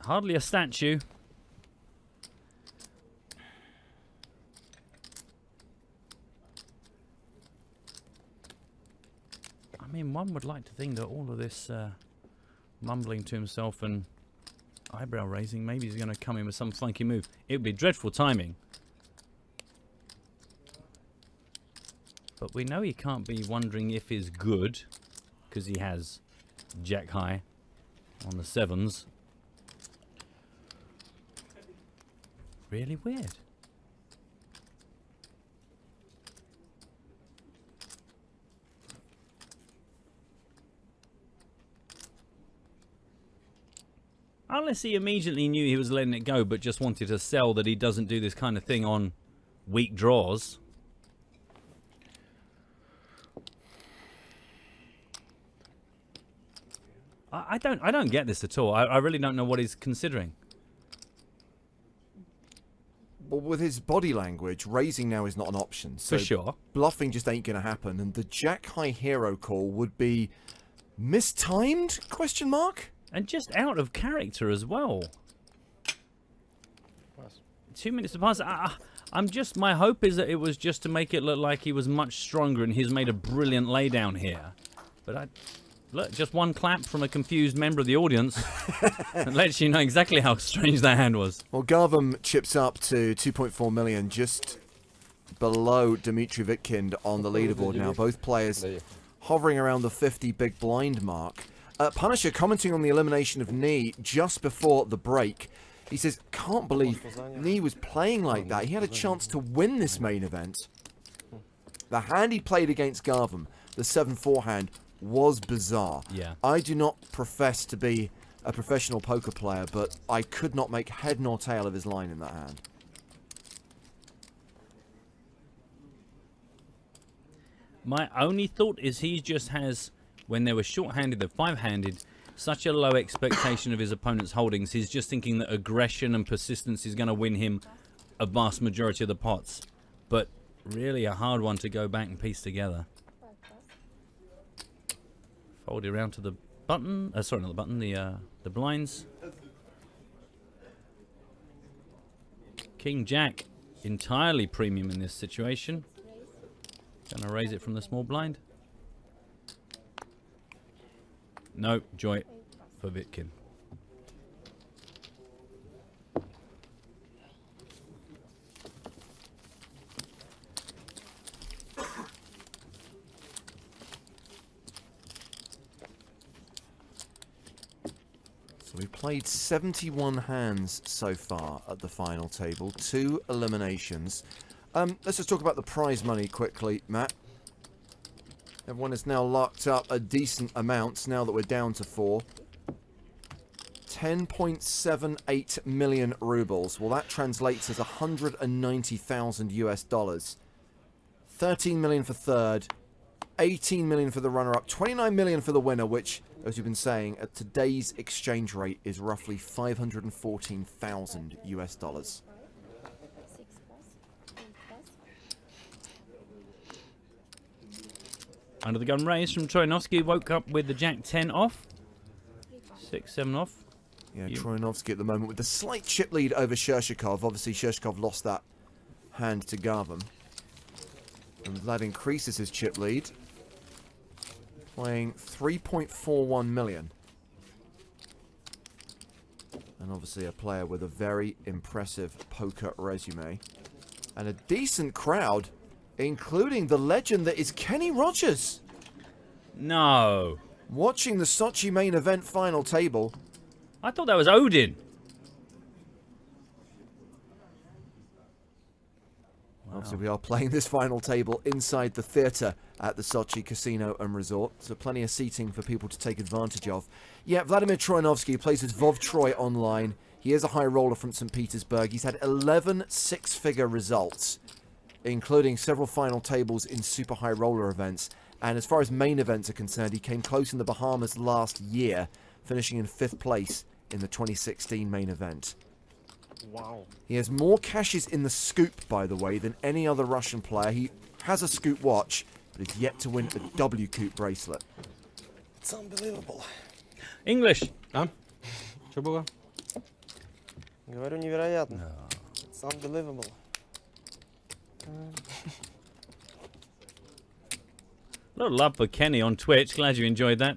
Hardly a statue. I mean, one would like to think that all of this mumbling to himself and eyebrow raising, maybe he's going to come in with some funky move. It would be dreadful timing. But we know he can't be wondering if he's good, because he has jack high on the 7s. Really weird. Unless he immediately knew he was letting it go, but just wanted to sell that he doesn't do this kind of thing on weak draws. I don't get this at all. I really don't know what he's considering. Well, with his body language, raising now is not an option. So for sure. Bluffing just ain't going to happen. And the jack high hero call would be mistimed? Question mark? And just out of character as well. 2 minutes to pass. I'm just, my hope is that it was just to make it look like he was much stronger and he's made a brilliant laydown here. But Look, just one clap from a confused member of the audience. It lets you know exactly how strange that hand was. Well, Garvam chips up to 2.4 million, just below Dmitry Vitkind on the leaderboard now. Both players hovering around the 50 big blind mark. Punisher commenting on the elimination of Knee just before the break. He says, can't believe Knee was playing like that. He had a chance to win this main event. The hand he played against Garvam, the 7-4 hand, was bizarre. Yeah. I do not profess to be a professional poker player, but I could not make head nor tail of his line in that hand. My only thought is he just has, when they were short-handed, they're five-handed, such a low expectation of his opponent's holdings. He's just thinking that aggression and persistence is going to win him a vast majority of the pots. But really a hard one to go back and piece together. Fold it around to the button. Sorry, not the button. The blinds. King Jack, entirely premium in this situation. Gonna raise it from the small blind. No, joy for Vitkin. So we played 71 hands so far at the final table, 2 eliminations. Let's just talk about the prize money quickly, Matt. Everyone has now locked up a decent amount now that we're down to 4. 10.78 million rubles. Well, that translates as 190,000 US dollars. 13 million for third, 18 million for the runner-up, 29 million for the winner, which, as you've been saying, at today's exchange rate is roughly 514,000 US dollars. Under the gun raise from Troyanovsky, woke up with the Jack 10 off. 6-7 off. Yeah, Troyanovsky at the moment with the slight chip lead over Shershikov. Obviously, Shershikov lost that hand to Garvam. And that increases his chip lead. Playing 3.41 million. And obviously a player with a very impressive poker resume. And a decent crowd, including the legend that is Kenny Rogers. No. Watching the Sochi main event final table. I thought that was Odin. Wow. Obviously, we are playing this final table inside the theatre at the Sochi Casino and Resort, so plenty of seating for people to take advantage of. Yeah, Vladimir Troyanovsky plays as Vov Troy online. He is a high roller from St. Petersburg. He's had 11 six-figure results, including several final tables in super high roller events. And as far as main events are concerned, he came close in the Bahamas last year, finishing in 5th place in the 2016 main event. Wow. He has more cashes in the scoop, by the way, than any other Russian player. He has a scoop watch, but is yet to win a W Coop bracelet. It's unbelievable. English. А? Что было? Говорю, невероятно. It's unbelievable. A lot of love for Kenny on Twitch. Glad you enjoyed that.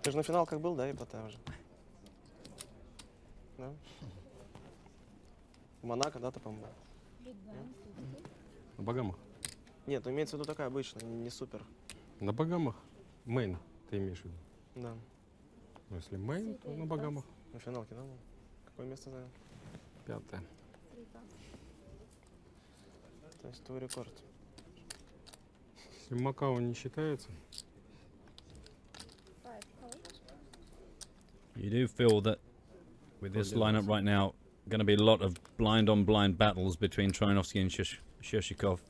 Ты же на финалках был, да, и по уже? Да? В Монако, да, ты, по-моему? На Багамах. Нет, имеется в виду такая обычная, не супер. На Багамах. Мейн, ты имеешь в виду? Да. Ну, если мейн, то на Багамах. На финалке, да? Какое место занял? 5-е. То есть твой рекорд. Если Макао не считается. You do feel that with this lineup right now, going to be a lot of blind-on-blind battles between Troyanovsky and Shershikov.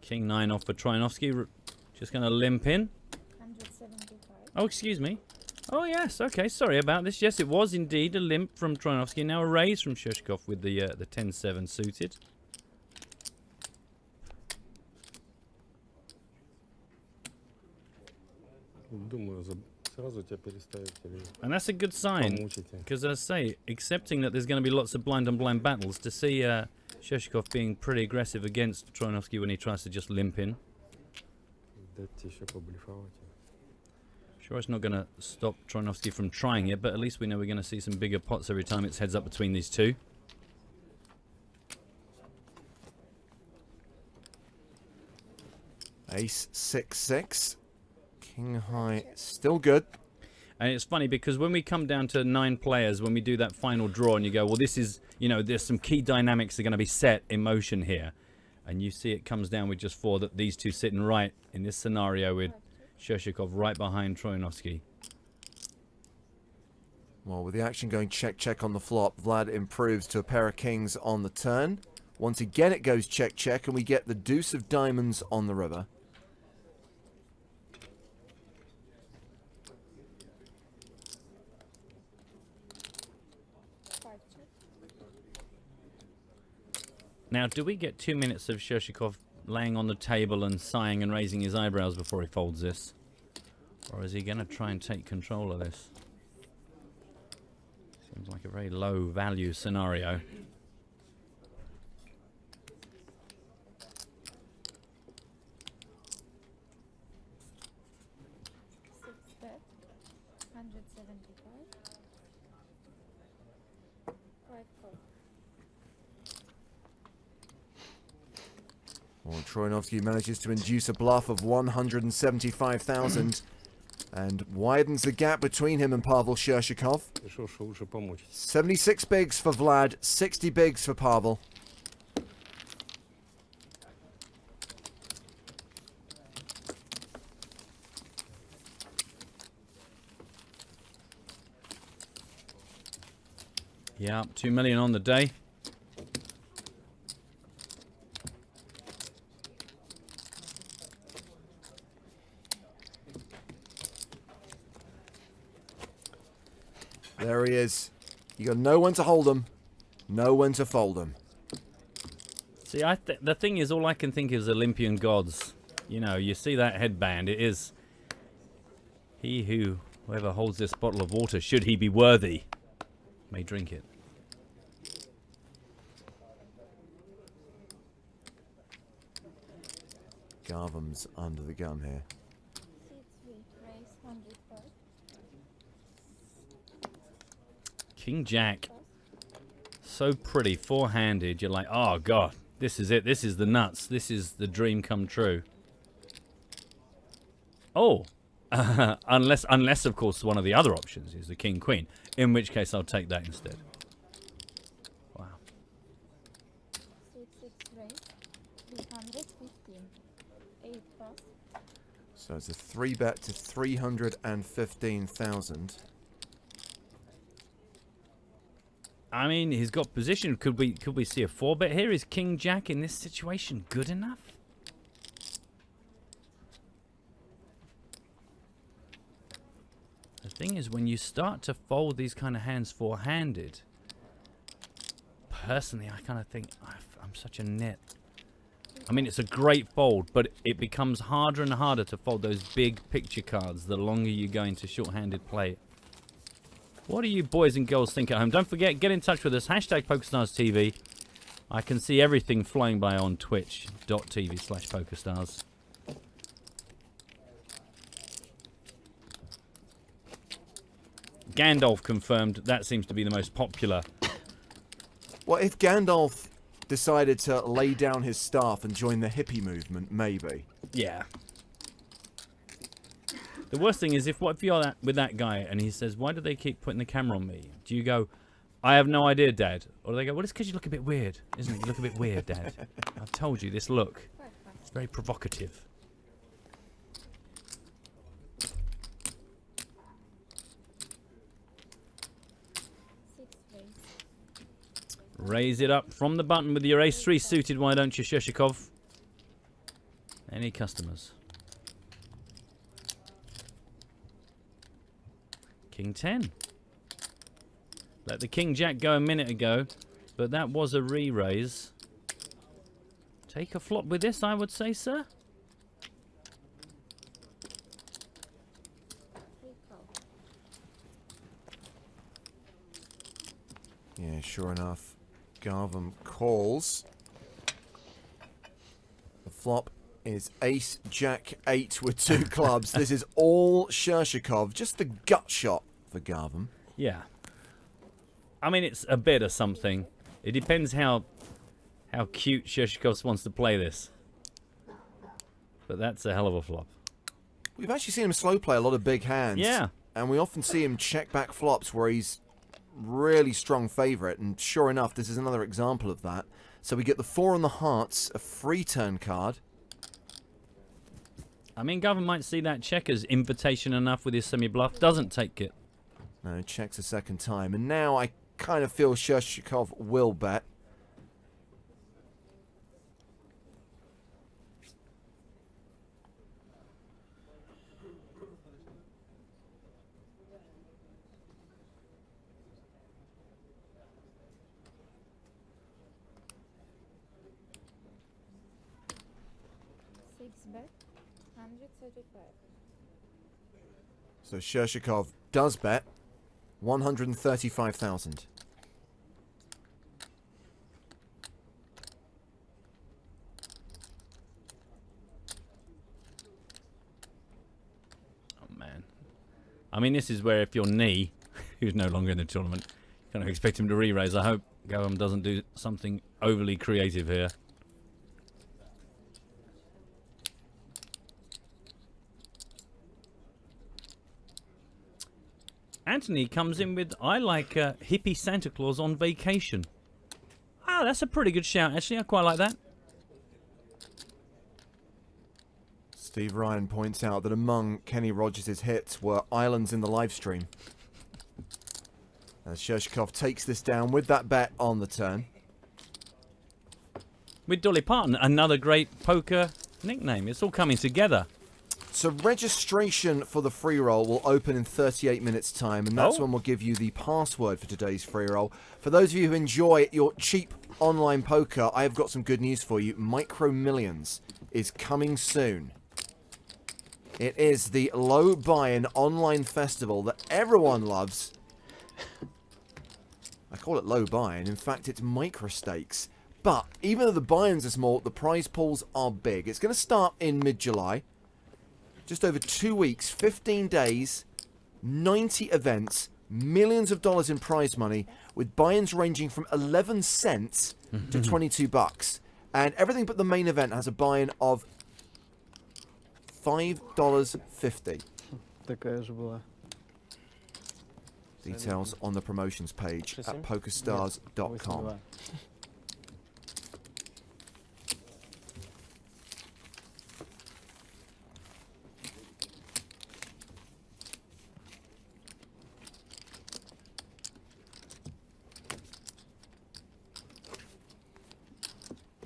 King 9 off for Troyanovsky. Just going to limp in. 175. Oh, excuse me. Oh, yes. Okay, sorry about this. Yes, it was indeed a limp from Troyanovsky. Now a raise from Shershikov with the 10-7 suited. Думаю, сразу тебя переставить. And that's a good sign, because as I say, accepting that there's going to be lots of blind-on-blind battles, to see Shershikov being pretty aggressive against Troyanovsky when he tries to just limp in. Дать тебе еще поблефовать. Sure, it's not going to stop Troinovsky from trying it, but at least we know we're going to see some bigger pots every time it's heads up between these two. Ace 6-6. King high still good. And it's funny because when we come down to 9 players, when we do that final draw and you go, well, this is, you know, there's some key dynamics that are going to be set in motion here. And you see it comes down with just 4, that these two sitting right in this scenario with Shershikov right behind Troinovsky. Well, with the action going check-check on the flop, Vlad improves to a pair of kings on the turn. Once again, it goes check-check, and we get the deuce of diamonds on the river. Now, do we get 2 minutes of Shershikov laying on the table and sighing and raising his eyebrows before he folds this? Or is he going to try and take control of this? Seems like a very low value scenario. Bet, 175. 5 call. Well, Troinovsky manages to induce a bluff of 175,000 and widens the gap between him and Pavel Shershikov. 76 bigs for Vlad, 60 bigs for Pavel. Yeah, 2 million on the day. There he is. You got no one to hold him, no one to fold him. See, the thing is, all I can think is Olympian gods. You know, you see that headband, it is whoever holds this bottle of water, should he be worthy, may drink it. Garvam's under the gun here. King Jack, so pretty, four-handed. You're like, oh god, this is it. This is the nuts. This is the dream come true. Oh, unless of course one of the other options is the King Queen, in which case I'll take that instead. Wow. 315. 8 plus. So it's a 3-bet to 315,000. I mean, he's got position. Could we see a 4-bet here? Is King Jack in this situation good enough? The thing is, when you start to fold these kind of hands four-handed, personally, I kind of think I'm such a nit. I mean, it's a great fold, but it becomes harder and harder to fold those big picture cards the longer you go into short-handed play. What do you boys and girls think at home? Don't forget, get in touch with us. Hashtag PokerStarsTV. I can see everything flying by on twitch.tv/PokerStars. Gandalf confirmed. That seems to be the most popular. Well, if Gandalf decided to lay down his staff and join the hippie movement, maybe. Yeah. The worst thing is if you're with that guy and he says, why do they keep putting the camera on me? Do you go, I have no idea, Dad? Or do they go, well, it's because you look a bit weird, isn't it? You look a bit weird, Dad. I've told you, this look. It's very provocative. Raise it up from the button with your ace-3 suited, why don't you, Shershikov? Any customers? King 10. Let the King Jack go a minute ago, but that was a re-raise. Take a flop with this, I would say, sir. Yeah, sure enough. Garvam calls. The flop is ace, jack, 8 with 2 clubs. This is all Shershikov. Just the gut shot for Garvin. Yeah. I mean, it's a bit of something. It depends how cute Shershikov wants to play this. But that's a hell of a flop. We've actually seen him slow play a lot of big hands. Yeah. And we often see him check back flops where he's really strong favourite. And sure enough, this is another example of that. So we get the 4 on the hearts, a free turn card. I mean, Gavin might see that check as invitation enough with his semi-bluff. Doesn't take it. No, checks a second time. And now I kind of feel Shershikov will bet. Bet 135. So Shershikov does bet 135,000. Oh, man. I mean, this is where if you're Knee, who's no longer in the tournament, you kind of expect him to re-raise. I hope Gavin doesn't do something overly creative here. Anthony comes in with, I like hippie Santa Claus on vacation. Ah, that's a pretty good shout, actually. I quite like that. Steve Ryan points out that among Kenny Rogers' hits were islands in the live stream. As Shershikov takes this down with that bet on the turn. With Dolly Parton, another great poker nickname. It's all coming together. So registration for the free roll will open in 38 minutes time, and that's when we'll give you the password for today's free roll. For those of you who enjoy your cheap online poker, I have got some good news for you. Micro Millions is coming soon. It is the low buy-in online festival that everyone loves. I call it low buy-in. In fact, it's micro stakes. But even though the buy-ins are small, the prize pools are big. It's going to start in mid-July. Just over 2 weeks, 15 days, 90 events, millions of dollars in prize money, with buy-ins ranging from 11 cents to 22 bucks. And everything but the main event has a buy-in of $5.50. Такая же была. Details on the promotions page at PokerStars.com.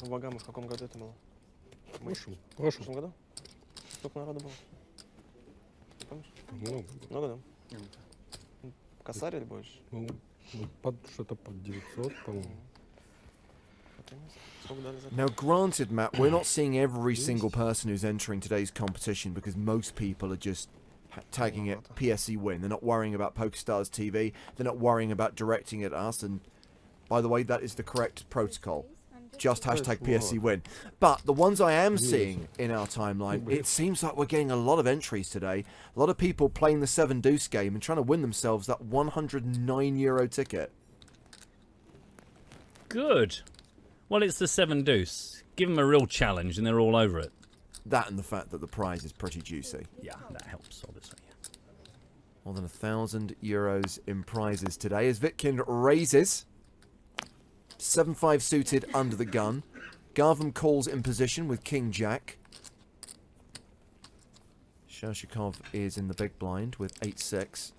В Багамах в каком году это было? В прошлом году? Сколько народу было? Помнишь? Много. Много, да? Косарь или больше? Ну, что-то под 900, по-моему. Now, granted, Matt, we're not seeing every single person who's entering today's competition because most people are just tagging it PSE win. They're not worrying about PokerStars TV. They're not worrying about directing it at us. And by the way, that is the correct protocol. Just hashtag PSE win. But the ones I am seeing in our timeline, it seems like we're getting a lot of entries today. A lot of people playing the 7 deuce game and trying to win themselves that €109 ticket. Good. Well, it's the 7 deuce. Give them a real challenge and they're all over it. That and the fact that the prize is pretty juicy. Yeah, that helps, obviously. More than €1,000 in prizes today as Vitkin raises. 7-5 suited under the gun. Garvin calls in position with King Jack. Shershikov is in the big blind with 8-6.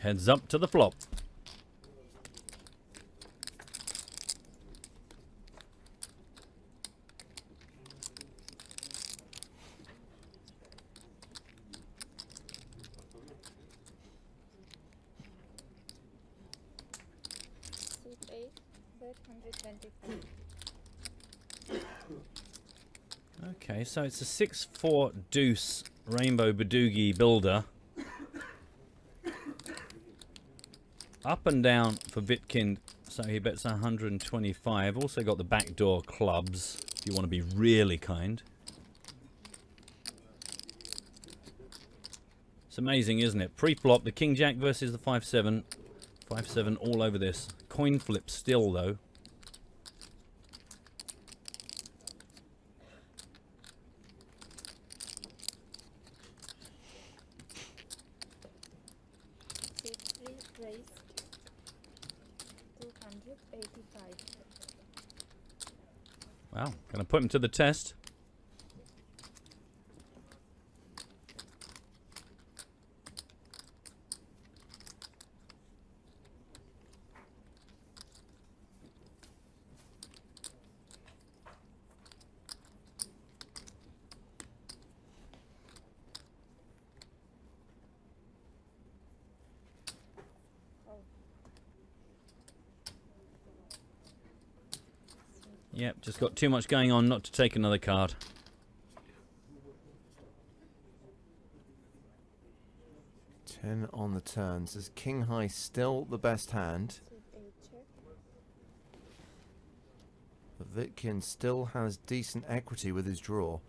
Heads up to the flop. Okay, so it's a 6-4 deuce rainbow Badoogie builder. Up and down for Vitkind, so he bets 125. Also got the backdoor clubs, if you want to be really kind. It's amazing, isn't it? Pre-flop, the King-Jack versus the 5-7. 5-7 all over this. Coin flip still, though. Raised 285. Wow, gonna put him to the test. Yep, just got too much going on not to take another card. Ten on the turns. Is King High still the best hand? But Vitkin still has decent equity with his draw.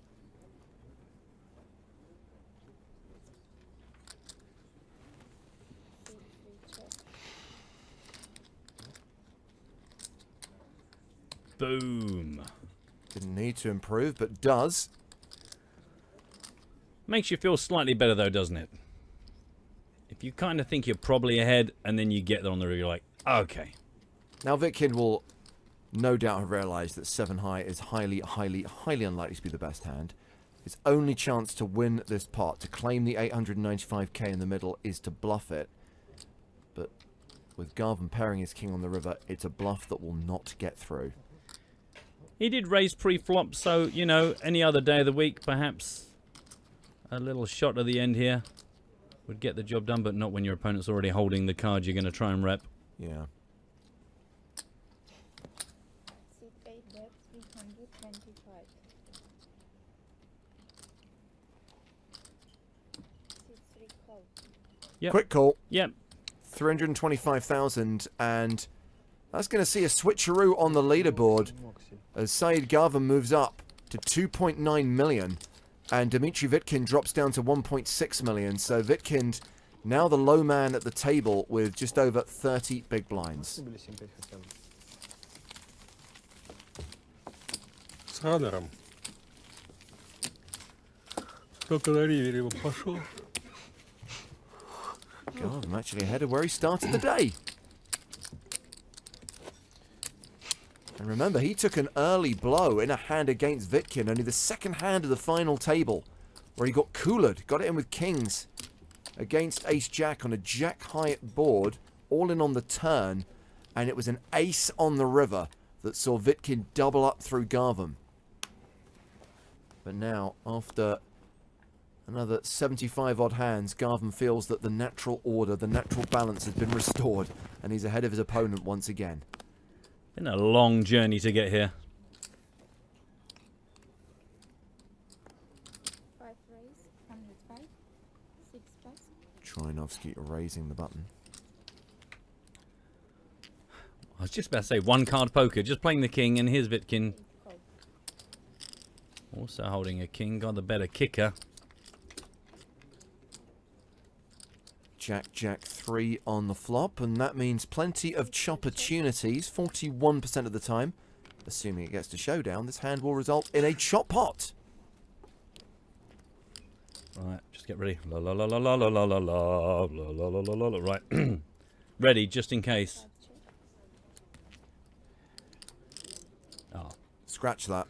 Boom. Didn't need to improve, but does. Makes you feel slightly better though, doesn't it? If you kind of think you're probably ahead and then you get there on the river, you're like, okay. Now Vitkin will no doubt have realised that 7 high is highly unlikely to be the best hand. His only chance to win this pot, to claim the 895k in the middle, is to bluff it. But with Garvin pairing his king on the river, it's a bluff that will not get through. He did raise pre-flop, so, you know, any other day of the week, perhaps a little shot at the end here would get the job done, but not when your opponent's already holding the card you're going to try and rep. Yeah. Yep. Quick call. Yep. 325,000, and that's going to see a switcheroo on the leaderboard as Saeed Garvin moves up to 2.9 million and Dmitry Vitkin drops down to 1.6 million. So Vitkin now the low man at the table with just over 30 big blinds. С Раннером. Только на ривере пошел. God, I'm actually ahead of where he started the day. And remember, he took an early blow in a hand against Vitkin, only the second hand of the final table, where he got coolered, got it in with kings against ace-jack on a jack-high board, all in on the turn, and it was an ace on the river that saw Vitkin double up through Garvin. But now, after another 75 odd hands, Garvin feels that the natural order, the natural balance has been restored, and he's ahead of his opponent once again. Been a long journey to get here. 5 raise, 105, 6 pass. Troinovsky erasing the button. I was just about to say one card poker, just playing the king, and here's Vitkin. Also holding a king, got the better kicker. Jack, Jack 3 on the flop, and that means plenty of chop-opportunities, 41% of the time. Assuming it gets to showdown, this hand will result in a chop pot. Right, just get ready. La la la la la la la la la la la la la. Right, ready just in case. Oh, scratch that.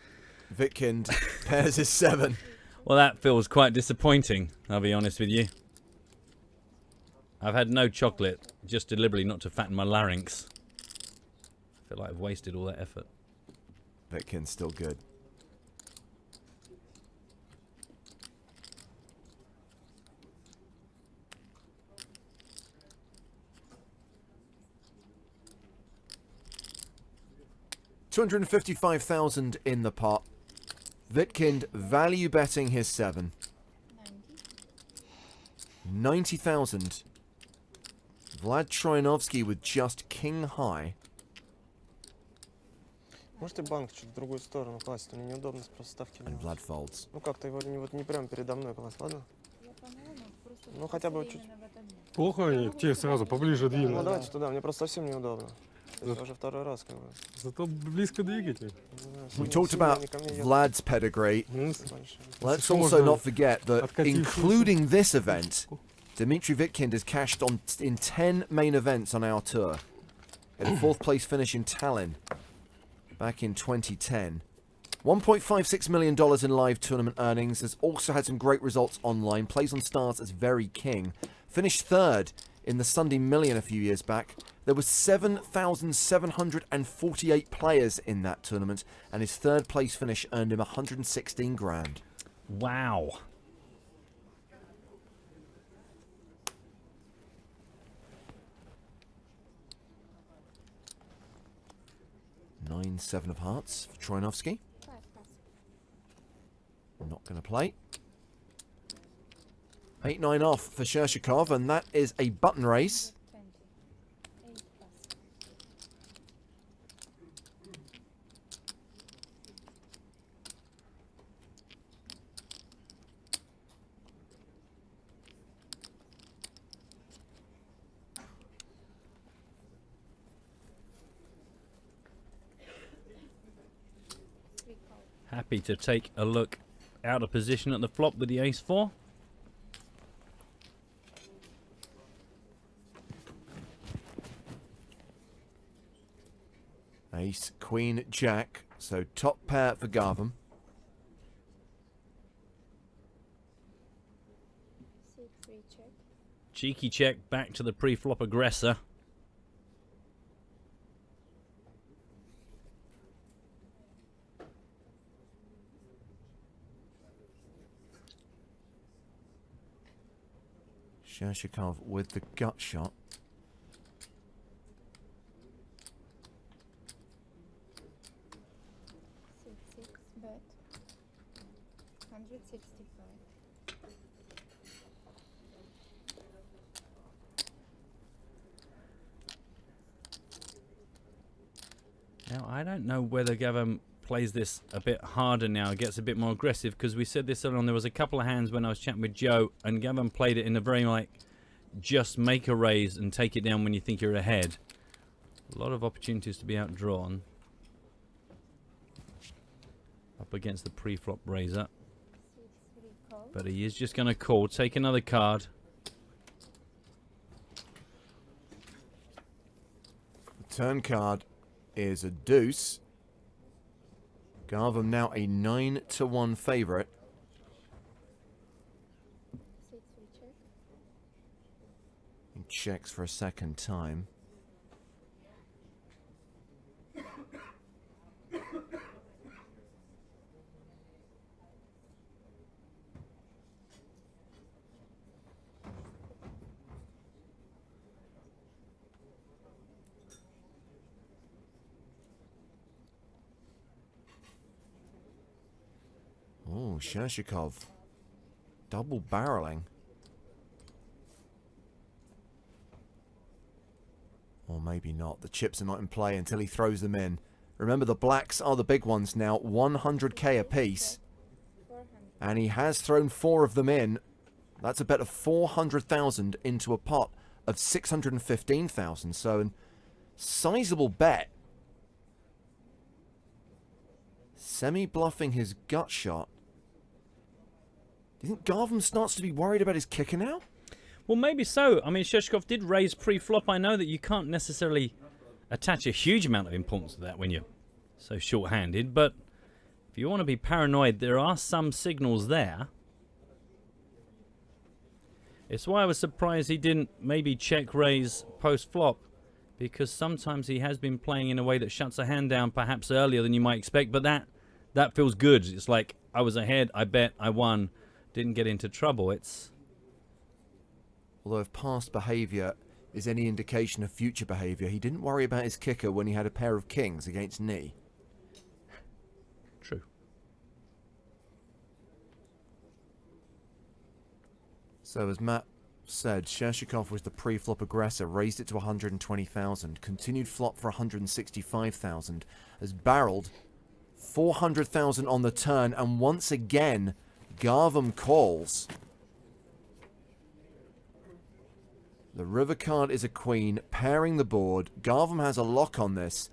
Vitkind pairs his 7. Well, that feels quite disappointing, I'll be honest with you. I've had no chocolate, just deliberately not to fatten my larynx. I feel like I've wasted all that effort. Vitkind's still good. $255,000 in the pot. Vitkind value betting his 7. 90,000. Vlad Troyanovsky with just king high. Можете банк чуть в другую сторону класть? Мне неудобно просто ставки And Vlad folds. Ну как-то его не прям передо мной класть, ладно? Ну хотя бы чуть. Плохо они те сразу поближе двинут. Ну давайте туда, мне просто совсем неудобно. Это уже второй раз как бы. Зато близко двигатель. We talked about Vlad's pedigree. Let's also not forget that, including this event, Dmitry Vitkind has cashed on in 10 main events on our tour. In a 4th place finish in Tallinn back in 2010. $1.56 million in live tournament earnings. Has also had some great results online. Plays on stars as Very King. Finished 3rd in the Sunday Million a few years back. There were 7,748 players in that tournament, and his 3rd place finish earned him 116 grand. Wow. Nine, 7 of hearts for Troyanovsky. Not going to play. 8-9 off for Shershikov, and that is a button race. Happy to take a look out of position at the flop with the ace-4. Ace, Queen, Jack. So top pair for Garvam. Cheeky check back to the pre-flop aggressor. Shershikov with the gut shot. Bet 165. Now, I don't know whether Gavin plays this a bit harder now, gets a bit more aggressive, because we said this earlier on. There was a couple of hands when I was chatting with Joe, and Gavin played it in a very, like, just make a raise and take it down when you think you're ahead. A lot of opportunities to be outdrawn. Up against the pre-flop raiser. But he is just going to call, take another card. The turn card is a deuce. Garvam now a 9-1 favourite. He checks for a second time. Oh, Shershikov. Double barreling. Or maybe not. The chips are not in play until he throws them in. Remember, the blacks are the big ones now. 100k apiece. And he has thrown 4 of them in. That's a bet of 400,000 into a pot of 615,000. So, a sizable bet. Semi-bluffing his gut shot. Do you think Garvam starts to be worried about his kicker now? Well, maybe so. I mean, Shershikov did raise pre-flop. I know that you can't necessarily attach a huge amount of importance to that when you're so short-handed, but if you want to be paranoid, there are some signals there. It's why I was surprised he didn't maybe check raise post-flop, because sometimes he has been playing in a way that shuts a hand down perhaps earlier than you might expect, but that feels good. It's like, I was ahead, I bet, I won, didn't get into trouble. It's... Although if past behaviour is any indication of future behaviour, he didn't worry about his kicker when he had a pair of kings against knee. True. So as Matt said, Shershikov was the pre-flop aggressor, raised it to 120,000, continued flop for 165,000, has barreled 400,000 on the turn, and once again, Garvam calls. The river card is a queen, pairing the board. Garvam has a lock on this.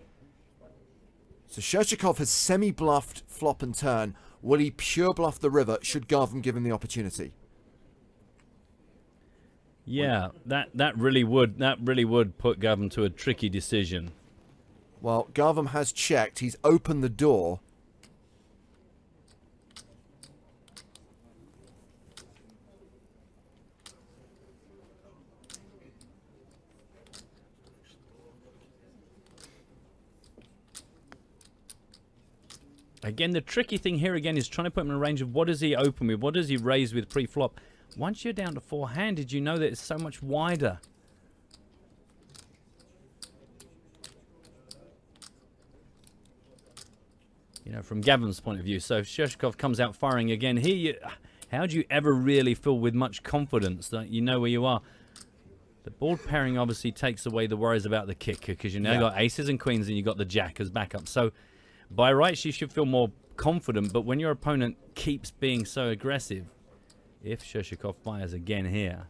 So Shershikov has semi-bluffed flop and turn. Will he pure bluff the river should Garvam give him the opportunity? Yeah, that really would put Garvam to a tricky decision. Well, Garvam has checked. He's opened the door. Again, the tricky thing here again is trying to put him in a range of what does he open with, what does he raise with pre-flop. Once you're down to four-handed, you know that it's so much wider. You know, from Gavin's point of view. So if Shershikov comes out firing again here, how do you ever really feel with much confidence that you know where you are? The board pairing obviously takes away the worries about the kicker because you now got aces and queens and you got the jack as backup. So by rights, you should feel more confident, but when your opponent keeps being so aggressive, if Shershikov fires again here...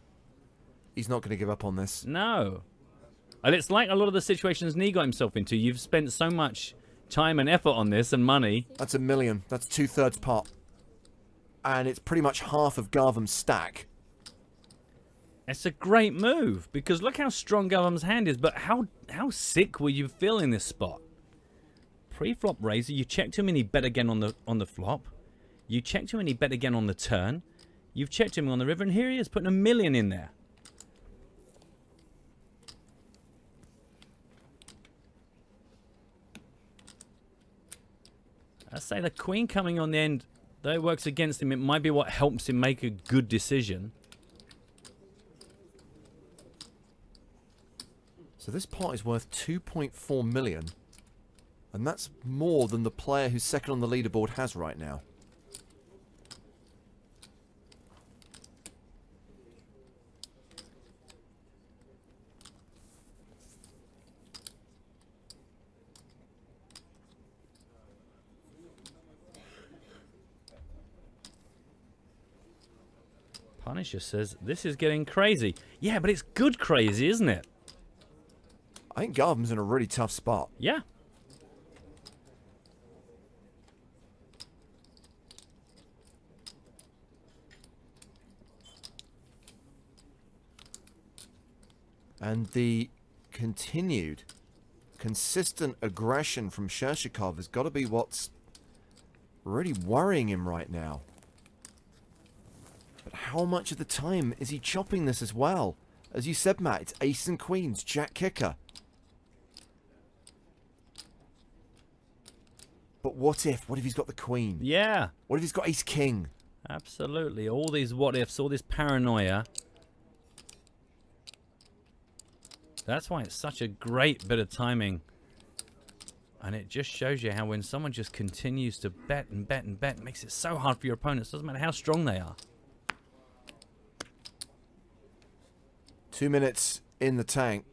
He's not going to give up on this. No. And it's like a lot of the situations Nee got himself into. You've spent so much time and effort on this and money. That's $1 million. That's 2/3 pot. And it's pretty much half of Garvam's stack. It's a great move, because look how strong Garvam's hand is, but how sick will you feel in this spot? Pre-flop raiser, you checked him and he bet again on the flop. You checked him and he bet again on the turn. You've checked him on the river, and here he is putting $1 million in there. I say the queen coming on the end, though it works against him, it might be what helps him make a good decision. So this pot is worth 2.4 million. And that's more than the player who's second on the leaderboard has right now. Punisher says, this is getting crazy. Yeah, but it's good crazy, isn't it? I think Garvam's in a really tough spot. Yeah. And the continued, consistent aggression from Shershikov has got to be what's really worrying him right now. But how much of the time is he chopping this as well? As you said, Matt, it's ace and queens, jack kicker. But what if? What if he's got the queen? Yeah. What if he's got ace king? Absolutely. All these what ifs, all this paranoia. That's why it's such a great bit of timing. And it just shows you how when someone just continues to bet and bet and bet, it makes it so hard for your opponents. Doesn't matter how strong they are. 2 minutes in the tank.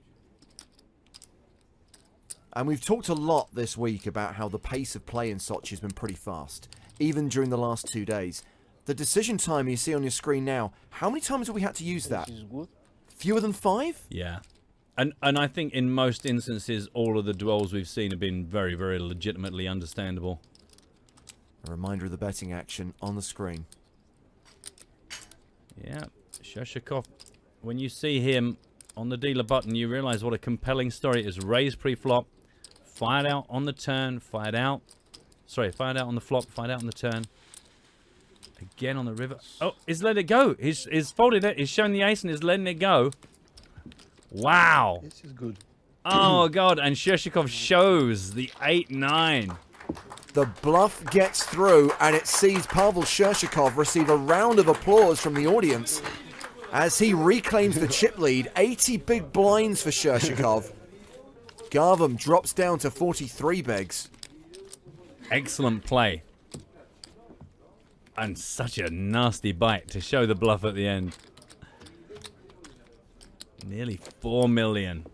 And we've talked a lot this week about how the pace of play in Sochi has been pretty fast, even during the last 2 days. The decision time you see on your screen now, how many times have we had to use that? Fewer than 5? Yeah. And I think in most instances, all of the duels we've seen have been very, very legitimately understandable. A reminder of the betting action on the screen. Yeah, Shershikov, when you see him on the dealer button, you realize what a compelling story it is. Raise pre-flop, fired out on the turn, fired out. Sorry, fired out on the flop, fired out on the turn. Again on the river. Oh, he's let it go. He's folded it. He's shown the ace and he's letting it go. Wow. This is good. Oh, God. And Shershikov shows the 8-9. The bluff gets through, and it sees Pavel Shershikov receive a round of applause from the audience as he reclaims the chip lead. 80 big blinds for Shershikov. Garvam drops down to 43 bigs. Excellent play. And such a nasty bite to show the bluff at the end. Nearly 4 million.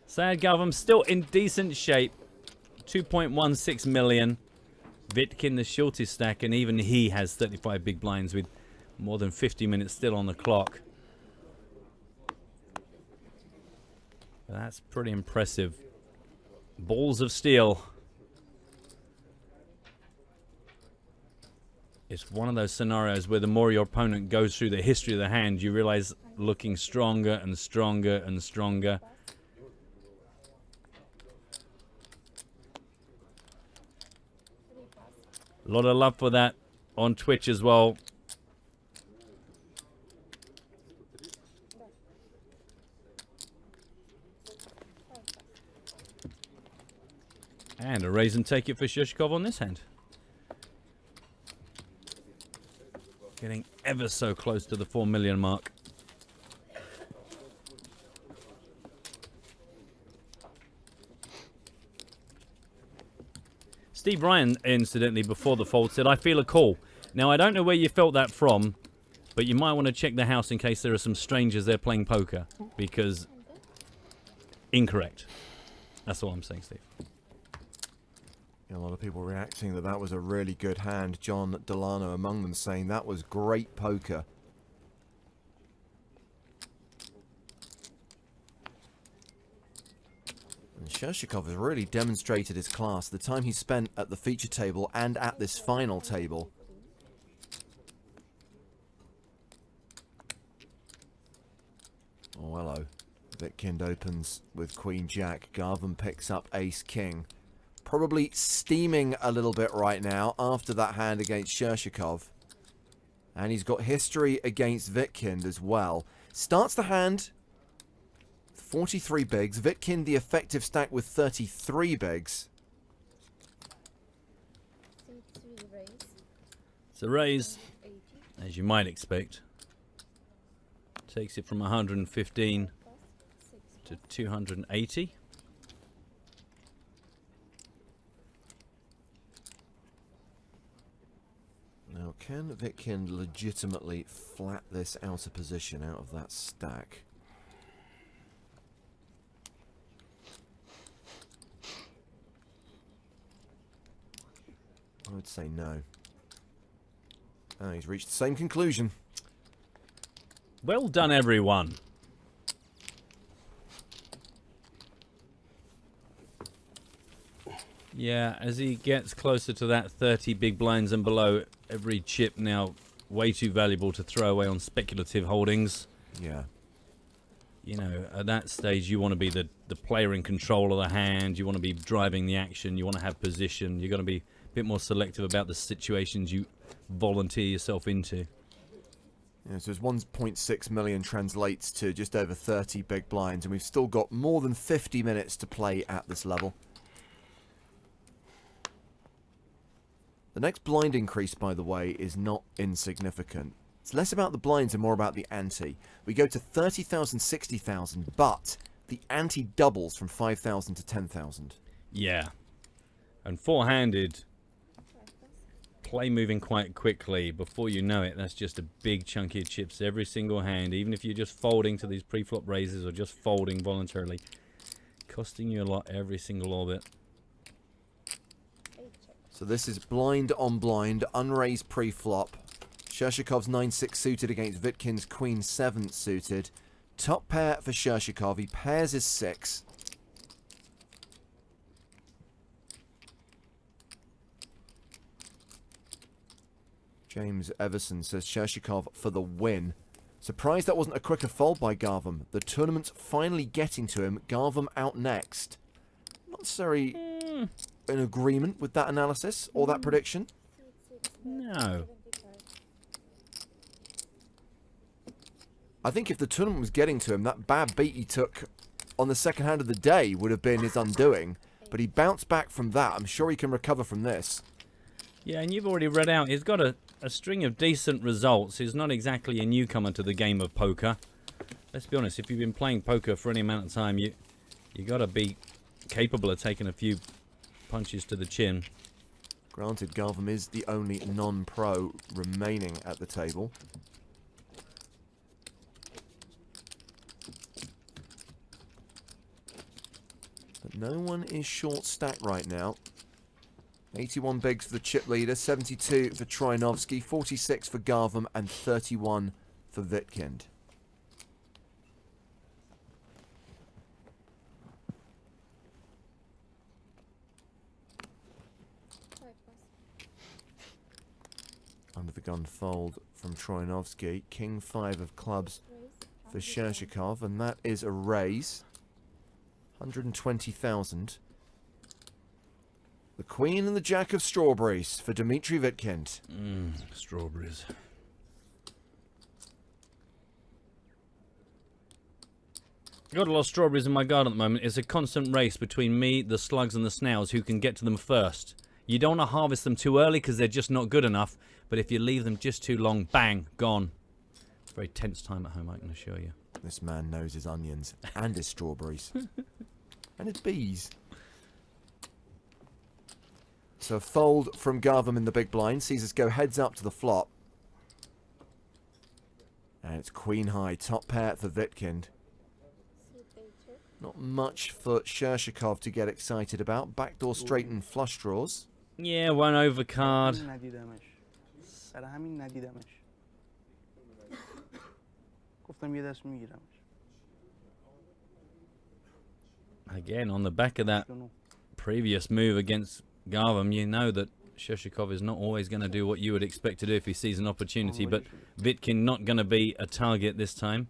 Sad Governor still in decent shape. 2.16 million. Vitkin the shortest stack, and even he has 35 big blinds with more than 50 minutes still on the clock. That's pretty impressive. Balls of steel. It's one of those scenarios where the more your opponent goes through the history of the hand, you realize looking stronger and stronger and stronger. A lot of love for that on Twitch as well. And a raise and take it for Shushkov on this hand. Getting ever so close to the 4 million mark. Steve Ryan, incidentally, before the fold said, I feel a call. Now, I don't know where you felt that from, but you might want to check the house in case there are some strangers there playing poker, because incorrect. That's all I'm saying, Steve. Yeah, a lot of people reacting that that was a really good hand. John Delano among them saying that was great poker. And Shershikov has really demonstrated his class the time he spent at the feature table and at this final table. Oh, hello. Vitkind opens with Queen Jack. Garvin picks up Ace King. Probably steaming a little bit right now after that hand against Shershikov. And he's got history against Vitkind as well. Starts the hand 43 bigs. Vitkind the effective stack with 33 bigs. It's a raise, as you might expect. Takes it from 115 to 280. Now, can Vitkind legitimately flat this out of position out of that stack? I would say no. Oh, he's reached the same conclusion. Well done, everyone. Yeah, as he gets closer to that 30 big blinds and below, every chip now way too valuable to throw away on speculative holdings. Yeah. You know, at that stage, you want to be the player in control of the hand. You want to be driving the action. You want to have position. You're going to be a bit more selective about the situations you volunteer yourself into. Yeah, so 1.6 million translates to just over 30 big blinds, and we've still got more than 50 minutes to play at this level. The next blind increase, by the way, is not insignificant. It's less about the blinds and more about the ante. We go to 30,000, 60,000, but the ante doubles from 5,000 to 10,000. Yeah. And four-handed, play moving quite quickly. Before you know it, that's just a big chunky of chips every single hand, even if you're just folding to these pre-flop raises or just folding voluntarily. Costing you a lot every single orbit. So this is blind on blind, unraised pre-flop. Shershikov's 9-6 suited against Vitkind's Queen 7 suited. Top pair for Shershikov. He pairs his 6. James Everson says Shershikov for the win. Surprised that wasn't a quicker fold by Garvam. The tournament's finally getting to him. Garvam out next. Not necessarily in agreement with that analysis or that prediction. No. I think if the tournament was getting to him, that bad beat he took on the second hand of the day would have been his undoing. But he bounced back from that. I'm sure he can recover from this. Yeah, and you've already read out, he's got a string of decent results. He's not exactly a newcomer to the game of poker. Let's be honest, if you've been playing poker for any amount of time, you got to be capable of taking a few punches to the chin. Granted, Garvam is the only non-pro remaining at the table. No one is short stack right now. 81 bigs for the chip leader, 72 for Troianovski, 46 for Garvam, and 31 for Vitkind. Under the gun fold from Troianovski. King 5 of clubs for Shershikov, and that is a raise. 120,000. The Queen and the Jack of Strawberries for Dmitry Vitkind. Strawberries. Got a lot of strawberries in my garden at the moment. It's a constant race between me, the slugs, and the snails who can get to them first. You don't want to harvest them too early because they're just not good enough. But if you leave them just too long, bang, gone. Very tense time at home, I can assure you. This man knows his onions and his strawberries. And his bees. So a fold from Garvam in the big blind sees us go heads up to the flop. And it's queen high, top pair for Vitkind. Not much for Shershikov to get excited about. Backdoor straight and flush draws. Yeah, one overcard. Again, on the back of that previous move against Garvam, you know that Shershikov is not always going to do what you would expect to do if he sees an opportunity, but Vitkind not going to be a target this time.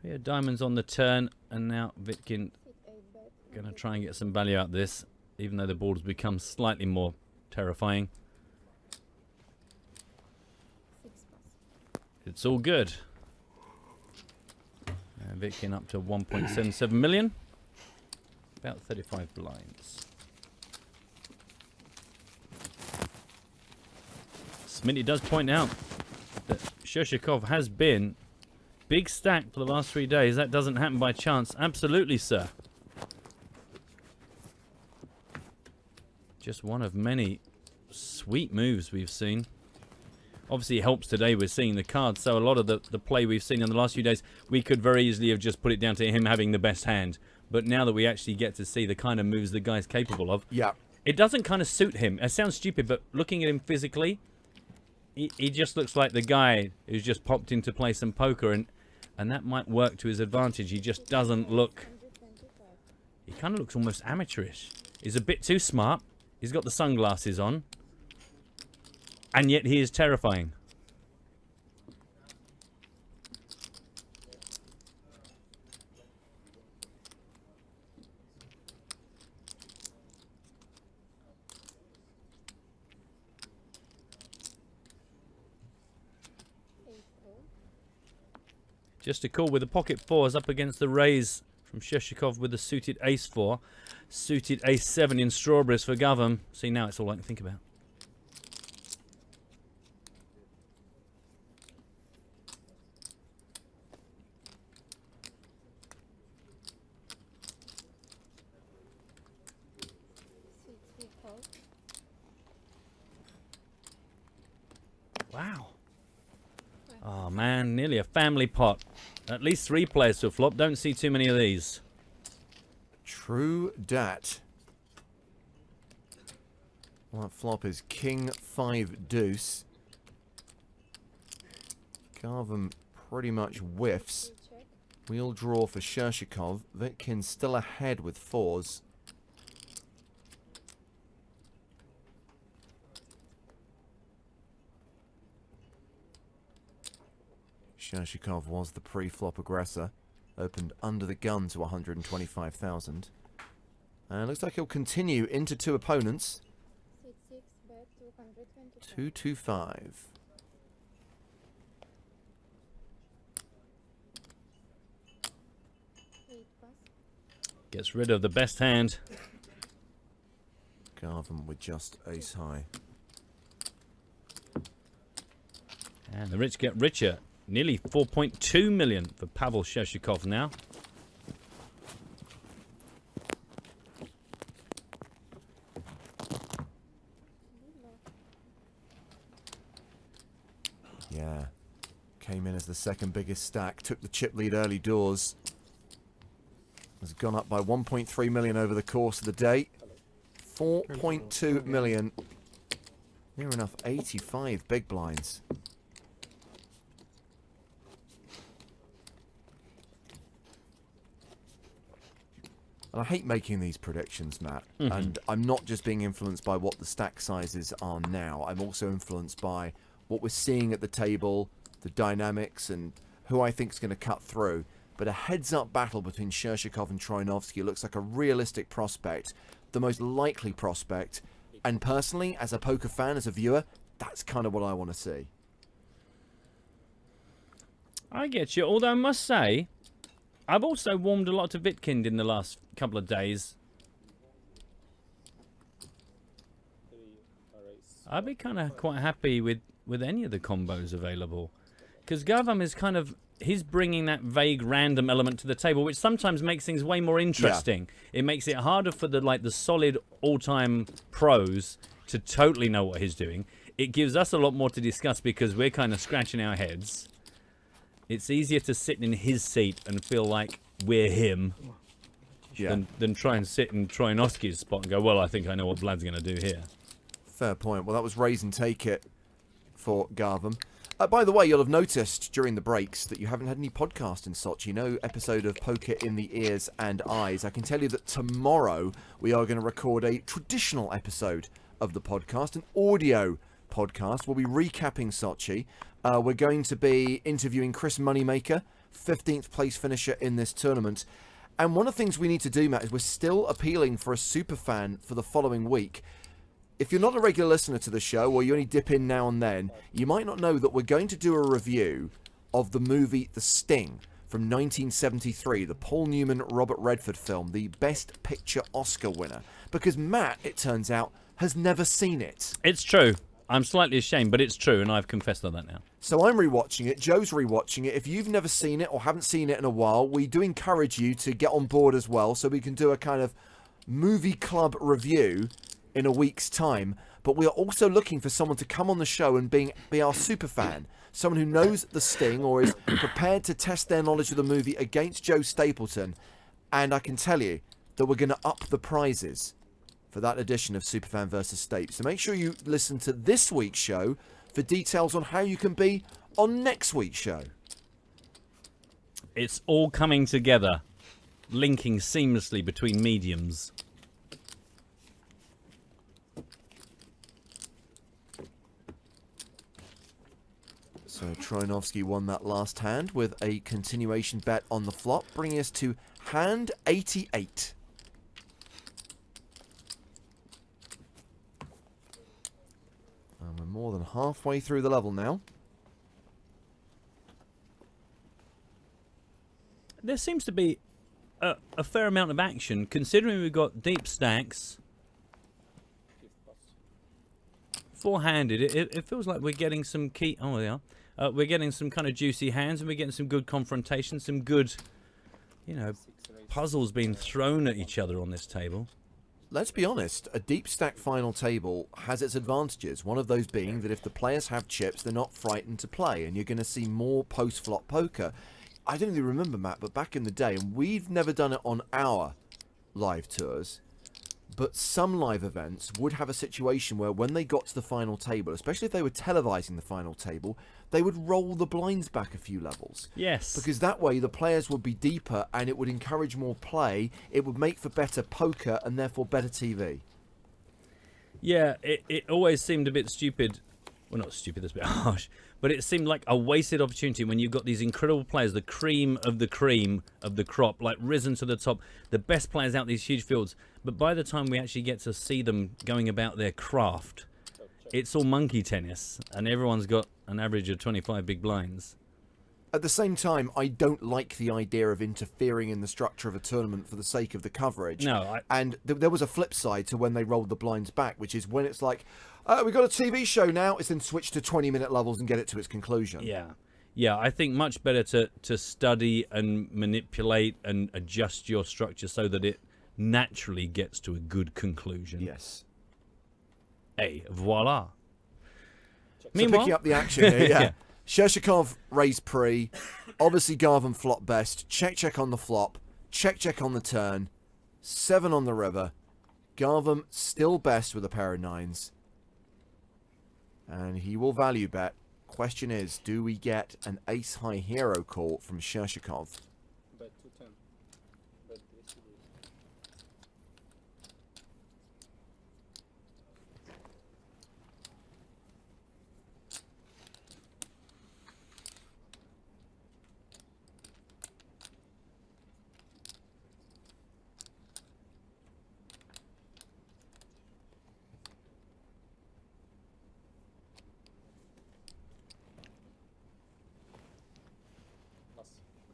Three of diamonds on the turn, and now Vitkind going to try and get some value out of this, even though the board has become slightly more terrifying. It's all good. And Vitkind up to 1.77 million. About 35 blinds. Smitty does point out that Shershikov has been big stack for the last 3 days. That doesn't happen by chance. Absolutely, sir. Just one of many sweet moves we've seen. Obviously, it helps today we're seeing the cards, so a lot of the play we've seen in the last few days, we could very easily have just put it down to him having the best hand. But now that we actually get to see the kind of moves the guy's capable of, yeah, it doesn't kind of suit him. It sounds stupid, but looking at him physically, he just looks like the guy who's just popped in to play some poker, and that might work to his advantage. He just doesn't look... He kind of looks almost amateurish. He's a bit too smart. He's got the sunglasses on. And yet he is terrifying. Just a call with the pocket fours up against the raise from Shershikov with the suited ace-4. Suited ace-7 in strawberries for Garvam. See, now it's all I can think about. Wow. Oh man, nearly a family pot. At least 3 players to a flop. Don't see too many of these. True dat. Well, that flop is King 5 deuce. Garvam pretty much whiffs. Wheel draw for Shershikov. Vitkind still ahead with 4s. Shershikov was the pre-flop aggressor. Opened under the gun to 125,000. And looks like he'll continue into 2 opponents. 225. Gets rid of the best hand. Garvam with just ace high. And the rich get richer. Nearly 4.2 million for Pavel Shershikov now. Yeah. Came in as the second biggest stack. Took the chip lead early doors. Has gone up by 1.3 million over the course of the day. 4.2 million. Near enough 85 big blinds. And I hate making these predictions, Matt. And I'm not just being influenced by what the stack sizes are now. I'm also influenced by what we're seeing at the table, the dynamics, and who I think is going to cut through. But a heads-up battle between Shershikov and Troianovsky looks like a realistic prospect, the most likely prospect. And personally, as a poker fan, as a viewer, that's kind of what I want to see. I get you. Although I must say, I've also warmed a lot to Vitkind in the last couple of days. I'd be kind of quite happy with any of the combos available. Because Gavam is kind of... He's bringing that vague random element to the table, which sometimes makes things way more interesting. Yeah. It makes it harder for the solid all-time pros to totally know what he's doing. It gives us a lot more to discuss because we're kind of scratching our heads. It's easier to sit in his seat and feel like we're him than try and sit in Troianovsky's spot and go, well, I think I know what Vlad's going to do here. Fair point. Well, that was raise and take it for Garvam. By the way, you'll have noticed during the breaks that you haven't had any podcast in Sochi. No episode of Poker in the Ears and Eyes. I can tell you that tomorrow we are going to record a traditional episode of the podcast, an audio podcast. We'll be recapping Sochi. We're going to be interviewing Chris Moneymaker, 15th place finisher in this tournament. And one of the things we need to do, Matt, is we're still appealing for a superfan for the following week. If you're not a regular listener to the show, or you only dip in now and then, you might not know that we're going to do a review of the movie The Sting from 1973, the Paul Newman, Robert Redford film, the Best Picture Oscar winner. Because Matt, it turns out, has never seen it. It's true. I'm slightly ashamed, but it's true, and I've confessed on that now. So I'm rewatching it. Joe's rewatching it. If you've never seen it or haven't seen it in a while, we do encourage you to get on board as well, so we can do a kind of movie club review in a week's time. But we are also looking for someone to come on the show and be our super fan, someone who knows The Sting or is prepared to test their knowledge of the movie against Joe Stapleton. And I can tell you that we're going to up the prizes for that edition of Superfan vs. Stape. So make sure you listen to this week's show for details on how you can be on next week's show. It's all coming together, linking seamlessly between mediums. So Troianovsky won that last hand with a continuation bet on the flop, bringing us to hand 88. And we're more than halfway through the level now. There seems to be a fair amount of action, considering we've got deep stacks. Four-handed, it feels like we're getting some key... Oh, they are. We're getting some kind of juicy hands, and we're getting some good confrontation, some good, you know, puzzles being thrown at each other on this table. Let's be honest, a deep stack final table has its advantages. One of those being that if the players have chips, they're not frightened to play, and you're going to see more post-flop poker. I don't really remember, Matt, but back in the day, and we've never done it on our live tours, but some live events would have a situation where when they got to the final table, especially if they were televising the final table, they would roll the blinds back a few levels. Yes. Because that way the players would be deeper and it would encourage more play. It would make for better poker and therefore better TV. Yeah, it always seemed a bit stupid. Well, not stupid, that's a bit harsh. But it seemed like a wasted opportunity when you've got these incredible players, the cream of the crop, like risen to the top, the best players out these huge fields. But by the time we actually get to see them going about their craft, it's all monkey tennis, and everyone's got an average of 25 big blinds. At the same time, I don't like the idea of interfering in the structure of a tournament for the sake of the coverage. No, and there was a flip side to when they rolled the blinds back, which is when it's like, we've got a TV show now, it's then switch to 20-minute levels and get it to its conclusion. Yeah, I think much better to study and manipulate and adjust your structure so that it naturally gets to a good conclusion. Yes. Voila. So picking up the action here, yeah. Shershikov raised pre. Obviously, Garvin flop best. Check on the flop. Check on the turn. 7 on the river. Garvin still best with a pair of 9s. And he will value bet. Question is, do we get an ace-high hero call from Shershikov? Bet 210. Bet 200.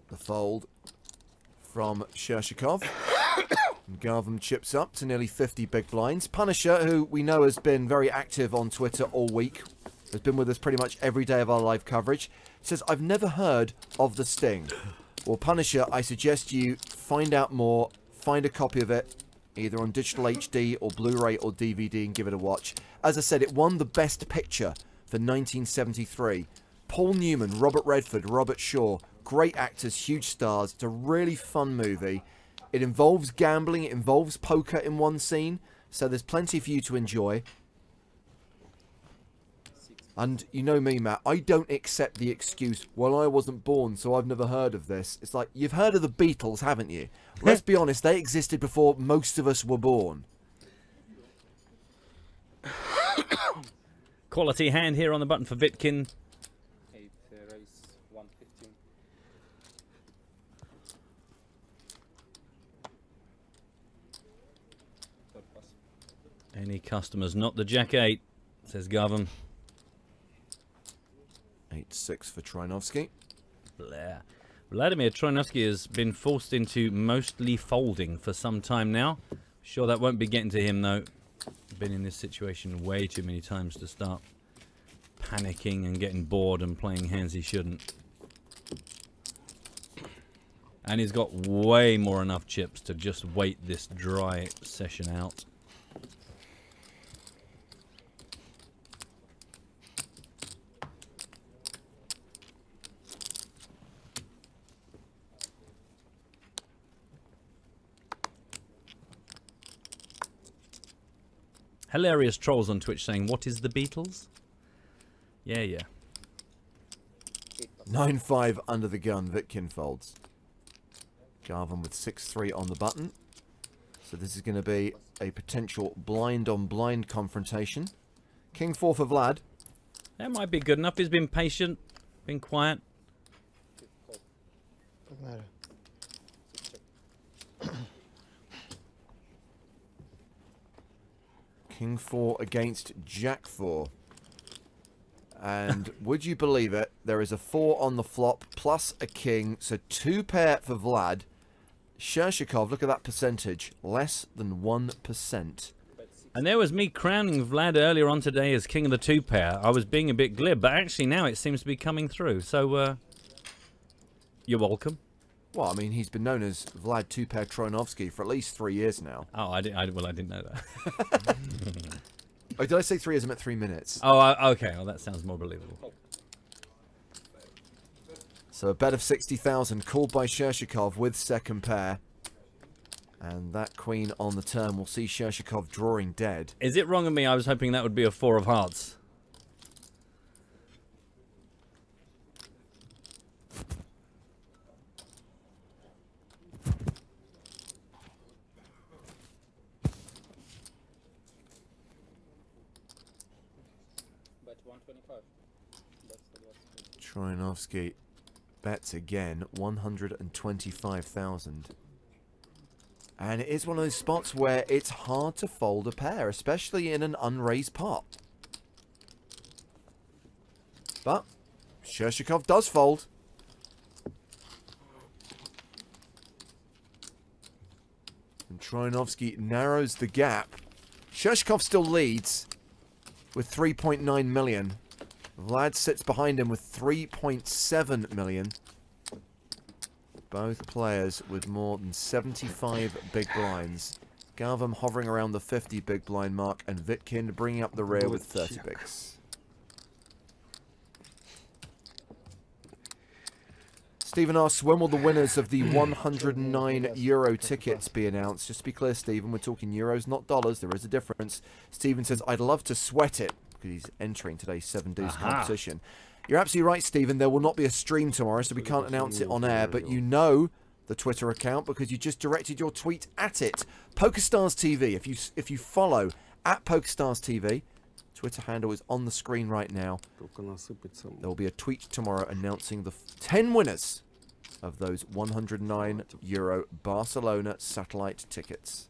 The fold from Shershikov. Garvin chips up to nearly 50 big blinds. Punisher, who we know has been very active on Twitter all week, has been with us pretty much every day of our live coverage, says, I've never heard of the Sting. Well, Punisher, I suggest you find out more, find a copy of it, either on digital HD or Blu-ray or DVD, and give it a watch. As I said, it won the Best Picture for 1973. Paul Newman, Robert Redford, Robert Shaw, great actors, huge stars. It's a really fun movie. It involves gambling, it involves poker in one scene, so there's plenty for you to enjoy. And you know me, Matt, I don't accept the excuse, well, I wasn't born, so I've never heard of this. It's like, you've heard of the Beatles, haven't you? Let's be honest, they existed before most of us were born. Quality hand here on the button for Vitkin. 8 raise 115. Third pass. Any customers, not the Jack-8, says Garvin. 8-6 for Trinovsky. Blah. Vladimir Trinovsky has been forced into mostly folding for some time now. Sure that won't be getting to him though. Been in this situation way too many times to start panicking and getting bored and playing hands he shouldn't. And he's got way more enough chips to just wait this dry session out. Hilarious trolls on Twitch saying, what is the Beatles? Yeah. 9-5 under the gun, Vitkin folds. Garvin with 6-3 on the button. So this is going to be a potential blind-on-blind confrontation. King 4 for Vlad. That might be good enough. He's been patient, been quiet. King 4 against Jack 4. And would you believe it, there is a 4 on the flop plus a king, so 2 pair for Vlad. Shershikov, look at that percentage, less than 1%. And there was me crowning Vlad earlier on today as king of the 2 pair. I was being a bit glib, but actually now it seems to be coming through. So, you're welcome. Well, I mean, he's been known as Vlad 2-pair Trinovsky for at least 3 years now. Oh, I didn't know that. Oh, did I say 3 years? I meant 3 minutes. Oh, okay. Well, that sounds more believable. So a bet of 60,000 called by Shershikov with second pair. And that queen on the turn will see Shershikov drawing dead. Is it wrong of me? I was hoping that would be a 4 of hearts. Bet 125. That's the last. Trinovsky bets again, 125,000. And it is one of those spots where it's hard to fold a pair, especially in an unraised pot. But Shershikov does fold. And Trinovsky narrows the gap. Shershikov still leads with 3.9 million. Vlad sits behind him with 3.7 million. Both players with more than 75 big blinds. Garvin hovering around the 50 big blind mark, and Vitkin bringing up the rear with 30 bigs. Stephen asks, when will the winners of the €109 tickets be announced? Just to be clear, Stephen, we're talking euros, not dollars. There is a difference. Stephen says, I'd love to sweat it, because he's entering today's 7 Deuce competition. You're absolutely right, Stephen. There will not be a stream tomorrow, so we can't announce it on air, but you know the Twitter account because you just directed your tweet at it. PokerStars TV. If you follow at PokerStars TV, Twitter handle is on the screen right now. There will be a tweet tomorrow announcing the 10 winners of those €109 Barcelona satellite tickets.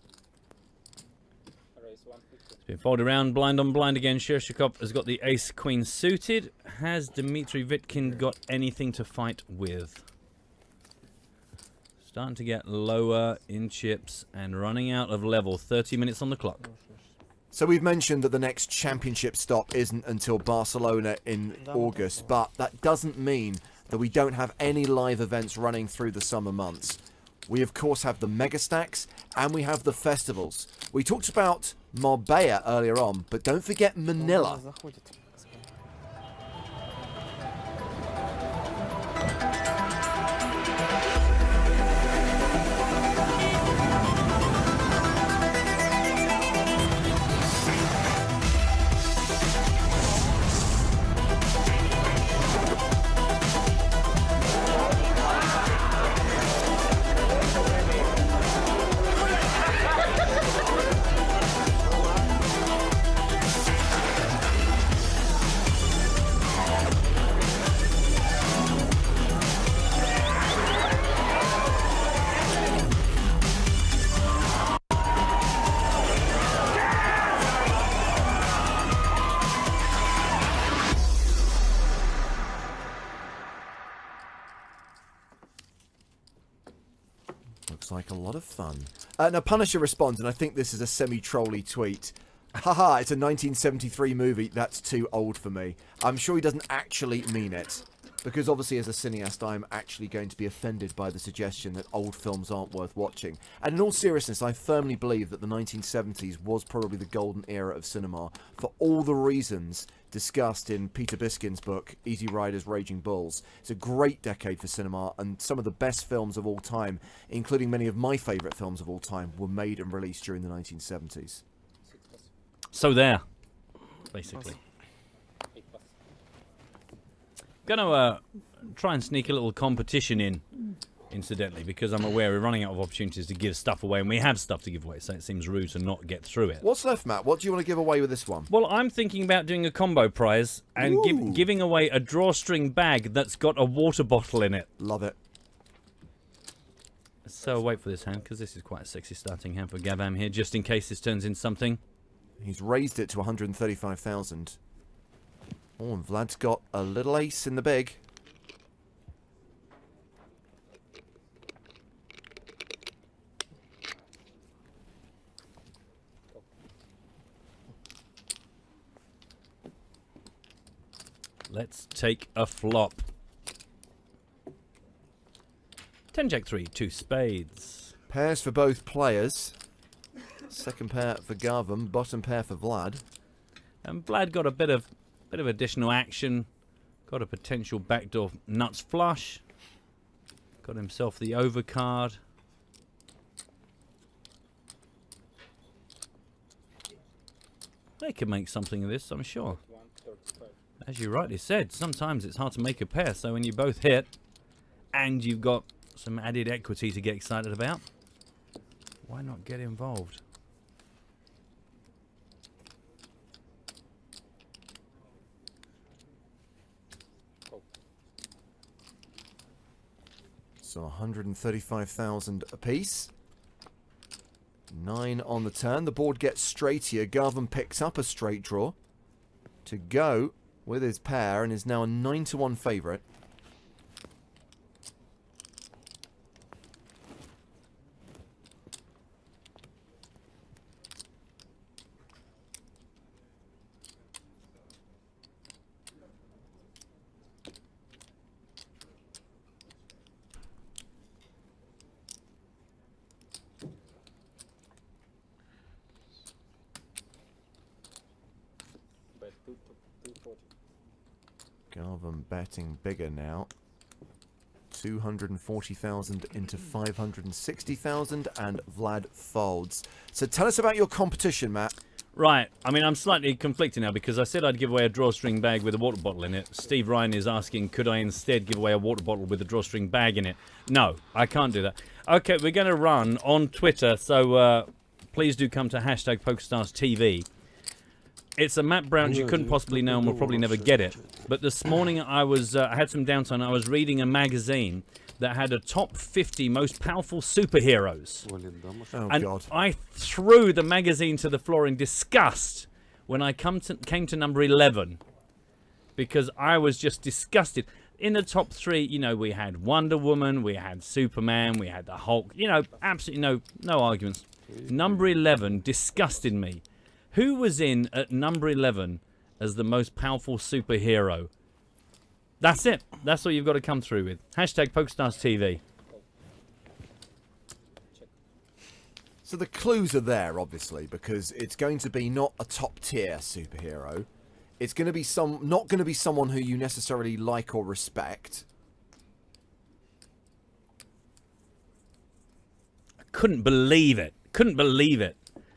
It's been folded around, blind on blind again. Shershikov has got the ace-queen suited. Has Dmitry Vitkin got anything to fight with? Starting to get lower in chips and running out of level. 30 minutes on the clock. So we've mentioned that the next championship stop isn't until Barcelona in August, but that doesn't mean that we don't have any live events running through the summer months. We, of course, have the mega stacks and we have the festivals. We talked about Marbella earlier on, but don't forget Manila. Looks like a lot of fun. Now, Punisher responds, and I think this is a semi-trolly tweet. Haha, it's a 1973 movie. That's too old for me. I'm sure he doesn't actually mean it. Because obviously, as a cineast, I'm actually going to be offended by the suggestion that old films aren't worth watching. And in all seriousness, I firmly believe that the 1970s was probably the golden era of cinema for all the reasons discussed in Peter Biskin's book, Easy Riders, Raging Bulls. It's a great decade for cinema, and some of the best films of all time, including many of my favourite films of all time, were made and released during the 1970s. So there, basically. Gonna try and sneak a little competition in, incidentally, because I'm aware we're running out of opportunities to give stuff away, and we have stuff to give away, so it seems rude to not get through it. What's left, Matt? What do you want to give away with this one? Well, I'm thinking about doing a combo prize and giving away a drawstring bag that's got a water bottle in it. Love it. So wait for this hand, because this is quite a sexy starting hand for Gavam here, just in case this turns in something. He's raised it to 135,000. Oh, and Vlad's got a little ace in the big. Let's take a flop. 10 Jack 3, 2 spades. Pairs for both players. Second pair for Garvam, bottom pair for Vlad. And Vlad got a bit of additional action. Got a potential backdoor nuts flush. Got himself the overcard. They could make something of this, I'm sure. As you rightly said, sometimes it's hard to make a pair, so when you both hit and you've got some added equity to get excited about, why not get involved? So 135,000 apiece. 9 on the turn. The board gets straight here. Garvan picks up a straight draw to go with his pair and is now a 9-1 favourite. Garvan betting bigger now. 240,000 into 560,000, and Vlad folds. So tell us about your competition, Matt. Right. I mean, I'm slightly conflicted now because I said I'd give away a drawstring bag with a water bottle in it. Steve Ryan is asking, could I instead give away a water bottle with a drawstring bag in it? No, I can't do that. Okay, we're going to run on Twitter, so please do come to hashtag PokerStarsTV. It's a Matt Brown you couldn't possibly know and will probably never get it. But this morning I had some downtime. I was reading a magazine that had a top 50 most powerful superheroes. Oh, and God. I threw the magazine to the floor in disgust when I came to number 11 because I was just disgusted. In the top 3, you know, we had Wonder Woman, we had Superman, we had the Hulk. You know, absolutely no arguments. Number 11 disgusted me. Who was in at number 11 as the most powerful superhero? That's it. That's what you've got to come through with. Hashtag PokerStarsTV. So the clues are there, obviously, because it's going to be not a top-tier superhero. It's going to be not going to be someone who you necessarily like or respect. I couldn't believe it. Couldn't believe it.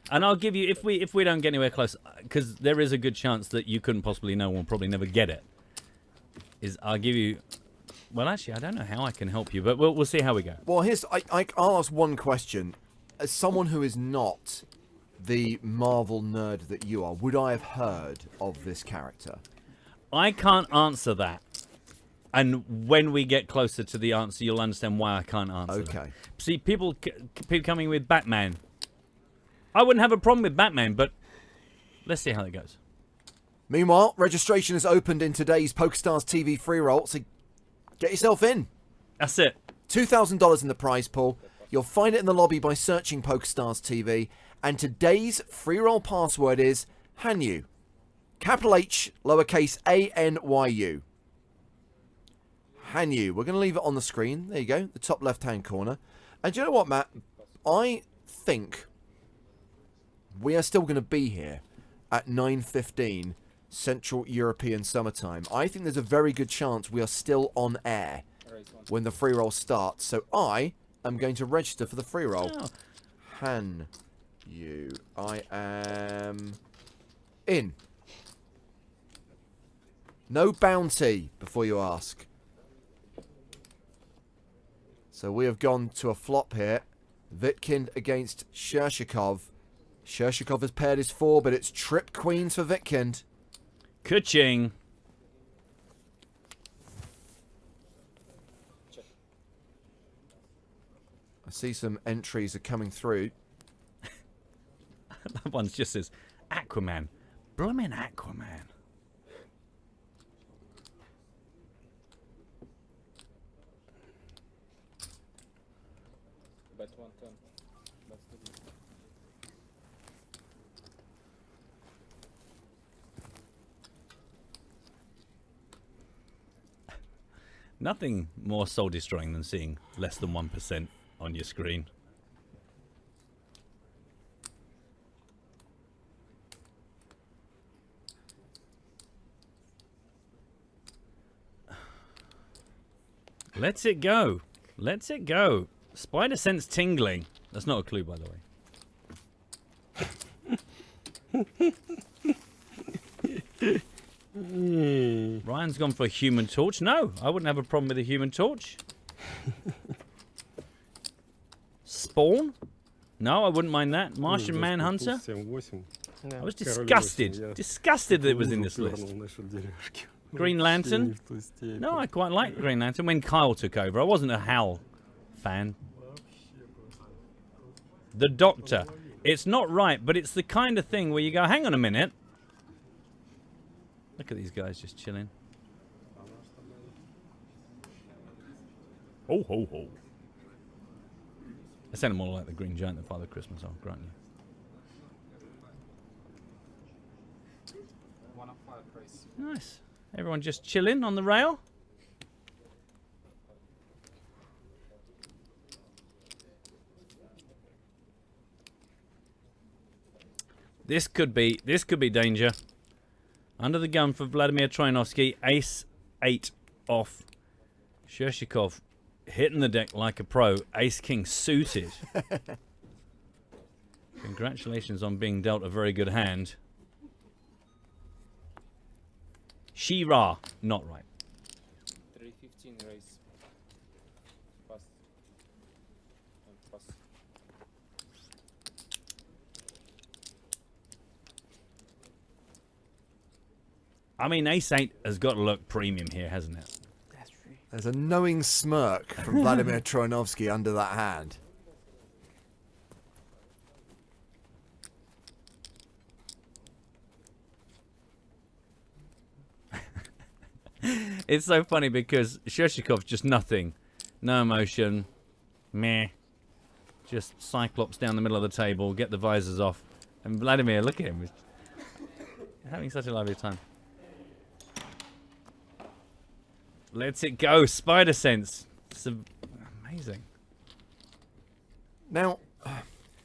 And I'll give you, if we don't get anywhere close, because there is a good chance that you couldn't possibly know and will probably never get it, I'll give you, well, actually, I don't know how I can help you, but we'll see how we go. Well, I'll ask one question. As someone who is not the Marvel nerd that you are, would I have heard of this character? I can't answer that. And when we get closer to the answer, you'll understand why I can't answer that. See, people coming with Batman. I wouldn't have a problem with Batman, but let's see how it goes. Meanwhile, registration is opened in today's PokerStars TV free roll, so get yourself in. That's it. $2,000 in the prize pool. You'll find it in the lobby by searching PokerStars TV. And today's free roll password is Hanyu. Capital H, lowercase A-N-Y-U. Hanyu. We're going to leave it on the screen. There you go, the top left-hand corner. And do you know what, Matt? I think we are still going to be here at 9:15 Central European Summertime. I think there's a very good chance we are still on air when the free roll starts. So I am going to register for the free roll. Oh. Hanyu. I am in. No bounty, before you ask. So we have gone to a flop here. Vitkind against Shershikov. Shershikov has paired his 4, but it's trip queens for Vitkind. Ka-ching. I see some entries are coming through. That one just says, Aquaman. Bloomin' Aquaman. Nothing more soul-destroying than seeing less than 1% on your screen. Let's it go. Let's it go. Spider sense tingling. That's not a clue, by the way. Ryan's gone for a human torch. No, I wouldn't have a problem with a human torch. Spawn? No, I wouldn't mind that. Martian Manhunter? I was disgusted. Disgusted that it was in this list. Green Lantern? No, I quite liked Green Lantern when Kyle took over. I wasn't a Hal fan. The Doctor. It's not right, but it's the kind of thing where you go, hang on a minute. Look at these guys just chilling. Ho, ho, ho. I sounded more like the Green Giant than Father Christmas, I'll grant you. Nice. Everyone just chilling on the rail. This could be danger. Under the gun for Vladimir Troianovsky. Ace 8 off. Shershikov hitting the deck like a pro. Ace King suited. Congratulations on being dealt a very good hand. She-Ra, not right. 315 raise. Pass. Pass. I mean, Ace-8 has got to look premium here, hasn't it? There's a knowing smirk from Vladimir Troianovski under that hand. It's so funny because Shoshikov's just nothing. No emotion. Meh. Just Cyclops down the middle of the table, get the visors off. And Vladimir, look at him. He's having such a lovely time. Lets it go. Spider sense. It's amazing. Now,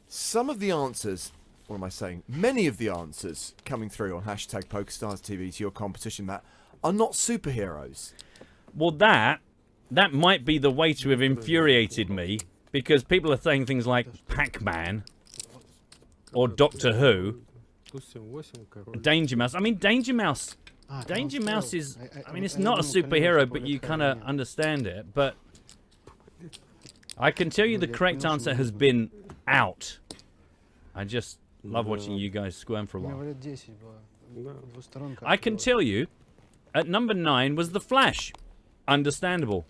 some of the answers, what am I saying? Many of the answers coming through on hashtag PokerStars TV to your competition that are not superheroes. Well, that might be the way to have infuriated me, because people are saying things like Pac-Man or Doctor Who, Danger Mouse. I mean, Danger Mouse is, I mean, it's not a superhero, but you kind of understand it. But I can tell you the correct answer has been out. I just love watching you guys squirm for a while. I can tell you, at number 9 was The Flash. Understandable.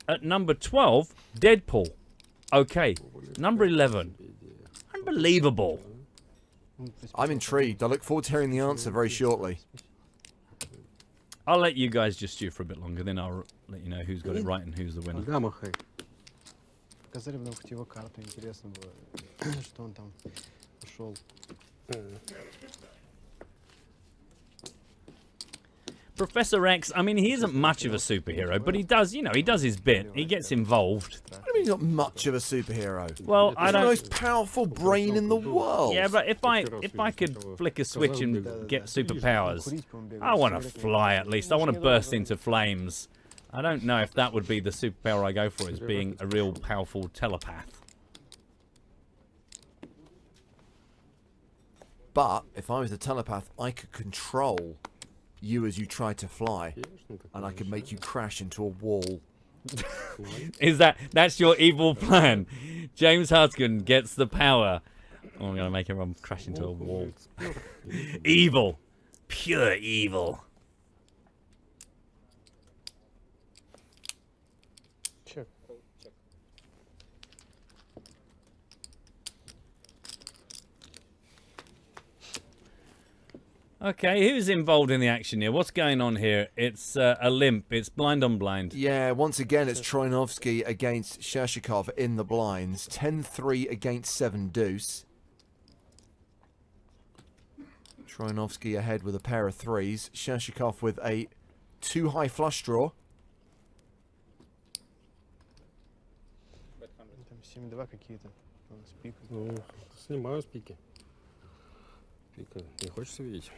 At number 12, Deadpool. Okay. Number 11. Unbelievable. I'm intrigued. I look forward to hearing the answer very shortly. I'll let you guys just stew for a bit longer, then I'll let you know who's got it right and who's the winner. Показали бы нам хоть его карту, интересно было, что он там ушел. Professor X, I mean, he isn't much of a superhero, but he does, you know, he does his bit. He gets involved. What do you mean he's not much of a superhero? Well, I don't... He's the most powerful brain in the world. Yeah, but if I could flick a switch and get superpowers, I want to fly at least. I want to burst into flames. I don't know if that would be the superpower I go for, is being a real powerful telepath. But if I was a telepath, I could control you as you try to fly, and I could make you crash into a wall. That's your evil plan? James Hartigan gets the power. Oh, I'm gonna make everyone crash into a wall. Evil, pure evil. Okay, who's involved in the action here? What's going on here? It's a limp. It's blind on blind. Yeah, once again, it's Troianovski against Shashikov in the blinds. 10-3 against 7 deuce. Troianovski ahead with a pair of threes. Shashikov with a 2 high flush draw. Там 7-2 какие-то. Ну, снимаю с пики. Пика не хочется видеть.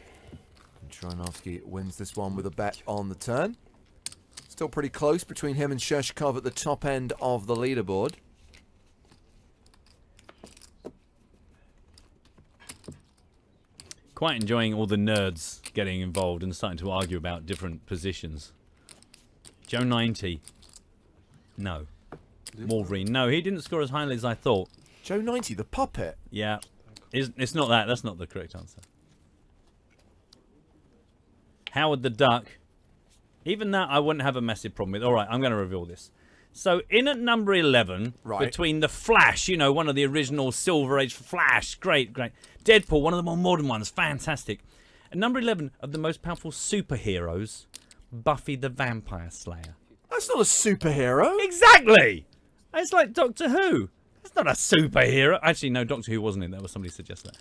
Troianovski wins this one with a bet on the turn. Still pretty close between him and Shashikov at the top end of the leaderboard. Quite enjoying all the nerds getting involved and starting to argue about different positions. Joe 90. No. Wolverine. No, he didn't score as highly as I thought. Joe 90, the puppet? Yeah. It's not that. That's not the correct answer. Howard the Duck. Even that I wouldn't have a massive problem with. All right, I'm going to reveal this. So in at number 11, between the Flash, you know, one of the original Silver Age Flash, great. Deadpool, one of the more modern ones, fantastic. At number 11 of the most powerful superheroes, Buffy the Vampire Slayer. That's not a superhero. Exactly. It's like Doctor Who. It's not a superhero. Actually, no, Doctor Who wasn't in there. Somebody suggested that.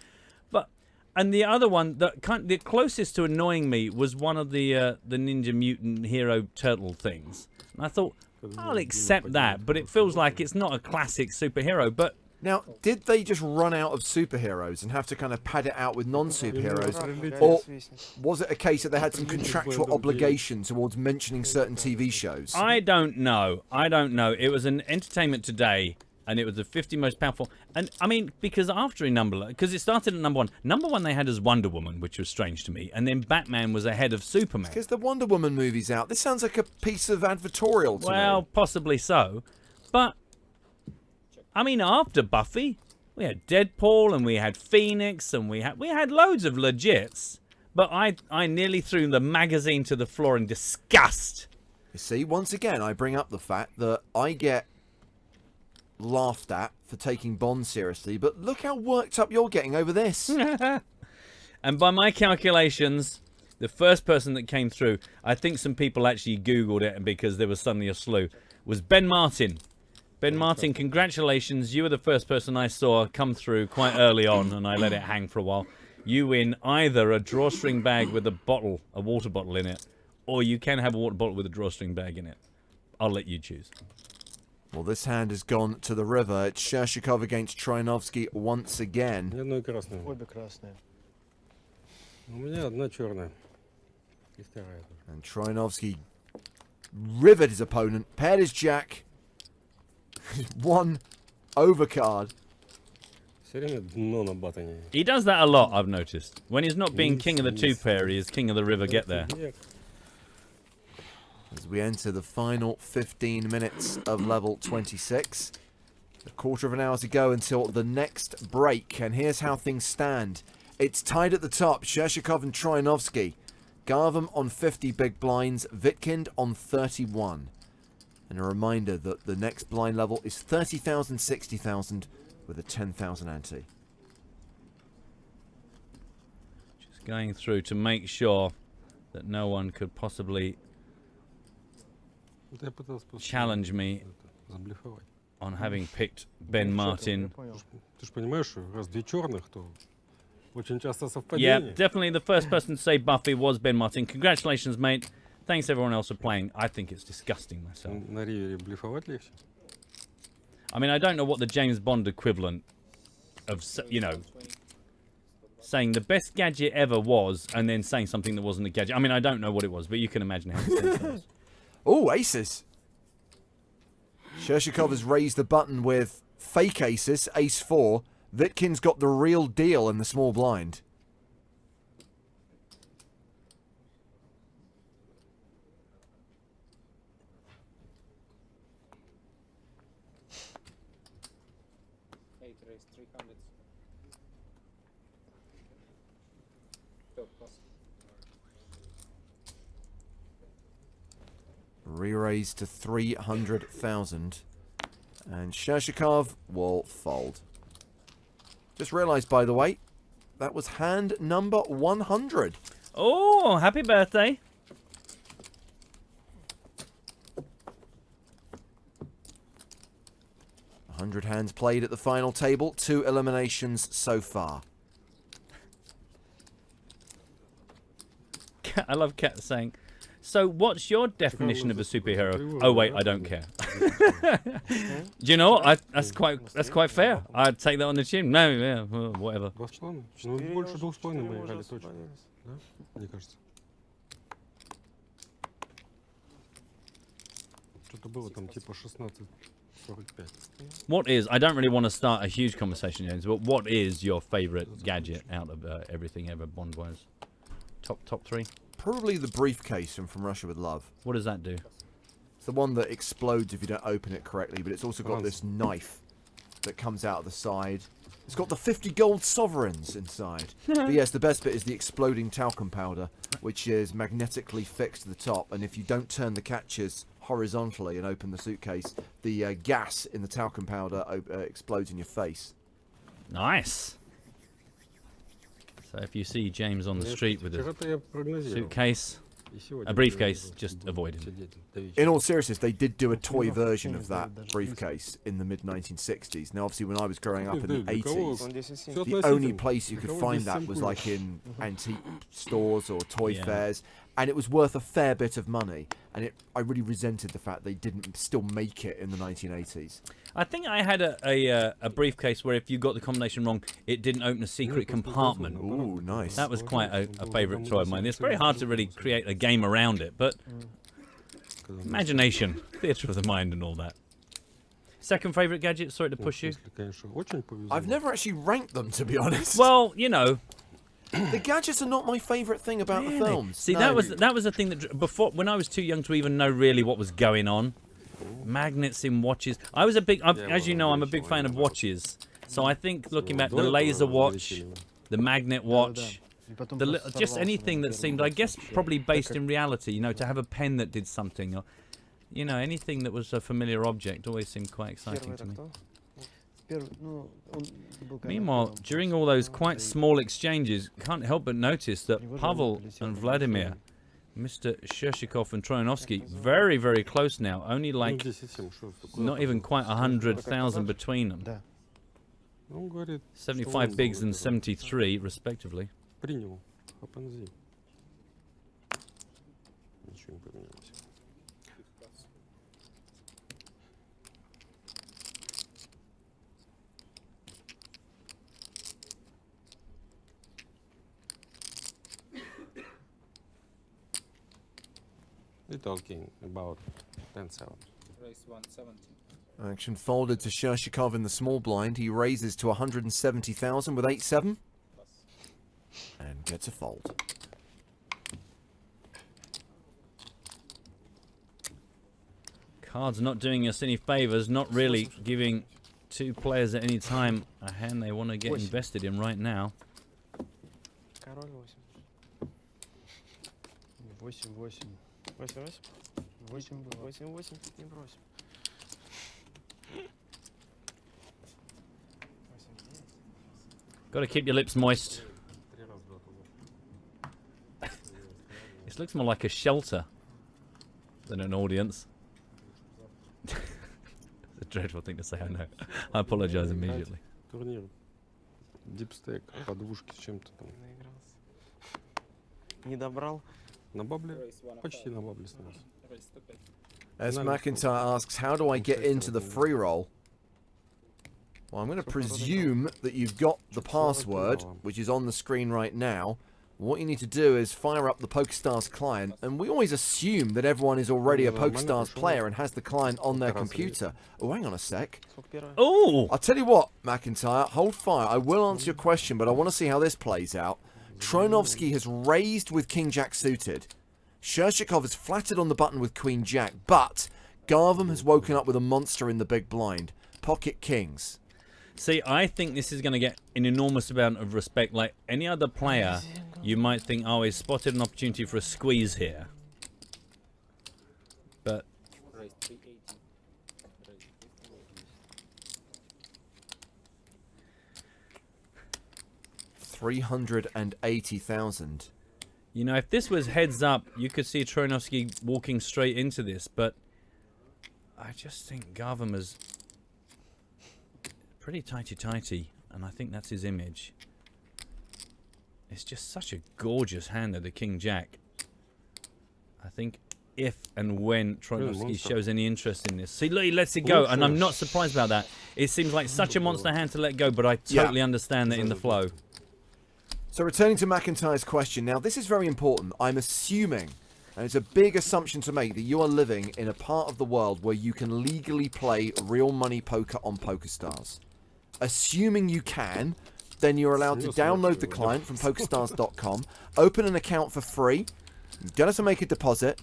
But and the other one, the closest to annoying me was one of the Ninja Mutant Hero Turtle things. And I thought, I'll accept that, but it feels like it's not a classic superhero. But Now, did they just run out of superheroes and have to kind of pad it out with non-superheroes? Or was it a case that they had some contractual obligation towards mentioning certain TV shows? I don't know. I don't know. It was an Entertainment Today, and it was the 50 most powerful. And, I mean, because after because it started at number one. Number one they had as Wonder Woman, which was strange to me. And then Batman was ahead of Superman. Because the Wonder Woman movie's out. This sounds like a piece of advertorial to me. Well, possibly so. But... I mean, after Buffy, we had Deadpool and we had Phoenix and we had loads of legits. But I nearly threw the magazine to the floor in disgust. You see, once again, I bring up the fact that I get laughed at for taking Bond seriously, but look how worked up you're getting over this. And by my calculations, the first person that came through, I think some people actually Googled it because there was suddenly a slew, was Ben Martin. Ben Martin, congratulations. You were the first person I saw come through quite early on, and I let it hang for a while. You win either a drawstring bag with a water bottle in it, or you can have a water bottle with a drawstring bag in it. I'll let you choose. Well, this hand has gone to the river. It's Shershikov against Troianovsky once again. Одно красное. Обе красные. У меня одна черная. И вторая. And Troianovsky rivered his opponent, paired his jack. One overcard. He does that a lot, I've noticed. When he's not being king of the two pair, he is king of the river. Get there. As we enter the final 15 minutes of level 26. A quarter of an hour to go until the next break. And here's how things stand. It's tied at the top. Shershikov and Troianovsky. Garvam on 50 big blinds. Vitkind on 31. And a reminder that the next blind level is 30,000, 60,000 with a 10,000 ante. Just going through to make sure that no one could possibly challenge me on having picked Ben Martin. Yeah, definitely the first person to say Buffy was Ben Martin. Congratulations, mate. Thanks everyone else for playing. I think it's disgusting myself. I mean, I don't know what the James Bond equivalent of, you know, saying the best gadget ever was and then saying something that wasn't a gadget. I mean, I don't know what it was, but you can imagine how it was. Oh, aces. Shershikov has raised the button with fake aces, ace 4. Vitkind's got the real deal in the small blind. Re-raise to 300,000. And Shershikov will fold. Just realised, by the way, that was hand number 100. Oh, happy birthday. $100 hands played at the final table. 2 eliminations so far. I love Kat saying, so what's your definition of a superhero? Oh wait, I don't care. Do you know what? That's quite fair. I'd take that on the chin. No, yeah, well, whatever. What is, I don't really want to start a huge conversation, James, but what is your favourite gadget out of everything ever Bond-wise? Top 3? Probably the briefcase from Russia with Love. What does that do? It's the one that explodes if you don't open it correctly, but it's also got this knife that comes out of the side. It's got the 50 gold sovereigns inside. But yes, the best bit is the exploding talcum powder, which is magnetically fixed to the top, and if you don't turn the catches horizontally and open the suitcase, the gas in the talcum powder explodes in your face. Nice. So if you see James on the street with a suitcase, a briefcase, just avoid him. In all seriousness, they did do a toy version of that briefcase in the mid-1960s. Now, obviously, when I was growing up in the 80s, the only place you could find that was like in antique stores or toy fairs. and it was worth a fair bit of money. And I really resented the fact they didn't still make it in the 1980s. I think I had a briefcase where if you got the combination wrong, it didn't open a secret compartment. Ooh, nice. That was quite a favourite toy of mine. It's very hard to really create a game around it, but imagination, theatre of the mind and all that. Second favourite gadget? Sorry to push you. I've never actually ranked them, to be honest. Well, you know. The gadgets are not my favourite thing about the films. See, that was the thing that before, when I was too young to even know really what was going on. Magnets in watches. I was a big, as you know, I'm a big fan of watches. So I think looking back, the laser watch, the magnet watch, just anything that seemed, I guess, probably based in reality. You know, to have a pen that did something, or you know, anything that was a familiar object always seemed quite exciting to me. Meanwhile, during all those quite small exchanges, can't help but notice that Pavel and Vladimir, Mr. Shershikov and Troyanovsky, very, very close now. Only like not even quite 100,000 between them. 75 bigs and 73, respectively. We're talking about 10-7. Raise 170. Action folded to Shershikov in the small blind. He raises to 170,000 with 8-7. And gets a fold. Cards not doing us any favours, not really giving two players at any time a hand they want to get invested in right now. 8-8. Не бросим. Got to keep your lips moist. This looks more like a shelter than an audience. It's a dreadful thing to say, I know. I apologize immediately. Турнир. Дипстейк, подвушки с чем-то там. Не добрал. На бабле? Почти на бабле снес. As McIntyre asks, how do I get into the free roll? Well, I'm going to presume that you've got the password, which is on the screen right now. What you need to do is fire up the PokerStars client, and we always assume that everyone is already a PokerStars player and has the client on their computer. Oh, hang on a sec. Oh! I'll tell you what, McIntyre, hold fire. I will answer your question, but I want to see how this plays out. Troyanovsky has raised with King-Jack suited. Shershikov has flattered on the button with Queen-Jack, but Garvam has woken up with a monster in the big blind. Pocket Kings. See, I think this is going to get an enormous amount of respect. Like any other player, you might think, oh, he's spotted an opportunity for a squeeze here. But... 380,000. You know, if this was heads up, you could see Troyanovsky walking straight into this, but I just think Garvam is pretty tighty-tighty, and I think that's his image. It's just such a gorgeous hand of the King-Jack. I think if and when Troyanovsky shows any interest in this. See, look, he lets it go, and I'm not surprised about that. It seems like such a monster hand to let go, but I totally understand that in the flow. So returning to McIntyre's question, now this is very important. I'm assuming, and it's a big assumption to make, that you are living in a part of the world where you can legally play real money poker on PokerStars. Assuming you can, then you're allowed to download the client from PokerStars.com, open an account for free, you don't have to make a deposit,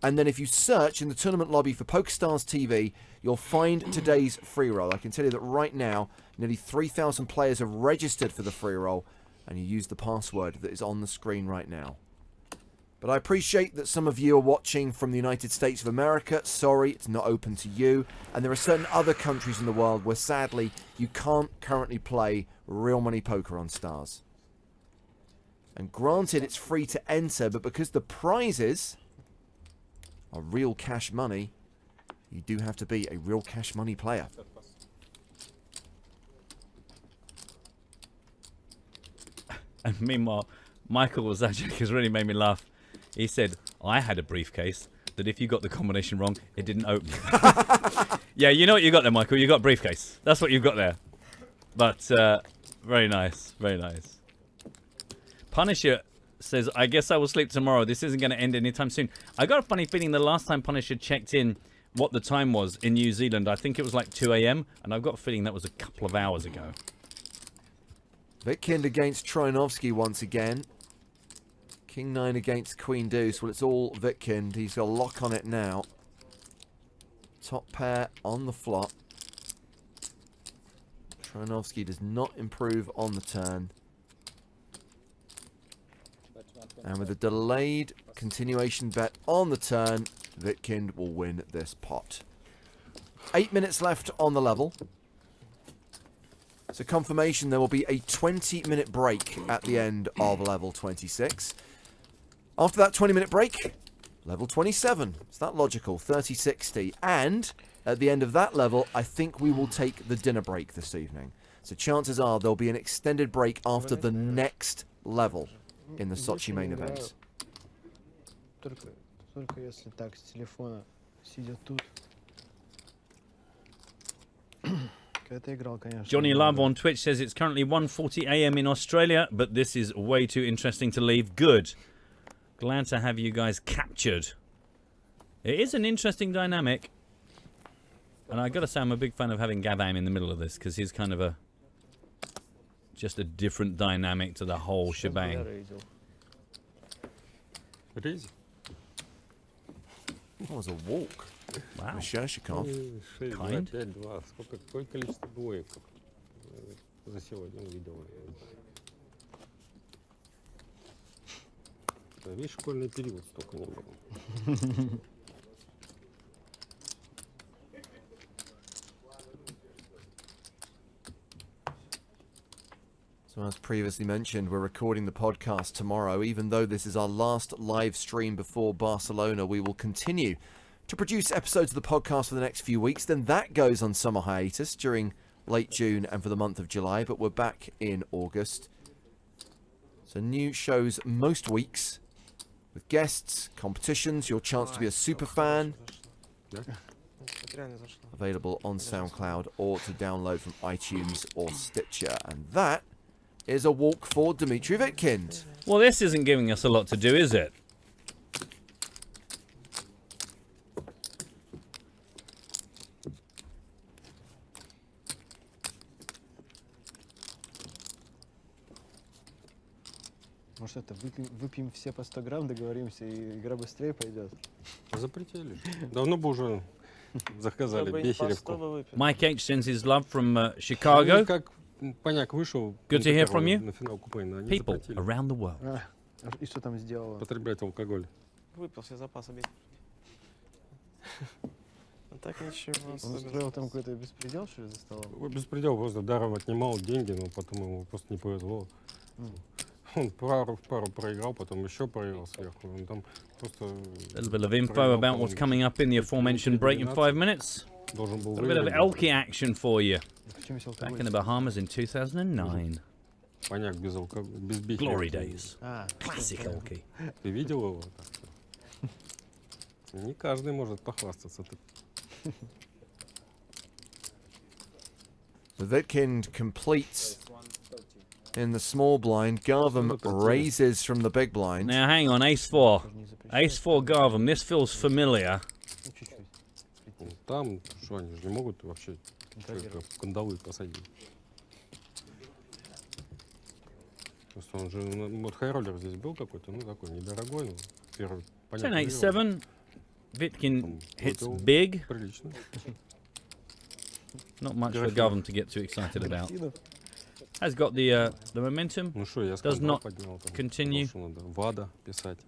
and then if you search in the tournament lobby for PokerStars TV, you'll find today's free roll. I can tell you that right now, nearly 3,000 players have registered for the free roll, and you use the password that is on the screen right now. But I appreciate that some of you are watching from the United States of America. Sorry, it's not open to you. And there are certain other countries in the world where, sadly, you can't currently play real money poker on Stars. And granted, it's free to enter, but because the prizes are real cash money, you do have to be a real cash money player. And meanwhile, Michael Zajic has really made me laugh. He said, I had a briefcase that if you got the combination wrong, it didn't open. Yeah, you know what you got there, Michael. You got briefcase. That's what you've got there. But very nice. Very nice. Punisher says, I guess I will sleep tomorrow. This isn't going to end anytime soon. I got a funny feeling the last time Punisher checked in what the time was in New Zealand, I think it was like 2 a.m. And I've got a feeling that was a couple of hours ago. Vitkind against Troianovski once again. King 9 against Queen Deuce. Well, it's all Vitkind. He's got a lock on it now. Top pair on the flop. Troianovski does not improve on the turn. And with a delayed continuation bet on the turn, Vitkind will win this pot. 8 minutes left on the level. So confirmation there will be a 20-minute break at the end of level 26. After that 20-minute break, level 27. Is that logical? 30-60. And at the end of that level, I think we will take the dinner break this evening. So chances are there'll be an extended break after the next level in the Sochi main event. Только если так, с телефона, сидя тут. Johnny Love on Twitch says it's currently 1:40 a.m. in Australia, but this is way too interesting to leave. Good. Glad to have you guys captured. It is an interesting dynamic. And I gotta say, I'm a big fan of having Gavam in the middle of this, because he's kind of just a different dynamic to the whole shebang. That was a walk. Wow. Shashikov. Kind. Какое количество двоек за сегодня увидел? Весь школьный период столько не было. So as previously mentioned, we're recording the podcast tomorrow. Even though this is our last live stream before Barcelona, we will continue to produce episodes of the podcast for the next few weeks. Then that goes on summer hiatus during late June and for the month of July, but we're back in August. So new shows most weeks with guests, competitions, your chance to be a super fan. Available on SoundCloud or to download from iTunes or Stitcher. And that is a walk for Dmitry Vitkind. Well, this isn't giving us a lot to do, is it? Может, это выпьем все по 100 грамм, договоримся, и игра быстрее пойдет. Запретили. Давно бы уже заказали Бехеревку. Mike H sends his love from Chicago. Как Поняк вышел. Good to hear from you. На финал Купейна. People around the world. И что там сделала? Потреблять алкоголь. Выпил все запасы бей. Так ничего. Он устроил там какой-то беспредел, что ли, за столом? Беспредел, просто даром отнимал деньги, но потом ему просто не повезло. Он пару проиграл, потом еще проиграл сверху. Он там просто... A little bit of info about what's coming up in the aforementioned break in 5 minutes. A little bit of Elky action for you. Back in the Bahamas in 2009. Поняк без Бехеревки. Glory days. Classic Elky. Ты видел его? Не каждый может похвастаться. The Vitkind completes in the small blind. Garvam raises from the big blind. Now hang on, Ace-4. Ace-4 Garvam, this feels familiar. Там, что они же не могут вообще в кандалы посадить. Просто он же, вот хайроллер здесь был какой-то, ну такой недорогой, ну, первый, понятно. 10-8-7, Vitkind hits big. Прилично. Not much for Garvam to get too excited about. Has got the momentum. Ну что, я does not поднял, там, continue. Что надо ВАДА писать,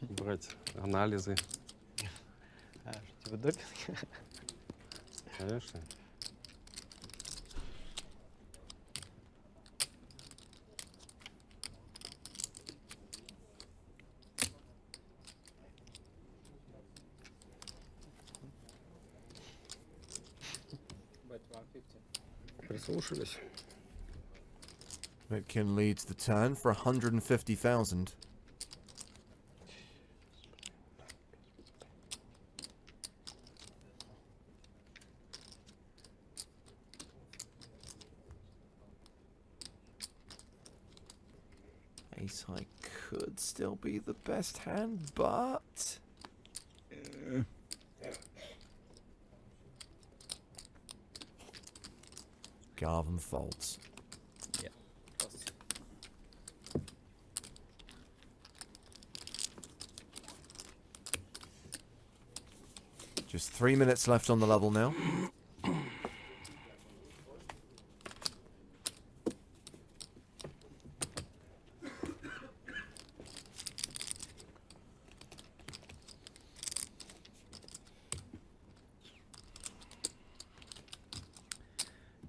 брать анализы. Типа допинг? Конечно. Прислушались. Vitkind leads the turn for 150,000. Ace high could still be the best hand, but... Garvin folds. Yeah. Just 3 minutes left on the level now.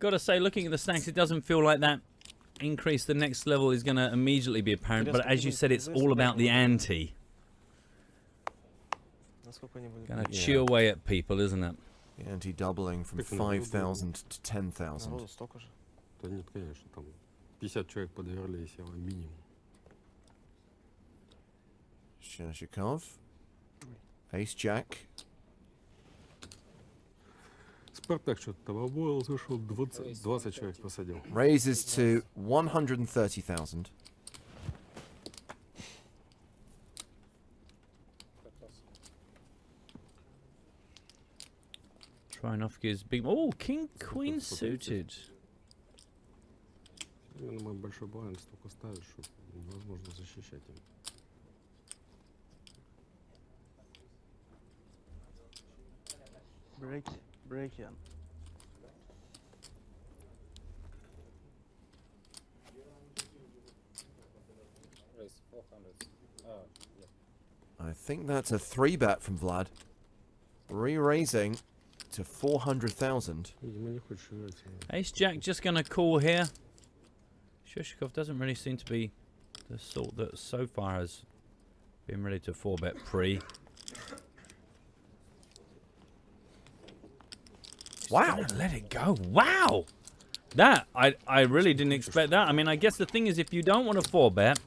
Gotta say, looking at the stacks, it doesn't feel like that increase the next level is going to immediately be apparent. But as you said, it's all about the ante. Gonna chew away at people, isn't it? The ante doubling from 5,000 to 10,000. Да нет, конечно, там 50 человек подверли, села минимум. Shershikov. Ace Jack. Спартак что-то там обоил, зашел, 20 человек посадил. Raises to 130,000. Trinovsky's big. Oh, King Queen suited. На мой большой блайнд столько ставишь, что невозможно защищать им. Break here. Raise 400. Yeah. I think that's a 3-bet from Vlad. Re-raising to 400,000. Ace Jack just going to call here. Shushikov doesn't really seem to be the sort that so far has been ready to 4-bet pre. Wow. Let it go. Wow. That, I really didn't expect that. I mean, I guess the thing is, if you don't want to 4-bet,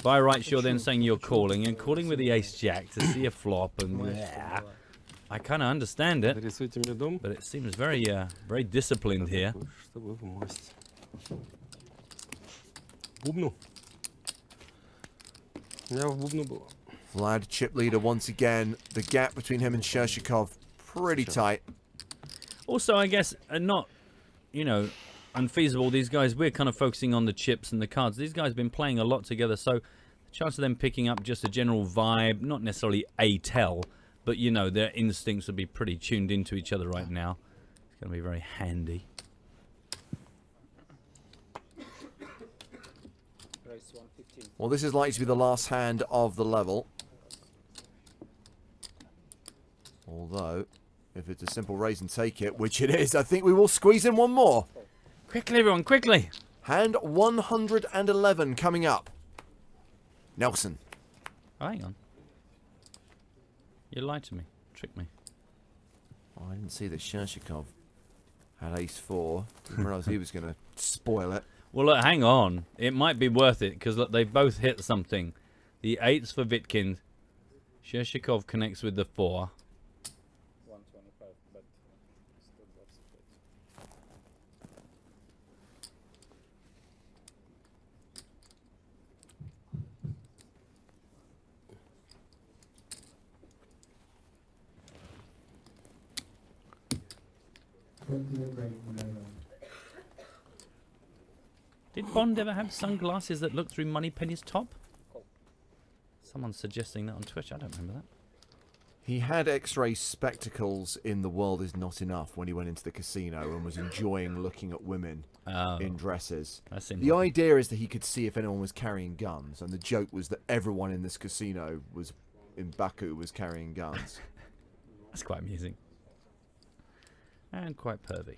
by rights you're then saying you're calling, and calling with the Ace Jack to see a flop, and yeah, I kind of understand it, but it seems very, very disciplined here. Vlad chip leader once again. The gap between him and Shershikov pretty tight. Also, I guess, not, you know, unfeasible. These guys, we're kind of focusing on the chips and the cards. These guys have been playing a lot together, so the chance of them picking up just a general vibe, not necessarily a tell, but, you know, their instincts would be pretty tuned into each other right now. It's going to be very handy. Raise 115. Well, this is likely to be the last hand of the level. Although, if it's a simple raise and take it, which it is, I think we will squeeze in one more. Quickly, everyone, quickly. Hand 111 coming up. Nelson. Oh, hang on. You lied to me. Tricked me. Oh, I didn't see that Shershikov had ace-4. Didn't realise he was going to spoil it. Well, look, hang on. It might be worth it, because look, they both hit something. The 8's for Vitkin. Shershikov connects with the 4. 125, but still drops a bit. Did Bond ever have sunglasses that looked through Moneypenny's top? Someone's suggesting that on Twitch. I don't remember that. He had X-ray spectacles in The World Is Not Enough when he went into the casino and was enjoying looking at women in dresses. The idea is that he could see if anyone was carrying guns, and the joke was that everyone in this casino was in Baku was carrying guns. That's quite amusing. And quite pervy.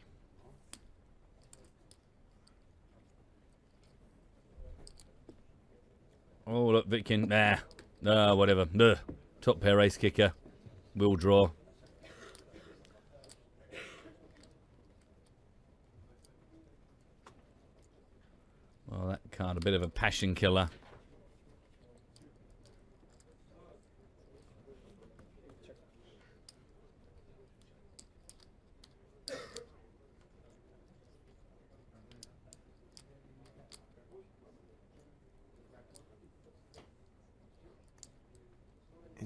Oh, look, Vitkin. Nah. Whatever. Ugh. Top pair ace kicker. We'll draw. Well, that card, a bit of a passion killer.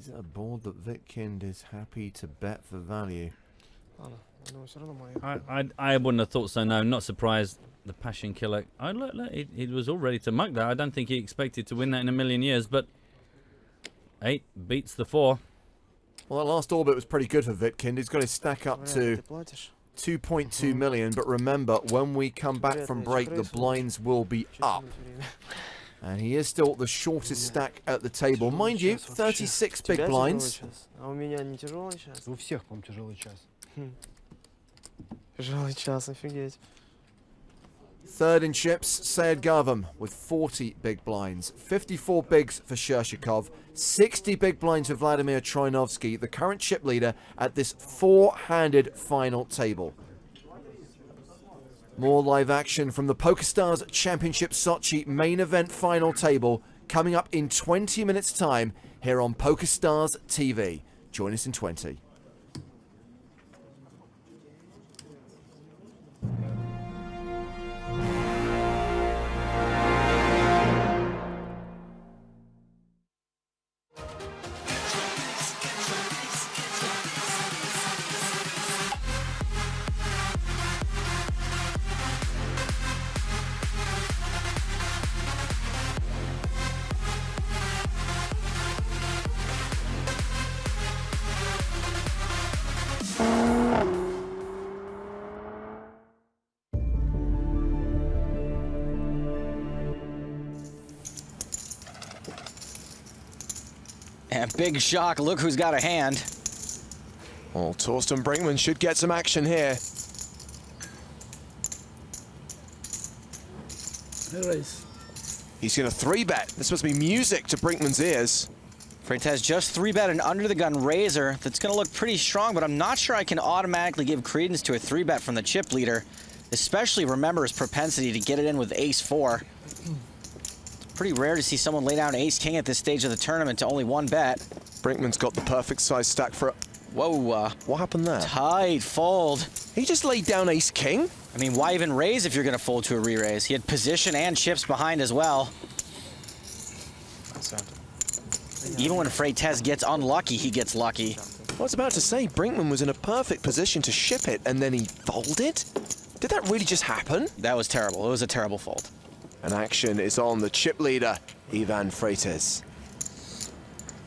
Is it a board that Vitkind is happy to bet for value? I wouldn't have thought so, no. Not surprised. The Passion Killer. Oh, look, he was all ready to mug that. I don't think he expected to win that in a million years, but 8 beats the 4. Well, that last orbit was pretty good for Vitkind. He's got his stack up to 2.2 million, but remember, when we come back from break, the blinds will be up. And he is still the shortest stack at the table. Mind you, 36 big blinds. У всех, по-моему, тяжелый час. Тяжелый час, офигеть. Third in chips, Sayed Garvam with 40 big blinds. 54 bigs for Shershikov. 60 big blinds for Vladimir Troinovsky, the current chip leader at this 4-handed final table. More live action from the PokerStars Championship Sochi main event final table coming up in 20 minutes time here on PokerStars TV. Join us in 20. And big shock, look who's got a hand. Well, Torsten Brinkmann should get some action here. He's going to 3-bet. This must be music to Brinkman's ears. Freitas just 3-bet an under-the-gun razor. That's going to look pretty strong, but I'm not sure I can automatically give credence to a 3-bet from the chip leader, especially remember his propensity to get it in with ace-4. Pretty rare to see someone lay down ace-king at this stage of the tournament to only 1 bet. Brinkman's got the perfect size stack for it. Whoa. What happened there? Tight fold. He just laid down ace-king? I mean, why even raise if you're going to fold to a re-raise? He had position and chips behind as well. Even when Freitas gets unlucky, he gets lucky. I was about to say, Brinkmann was in a perfect position to ship it, and then he folded? Did that really just happen? That was terrible. It was a terrible fold. And action is on the chip leader, Ivan Freitas.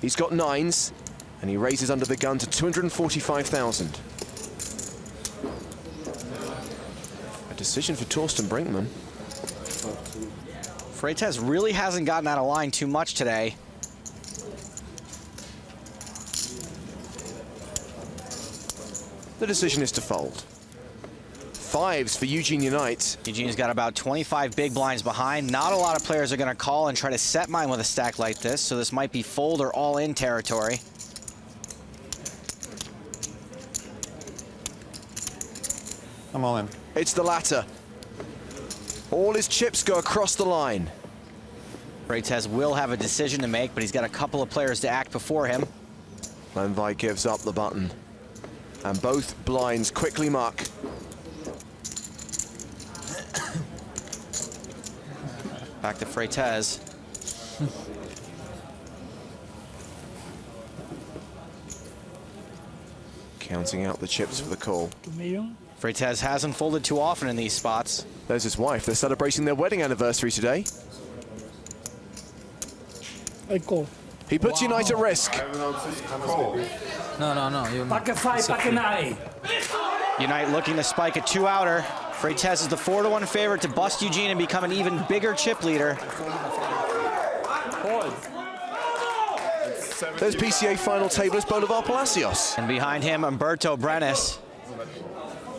He's got 9s, and he raises under the gun to 245,000. A decision for Torsten Brinkmann. Freitas really hasn't gotten out of line too much today. The decision is to fold. 5s for Eugene Unite. Eugene's got about 25 big blinds behind. Not a lot of players are going to call and try to set mine with a stack like this, so this might be fold or all-in territory. I'm all in. It's the latter. All his chips go across the line. Freitas will have a decision to make, but he's got a couple of players to act before him. Landvai gives up the button. And both blinds quickly muck. Back to Freitas. Counting out the chips for the call. Freitas hasn't folded too often in these spots. There's his wife. They're celebrating their wedding anniversary today. I call. He puts Unite at risk. No. Pack a 5, pack a 9. Unite looking to spike a 2-outer. Freitas is the 4-1 favorite to bust Eugene and become an even bigger chip leader. There's PCA final tableist Bolivar Palacios. And behind him, Umberto Brenes.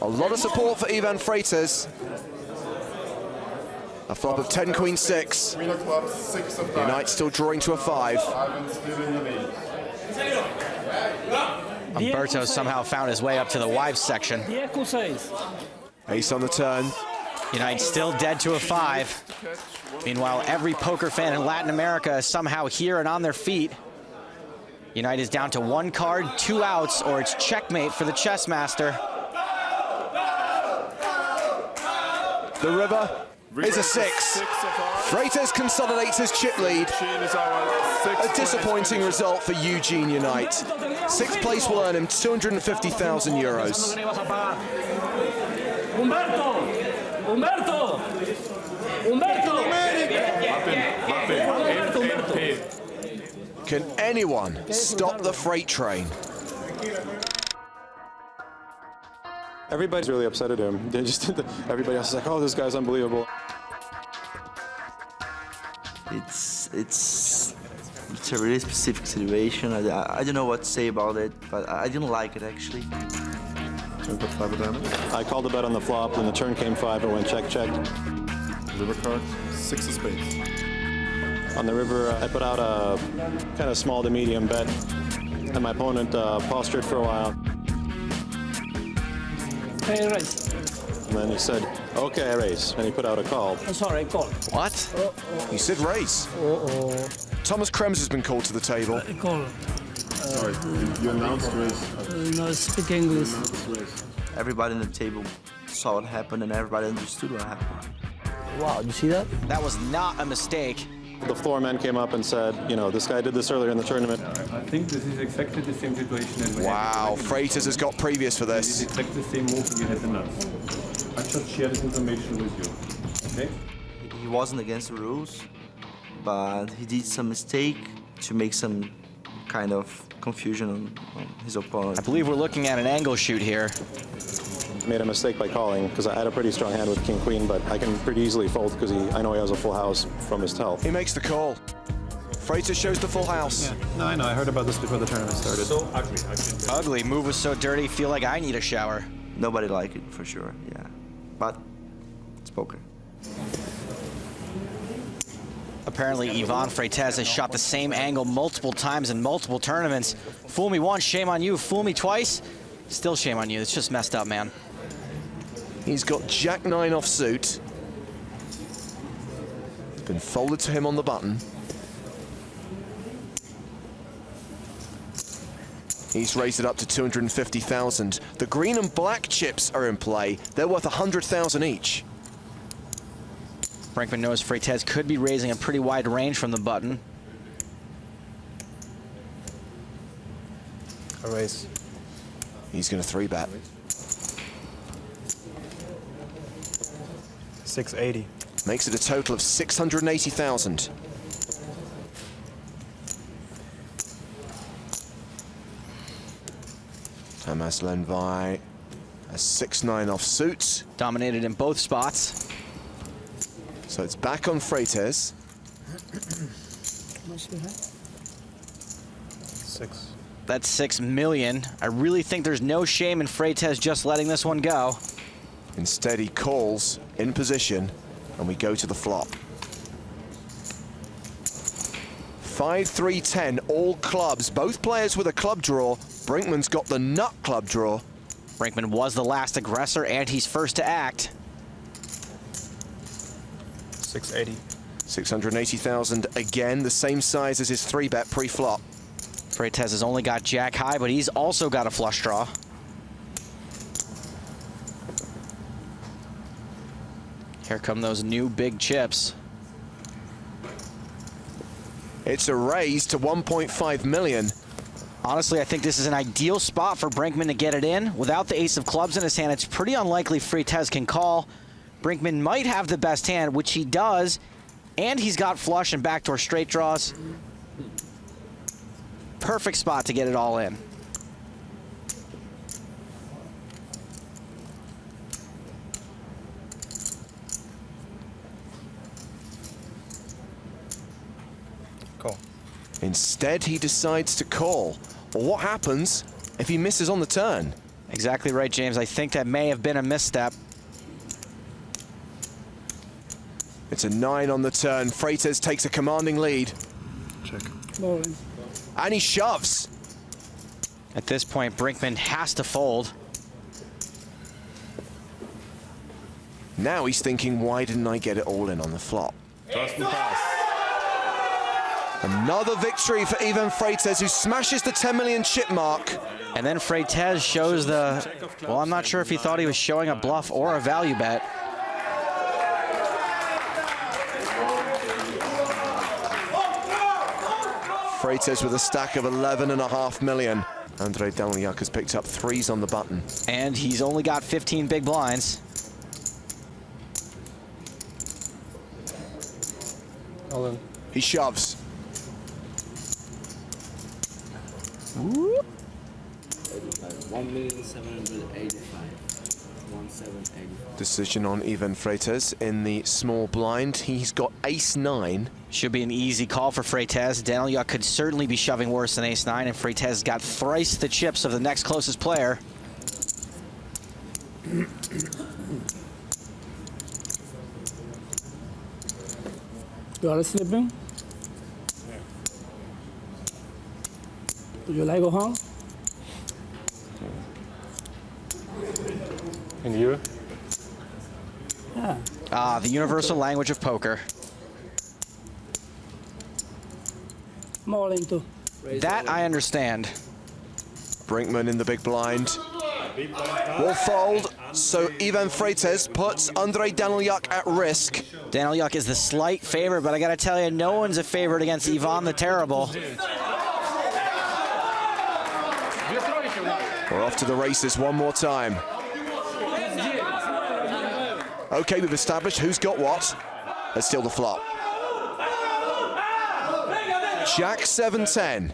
A lot of support for Ivan Freitas. A flop of 10 Queen 6. Unite still drawing to a 5. Umberto somehow found his way up to the wives section. Ace on the turn. Unite still dead to a 5. Meanwhile, every poker fan in Latin America is somehow here and on their feet. Unite is down to 1 card, 2 outs, or it's checkmate for the chess master. The river is a 6. Freitas consolidates his chip lead. A disappointing result for Eugene Unite. 6th place will earn him €250,000. Can anyone stop the freight train? Everybody's really upset at him. They just everybody else is like, oh, this guy's unbelievable. It's a really specific situation. I don't know what to say about it, but I didn't like it actually. I called a bet on the flop. When the turn came 5, it went check, check. River card, 6 of spades. On the river, I put out a kind of small to medium bet, and my opponent postured for a while. Hey, raise. And then he said, okay, I raise. And he put out a call. I'm sorry, I call. What? He said raise. Thomas Krems has been called to the table. I call. Sorry, you announced raise. No, speak English. Everybody on the table saw what happened and everybody understood what happened. Wow, you see that? That was not a mistake. The floor men came up and said, you know, this guy did this earlier in the tournament. I think this is exactly the same situation. Wow, Freitas has got previous for this. This is exactly the same move we had the nuts. I just share this information with you, okay? He wasn't against the rules, but he did some mistake to make some kind of confusion on his opponent. I believe we're looking at an angle shoot here. Made a mistake by calling because I had a pretty strong hand with king queen, but I can pretty easily fold because I know he has a full house from his tell. He makes the call. Freitas shows the full house. Yeah. No, I know. I heard about this before the tournament started. So ugly. Ugly. Move was so dirty. Feel like I need a shower. Nobody liked it for sure. Yeah, but it's poker. Apparently, Ivan Freitas has shot the same angle multiple times in multiple tournaments. Fool me once, shame on you. Fool me twice, still shame on you. It's just messed up, man. He's got Jack 9 off suit. It's been folded to him on the button. He's raised it up to 250,000. The green and black chips are in play. They're worth 100,000 each. Brinkman knows Freitas could be raising a pretty wide range from the button. A raise. He's going to 3-bet. 680. Makes it a total of 680,000. Thomas Lenvai, a 6-9 off suit. Dominated in both spots. So it's back on Freitas. 6. That's 6 million. I really think there's no shame in Freitas just letting this one go. Instead, he calls in position, and we go to the flop. 5-3-10, all clubs. Both players with a club draw. Brinkman's got the nut club draw. Brinkman was the last aggressor, and he's first to act. 680. 680,000 again, the same size as his 3-bet pre-flop. Freitas has only got jack high, but he's also got a flush draw. Here come those new big chips. It's a raise to 1.5 million. Honestly, I think this is an ideal spot for Brinkman to get it in. Without the ace of clubs in his hand, it's pretty unlikely Freitas can call. Brinkman might have the best hand, which he does, and he's got flush and backdoor straight draws. Perfect spot to get it all in. Call. Instead, he decides to call. Well, what happens if he misses on the turn? Exactly right, James. I think that may have been a misstep. It's a 9 on the turn. Freitas takes a commanding lead. Check. Bowling. And he shoves. At this point, Brinkman has to fold. Now he's thinking, why didn't I get it all in on the flop? Another victory for Ivan Freitas, who smashes the 10 million chip mark. And then Freitas shows the, well, I'm not sure if he thought he was showing a bluff or a value bet. Freitas with a stack of 11.5 million. Andrei Danilyak has picked up 3s on the button. And he's only got 15 big blinds. Alan. He shoves. Whoop. 1,785,1785. Decision on Ivan Freitas in the small blind. He's got ace-9. Should be an easy call for Freitas. Danilyak could certainly be shoving worse than ace-9, and Freitas got thrice the chips of the next closest player. You are sleeping? Would you like to go home? And you? Ah, the universal language of poker. More into. That I understand. Brinkman in the big blind. Will fold, so Ivan Freitas puts Andrei Danilyak at risk. Danilyak is the slight favorite, but I gotta tell you, no one's a favorite against Ivan the Terrible. We're off to the races one more time. Okay, we've established who's got what. Let's steal the flop. Jack 7-10.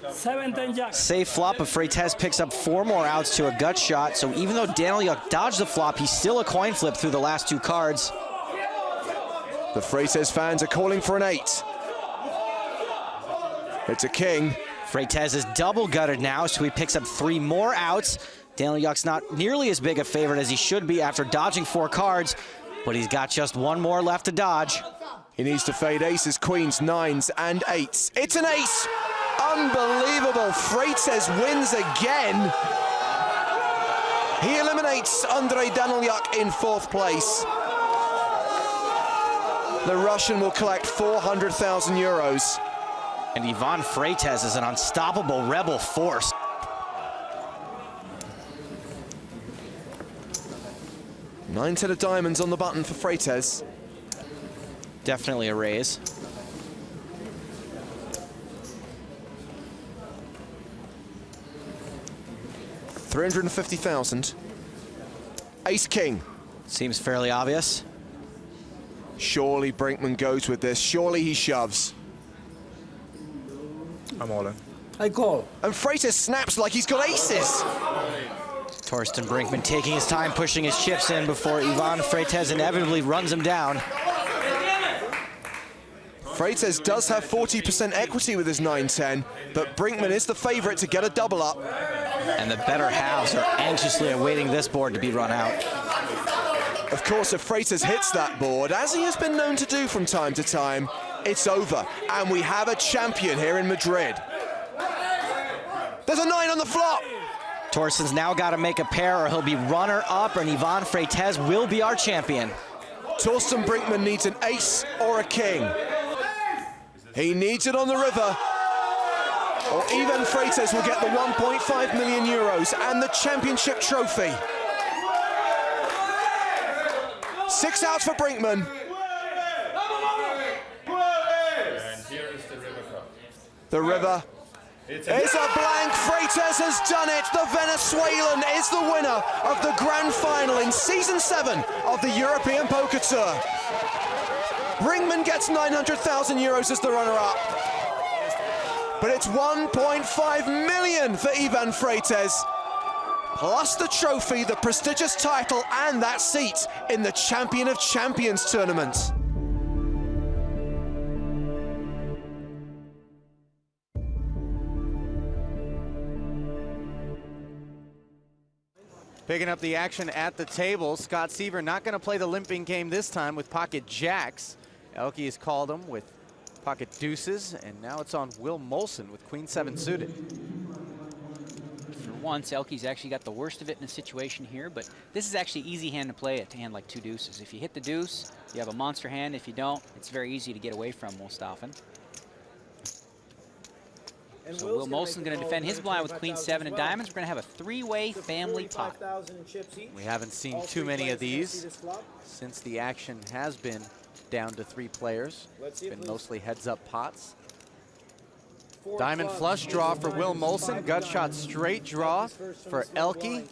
7-10 jack. Safe flop, but Freitas picks up 4 more outs to a gut shot, so even though Danilyak dodged the flop, he's still a coin flip through the last 2 cards. The Freitas fans are calling for an 8. It's a king. Freitas is double gutted now, so he picks up 3 more outs. Danilyak's not nearly as big a favorite as he should be after dodging 4 cards, but he's got just 1 more left to dodge. He needs to fade aces, queens, 9s, and 8s. It's an ace! Unbelievable! Freitas wins again. He eliminates Andrei Danilyak in 4th place. The Russian will collect 400,000 euros. And Ivan Freitas is an unstoppable rebel force. Nine set of diamonds on the button for Freitas. Definitely a raise. $350,000. Ace king. Seems fairly obvious. Surely Brinkman goes with this. Surely he shoves. I'm all in. I call. And Freitas snaps like he's got aces. Torsten Brinkman taking his time pushing his chips in before Ivan Freitas inevitably runs him down. Freitas does have 40% equity with his 9-10, but Brinkman is the favorite to get a double up. And the better halves are anxiously awaiting this board to be run out. Of course, if Freitas hits that board, as he has been known to do from time to time, it's over, and we have a champion here in Madrid. There's a 9 on the flop! Torsten's now got to make a pair or he'll be runner-up, and Ivan Freitas will be our champion. Torsten Brinkman needs an ace or a king. He needs it on the river, or Ivan Freitas will get the 1.5 million euros and the championship trophy. 6 outs for Brinkman. And here is the river cup. The river. It's a blank. Freitas has done it. The Venezuelan is the winner of the grand final in season 7 of the European Poker Tour. Brinkman gets 900,000 euros as the runner-up. But it's 1.5 million for Ivan Freitas, plus the trophy, the prestigious title, and that seat in the Champion of Champions tournament. Picking up the action at the table, Scott Seaver not going to play the limping game this time with pocket jacks. Elke has called him with pocket deuces, and now it's on Will Molson with queen 7 suited. For once, Elke's actually got the worst of it in a situation here, but this is actually easy hand to play at a hand like 2 deuces. If you hit the deuce, you have a monster hand. If you don't, it's very easy to get away from most often. So Will Molson's going to defend his blind with queen 7 and diamonds. We're going to have a 3-way family pot. We haven't seen too many of these since the action has been down to 3 players. It's been mostly heads-up pots. Diamond flush draw for Will Molson. Gut shot straight draw for Elke.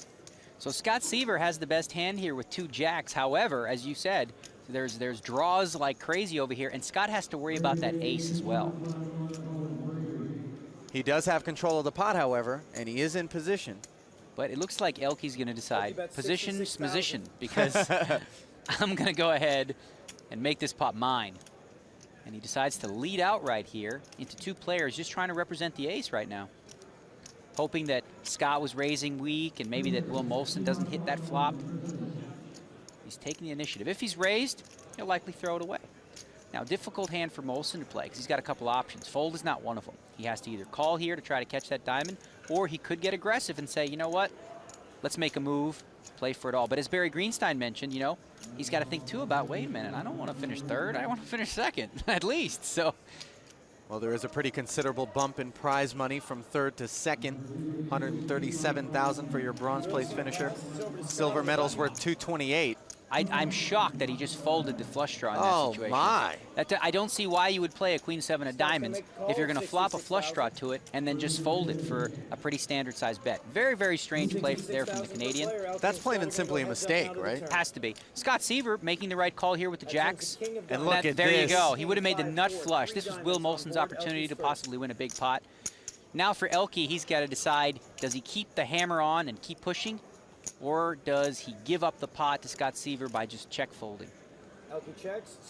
So Scott Seaver has the best hand here with 2 jacks. However, as you said, there's draws like crazy over here, and Scott has to worry about that ace as well. He does have control of the pot, however, and he is in position. But it looks like Elke's going to decide position, because I'm going to go ahead and make this pot mine. And he decides to lead outright here into 2 players, just trying to represent the ace right now. Hoping that Scott was raising weak and maybe that Will Molson doesn't hit that flop. He's taking the initiative. If he's raised, he'll likely throw it away. Now, difficult hand for Molson to play because he's got a couple options. Fold is not one of them. He has to either call here to try to catch that diamond, or he could get aggressive and say, you know what, let's make a move, play for it all. But as Barry Greenstein mentioned, you know, he's got to think too about, wait a minute, I don't want to finish third, I want to finish second, at least. So, well, there is a pretty considerable bump in prize money from third to second. $137,000 for your bronze place finisher. Silver medal's worth $228. I'm shocked that he just folded the flush draw in that situation. My. I don't see why you would play a queen-7 of diamonds if you're going to flop a flush draw to it and then just fold it for a pretty standard-sized bet. Very, very strange play there from the Canadian. That's plain and simply a mistake, right? Has to be. Scott Seaver making the right call here with the jacks. And look at there this. you go. He would have made the nut flush. This was Will Molson's opportunity to possibly win a big pot. Now for Elke, he's got to decide, does he keep the hammer on and keep pushing? Or does he give up the pot to Scott Seaver by just check folding?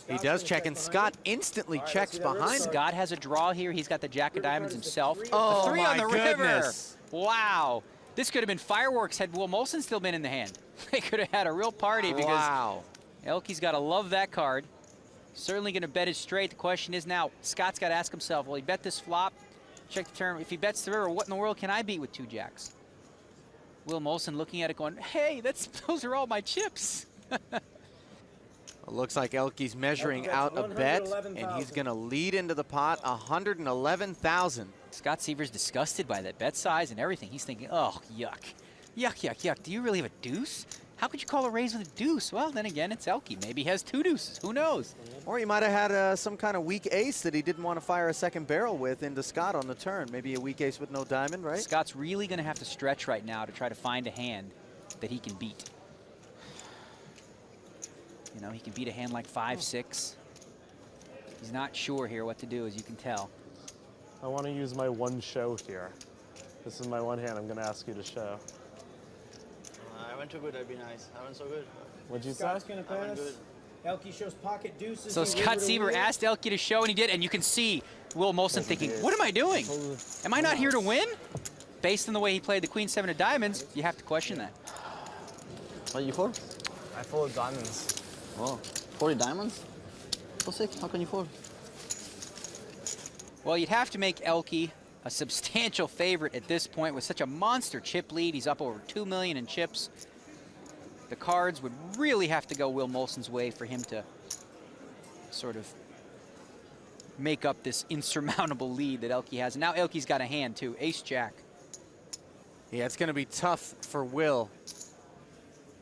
He does check, and Scott instantly checks behind. Scott has a draw here. He's got the jack of diamonds himself. Oh, a 3 on the goodness. river. Wow. This could have been fireworks had Will Molson still been in the hand. They could have had a real party because Elke's got to love that card. Certainly going to bet it straight. The question is now, Scott's got to ask himself, will he bet this flop? Check the turn. If he bets the river, what in the world can I beat with 2 jacks? Will Molson looking at it going, hey, those are all my chips. It looks like Elke's measuring out a bet, and he's going to lead into the pot $111,000. Scott Seaver's disgusted by that bet size and everything. He's thinking, oh, yuck. Yuck, yuck, yuck. Do you really have a deuce? How could you call a raise with a deuce? Well, then again, it's Elke. Maybe he has 2 deuces. Who knows? Or he might have had some kind of weak ace that he didn't want to fire a second barrel with into Scott on the turn. Maybe a weak ace with no diamond, right? Scott's really going to have to stretch right now to try to find a hand that he can beat. You know, he can beat a hand like 5-6. He's not sure here what to do, as you can tell. I want to use my one show here. This is my one hand I'm going to ask you to show. I went too good, that'd be nice. I went so good. What'd you say? Scott's gonna pass. Elke shows pocket deuces. So Scott Seaver asked Elke to show, and he did, and you can see Will Molson thinking, what am I doing? Am I not here to win? Based on the way he played the queen-7 of diamonds, you have to question that. What you fold? I fold diamonds. Oh, 40 diamonds? So sick, how can you fold? Well, you'd have to make Elke a substantial favorite at this point with such a monster chip lead. He's up over 2 million in chips. The cards would really have to go Will Molson's way for him to sort of make up this insurmountable lead that Elke has. And now Elke's got a hand too, ace-jack. Yeah, it's going to be tough for Will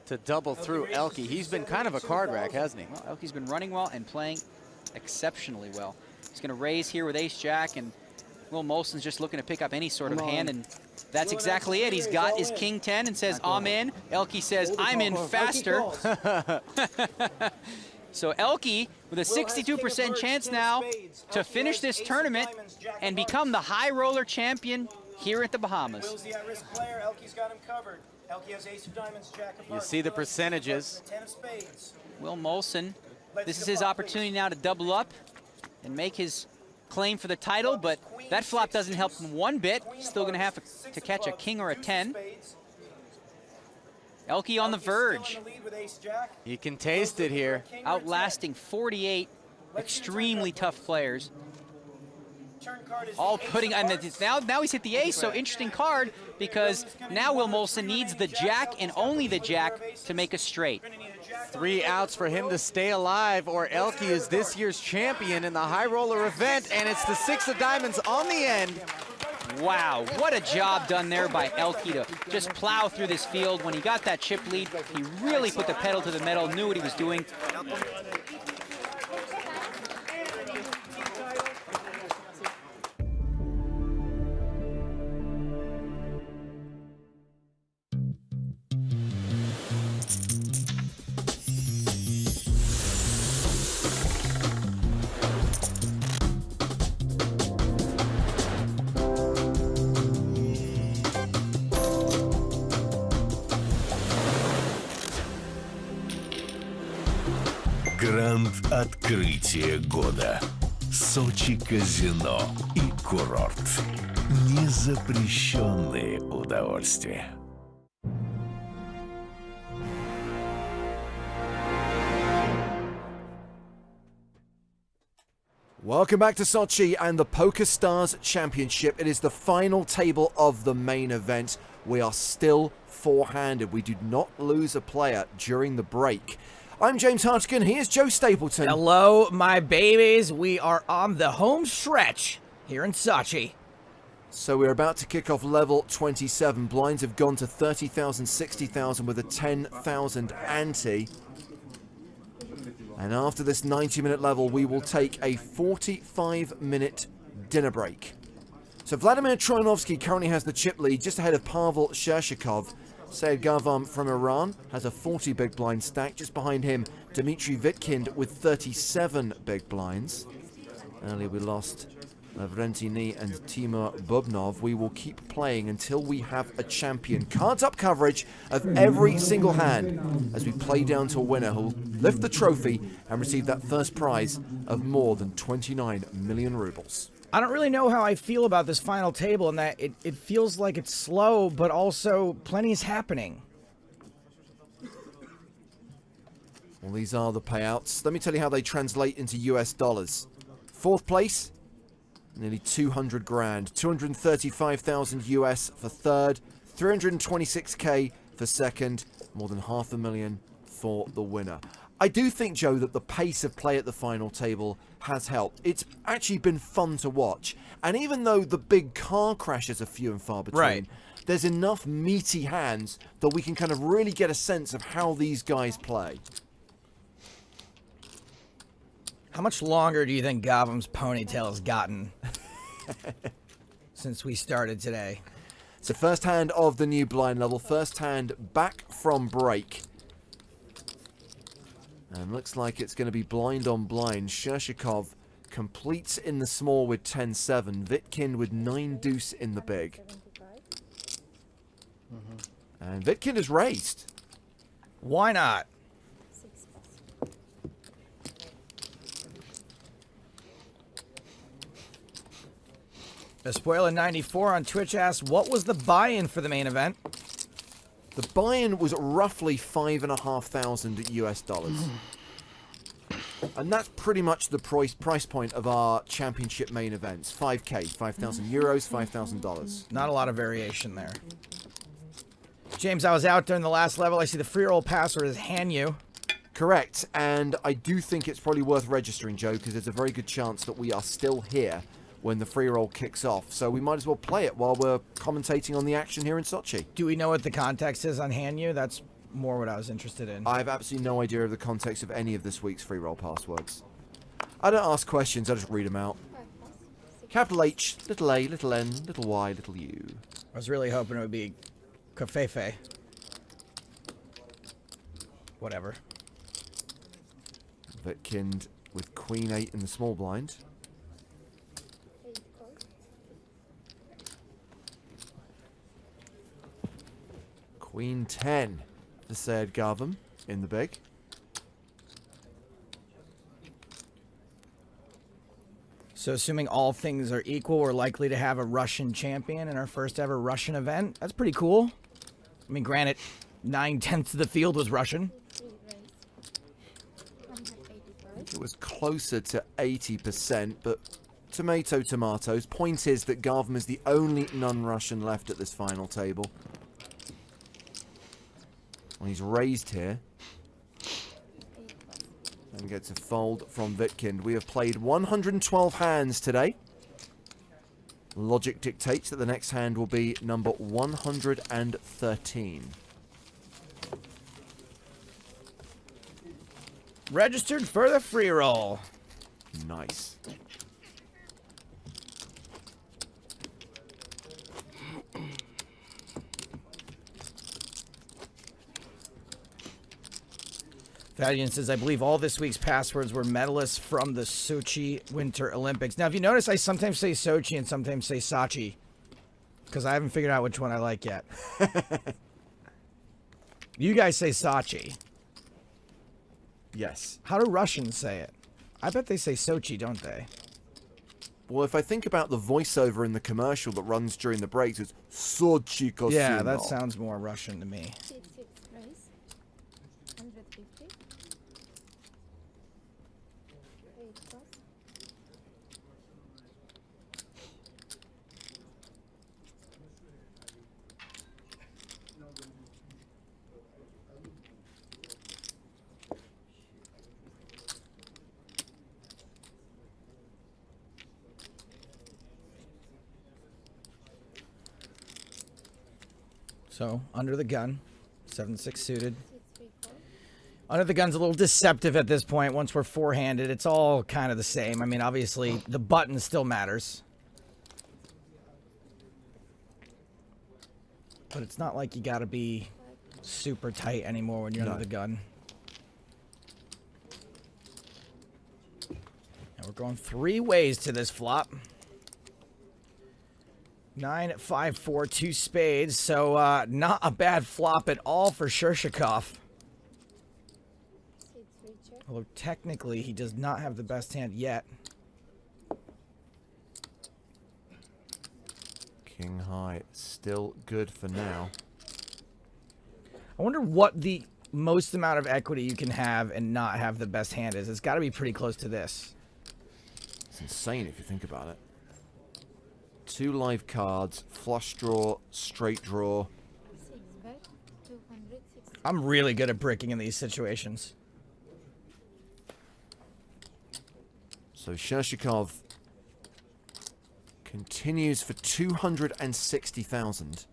to double through Elke. He's been kind of a card rack, hasn't he? Well, Elke's been running well and playing exceptionally well. He's going to raise here with ace-jack, and Will Molson's just looking to pick up any sort of hand, and that's exactly it. He's got his king-10 and says, I'm in. Elke says, I'm in faster. So Elke with a 62% chance now to finish this tournament and become the high roller champion here at the Bahamas. Will's the at-risk player. Elke's got him covered. Elke has ace of diamonds, jack of You hearts. see the percentages. 10 of spades. Will Molson, this is his opportunity now to double up and make his claim for the title, but that flop doesn't help him one bit. He's still going to have to catch a king or a 10. Elke on the verge. You can taste it here. Outlasting 48 extremely tough players. All putting, and now he's hit the ace, so interesting card because now Will Molson needs the jack and only the jack to make a straight. 3 outs for him to stay alive, or Elke is this year's champion in the high roller event, and it's the 6 of diamonds on the end. Wow, what a job done there by Elke to just plow through this field. When he got that chip lead, he really put the pedal to the metal, knew what he was doing. Гранд открытие года. Сочи казино и курорт. Незапрещенные удовольствия. Welcome back to Sochi and the PokerStars Championship. It is the final table of the main event. We are still four-handed. We did not lose a player during the break. I'm James Hodgkin. He is Joe Stapleton. Hello, my babies. We are on the home stretch here in Sochi. So we're about to kick off level 27. Blinds have gone to 30,000, 60,000 with a 10,000 ante. And after this 90-minute level, we will take a 45-minute dinner break. So Vladimir Troyanovsky currently has the chip lead just ahead of Pavel Shershikov. Sayed Gavam from Iran has a 40 big blind stack. Just behind him, Dmitry Vitkind with 37 big blinds. Earlier we lost Lavrentini and Timur Bubnov. We will keep playing until we have a champion. Cards up coverage of every single hand as we play down to a winner who will lift the trophy and receive that first prize of more than 29 million rubles. I don't really know how I feel about this final table in that it feels like it's slow, but also plenty is happening. Well, these are the payouts. Let me tell you how they translate into US dollars. Fourth place, nearly 200 grand. 235,000 US for third. 326k for second. More than $500,000 for the winner. I do think, Joe, that the pace of play at the final table has helped. It's actually been fun to watch. And even though the big car crashes are few and far between, right, there's enough meaty hands that we can kind of really get a sense of how these guys play. How much longer do you think Gavam's ponytail has gotten since we started today? So first hand of the new blind level. First hand back from break. And looks like it's going to be blind on blind. Shershikov completes in the small with 10-7. Vitkind with 9 deuce in the big. And Vitkind is raised. Why not? Espuela94 on Twitch asks, what was the buy-in for the main event? The buy-in was roughly $5,500 US dollars. And that's pretty much the price point of our championship main events. 5k, 5,000 euros, $5,000. Not a lot of variation there. James, I was out during the last level. I see the free roll password is Hanyu. Correct, and I do think it's probably worth registering, Joe, because there's a very good chance that we are still here when the free roll kicks off. So we might as well play it while we're commentating on the action here in Sochi. Do we know what the context is on Hanyu? That's more what I was interested in. I have absolutely no idea of the context of any of this week's free roll passwords. I don't ask questions, I just read them out. Capital H, little a, little n, little y, little u. I was really hoping it would be Kafefe. Whatever. Vitkind with Queen 8 in the small blind. Queen 10 for Sayed Gavam in the big. So assuming all things are equal, we're likely to have a Russian champion in our first ever Russian event. That's pretty cool. I mean, granted, 9/10 of the field was Russian. It was closer to 80%, but tomatoes. Point is that Gavam is the only non-Russian left at this final table. Well, he's raised here. And gets a fold from Vitkind. We have played 112 hands today. Logic dictates that the next hand will be number 113. Registered for the free roll. Nice. Valiant says, I believe all this week's passwords were medalists from the Sochi Winter Olympics. Now, if you notice, I sometimes say Sochi and sometimes say Sachi. Because I haven't figured out which one I like yet. You guys say Sachi. Yes. How do Russians say it? I bet they say Sochi, don't they? Well, if I think about the voiceover in the commercial that runs during the breaks, it's Sochi Casino. Yeah, that sounds more Russian to me. 6 price. 150. 8 plus. So, under the gun, 7-6 suited. Under the gun's a little deceptive at this point. Once we're four-handed, it's all kind of the same. I mean, obviously, the button still matters. But it's not like you gotta be super tight anymore when you're under the gun. And we're going 3 ways to this flop. 9, 5, 4, 2 spades. So not a bad flop at all for Shershikov. Although technically he does not have the best hand yet. King high, still good for now. I wonder what the most amount of equity you can have and not have the best hand is. It's got to be pretty close to this. It's insane if you think about it. 2 live cards, flush draw, straight draw. 6 bet. 260. I'm really good at bricking in these situations. So Shershikov continues for 260,000.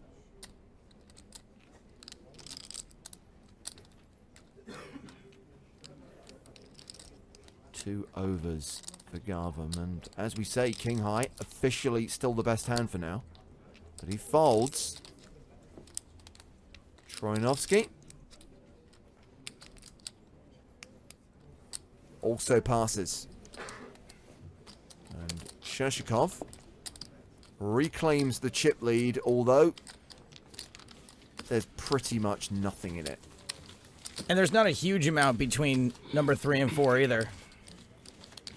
Two overs for Garvam, and as we say, king high officially still the best hand for now, but he folds. Troianovsky also passes, and Shershikov reclaims the chip lead, although there's pretty much nothing in it. And there's not a huge amount between number 3 and 4 either.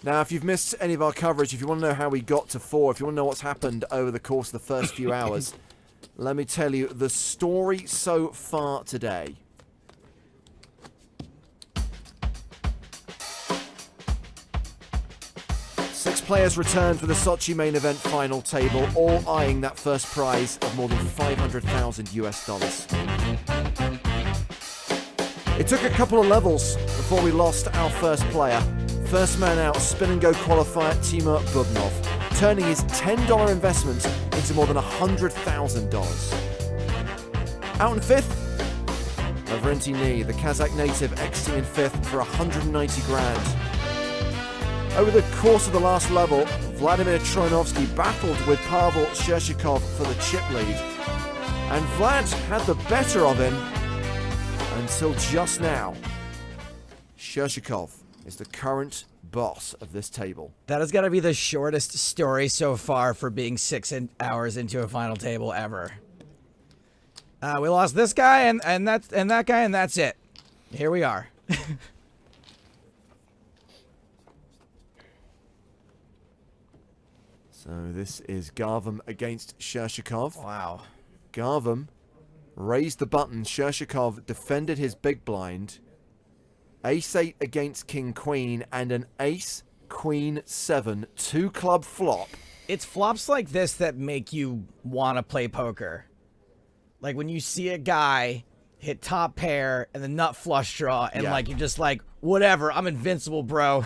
Now, if you've missed any of our coverage, if you want to know how we got to 4, if you want to know what's happened over the course of the first few hours, let me tell you the story so far today. Six players returned for the Sochi main event final table, all eyeing that first prize of more than 500,000 US dollars. It took a couple of levels before we lost our first player. First man out, spin and go qualifier Timur Bubnov, turning his $10 investment into more than $100,000. Out in fifth, Lavrentini, the Kazakh native, exiting in fifth for 190 grand. Over the course of the last level, Vladimir Troianovsky battled with Pavel Shershikov for the chip lead. And Vlad had the better of him until just now. Shershikov is the current boss of this table. That has got to be the shortest story so far for being 6 hours into a final table ever. We lost this guy and that guy, and that's it. Here we are. So this is Garvam against Shershikov. Wow. Garvam raised the button. Shershikov defended his big blind. Ace-8 against King-Queen and an Ace-Queen-7 two-club flop. It's flops like this that make you want to play poker. Like when you see a guy hit top pair and the nut flush draw and like you're just like, whatever, I'm invincible, bro.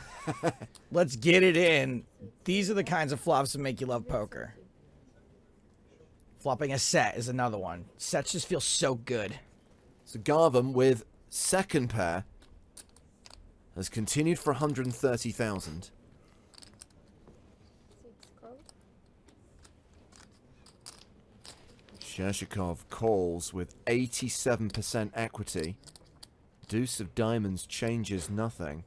Let's get it in. These are the kinds of flops that make you love poker. Flopping a set is another one. Sets just feel so good. So Garvam with second pair has continued for 130,000. Shershikov calls with 87% equity. Deuce of diamonds changes nothing.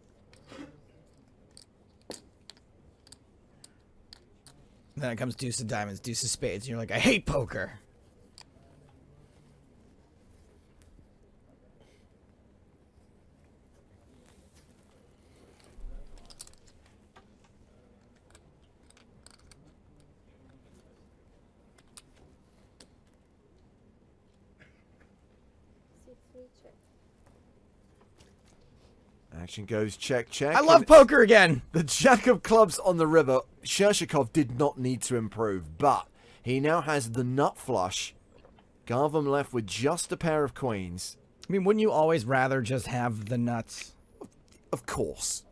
Then it comes deuce of diamonds, deuce of spades, and you're like, I hate poker. Action goes check, check. I love poker again. The jack of clubs on the river. Shershikov did not need to improve, but he now has the nut flush. Garvam left with just a pair of queens. I mean, wouldn't you always rather just have the nuts? Of course.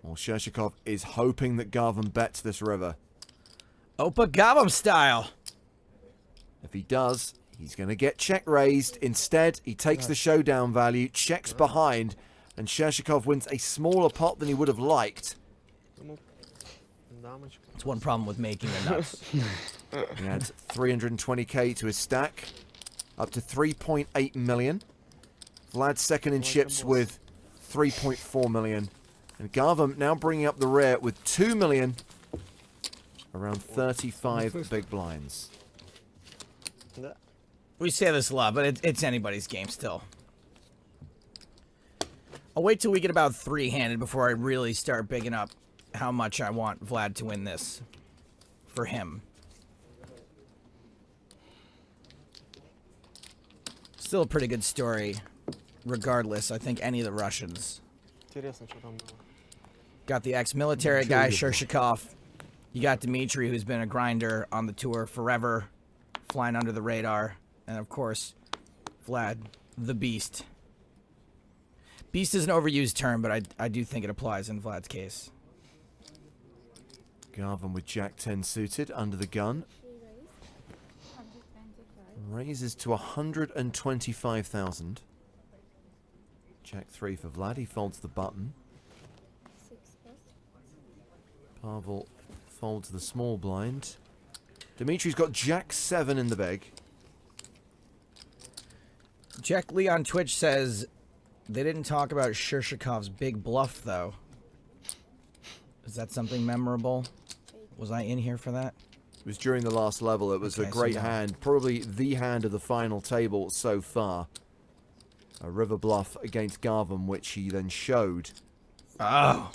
Well, Shershikov is hoping that Garvam bets this river. Opa Garvam style. If he does, he's going to get check raised. Instead, he takes the showdown value, checks behind, and Shershikov wins a smaller pot than he would have liked. It's one problem with making the nuts. He adds 320k to his stack, up to 3.8 million. Vlad's second in chips with 3.4 million. And Garvam now bringing up the rear with 2 million, around 35 big blinds. We say this a lot, but it's anybody's game still. I'll wait till we get about three-handed before I really start bigging up how much I want Vlad to win this for him. Still a pretty good story, regardless. I think any of the Russians. Got the ex-military guy, Shershikov. You got Dmitry, who's been a grinder on the tour forever, flying under the radar. And, of course, Vlad, the Beast. Beast is an overused term, but I do think it applies in Vlad's case. Garvam with Jack 10 suited under the gun. Raises to 125,000. Jack 3 for Vlad. He folds the button. Pavel folds the small blind. Dimitri's got Jack 7 in the bag. Jack Lee on Twitch says they didn't talk about Shershikov's big bluff, though. Is that something memorable? Was I in here for that? It was during the last level. It was a great hand. Probably the hand of the final table so far. A river bluff against Garvam, which he then showed. Oh.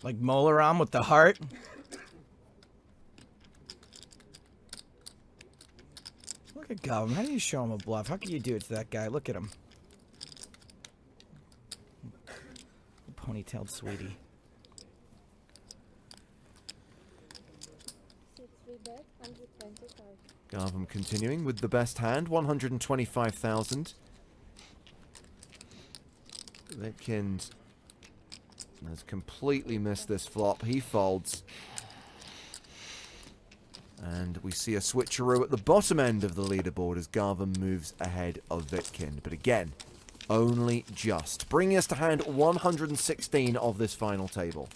Like Molaram with the heart? Look at Garvam. How do you show him a bluff? How can you do it to that guy? Look at him. Ponytailed sweetie. Garvam continuing with the best hand, 125,000. Litkind has completely missed this flop. He folds. And we see a switcheroo at the bottom end of the leaderboard as Garvam moves ahead of Vitkin. But again, only just. Bringing us to hand 116 of this final table.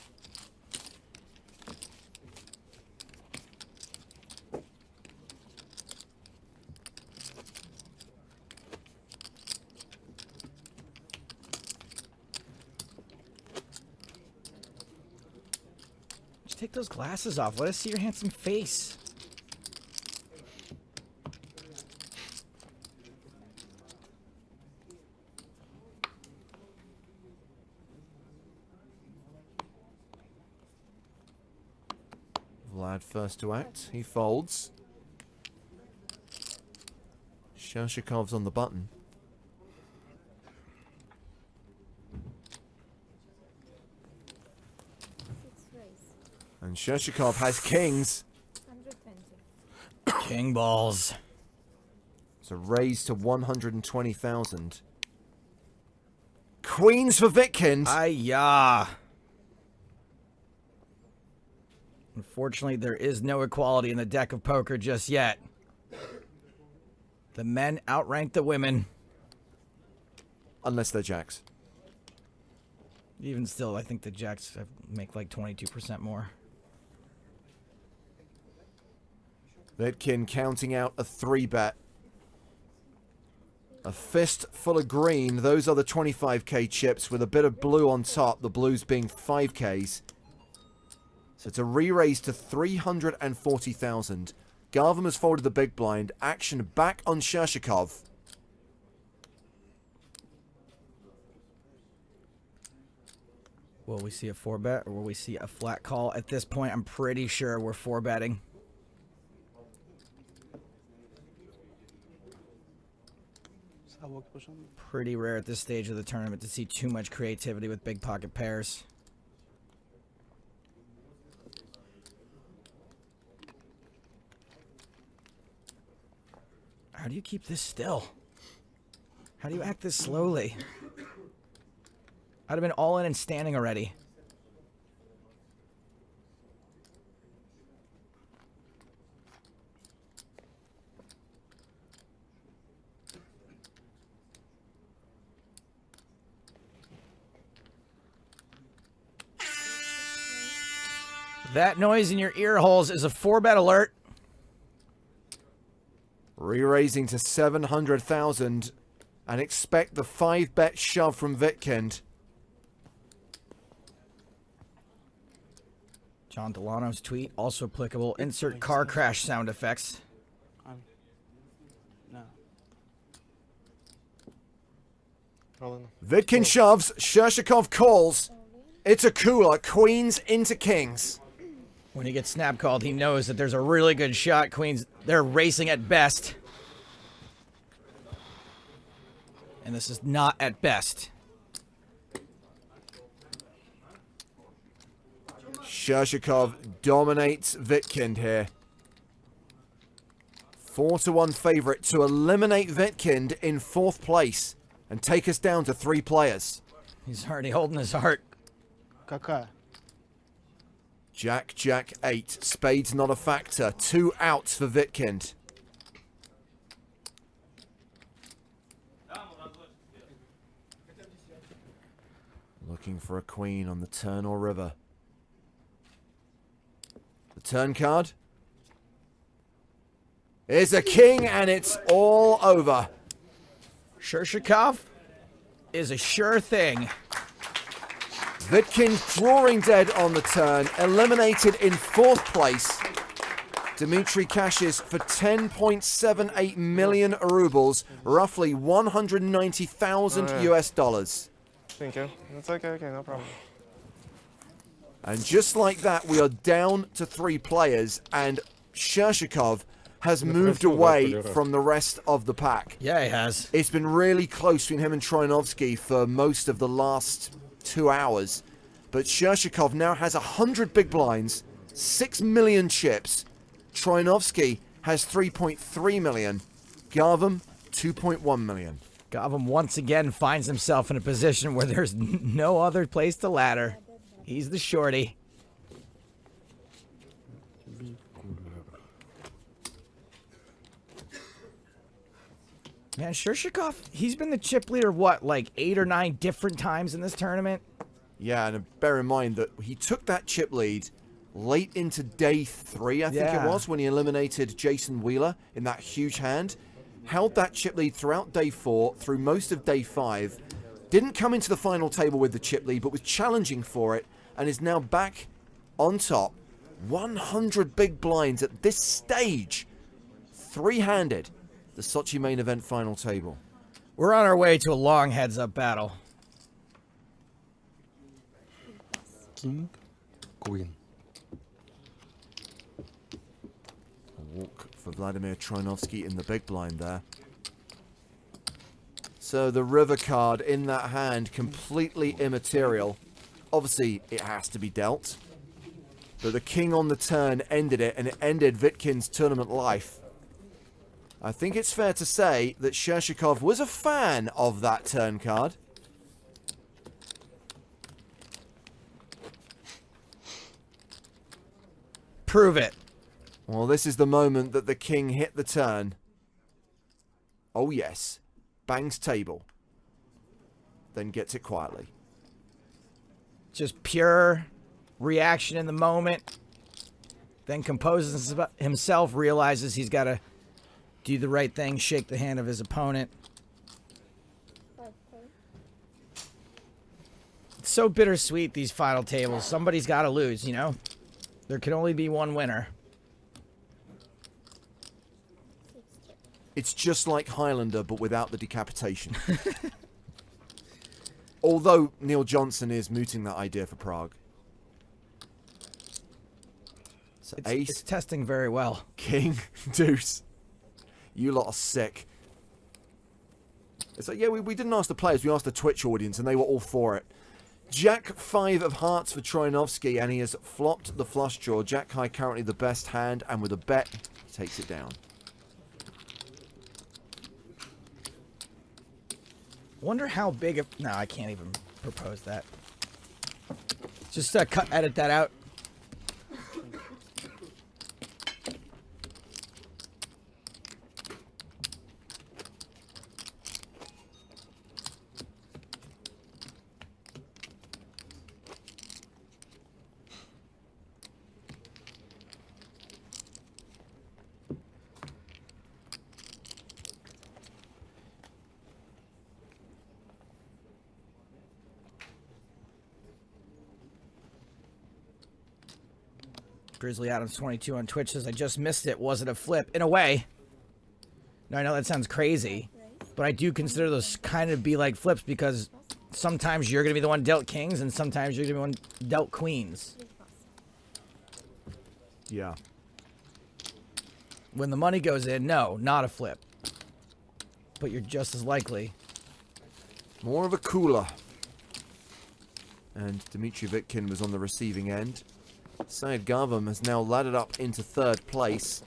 Take those glasses off. Let us see your handsome face. Vlad first to act. He folds. Shershikov's on the button. And Shershikov has kings. King balls. So raised to 120,000. Queens for Vitkind. Ay-ya. Unfortunately, there is no equality in the deck of poker just yet. The men outrank the women. Unless they're jacks. Even still, I think the jacks make like 22% more. Vitkin counting out a 3-bet. A fist full of green. Those are the 25k chips with a bit of blue on top. The blues being 5ks. So it's a re-raise to 340,000. Garvam has folded the big blind. Action back on Shershikov. Will we see a 4-bet or will we see a flat call? At this point, I'm pretty sure we're 4-betting. Pretty rare at this stage of the tournament to see too much creativity with big pocket pairs. How do you keep this still? How do you act this slowly? I'd have been all in and standing already. That noise in your ear holes is a 4-bet alert. Re-raising to 700,000 and expect the 5-bet shove from Vitkind. John Delano's tweet, also applicable. Insert car crash sound effects. Vitkind shoves, Shershikov calls. It's a cooler, queens into kings. When he gets snap called, he knows that there's a really good shot. Queens, they're racing at best. And this is not at best. Shershikov dominates Vitkind here. 4-1 favorite to eliminate Vitkind in 4th place and take us down to 3 players. He's already holding his heart. Jack, Jack, 8. Spades not a factor. 2 outs for Vitkind. Looking for a queen on the turn or river. The turn card is a king, and it's all over. Shershikov is a sure thing. Vitkind drawing dead on the turn, eliminated in 4th place. Dmitry cashes for 10.78 million rubles, roughly 190,000 US dollars. Thank you. That's okay, no problem. And just like that, we are down to 3 players, and Shershikov has moved away from the rest of the pack. Yeah, he has. It's been really close between him and Troianovsky for most of the last 2 hours. But Shershikov now has 100 big blinds, 6 million chips. Troianovsky has 3.3 million. Garvam, 2.1 million. Garvam once again finds himself in a position where there's no other place to ladder. He's the shorty. Man, Shershikov, he's been the chip leader, what, like 8 or 9 different times in this tournament? Yeah, and bear in mind that he took that chip lead late into day 3, I think it was, when he eliminated Jason Wheeler in that huge hand. Held that chip lead throughout day 4, through most of day 5. Didn't come into the final table with the chip lead, but was challenging for it, and is now back on top. 100 big blinds at this stage. 3-handed. The Sochi main event final table. We're on our way to a long heads-up battle. King, queen. A walk for Vladimir Troianovsky in the big blind there. So the river card in that hand, completely immaterial. Obviously, it has to be dealt. But the king on the turn ended it, and it ended Vitkind's tournament life. I think it's fair to say that Shershikov was a fan of that turn card. Prove it. Well, this is the moment that the king hit the turn. Oh, yes. Bangs table. Then gets it quietly. Just pure reaction in the moment. Then composes himself, realizes he's got to do the right thing, shake the hand of his opponent. It's so bittersweet, these final tables. Somebody's got to lose, you know? There can only be one winner. It's just like Highlander, but without the decapitation. Although Neil Johnson is mooting that idea for Prague. So ace. It's testing very well. King, deuce. You lot are sick. It's like, yeah, we didn't ask the players, we asked the Twitch audience, and they were all for it. Jack 5 of hearts for Troianovski, and he has flopped the flush draw. Jack high currently the best hand, and with a bet, he takes it down. Wonder how big of... No, I can't even propose that. Just edit that out. Grizzly Adams 22 on Twitch says, I just missed it. Was it a flip? In a way. No, I know that sounds crazy, but I do consider those kind of be like flips because sometimes you're going to be the one dealt kings and sometimes you're going to be the one dealt queens. Yeah. When the money goes in, no, not a flip. But you're just as likely. More of a cooler. And Dmitry Vitkin was on the receiving end. Syed Garvam has now laddered up into third place.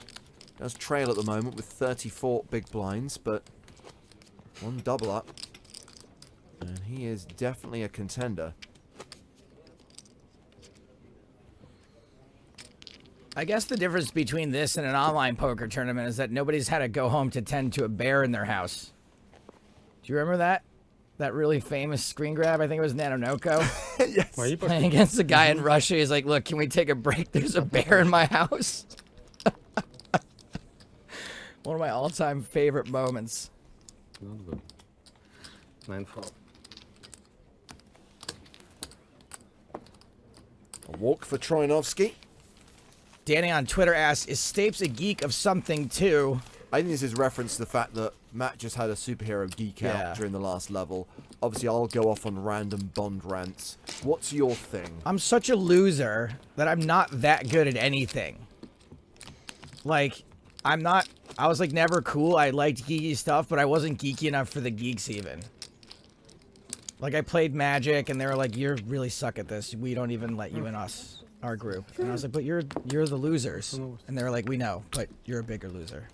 Does trail at the moment with 34 big blinds, but one double up. And he is definitely a contender. I guess the difference between this and an online poker tournament is that nobody's had to go home to tend to a bear in their house. Do you remember that? That really famous screen grab? I think it was Nanonoko. Yes. Playing against a guy in Russia. He's like, look, can we take a break? There's a bear in my house. One of my all-time favorite moments. Not good. 9-4. A walk for Troianovski. Danny on Twitter asks, is Stapes a geek of something too? I think this is reference to the fact that Matt just had a superhero geek out during the last level. Obviously, I'll go off on random Bond rants. What's your thing? I'm such a loser that I'm not that good at anything. Like, I was like never cool. I liked geeky stuff, but I wasn't geeky enough for the geeks even. Like, I played Magic, and they were like, you really suck at this. We don't even let you in our group. And I was like, but you're the losers. And they were like, we know, but you're a bigger loser.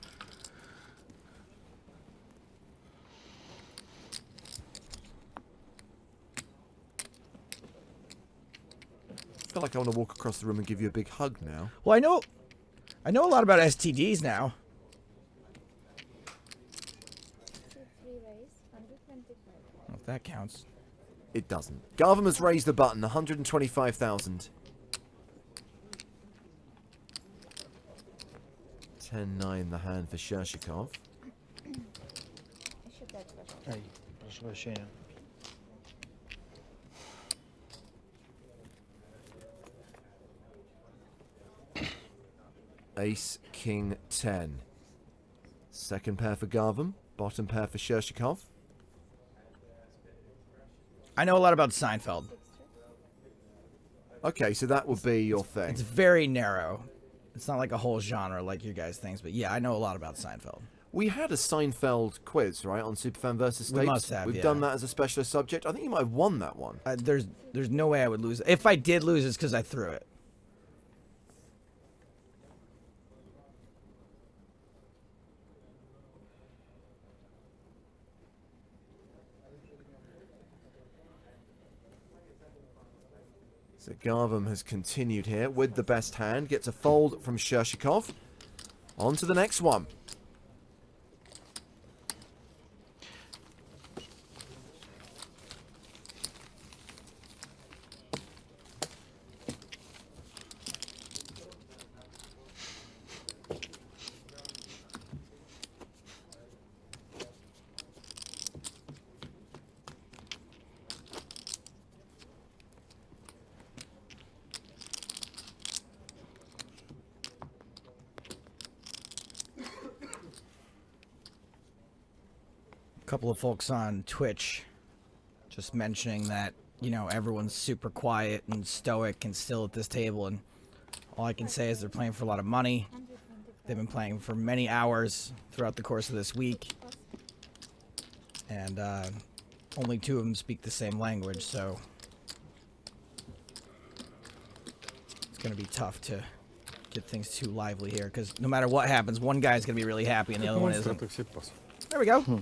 I feel like I want to walk across the room and give you a big hug now. Well, I know a lot about STDs now. If that counts. It doesn't. Garvam has raised the button, 125,000. 10-9 the hand for Shershikov. Ай, прошу прощения. Ace, King, 10. Second pair for Garvam. Bottom pair for Shershikov. I know a lot about Seinfeld. Okay, so that would be your thing. It's very narrow. It's not like a whole genre like you guys think, but yeah, I know a lot about Seinfeld. We had a Seinfeld quiz, right, on Superfan vs. Stapes. We must have, We've done that as a specialist subject. I think you might have won that one. There's no way I would lose. If I did lose, it's because I threw it. So Garvam has continued here with the best hand. Gets a fold from Shershikov. On to the next one. Couple of folks on Twitch just mentioning that, you know, everyone's super quiet and stoic and still at this table, and all I can say is they're playing for a lot of money. They've been playing for many hours throughout the course of this week. And only 2 of them speak the same language, so it's going to be tough to get things too lively here, because no matter what happens, one guy's going to be really happy and the other one isn't. There we go.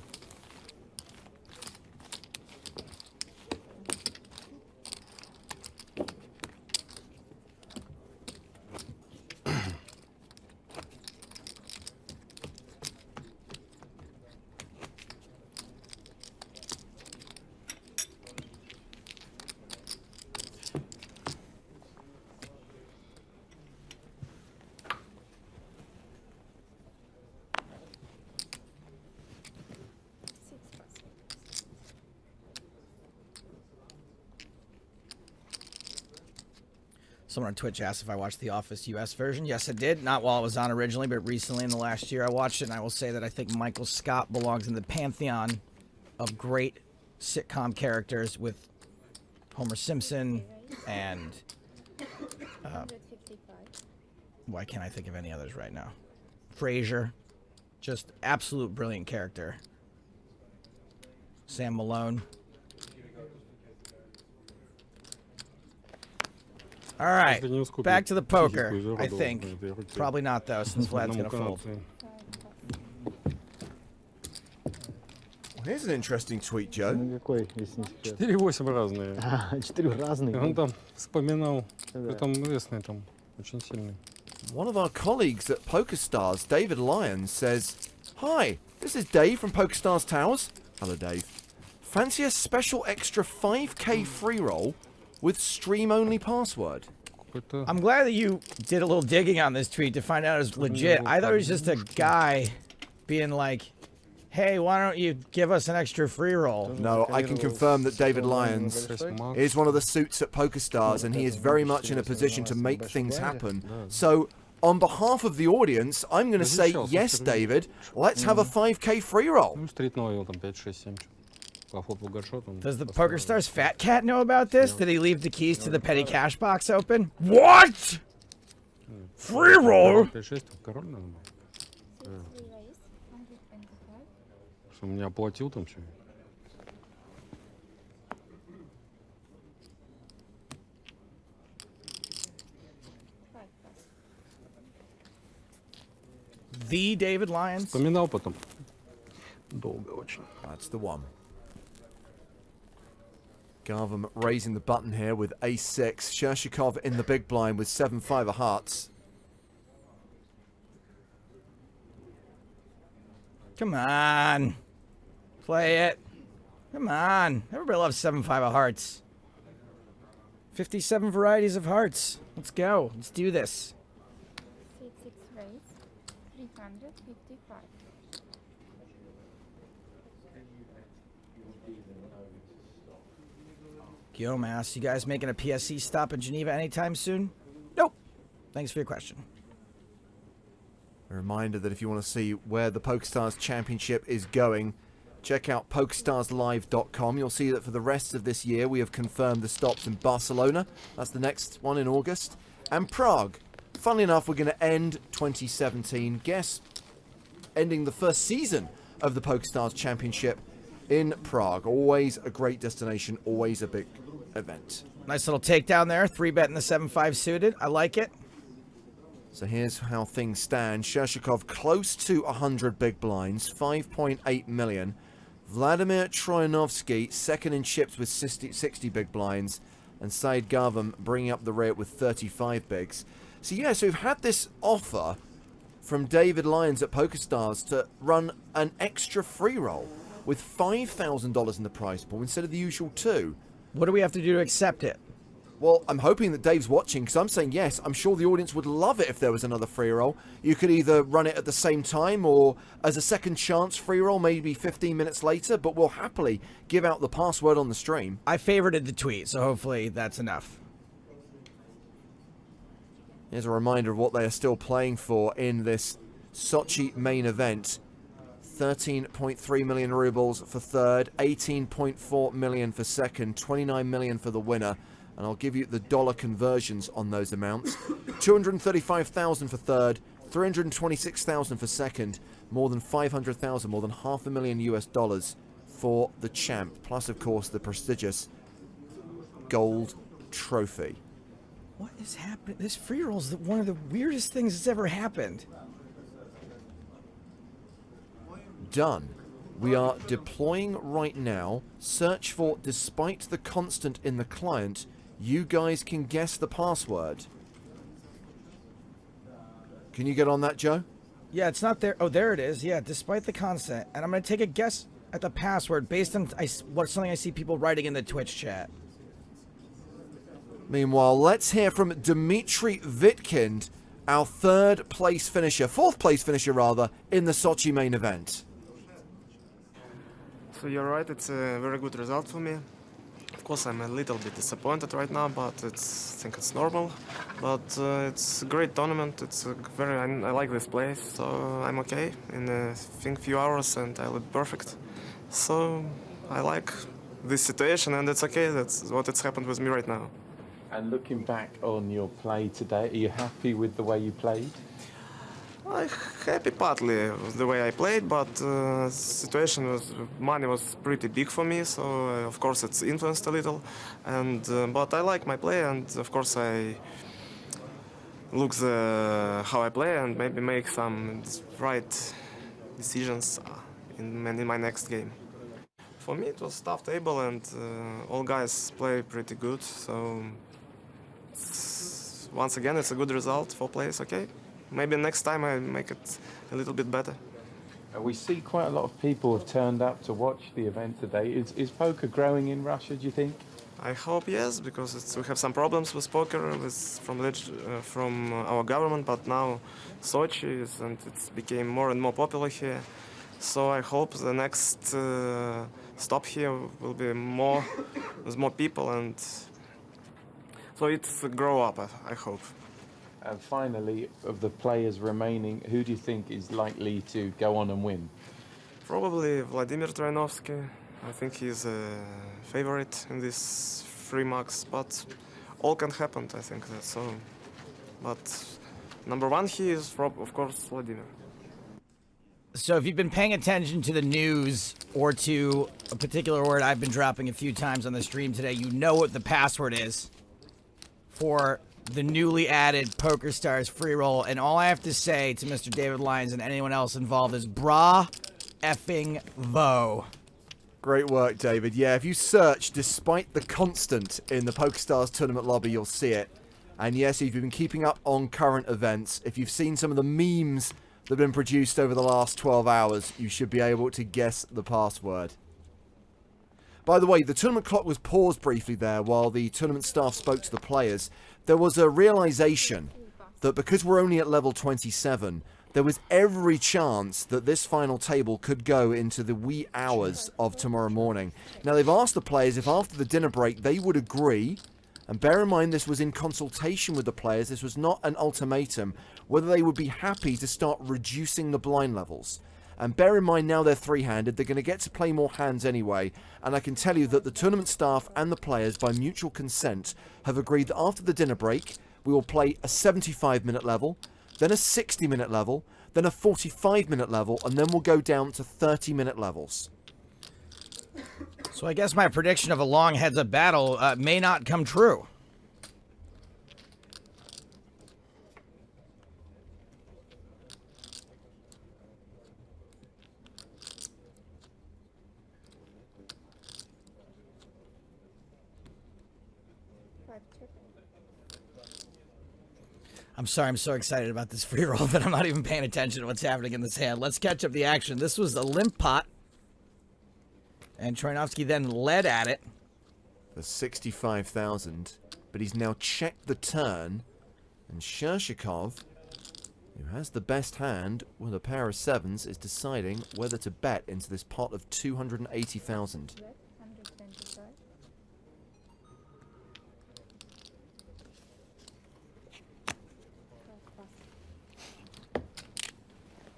Someone on Twitch asked if I watched The Office US version. Yes, I did. Not while it was on originally, but recently in the last year I watched it, and I will say that I think Michael Scott belongs in the pantheon of great sitcom characters with Homer Simpson and... why can't I think of any others right now? Frasier. Just absolute brilliant character. Sam Malone. All right, back to the poker, I think. Probably not, though, since Vlad's going to fold. Well, here's an interesting tweet, Joe. 4-8 разные. 4 разные. Он там вспоминал, там известный, там очень сильный. One of our colleagues at PokerStars, David Lyons, says, "Hi, this is Dave from PokerStars Towers." Hello, Dave. Fancy a special extra 5K free roll with stream-only password? I'm glad that you did a little digging on this tweet to find out it was legit. I thought it was just a guy being like, hey, why don't you give us an extra free roll? No, I can confirm that David Lyons is one of the suits at PokerStars, and he is very much in a position to make things happen. So, on behalf of the audience, I'm going to say, yes, David, let's have a 5K free roll. Does the PokerStars Fat Cat know about this? Did he leave the keys to the petty cash box open? What? Free roll? Что меня оплатил там что? The David Lyons? Вспоминал потом. Долго очень. That's the one. Garvam raising the button here with ace-6. Shershikov in the big blind with 7-5 of hearts. Come on. Play it. Come on. Everybody loves 7-5 of hearts. 57 varieties of hearts. Let's go. Let's do this. 6 raise, 355. Guillaume asks, you guys making a PSC stop in Geneva anytime soon? Nope. Thanks for your question. A reminder that if you want to see where the PokerStars Championship is going, check out PokerStarsLive.com. You'll see that for the rest of this year, we have confirmed the stops in Barcelona. That's the next one in August. And Prague. Funnily enough, we're going to end 2017. Guess, ending the first season of the PokerStars Championship in Prague. Always a great destination, always a big event. Nice little takedown there. 3-bet in the 7-5 suited. I like it. So here's how things stand. Shershikov close to 100 big blinds, 5.8 million. Vladimir Troyanovsky second in chips with 60 big blinds. And Said Garvam bringing up the rear with 35 bigs. So yeah, so we've had this offer from David Lyons at PokerStars to run an extra free roll with $5,000 in the prize pool instead of the usual $2,000. What do we have to do to accept it? Well, I'm hoping that Dave's watching, because I'm saying yes. I'm sure the audience would love it if there was another free roll. You could either run it at the same time or as a second chance free roll, maybe 15 minutes later, but we'll happily give out the password on the stream. I favorited the tweet, so hopefully that's enough. Here's a reminder of what they are still playing for in this Sochi main event. 13.3 million rubles for third, 18.4 million for second, 29 million for the winner. And I'll give you the dollar conversions on those amounts. 235,000 for third, 326,000 for second, more than 500,000, more than $500,000 US for the champ. Plus, of course, the prestigious gold trophy. What is happening? This free roll is one of the weirdest things that's ever happened. Done. We are deploying right now. Search for despite the constant in the client. You guys can guess the password. Can you get on that, Joe? Yeah, it's not there. Oh, there it is. Yeah, despite the constant. And I'm going to take a guess at the password based on something I see people writing in the Twitch chat. Meanwhile, let's hear from Dmitry Vitkind, our fourth place finisher rather, in the Sochi main event. So you're right, it's a very good result for me. Of course, I'm a little bit disappointed right now, but I think it's normal. But it's a great tournament. I like this place, so I'm okay in a few hours, and I look perfect. So I like this situation, and it's okay. That's what it's happened with me right now. And looking back on your play today, are you happy with the way you played? I'm happy partly with the way I played, but money was pretty big for me, so of course it's influenced a little. And but I like my play, and of course I look how I play and maybe make some right decisions in my next game. For me, it was tough table, and all guys play pretty good. So once again, it's a good result for players. Okay. Maybe next time I make it a little bit better. We see quite a lot of people have turned up to watch the event today. Is poker growing in Russia, do you think? I hope yes, because we have some problems with poker from our government, but now Sochi and it became more and more popular here. So I hope the next stop here will be with more people, and so it's grow up, I hope. And finally, of the players remaining, who do you think is likely to go on and win? Probably Vladimir Troyanovsky. I think he's a favorite in this 3 marks, but all can happen, I think that's so. But number one, he is, of course, Vladimir. So if you've been paying attention to the news or to a particular word I've been dropping a few times on the stream today, you know what the password is for the newly added PokerStars free roll. And all I have to say to Mr. David Lyons and anyone else involved is bra effing vo. Great work, David. Yeah, if you search despite the constant in the PokerStars tournament lobby, you'll see it. And yes, if you've been keeping up on current events, if you've seen some of the memes that have been produced over the last 12 hours, you should be able to guess the password. By the way, the tournament clock was paused briefly there while the tournament staff spoke to the players. There was a realization that because we're only at level 27, there was every chance that this final table could go into the wee hours of tomorrow morning. Now, they've asked the players if after the dinner break they would agree, and bear in mind this was in consultation with the players, this was not an ultimatum, whether they would be happy to start reducing the blind levels. And bear in mind now they're three-handed, they're going to get to play more hands anyway, and I can tell you that the tournament staff and the players, by mutual consent, have agreed that after the dinner break, we will play a 75-minute level, then a 60-minute level, then a 45-minute level, and then we'll go down to 30-minute levels. So I guess my prediction of a long heads-up battle may not come true. I'm sorry, I'm so excited about this free roll that I'm not even paying attention to what's happening in this hand. Let's catch up the action. This was a limp pot. And Troyanovsky then led at it. For 65,000. But he's now checked the turn. And Shershikov, who has the best hand with a pair of sevens, is deciding whether to bet into this pot of 280,000.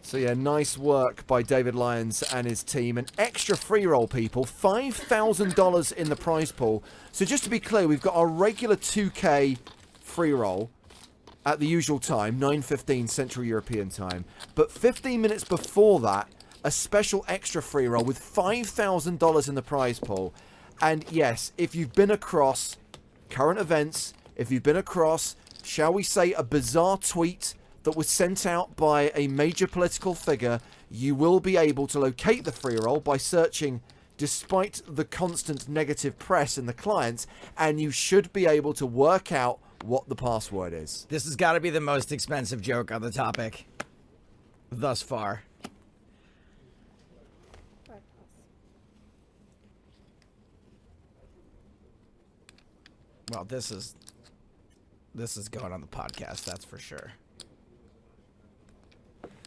So yeah, nice work by David Lyons and his team. An extra free roll, people. $5,000 in the prize pool. So just to be clear, we've got our regular 2K free roll at the usual time, 9:15 Central European time. But 15 minutes before that, a special extra free roll with $5,000 in the prize pool. And yes, if you've been across current events, if you've been across, shall we say, a bizarre tweet that was sent out by a major political figure, you will be able to locate the free roll by searching despite the constant negative press in the clients, and you should be able to work out what the password is. This has got to be the most expensive joke on the topic thus far. Well, this is going on the podcast, that's for sure.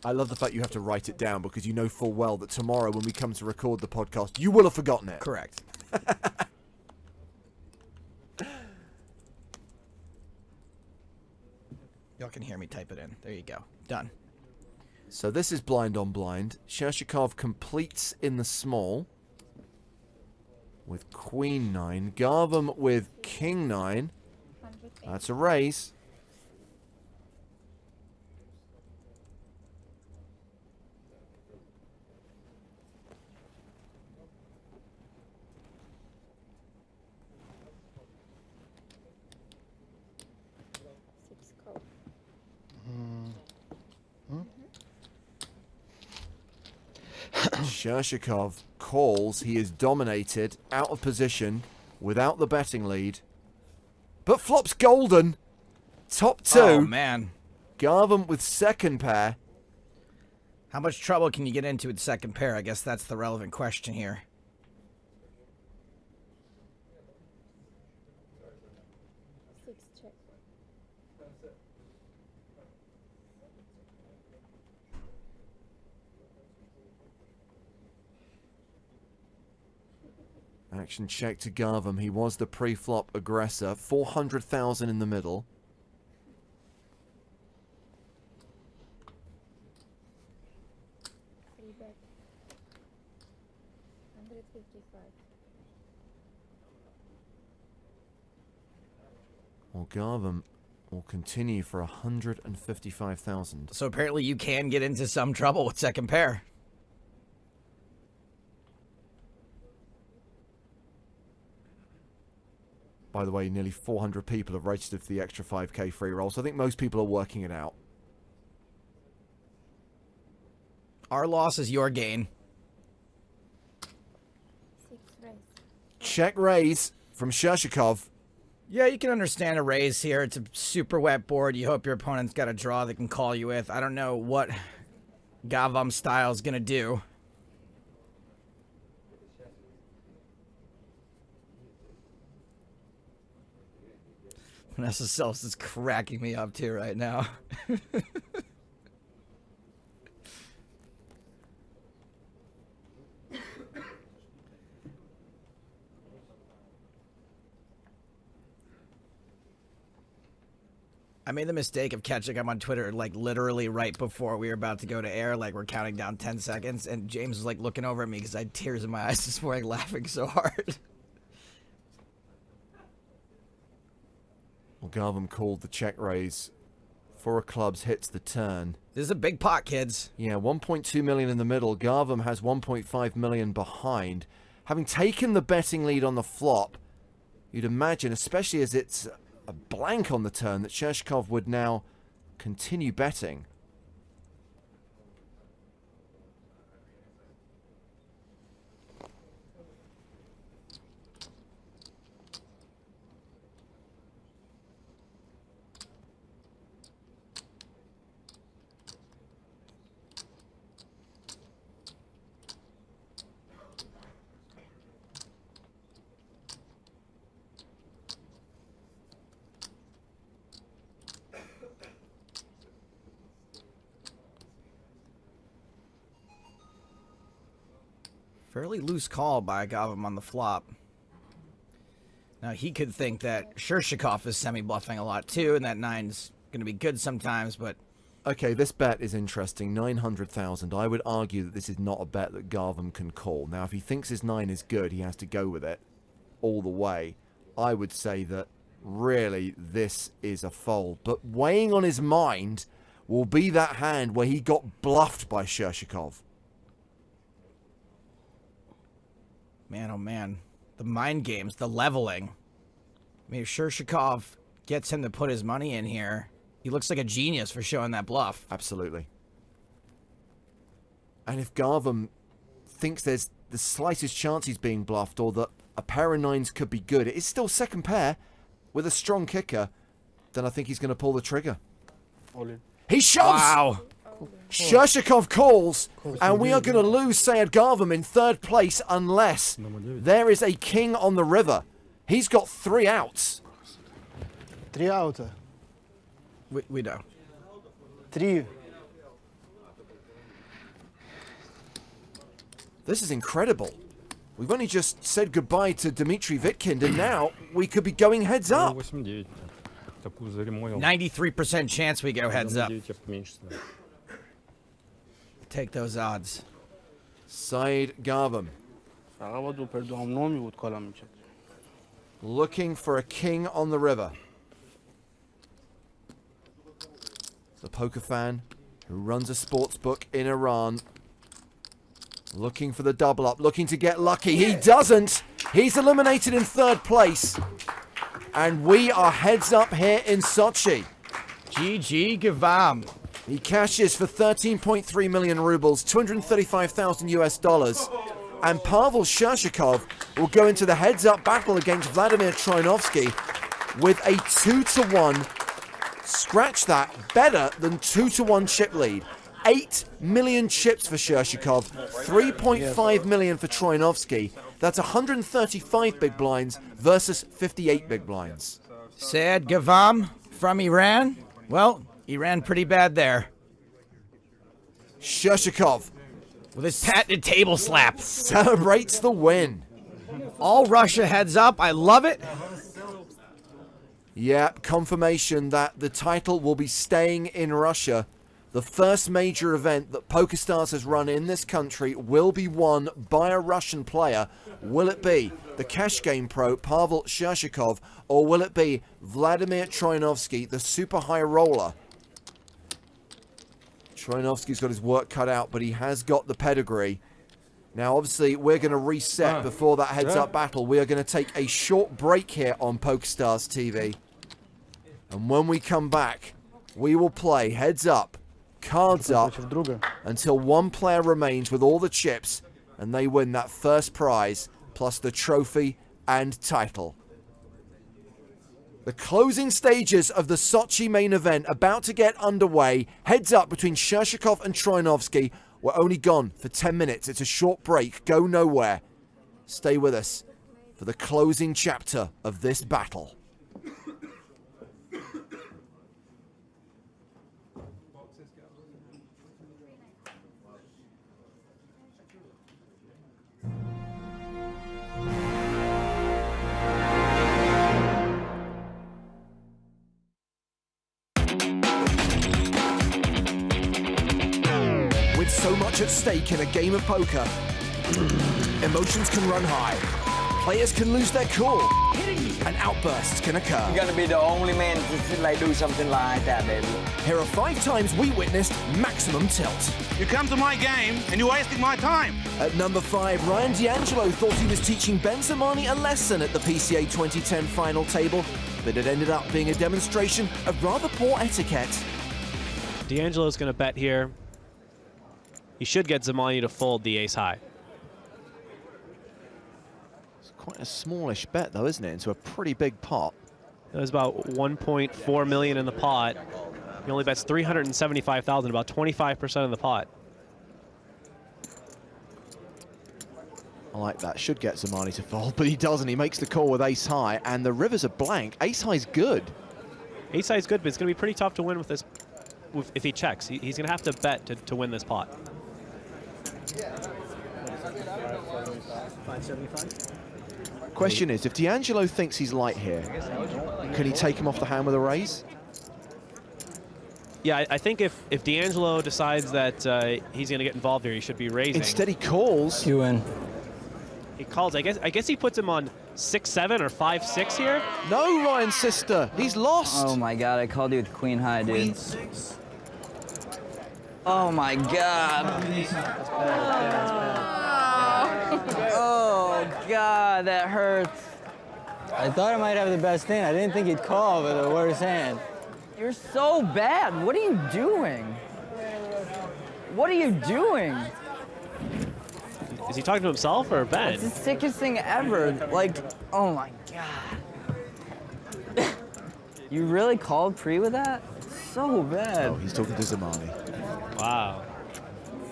I love the fact you have to write it down because you know full well that tomorrow when we come to record the podcast, you will have forgotten it. Correct. Y'all can hear me type it in. There you go. Done. So this is blind on blind. Shershikov completes in the small with Queen 9. Garvam with King 9. That's a raise. Shershikov calls. He is dominated, out of position, without the betting lead. But flops golden. Top two. Oh, man. Garvam with second pair. How much trouble can you get into with second pair? I guess that's the relevant question here. Action check to Garvam. He was the pre-flop aggressor. 400,000 in the middle. Free bet. 155. Well, Garvam will continue for 155,000. So apparently you can get into some trouble with second pair. By the way, nearly 400 people have registered for the extra 5k free roll, so I think most people are working it out. Our loss is your gain. Check raise from Shershikov. Yeah, you can understand a raise here. It's a super wet board. You hope your opponent's got a draw they can call you with. I don't know what Gavam style is going to do. Vanessa Selfs is cracking me up too right now. I made the mistake of catching him on Twitter like literally right before we were about to go to air, like we're counting down 10 seconds, and James was like looking over at me because I had tears in my eyes this morning laughing so hard. Well, Garvam called the check raise. 4 of clubs hits the turn. This is a big pot, kids. Yeah, 1.2 million in the middle. Garvam has 1.5 million behind. Having taken the betting lead on the flop, you'd imagine, especially as it's a blank on the turn, that Shershikov would now continue betting. Fairly loose call by Gavam on the flop. Now, he could think that Shershikov is semi-bluffing a lot, too, and that 9's going to be good sometimes, but... Okay, this bet is interesting. 900,000. I would argue that this is not a bet that Garvam can call. Now, if he thinks his 9 is good, he has to go with it all the way. I would say that, really, this is a fold. But weighing on his mind will be that hand where he got bluffed by Shershikov. Man, oh man. The mind games, the leveling. I mean, if Shershikov gets him to put his money in here, he looks like a genius for showing that bluff. Absolutely. And if Garvam thinks there's the slightest chance he's being bluffed or that a pair of nines could be good, it is still second pair with a strong kicker, then I think he's going to pull the trigger. He shoves! Wow. Shershikov calls, and we are going to lose Sayed Garvam in third place unless there is a king on the river. He's got 3 outs. 3 outs. We know. 3. This is incredible. We've only just said goodbye to Dmitry Vitkind, and now we could be going heads up. 93% chance we go heads up. Take those odds. Sayed Garvam. Looking for a king on the river. The poker fan who runs a sports book in Iran. Looking for the double up, looking to get lucky. He doesn't. He's eliminated in third place. And we are heads up here in Sochi. GG Gavam. He cashes for 13.3 million rubles, 235,000 US dollars. And Pavel Shershikov will go into the heads-up battle against Vladimir Troinovsky with a 2-1. Scratch that, better than 2-1 chip lead. 8 million chips for Shershikov, 3.5 million for Troinovsky. That's 135 big blinds versus 58 big blinds. Sayed Gavam from Iran. Well, he ran pretty bad there. Shershikov with his patented table slap celebrates the win. All Russia heads up. I love it. Yeah, confirmation that the title will be staying in Russia. The first major event that PokerStars has run in this country will be won by a Russian player. Will it be the cash game pro Pavel Shershikov, or will it be Vladimir Troinovsky, the super high roller? Troinovsky's got his work cut out, but he has got the pedigree. Now, obviously, we're going to reset before that heads-up battle. We are going to take a short break here on PokerStars TV. And when we come back, we will play heads-up, cards up, until one player remains with all the chips, and they win that first prize, plus the trophy and title. The closing stages of the Sochi main event about to get underway. Heads up between Shershikov and Troinovsky. We're only gone for 10 minutes. It's a short break. Go nowhere. Stay with us for the closing chapter of this battle. With so much at stake in a game of poker, emotions can run high, players can lose their cool, and outbursts can occur. You're gonna be the only man to do something like that, baby. Here are 5 times we witnessed maximum tilt. You come to my game and you're wasting my time. At number 5, Ryan D'Angelo thought he was teaching Ben Zamani a lesson at the PCA 2010 final table, but it ended up being a demonstration of rather poor etiquette. D'Angelo's gonna bet here. He should get Zamani to fold the ace high. It's quite a smallish bet, though, isn't it? Into a pretty big pot. There's about 1.4 million in the pot. He only bets 375,000, about 25% of the pot. I like that. Should get Zamani to fold, but he doesn't. He makes the call with ace high, and the rivers are blank. Ace high's good. Ace high's good, but it's going to be pretty tough to win with this. If he checks, he's going to have to bet to win this pot. 575. Question is, if D'Angelo thinks he's light here, can he take him off the hand with a raise? Yeah, I think if D'Angelo decides that he's going to get involved here, he should be raising. Instead, he calls. You win. He calls. I guess he puts him on 6-7 or 5-6 here. No, Ryan's sister. He's lost. Oh my God! I called you with queen high, dude. Queen 6. Oh my God. Oh, God, that hurts. I thought I might have the best hand. I didn't think he'd call with the worst hand. You're so bad. What are you doing? What are you doing? Is he talking to himself or Ben? It's the sickest thing ever. Like, oh my God. You really called pre with that? So bad. Oh, he's talking to Zamani. Wow.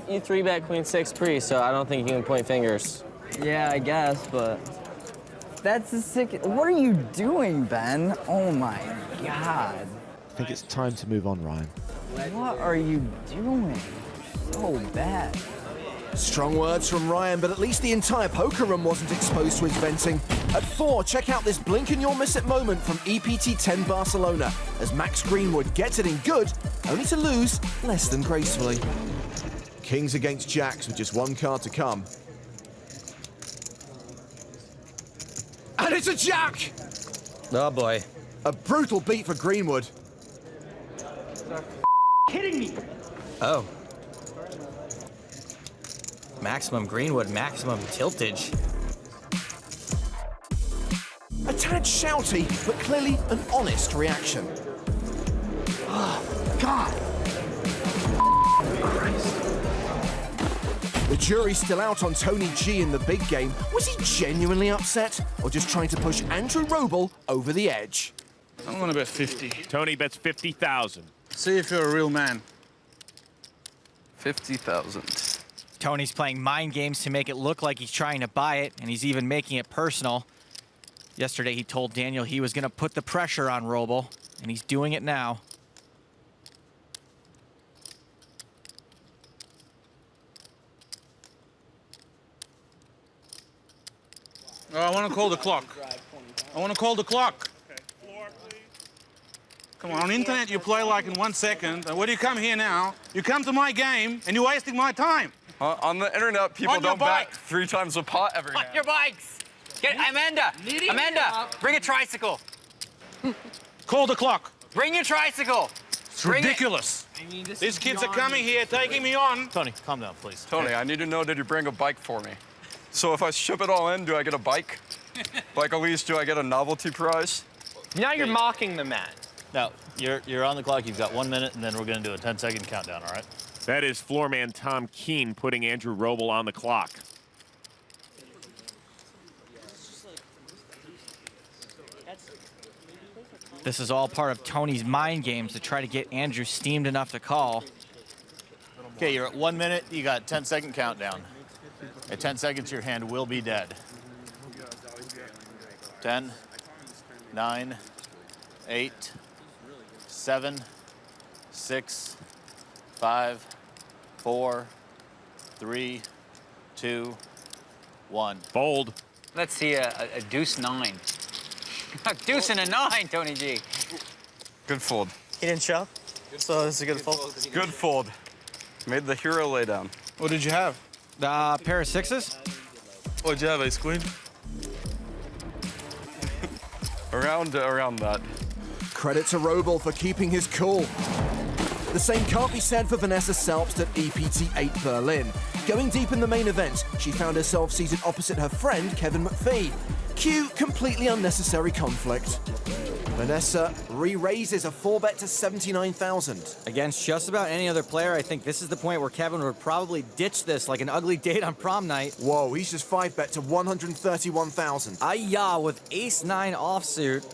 You 3-bet queen 6 pre, so I don't think you can point fingers. Yeah, I guess, but that's the sick. What are you doing, Ben? Oh my God. I think it's time to move on, Ryan. What are you doing? So bad. Strong words from Ryan, but at least the entire poker room wasn't exposed to his venting. At 4, check out this blink and you'll miss it moment from EPT 10 Barcelona, as Max Greenwood gets it in good, only to lose less than gracefully. Kings against jacks with just one card to come. And it's a jack! Oh boy. A brutal beat for Greenwood. Kidding me? Oh. Maximum Greenwood, maximum tiltage. A tad shouty, but clearly an honest reaction. Oh, God! Christ. The jury's still out on Tony G in the big game. Was he genuinely upset, or just trying to push Andrew Roble over the edge? I'm gonna bet 50. Tony bets 50,000. See if you're a real man. 50,000. Tony's playing mind games to make it look like he's trying to buy it, and he's even making it personal. Yesterday, he told Daniel he was going to put the pressure on Roble, and he's doing it now. Oh, I want to call the clock. I want to call the clock. Come on internet you play like in 1 second, and when you come here now, you come to my game, and you're wasting my time. On the internet, people On your don't bet bike. 3 times a pot every On hand. your bikes! Get Amanda! Amanda! Bring a tricycle! Call the clock. Bring your tricycle! It's ridiculous. These kids are coming here, taking me on. Tony, calm down, please. Tony, I need to know, did you bring a bike for me? So if I ship it all in, do I get a bike? Like, at least, do I get a novelty prize? Now you're mocking the man. No, you're on the clock. You've got 1 minute, and then we're going to do a 10-second countdown, all right? That is floorman Tom Keene putting Andrew Roble on the clock. This is all part of Tony's mind games to try to get Andrew steamed enough to call. Okay, you're at 1 minute. You got 10-second countdown. At 10 seconds, your hand will be dead. 10, 9, 8, 7, 6, 5, 4, 3, 2, 1. Fold. Let's see a deuce 9. A deuce and a 9, Tony G. Good fold. He didn't shove, so this is a good fold. Good fold. Made the hero lay down. What did you have? Pair of sixes? What'd you have, ace queen? around that. Credit to Roble for keeping his cool. The same can't be said for Vanessa Salpst at EPT 8 Berlin. Going deep in the main event, she found herself seated opposite her friend Kevin McPhee. Cue completely unnecessary conflict. Vanessa re-raises a 4-bet to 79,000. Against just about any other player, I think this is the point where Kevin would probably ditch this like an ugly date on prom night. Whoa, he's just 5-bet to 131,000. Ayah with ace-9 offsuit.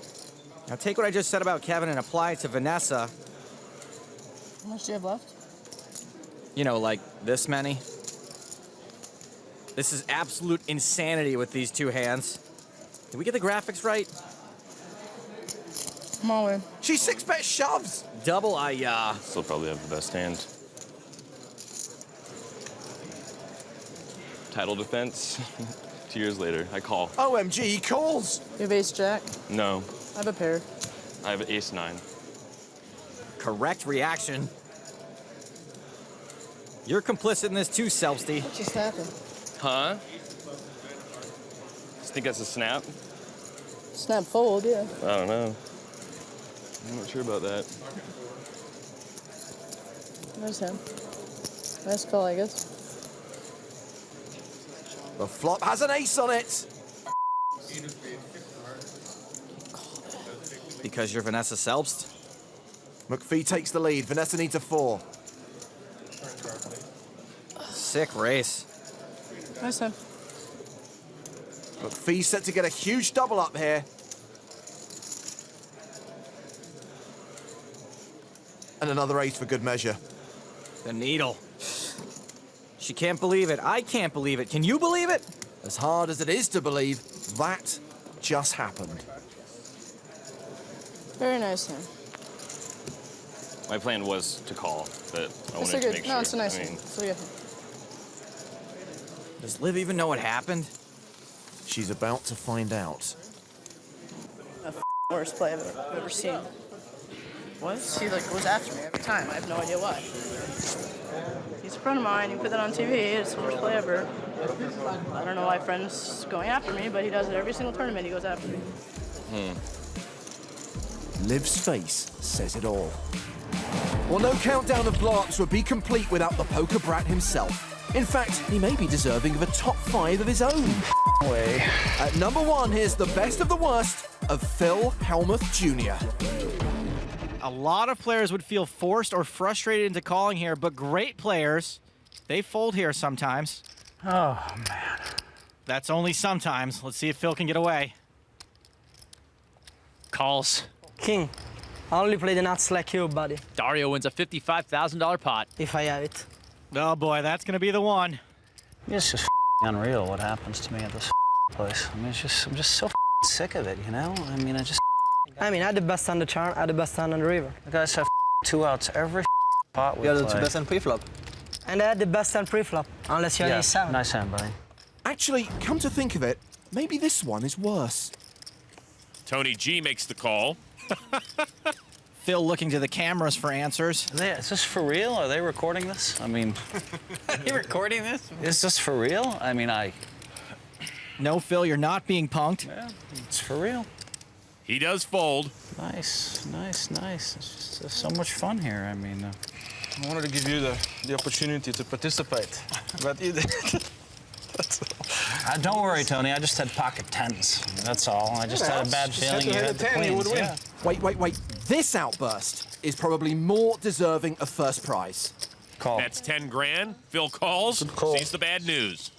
Now take what I just said about Kevin and apply it to Vanessa. How much do you have left? You know, like this many. This is absolute insanity with these two hands. Did we get the graphics right? I'm all in. She 6-bet shoves. Double Ayah. Still probably have the best hand. Title defense. 2 years later, I call. OMG, he calls. You have ace jack? No, I have a pair. I have ace 9. Correct reaction. You're complicit in this too, Selbsty. What just happened? Huh? Just think that's a snap? Snap fold, yeah. I don't know. I'm not sure about that. Nice hand. Nice call, I guess. The flop has an ace on it. Because you're Vanessa Selbst. McPhee takes the lead. Vanessa needs a 4. Sick race. Nice time. McPhee set to get a huge double up here. And another ace for good measure. The needle. She can't believe it. I can't believe it. Can you believe it? As hard as it is to believe, that just happened. Very nice hand. My plan was to call, but I It's wanted a to good. make No, sure. it's a nice I mean, hand. It's a good hand. Does Liv even know what happened? She's about to find out. The worst play I've ever seen. What? He like goes after me every time. I have no idea why. He's a friend of mine. You put that on TV. It's the worst play ever. I don't know why friends going after me, but he does it every single tournament. He goes after me. Liv's face says it all. Well, no countdown of blowups would be complete without the poker brat himself. In fact, he may be deserving of a top 5 of his own. Way. At number 1, here's the best of the worst of Phil Hellmuth Jr. A lot of players would feel forced or frustrated into calling here, but great players, they fold here sometimes. Oh, man. That's only sometimes. Let's see if Phil can get away. Calls. King, I only play the nuts like you, buddy. Dario wins a $55,000 pot. If I have it. Oh boy, that's gonna be the one. It's just unreal what happens to me at this place. I mean, I'm just so sick of it, you know? I mean, I had the best on the chart, I had the best hand on the river. The guys have 2 outs every pot we You had play. the best hand pre-flop. And I had the best hand pre-flop, unless you're Yeah, A7. nice hand, buddy. Actually, come to think of it, maybe this one is worse. Tony G makes the call. Phil looking to the cameras for answers. Is this for real? Are they recording this? I mean... Are you recording this? Is this for real? I mean, No, Phil, you're not being punked. Yeah, it's for real. He does fold. Nice, nice, nice. It's just so much fun here. I mean... I wanted to give you the opportunity to participate, but you did. That's all. Don't worry, Tony. I just had pocket 10s. That's all. I just had a bad feeling you had the queens. Yeah. Wait. This outburst is probably more deserving of first prize. Call. That's 10 grand. Phil calls. Sees the bad news.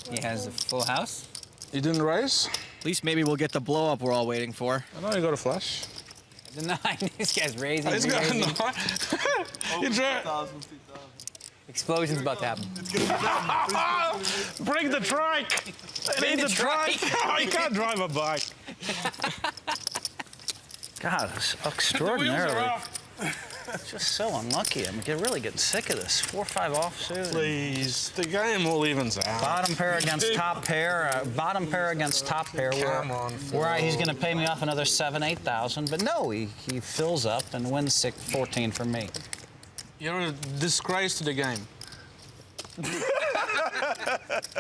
He has a full house. You didn't raise? At least maybe we'll get the blow up we're all waiting for. I know you got a flush. No, this guy's raising. He's got raising. You Explosion's about to happen. Bring the trike! Bring the trike. You can't drive a bike. God, it's extraordinarily. Just so unlucky. I mean, you're really getting sick of this. 4-5 offsuit. Please, the game all evens out. Bottom pair against top pair. Bottom pair against top pair. Where he's going to pay me off another 7,000-8,000. But no, he fills up and wins 14 for me. You're a disgrace to the game.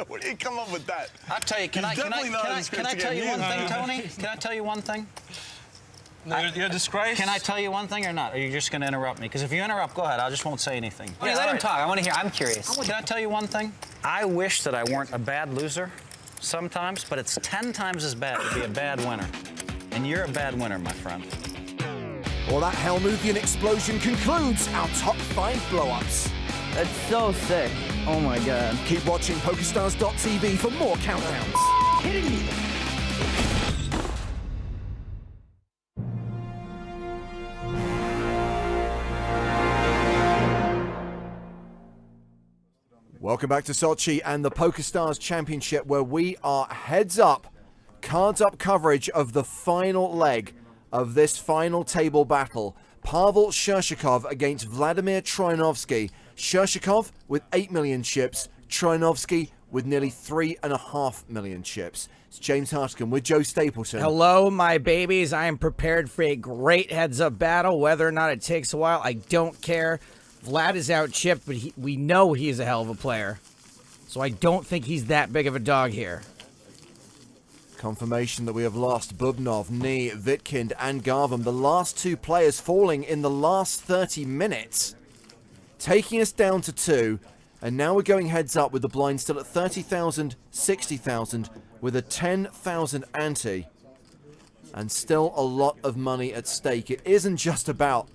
Where do you come up with that? I'll tell you. Can I tell you one thing, Tony? Can I tell you one thing? No, you're a disgrace. Can I tell you one thing or not? Or are you just going to interrupt me? Because if you interrupt, go ahead. I just won't say anything. Yeah, let him talk. I want to hear. I'm curious. Can I tell you one thing? I wish that I weren't a bad loser sometimes, but it's 10 times as bad to be a bad winner. And you're a bad winner, my friend. Well, that Hellmuthian explosion concludes our top 5 blowups. That's so sick. Oh my god. Keep watching PokerStars.tv for more countdowns. Kidding me? Welcome back to Sochi and the PokerStars Championship, where we are heads up, cards up coverage of the final leg of this final table battle. Pavel Shershikov against Vladimir Troianovsky. Shershikov with 8 million chips, Troianovsky with nearly 3.5 million chips. It's James Hartigan with Joe Stapleton. Hello, my babies. I am prepared for a great heads-up battle. Whether or not it takes a while, I don't care. Vlad is out chipped, but we know he is a hell of a player. So I don't think he's that big of a dog here. Confirmation that we have lost Bubnov, Nee, Vitkind, and Garvam, the last 2 players falling in the last 30 minutes. Taking us down to 2, And now we're going heads up with the blind still at 30,000, 60,000 with a 10,000 ante. And still a lot of money at stake. It isn't just about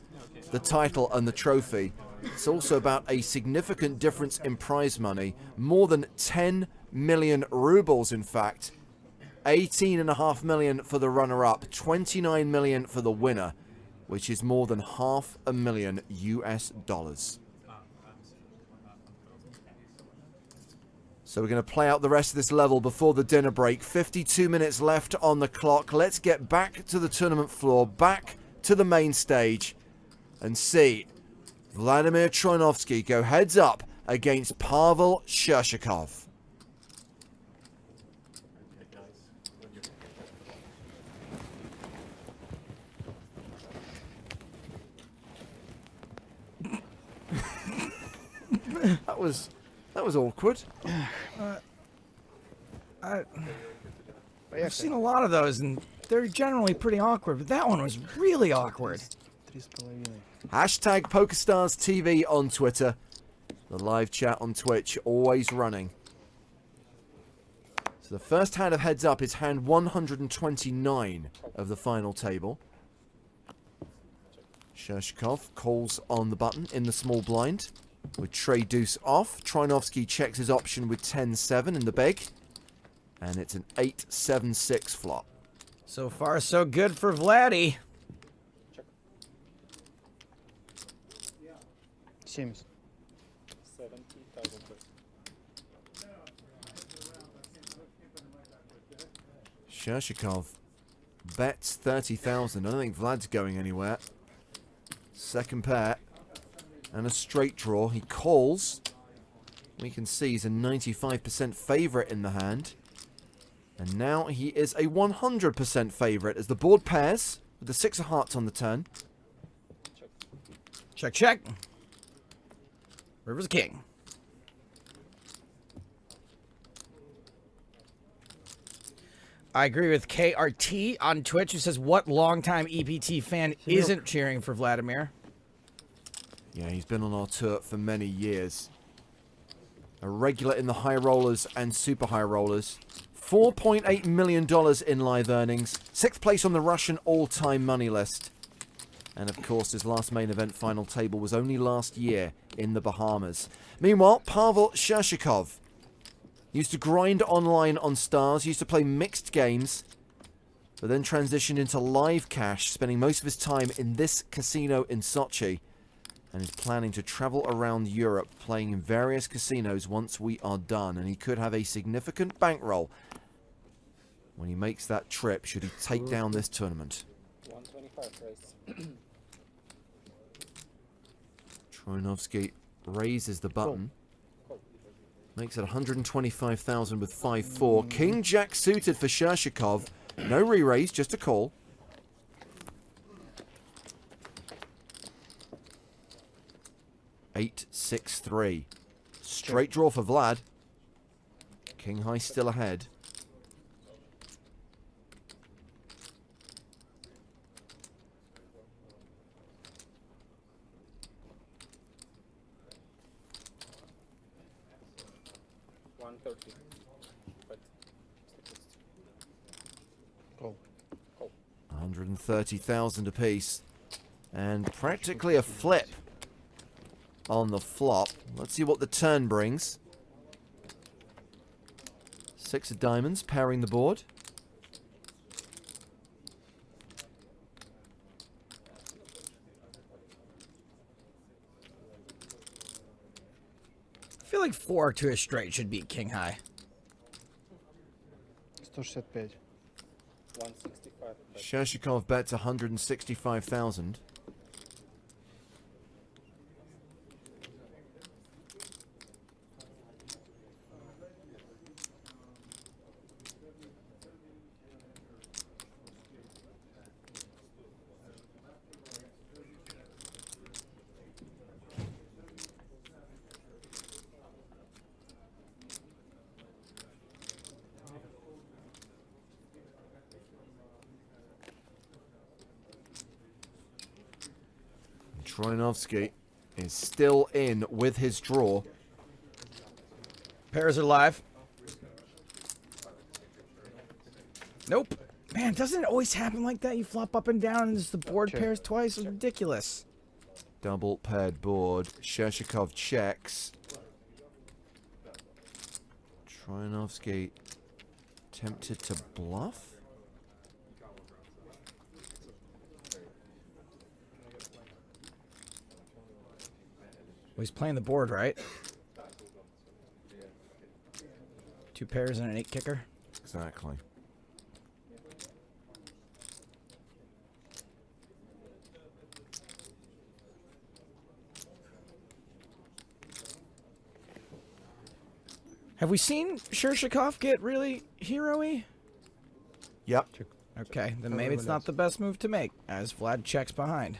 the title and the trophy. It's also about a significant difference in prize money. More than 10 million rubles, in fact. 18.5 million for the runner-up. 29 million for the winner, which is more than $500,000 US. So we're going to play out the rest of this level before the dinner break. 52 minutes left on the clock. Let's get back to the tournament floor, back to the main stage, and see Vladimir Troinovsky go heads up against Pavel Shershikov. That was awkward. I've seen a lot of those, and they're generally pretty awkward, but that one was really awkward. Hashtag PokerStars TV on Twitter. The live chat on Twitch always running. So the first hand of heads up is hand 129 of the final table. Shershikov calls on the button in the small blind with tray deuce off. Troinovsky checks his option with 10-7 in the big. And it's an 8-7-6 flop. So far, so good for Vladdy. Seems. Shershikov bets 30,000. I don't think Vlad's going anywhere. Second pair. And a straight draw. He calls. We can see he's a 95% favourite in the hand. And now he is a 100% favourite as the board pairs with the 6 of hearts on the turn. Check, check. River's king. I agree with KRT on Twitch, who says, what longtime EPT fan isn't cheering for Vladimir? Yeah, he's been on our tour for many years. A regular in the high rollers and super high rollers. $4.8 million in live earnings. 6th place on the Russian all-time money list. And of course, his last main event final table was only last year in the Bahamas. Meanwhile, Pavel Shershikov used to grind online on Stars, used to play mixed games, but then transitioned into live cash, spending most of his time in this casino in Sochi, and is planning to travel around Europe playing in various casinos once we are done. And he could have a significant bankroll when he makes that trip, should he take down this tournament. 125 race. Troinovsky raises the button. Makes it 125,000 with 5-4. King Jack suited for Shershikov. No re-raise, just a call. Eight, 6-3. Straight draw for Vlad. King high still ahead. Call. 130,000 apiece. And practically a flip on the flop. Let's see what the turn brings. 6 of diamonds pairing the board. I feel like 4 to a straight should beat king high. 165. 165. Shershikov bets 165,000. Troinovsky is still in with his draw. Pairs are live. Nope. Man, doesn't it always happen like that? You flop up and down and just the board pairs twice? It's ridiculous. Double paired board. Shershikov checks. Troyanovsky tempted to bluff? Well, he's playing the board, right? 2 pairs and an 8 kicker. Exactly. Have we seen Shershikov get really hero-y? Yep. Okay, then maybe it's not the best move to make, as Vlad checks behind.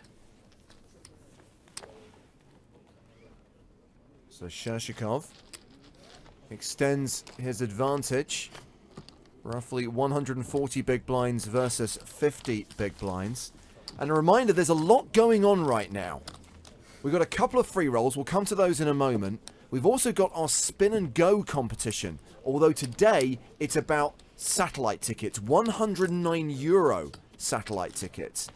So Shershikov extends his advantage. Roughly 140 big blinds versus 50 big blinds. And a reminder, there's a lot going on right now. We've got a couple of free rolls. We'll come to those in a moment. We've also got our spin and go competition. Although today, it's about satellite tickets. €109 satellite tickets.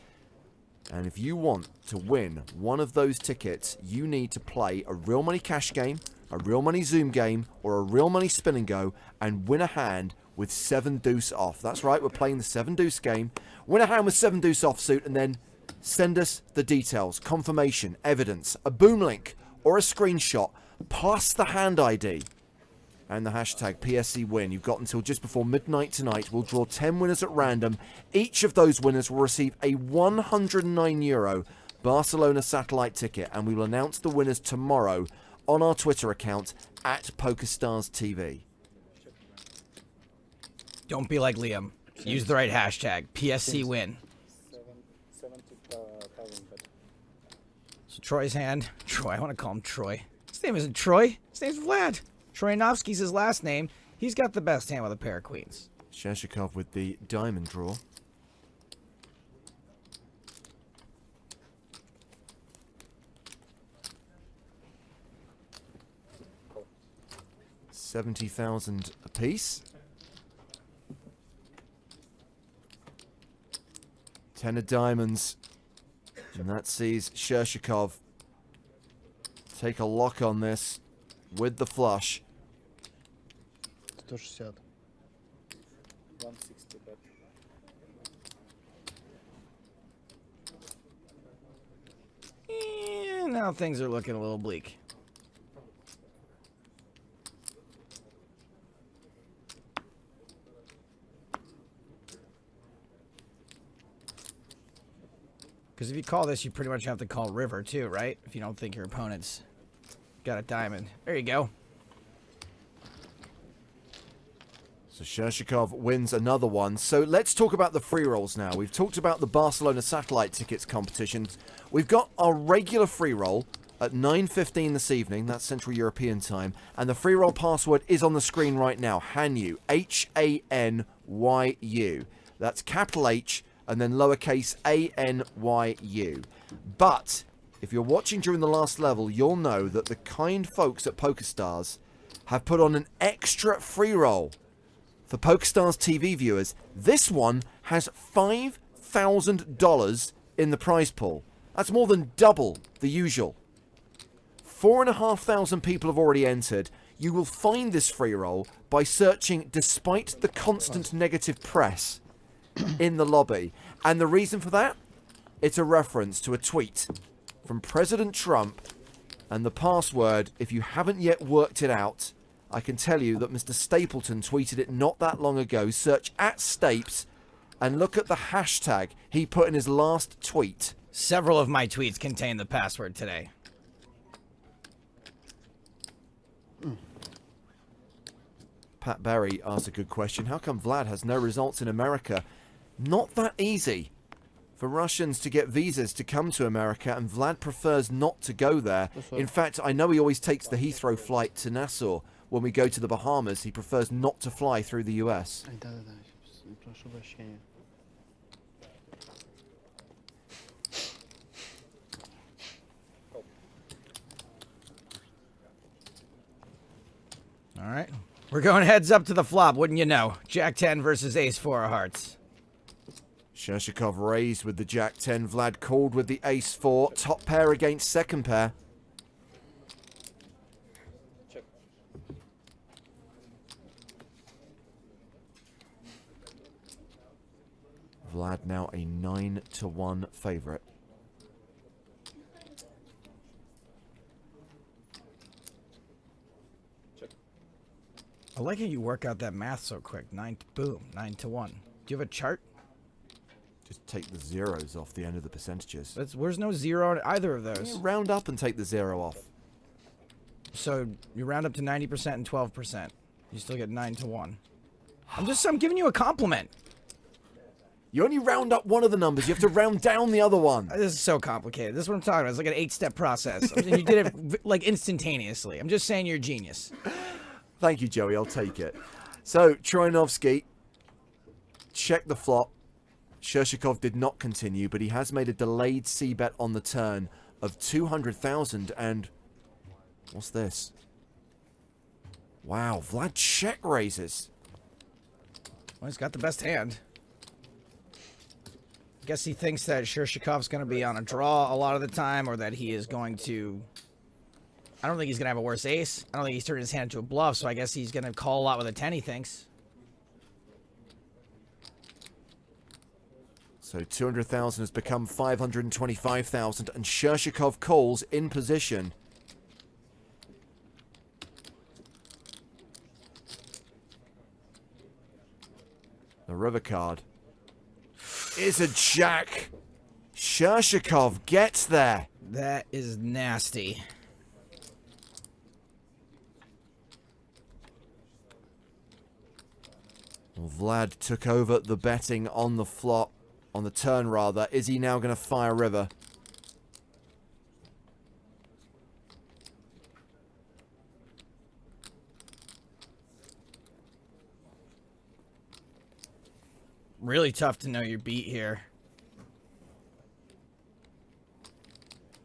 And if you want to win one of those tickets, you need to play a real money cash game, a real money zoom game, or a real money spin and go, and win a hand with 7 deuce off. That's right, we're playing the 7 deuce game. Win a hand with 7 deuce offsuit, and then send us the details, confirmation, evidence, a boom link, or a screenshot, plus the hand ID. And the hashtag PSC win. You've got until just before midnight tonight. We'll draw 10 winners at random. Each of those winners will receive a €109 Barcelona satellite ticket, and we will announce the winners tomorrow on our Twitter account at PokerStars TV. Don't be like Liam. Use the right hashtag. PSC win. 70,000 bet. So Troy's hand. Troy. I want to call him Troy. His name isn't Troy. His name's Vlad. Troyanovsky's his last name. He's got the best hand with a pair of queens. Shershikov with the diamond draw. $70,000 apiece. 10 of diamonds. And that sees Shershikov take a lock on this with the flush. 160. 160 bet. And now things are looking a little bleak. Because if you call this, you pretty much have to call river too, right? If you don't think your opponent's got a diamond. There you go. So Shershikov wins another one. So let's talk about the free rolls now. We've talked about the Barcelona satellite tickets competition. We've got our regular free roll at 9:15 this evening. That's Central European time. And the free roll password is on the screen right now. Hanyu. H-A-N-Y-U. That's capital H and then lowercase A-N-Y-U. But if you're watching during the last level, you'll know that the kind folks at PokerStars have put on an extra free roll. For PokerStars TV viewers, this one has $5,000 in the prize pool. That's more than double the usual. 4,500 people have already entered. You will find this free roll by searching "despite the constant negative press" in the lobby. And the reason for that? It's a reference to a tweet from President Trump. And the password, if you haven't yet worked it out, I can tell you that Mr. Stapleton tweeted it not that long ago. Search @Stapes and look at the hashtag he put in his last tweet. Several of my tweets contain the password today. Pat Barry asked a good question. How come Vlad has no results in America? Not that easy for Russians to get visas to come to America, and Vlad prefers not to go there. In fact, I know he always takes the Heathrow flight to Nassau. When we go to the Bahamas, he prefers not to fly through the US. All right. We're going heads up to the flop, wouldn't you know? Jack 10 versus Ace 4 of hearts. Shershikov raised with the Jack 10. Vlad called with the Ace 4. Top pair against second pair. Vlad now a 9-1 favorite. I like how you work out that math so quick. Boom, 9-1. Do you have a chart? Just take the zeros off the end of the percentages. Where's no zero on either of those? Yeah, round up and take the zero off. So you round up to 90% and 12%. You still get 9-1. I'm giving you a compliment. You only round up one of the numbers. You have to round down the other one. This is so complicated. This is what I'm talking about. It's like an 8-step process. I mean, you did it like instantaneously. I'm just saying you're a genius. Thank you, Joey. I'll take it. So, Troianovsky checked the flop. Shershikov did not continue, but he has made a delayed c-bet on the turn of 200,000. And what's this? Wow, Vlad check raises. Well, he's got the best hand. I guess he thinks that Shershikov's going to be on a draw a lot of the time, or that he is going to... I don't think he's going to have a worse ace. I don't think he's turning his hand into a bluff, so I guess he's going to call a lot with a 10, he thinks. So 200,000 has become 525,000, and Shershikov calls in position. The river card is a jack. Shershikov gets there. That is nasty. Well, Vlad took over the betting on the flop, on the turn rather. Is he now going to fire river? Really tough to know your beat here.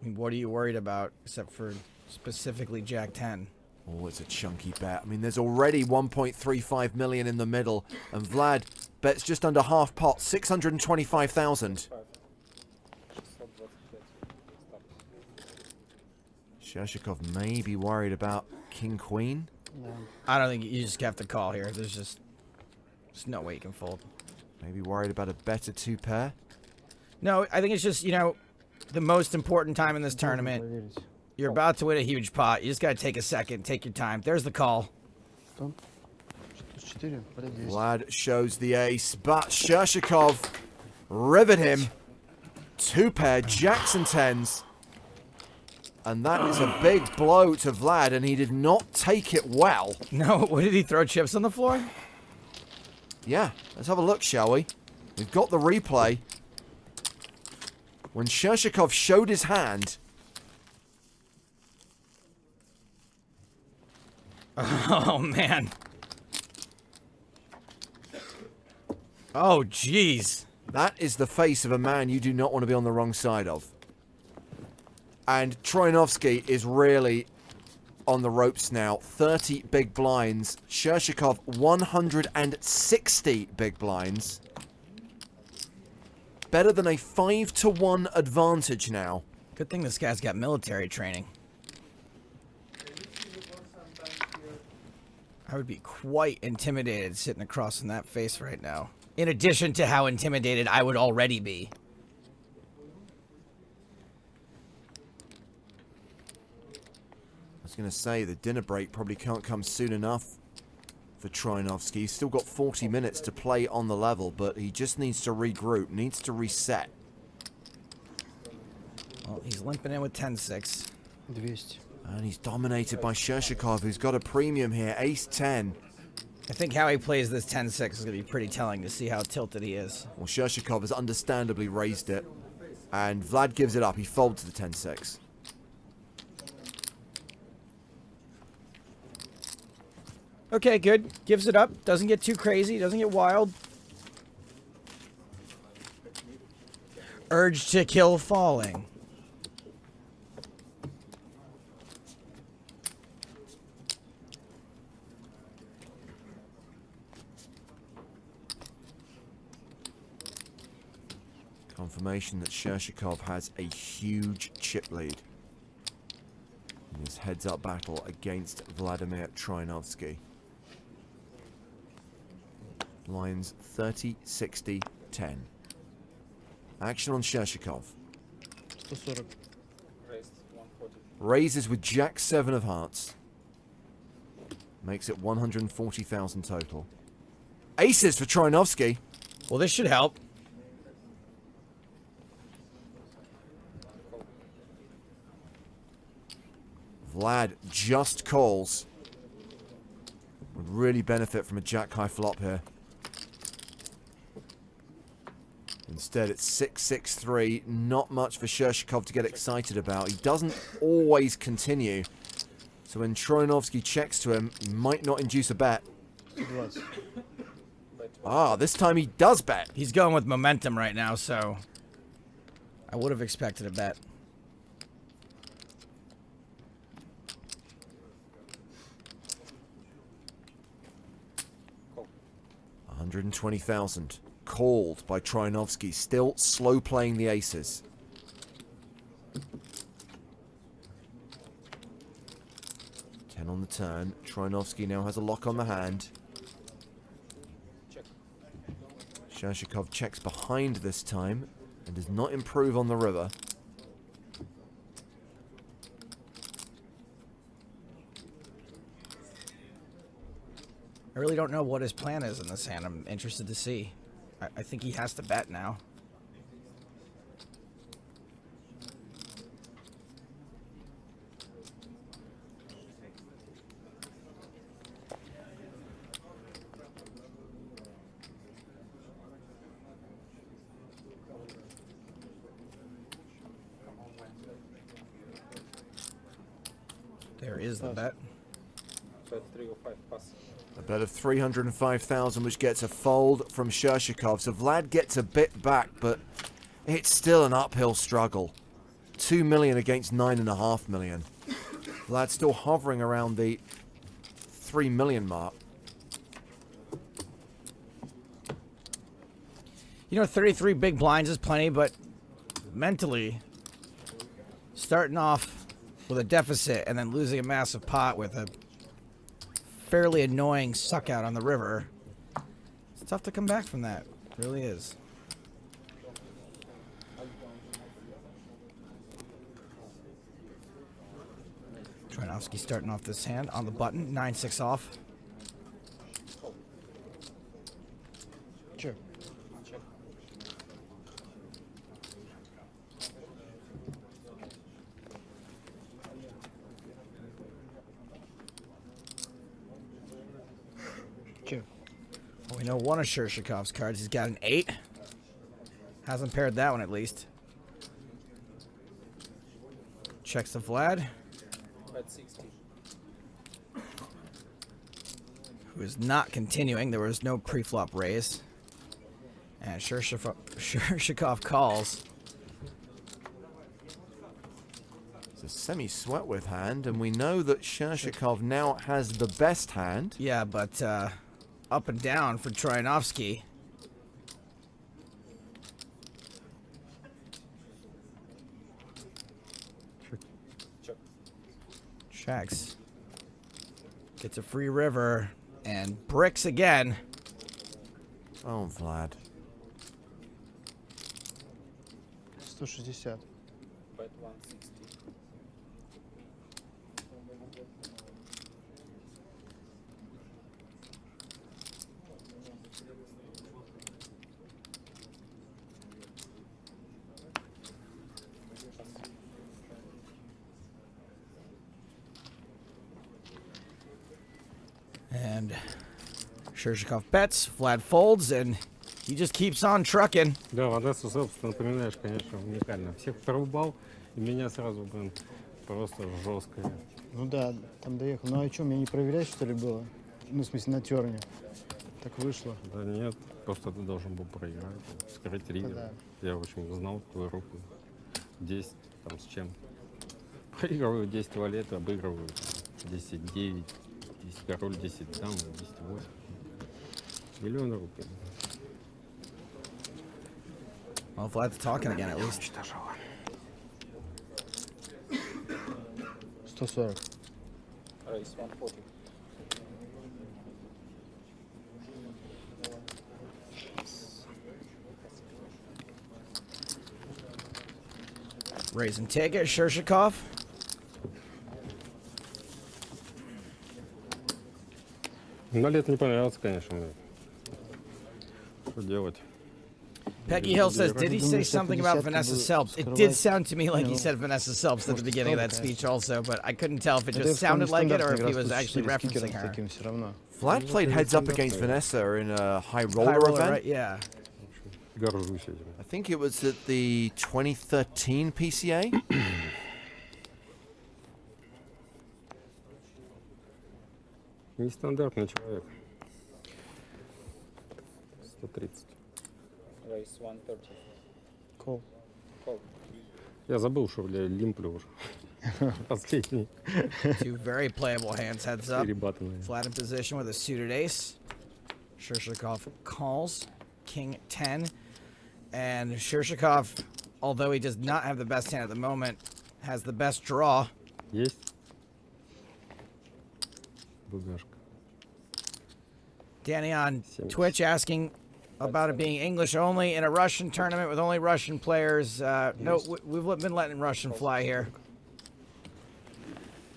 I mean, what are you worried about, except for specifically Jack 10? Oh, it's a chunky bet. I mean, there's already 1.35 million in the middle, and Vlad bets just under half pot, 625,000. Shershikov may be worried about King-Queen. I don't think you just have to call here. There's no way you can fold. Maybe worried about a better two-pair. No, I think it's just, you know, the most important time in this tournament. You're about to win a huge pot. You just got to take a second, take your time. There's the call. Vlad shows the ace, but Shershikov rivet him. Two-pair, jacks and tens. And that is a big blow to Vlad, and he did not take it well. No, what did he throw chips on the floor? Yeah, let's have a look, shall we? We've got the replay. When Shershikov showed his hand... Oh, man. Oh, jeez. That is the face of a man you do not want to be on the wrong side of. And Troianovsky is really on the ropes now. 30 big blinds. Shershikov, 160 big blinds. Better than a 5-1 advantage now. Good thing this guy's got military training. I would be quite intimidated sitting across from that face right now. In addition to how intimidated I would already be. I was going to say, the dinner break probably can't come soon enough for Troianovsky. He's still got 40 minutes to play on the level, but he just needs to regroup, needs to reset. Well, he's limping in with 10-6. 200. And he's dominated by Shershikov, who's got a premium here, ace-10. I think how he plays this 10-6 is going to be pretty telling to see how tilted he is. Well, Shershikov has understandably raised it, and Vlad gives it up. He folds the 10-6. Okay, good. Gives it up. Doesn't get too crazy. Doesn't get wild. Urge to kill falling. Confirmation that Shershikov has a huge chip lead in his heads-up battle against Vladimir Troianovsky. Lines 30, 60, 10. Action on Shershikov. 140. Raised 140. Raises with Jack 7 of hearts. Makes it 140,000 total. Aces for Troianovsky. Well, this should help. Vlad just calls. Would really benefit from a jack-high flop here. Instead, it's 6-6-3. Not much for Shershikov to get excited about. He doesn't always continue. So when Troianovsky checks to him, he might not induce a bet. Ah, this time he does bet. He's going with momentum right now, so I would have expected a bet. $120,000 called by Troianovsky, still slow playing the aces. On the turn, Troianovsky now has a lock on the hand. Shershikov checks behind this time and does not improve on the river. I really don't know what his plan is in this hand. I'm interested to see. I think he has to bet now. There is the bet. A bet of 305,000, which gets a fold from Shershikov. So Vlad gets a bit back, but it's still an uphill struggle. 2 million against 9.5 million. Vlad's still hovering around the 3 million mark. You know, 33 big blinds is plenty, but mentally, starting off with a deficit and then losing a massive pot with a fairly annoying suck out on the river, it's tough to come back from that. It really is. Troianovsky starting off this hand on the button, 9-6 off. Sure. Well, we know one of Shershikov's cards. He's got an 8. Hasn't paired that one at least. Checks the Vlad. Who is not continuing. There was no pre-flop raise. And Shershikov calls. It's a semi-sweat with hand, and we know that Shershikov now has the best hand. Yeah, but up and down for Troianovsky. Checks. Gets a free river and bricks again. Oh, Vlad. 160. And Shershikov bets, Vlad folds, and he just keeps on trucking. Да, вода, собственно, напоминаешь, конечно, уникально. Всех прорубал, и меня сразу, блин, просто жестко. Ну да, там доехал. Ну а что, мне не проверять, что ли, было? Ну, в смысле, на терне. Так вышло. Да нет, просто ты должен был проиграть, скрыть ригер. Да. Я, в общем, знал твою руку. 10, там, с чем. Проигрываю 10 валет, обыгрываю 10-9, 10 король, 10 дам, 10-8. Миллион рублей. Well, Vlad's talking again at least. 140. Raise 140. Raise and take it, Shershikov. Малет не понравился, конечно. Что делать? Peggy Hill says, did he say something about Vanessa Selps? It did sound to me like he said Vanessa Selps at the beginning of that speech also, but I couldn't tell if it just sounded like it or if he was actually referencing her. Vlad played heads up against Vanessa in a high roller event. Right? Yeah. I think it was at the 2013 PCA. Нестандартный человек. 130. Raise 130. Cool. Call. Я забыл, что я лимплю уже. Последний. Two very playable hands heads up. Перебатанные. Flat in position with a suited ace. Shershikov calls. King 10. And Shershikov, although he does not have the best hand at the moment, has the best draw. Есть. Бугашка. Danny on Twitch asking about it being English only in a Russian tournament with only Russian players. No, we've been letting Russian fly here.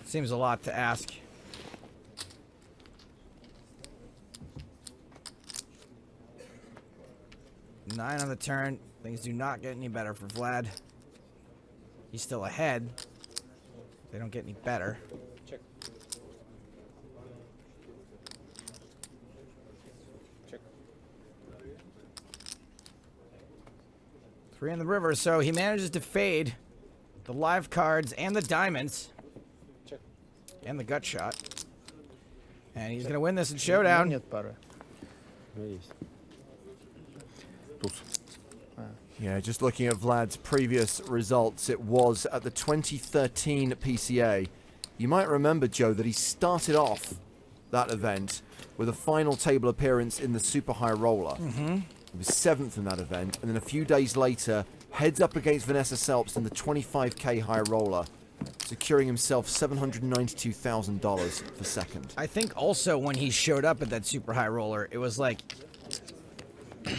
Seems a lot to ask. Nine on the turn. Things do not get any better for Vlad. He's still ahead. They don't get any better. Check. Check. Three on the river, so he manages to fade the live cards and the diamonds. Check. And the gut shot. And he's going to win this in showdown. Yeah, just looking at Vlad's previous results, it was at the 2013 PCA. You might remember, Joe, that he started off that event with a final table appearance in the Super High Roller. He was 7th in that event, and then a few days later, heads up against Vanessa Selps in the 25K High Roller, securing himself $792,000 for second. I think also when he showed up at that Super High Roller, it was like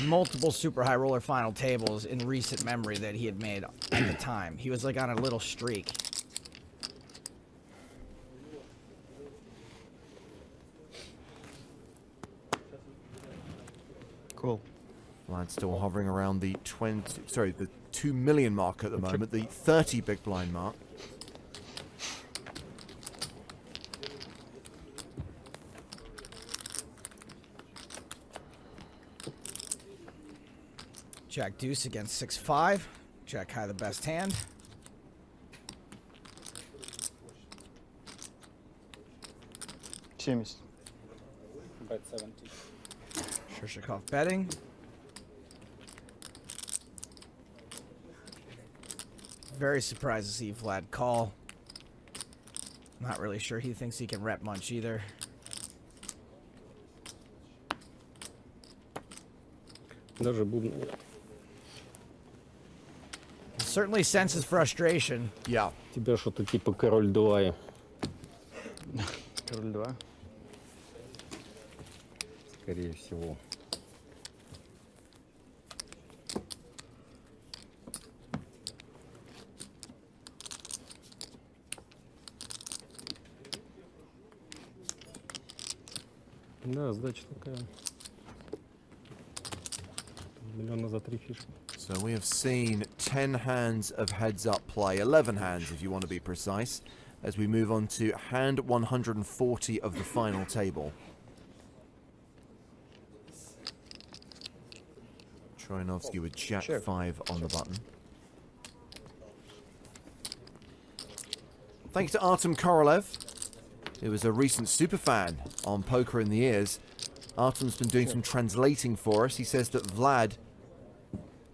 multiple Super High Roller final tables in recent memory that he had made at the time. He was like on a little streak. Cool. Vlad's still hovering around the the 2 million mark at the moment, the 30 big blind mark. Jack deuce against 6-5. Jack high the best hand. Bet 70. Shershikov betting. Very surprised to see Vlad call. Not really sure he thinks he can rep much either. Даже бубна. Certainly senses frustration. Yeah. Тебя что-то типа король 2. Король 2. Скорее всего. Да, сдача такая. Миллиона за 3 фишки. So we have seen 10 hands of heads-up play, 11 hands if you want to be precise, as we move on to hand 140 of the final table. Troyanovsky with Jack 5 on the button. Thanks to Artem Korolev, who was a recent superfan on Poker in the Ears. Artem's been doing some translating for us. He says that Vlad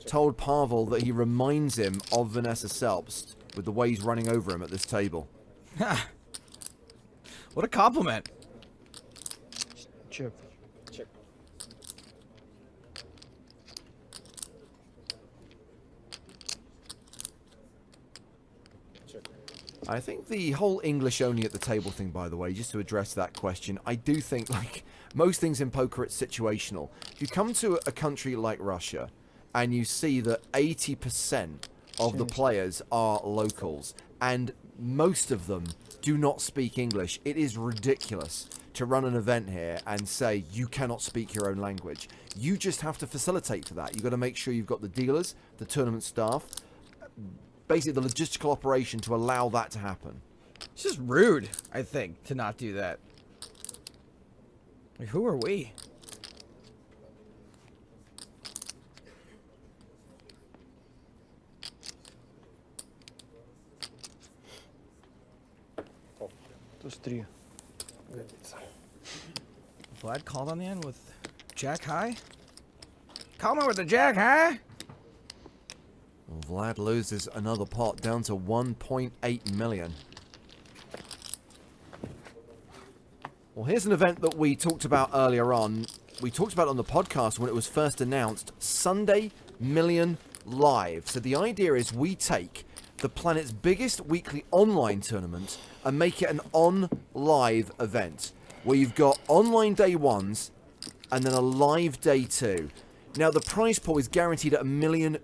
told Pavel that he reminds him of Vanessa Selps with the way he's running over him at this table. What a compliment. Check. Check. I think the whole English only at the table thing, by the way, just to address that question, I do think, like most things in poker, it's situational. If you come to a country like Russia and you see that 80% of the players are locals and most of them do not speak English, it is ridiculous to run an event here and say you cannot speak your own language. You just have to facilitate for that. You've got to make sure you've got the dealers, the tournament staff, basically the logistical operation to allow that to happen. It's just rude, I think, to not do that. Like, who are we? Those three. Vlad called on the end with Jack High. Call me with the Jack High. Well, Vlad loses another pot down to 1.8 million. Well, here's an event that we talked about earlier on. We talked about it on the podcast when it was first announced. Sunday Million Live. So the idea is we take the planet's biggest weekly online tournament and make it an on-live event where you've got online day ones and then a live day two. Now, the prize pool is guaranteed at €1 million,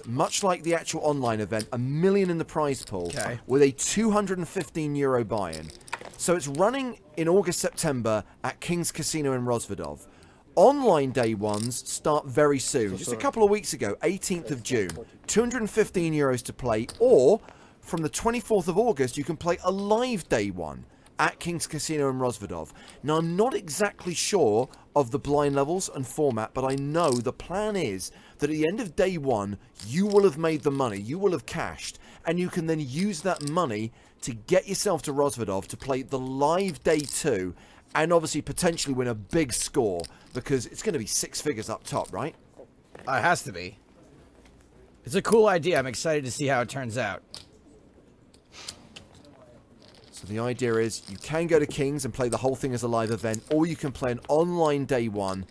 much like the actual online event, $1 million in the prize pool, with a €215 buy-in. So it's running in August, September at King's Casino in Rozvadov. Online day ones start very soon. Just a couple of weeks ago, 18th of June, €215 to play, or from the 24th of August, you can play a live day one at King's Casino in Rozvadov. Now, I'm not exactly sure of the blind levels and format, but I know the plan is that at the end of day one, you will have made the money, you will have cashed, and you can then use that money to get yourself to Rozvadov to play the live day two, and obviously potentially win a big score, because it's going to be 6 figures up top, right? It has to be. It's a cool idea. I'm excited to see how it turns out. So the idea is you can go to King's and play the whole thing as a live event, or you can play an online day one.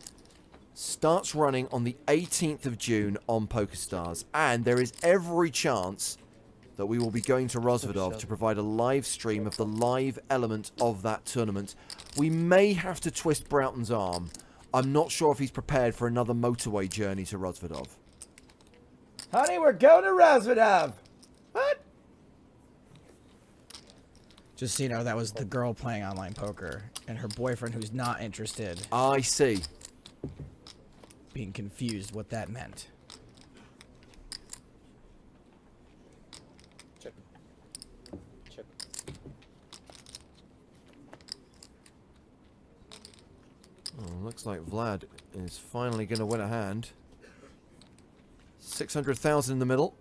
Starts running on the 18th of June on PokerStars, and there is every chance that we will be going to Rozvadov to provide a live stream of the live element of that tournament. We may have to twist Broughton's arm. I'm not sure if he's prepared for another motorway journey to Rozvadov. Honey, we're going to Rozvadov. What? Just so you know, that was the girl playing online poker and her boyfriend who's not interested. I see. Being confused what that meant. Check. Check. Oh, looks like Vlad is finally going to win a hand. 600,000 in the middle.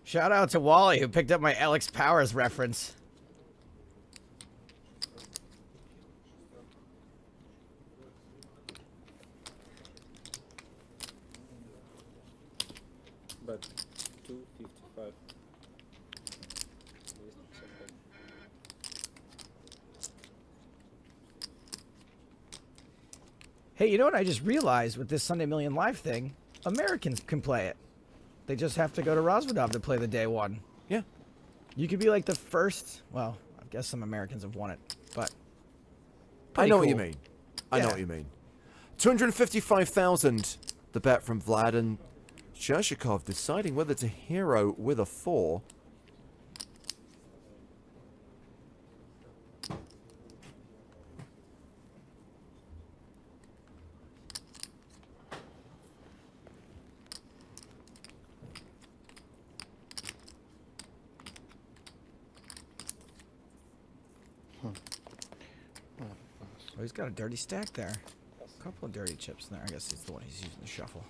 Shout out to Wally who picked up my Alex Powers reference. But 255. Hey, you know what I just realized with this Sunday Million Live thing? Americans can play it. They just have to go to Rozvadov to play the day one. Yeah. You could be like the first. Well, I guess some Americans have won it, but I know what cool. you mean. I know what you mean. 255,000 the bet from Vlad, and Chershikov deciding whether to hero with a 4. Oh, he's got a dirty stack there. A couple of dirty chips in there. I guess it's the one he's using to shuffle.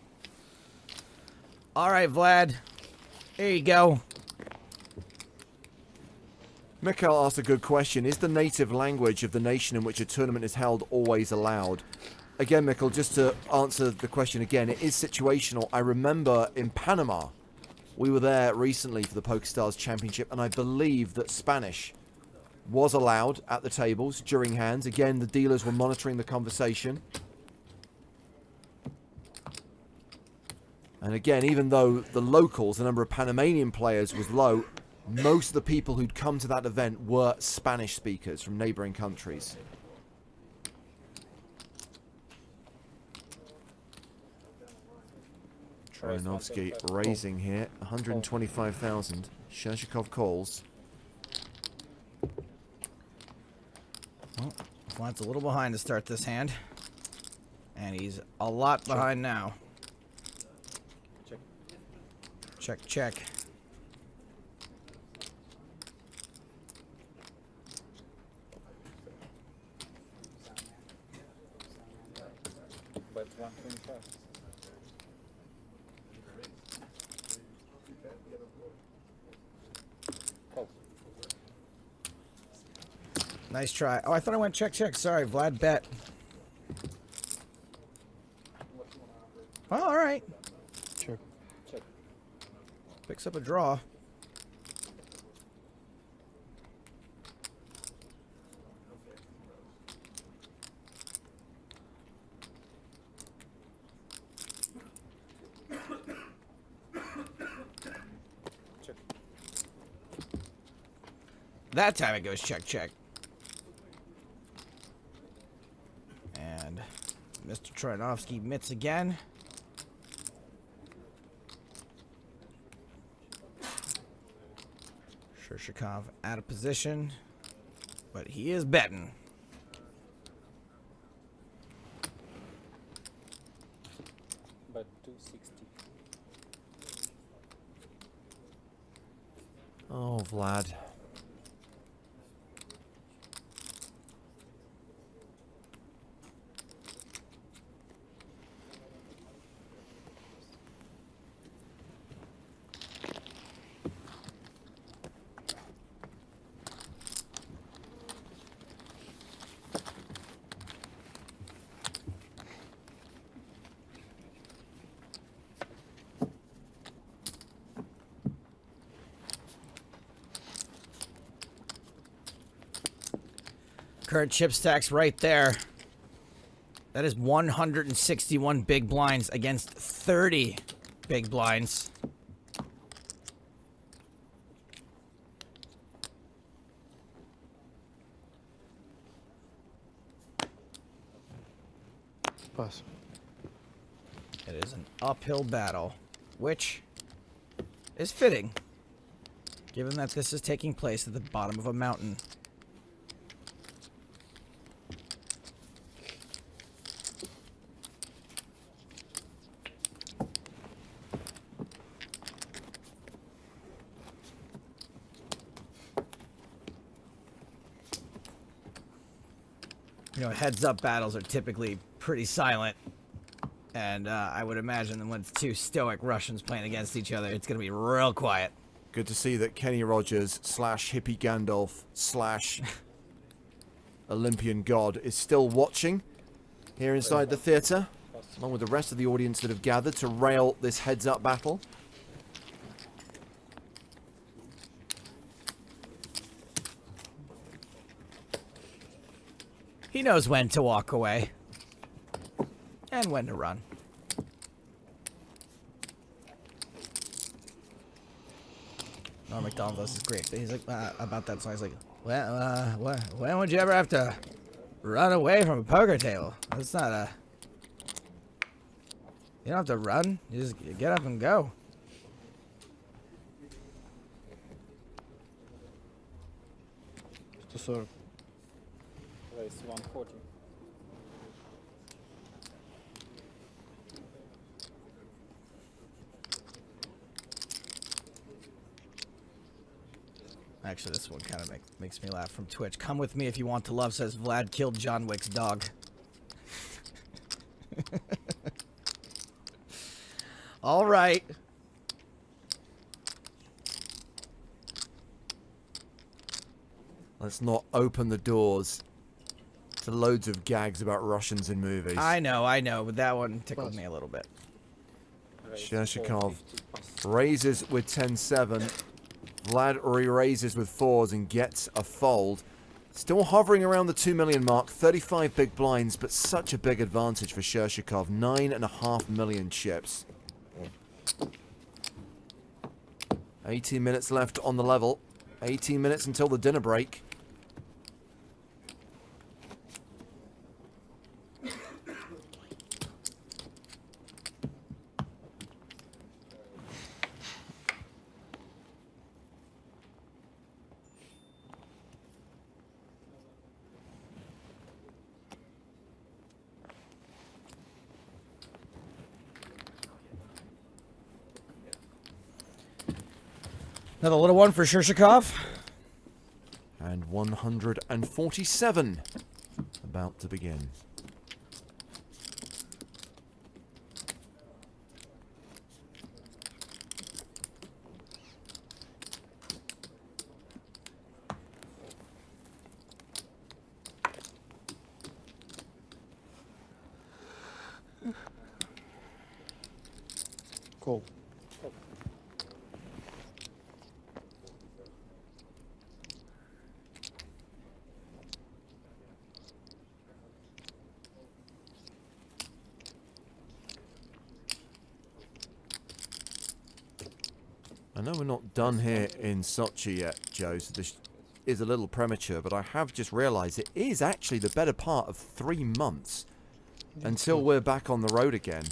All right, Vlad. There you go. Mikhail asked a good question. Is the native language of the nation in which a tournament is held always allowed? Again, Mikhail, just to answer the question again, it is situational. I remember in Panama, we were there recently for the PokerStars Championship, and I believe that Spanish was allowed at the tables during hands. Again, the dealers were monitoring the conversation. And again, even though the locals, the number of Panamanian players was low, most of the people who'd come to that event were Spanish speakers from neighboring countries. Troyanovsky raising here, 125,000. Shershikov calls. Well, Vlad's a little behind to start this hand. And he's a lot behind now. Check, check. But 125. Nice try. Oh, I thought I went check, check. Sorry, Vlad bet. Oh, all right. Check. Check. Picks up a draw. That time it goes check, check. And Mr. Troyanovsky mitts again. Shershikov out of position, but he is betting. But 260. Oh, Vlad. Current chip stacks right there. That is 161 big blinds against 30 big blinds. Pass. It is an uphill battle, which is fitting, given that this is taking place at the bottom of a mountain. You know, heads-up battles are typically pretty silent, and I would imagine that when it's two stoic Russians playing against each other, it's going to be real quiet. Good to see that Kenny Rogers / Hippie Gandalf / Olympian God is still watching here inside the theatre, along with the rest of the audience that have gathered to rail this heads-up battle. He knows when to walk away and when to run. Norm MacDonald does is great. He's like about that song. He's like, when would you ever have to run away from a poker table? That's not a. You don't have to run. You just get up and go. To serve. Raise 140. Actually, this one kind of makes me laugh from Twitch. Come with me if you want to love, says Vlad killed John Wick's dog. All right. Let's not open the doors to loads of gags about Russians in movies. I know, but that one tickled me a little bit. Shershikov raises with 10-7. Vlad re-raises with 4s and gets a fold. Still hovering around the 2 million mark. 35 big blinds, but such a big advantage for Shershikov. 9.5 million chips. 18 minutes left on the level. 18 minutes until the dinner break. Another little one for Shirshikov. And 147 about to begin. Cool. I know we're not done here in Sochi yet, Joe, so this is a little premature, but I have just realised it is actually the better part of 3 months until we're back on the road again.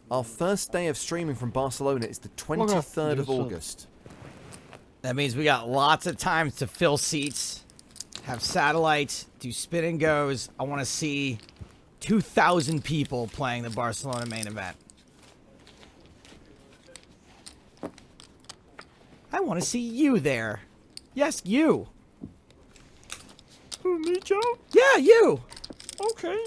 Our first day of streaming from Barcelona is the 23rd of August. That means we got lots of time to fill seats, have satellite, do spin and goes. I want to see 2,000 people playing the Barcelona main event. I want to see you there. Yes, you. Who, me, Joe? Yeah, you. Okay.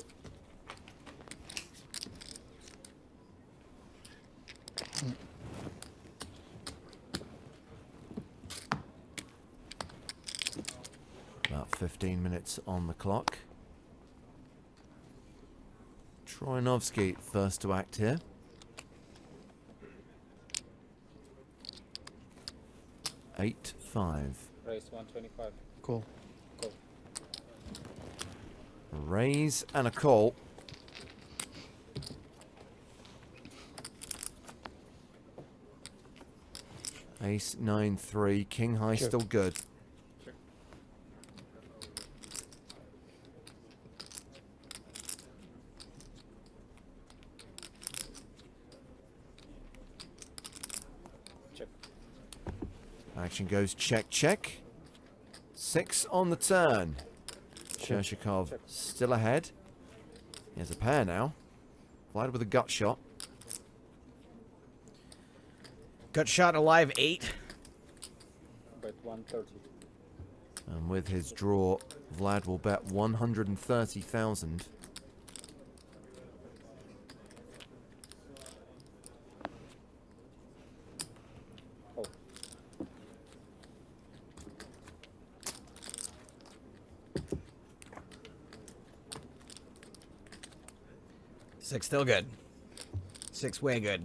About 15 minutes on the clock. Troyanovsky first to act here. Eight, 5. Raise 125. Cool. Cool. A raise and a call. Ace, 9, 3. King high Sure. still good. Action goes check, check. 6 on the turn. Chershikov still ahead. He has a pair now. Vlad with a gut shot. Gut shot alive 8. Bet 130. And with his draw, Vlad will bet 130,000. Six still good. 6 way good.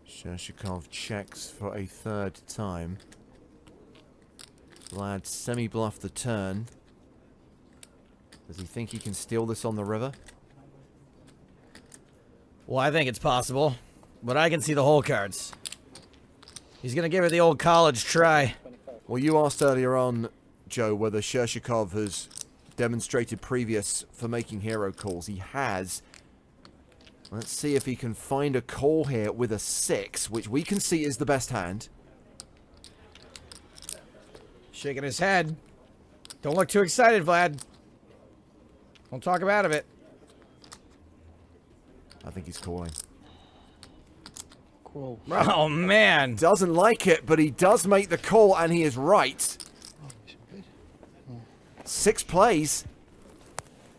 Chershikov checks for a 3rd time. Vlad semi-bluffed the turn. Does he think he can steal this on the river? Well, I think it's possible, but I can see the hole cards. He's going to give it the old college try. Well, you asked earlier on, Joe, whether Chershikov has demonstrated previous for making hero calls. He has. Let's see if he can find a call here with a 6, which we can see is the best hand. Shaking his head. Don't look too excited, Vlad. Don't talk him out of it. I think he's calling. Cool. Oh, man. Doesn't like it, but he does make the call, and he is right. 6 plays.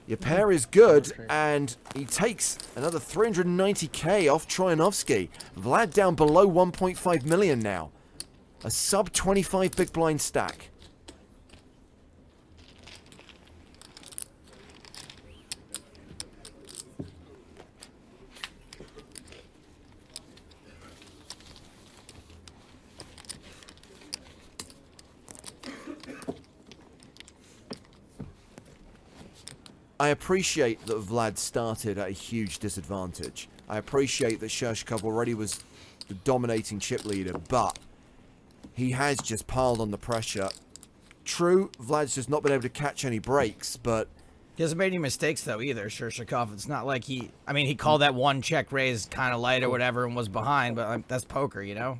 Your pair is good, and he takes another 390k off Troyanovsky. Vlad down below 1.5 million now. A sub 25 big blind stack. I appreciate that Vlad started at a huge disadvantage. I appreciate that Shershkov already was the dominating chip leader, but he has just piled on the pressure. True, Vlad's just not been able to catch any breaks, but... He hasn't made any mistakes, though, either, Shershkov. It's not like he... I mean, he called that one check raise kind of light or whatever and was behind, but that's poker, you know?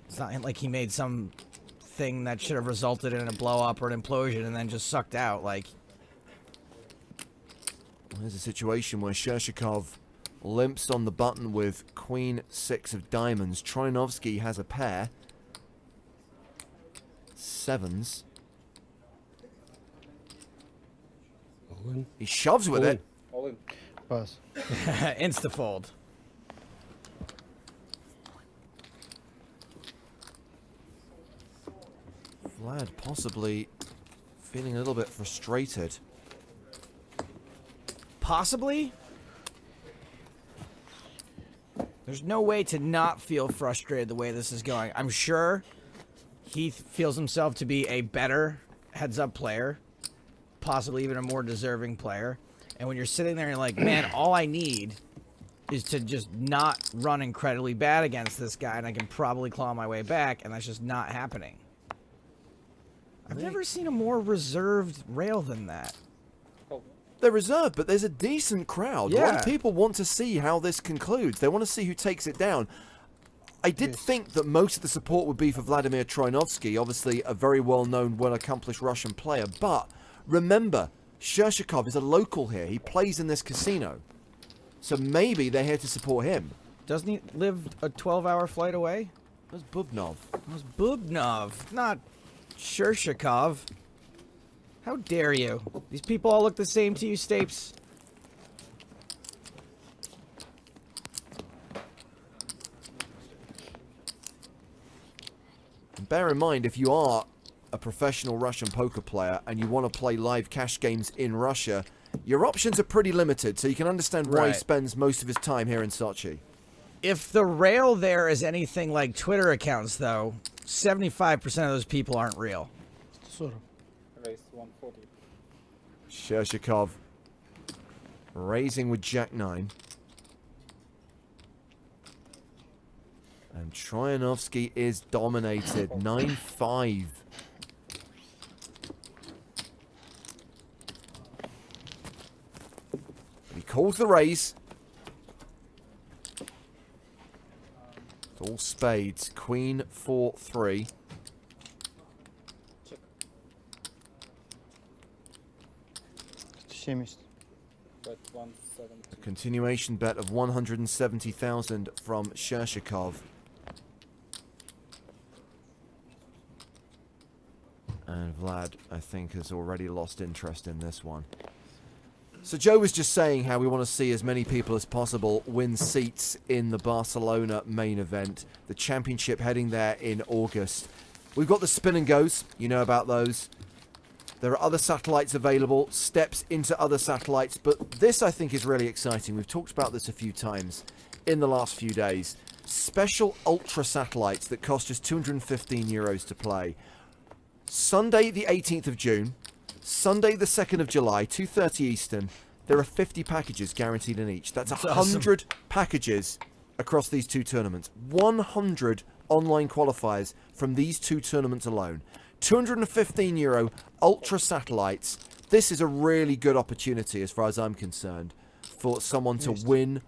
It's not like he made some thing that should have resulted in a blow-up or an implosion and then just sucked out, like... There's a situation where Shershkov limps on the button with Queen 6 of diamonds. Troianovsky has a pair. Sevens. He shoves with it. All in. Pass. Insta-fold. Vlad possibly feeling a little bit frustrated. Possibly? There's no way to not feel frustrated the way this is going. I'm sure he feels himself to be a better heads-up player, possibly even a more deserving player. And when you're sitting there and you're like, man, all I need is to just not run incredibly bad against this guy, and I can probably claw my way back, and that's just not happening. I've never seen a more reserved rail than that. They're reserved, but there's a decent crowd. A lot Yeah. of people want to see how this concludes. They want to see who takes it down. I did think that most of the support would be for Vladimir Troianovsky, obviously a very well-known, well-accomplished Russian player. But remember, Shershkov is a local here. He plays in this casino. So maybe they're here to support him. Doesn't he live a 12-hour flight away? That's Bubnov. That's Bubnov, not Shershkov. How dare you? These people all look the same to you, Stapes. Bear in mind, if you are a professional Russian poker player and you want to play live cash games in Russia, your options are pretty limited, so you can understand why he Right. spends most of his time here in Sochi. If the rail there is anything like Twitter accounts, though, 75% of those people aren't real. Raised 140. Shershkov raising with Jack-9. And Troianovsky is dominated. 9-5. He calls the raise. It's all spades. Queen 4-3. Bet 170. A continuation bet of 170,000 from Shershkov. And Vlad, I think, has already lost interest in this one. So Joe was just saying how we want to see as many people as possible win seats in the Barcelona main event. The championship heading there in August. We've got the spin and goes. You know about those. There are other satellites available, steps into other satellites, but this I think is really exciting. We've talked about this a few times in the last few days. Special ultra satellites that cost just €215 to play. Sunday the 18th of June, Sunday the 2nd of July, 2:30 Eastern, there are 50 packages guaranteed in each. That's 100 packages across these two tournaments. 100 online qualifiers from these two tournaments alone. €215 ultra satellites. This is a really good opportunity as far as I'm concerned for someone to win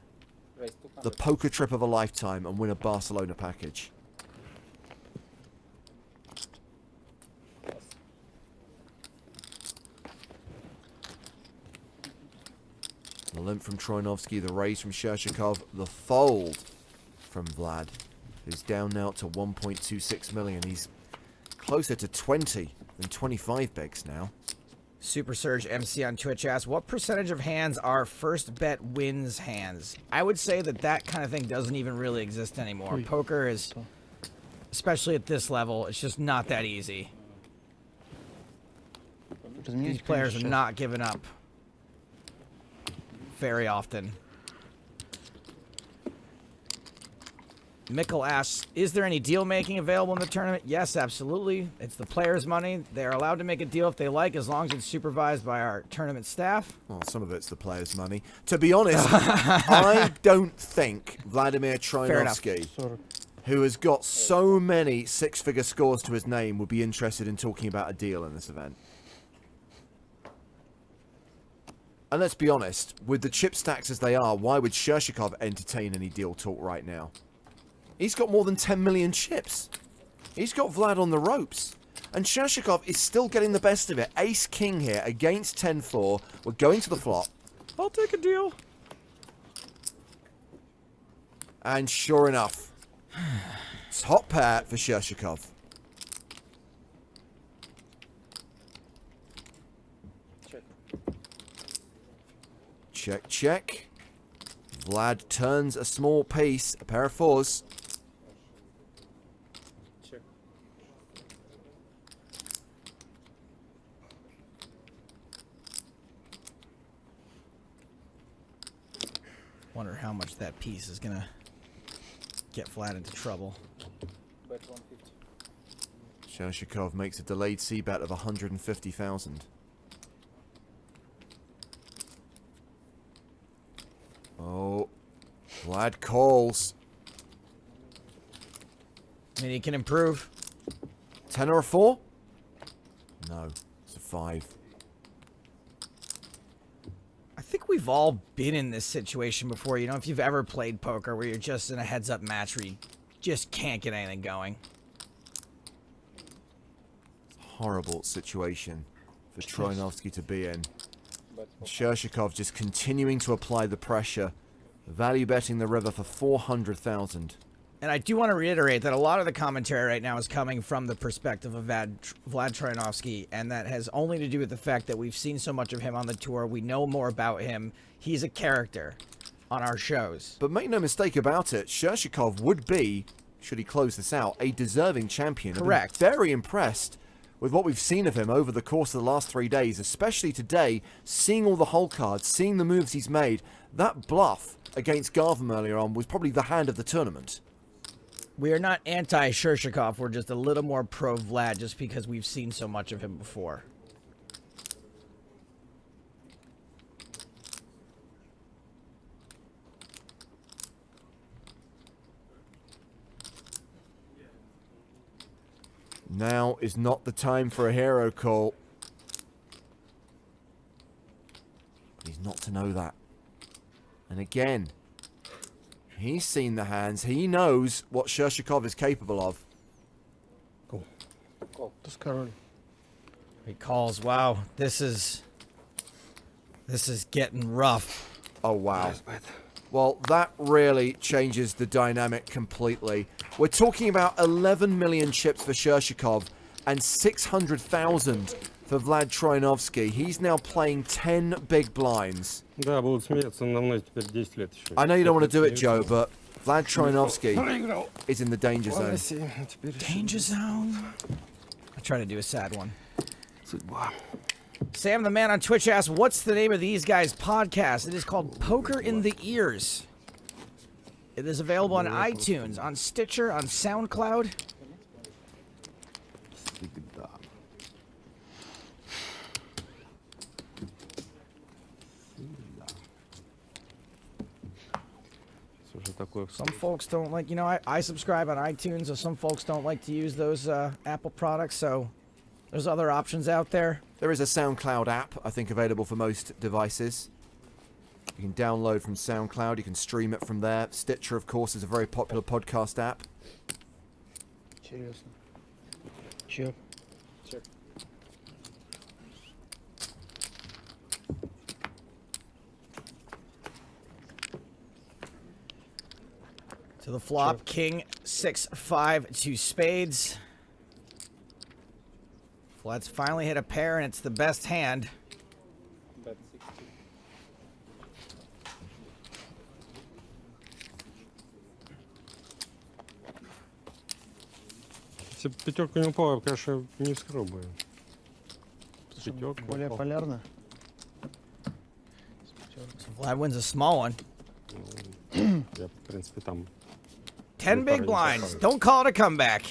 the poker trip of a lifetime and win a Barcelona package. The limp from Troianovsky, the raise from Shershkov, the fold from Vlad, who's down now to 1.26 million. He's closer to 20 than 25 bigs now. Super Surge MC on Twitch asks, what percentage of hands are first bet wins hands? I would say that that kind of thing doesn't even really exist anymore. Poker is, especially at this level, it's just not that easy. These players are not giving up very often. Mikkel asks, is there any deal making available in the tournament? Yes, absolutely. It's the players' money. They're allowed to make a deal if they like, as long as it's supervised by our tournament staff. Well, some of it's the players' money. To be honest, I don't think Vladimir Trinovsky, who has got so many six-figure scores to his name, would be interested in talking about a deal in this event. And let's be honest, with the chip stacks as they are, why would Shershikov entertain any deal talk right now? He's got more than 10 million chips. He's got Vlad on the ropes. And Shershikov is still getting the best of it. Ace-King here against 10-4. We're going to the flop. I'll take a deal. And sure enough, top pair for Shershikov. Check, check. Vlad turns a small piece, a pair of fours. Check. Wonder how much that piece is gonna get Vlad into trouble. Bet 150. Shershikov makes a delayed c-bet of 150,000. Oh, Vlad calls. I mean, he can improve. 10 or a 4? No, it's a 5. I think we've all been in this situation before. You know, if you've ever played poker where you're just in a heads-up match where you just can't get anything going. Horrible situation for Trinovsky to be in. Shershikov just continuing to apply the pressure, value betting the river for 400,000. And I do want to reiterate that a lot of the commentary right now is coming from the perspective of Vlad Trinovsky, and that has only to do with the fact that we've seen so much of him on the tour. We know more about him. He's a character on our shows. But make no mistake about it, Shershikov would be, should he close this out, a deserving champion. Correct. I'm very impressed with what we've seen of him over the course of the last 3 days, especially today, seeing all the hole cards, seeing the moves he's made. That bluff against Garvin earlier on was probably the hand of the tournament. We are not anti-Shershikov. We're just a little more pro-Vlad just because we've seen so much of him before. Now is not the time for a hero call. But he's not to know that. And again, he's seen the hands. He knows what Shershikov is capable of. Cool. Tuż Karol. He calls. Wow, this is getting rough. Oh, wow. Well, that really changes the dynamic completely. We're talking about 11 million chips for Shershikov and 600,000 for Vlad Trinovsky. He's now playing 10 big blinds. Да, будут смеяться надо мной теперь 10 лет еще. I know you don't want to do it, Joe, but Vlad Trinovsky is in the danger zone. Danger zone? I try to do a sad one. Sam the Man on Twitch asks, what's the name of these guys' podcast? It is called Poker in the Ears. It is available on iTunes, on Stitcher, on SoundCloud. Some folks don't like, you know, I subscribe on iTunes, so some folks don't like to use those Apple products, so there's other options out there. There is a SoundCloud app, I think, available for most devices. You can download from SoundCloud, you can stream it from there. Stitcher, of course, is a very popular podcast app. Интересно. Check. Check. To the flop, Check. King 6-5 to spades. Vlad's finally hit a pair, and it's the best hand. Bet 60. Если бы пятерка не упала, я, конечно, не вскрыл бы. Пятерка Более упала. полярно. So Vlad wins a small one. Я, в принципе, там 10 big blinds. Don't call it a comeback.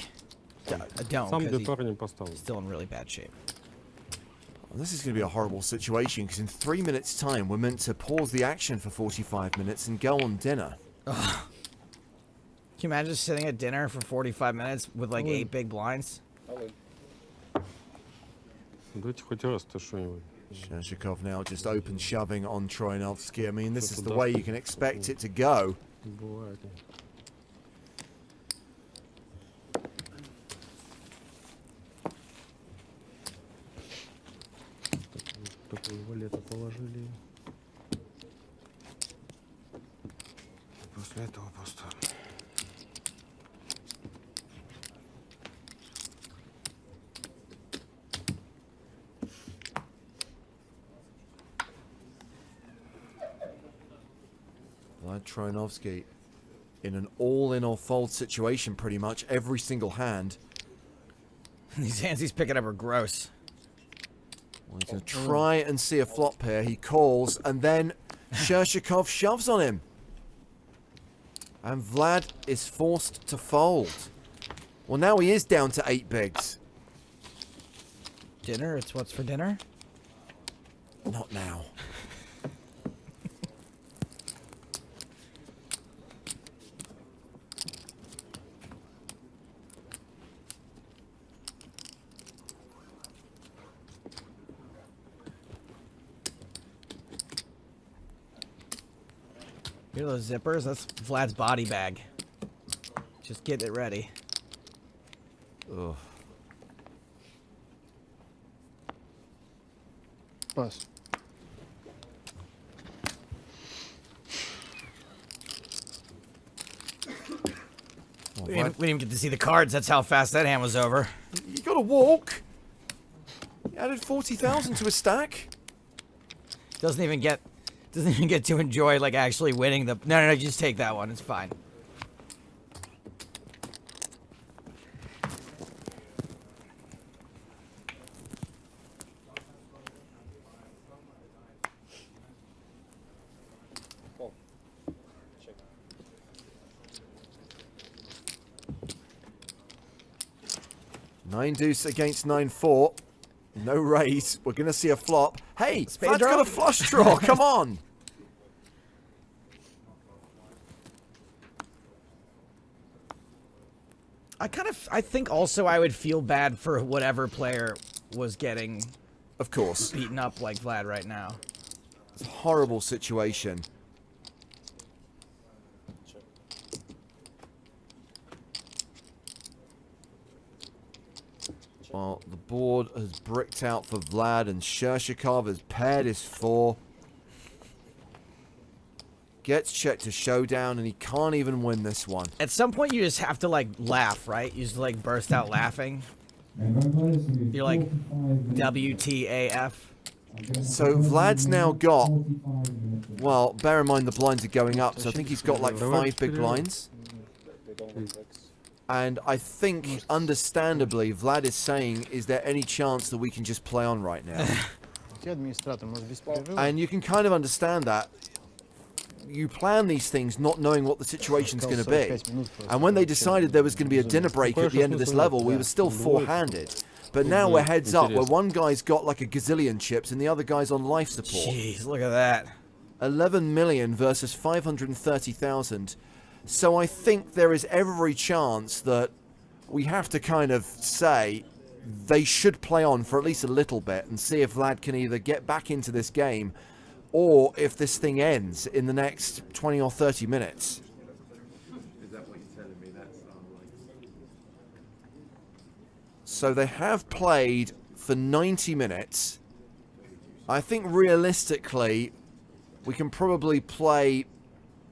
Don't. Сам 'cause Детор не поставил. he's still in really bad shape. Well, this is going to be a horrible situation because in 3 minutes' time we're meant to pause the action for 45 minutes and go on dinner. Ugh. Can you imagine just sitting at dinner for 45 minutes with like 8 big blinds? Дайте хоть раз-то что-нибудь. Shashikov now just open shoving on Troyanovsky. I mean, this is the way you can expect it to go. Бывает. Такой валета положили. После этого просто... Vlad Troyanovsky in an all-in or fold situation pretty much every single hand. These hands he's picking up are gross. Well, he's going to try and see a flop here. He calls, and then Shashikov shoves on him. And Vlad is forced to fold. Well, now he is down to 8 bigs. Dinner? It's what's for dinner? Not now. Hear those zippers? That's Vlad's body bag. Just get it ready. Ugh. Pass. We didn't even get to see the cards. That's how fast that hand was over. You got to walk. He added 40,000 to his stack. Doesn't even get to enjoy like actually winning the. No, just take that one. It's fine. Nine deuce against 9-4. No raise. We're going to see a flop. Hey, Vlad's got a flush draw. Come on. I think also I would feel bad for whatever player was getting, of course, beaten up like Vlad right now. It's a horrible situation. Well, the board has bricked out for Vlad, and Shashikov has paired his 4. Gets checked to showdown, and he can't even win this one. At some point, you just have to, like, laugh, right? You just, like, burst out laughing. You're like, WTAF. So Vlad's now got, well, bear in mind the blinds are going up, so I think he's got, like, 5 big blinds. And I think, understandably, Vlad is saying, is there any chance that we can just play on right now? And you can kind of understand that. You plan these things not knowing what the situation's going to be. And when they decided there was going to be a dinner break at the end of this level, we were still 4-handed. But now we're heads up, where one guy's got like a gazillion chips and the other guy's on life support. Jeez, look at that. 11 million versus 530,000. So I think there is every chance that we have to kind of say they should play on for at least a little bit and see if Vlad can either get back into this game or if this thing ends in the next 20 or 30 minutes. So they have played for 90 minutes. I think realistically, we can probably play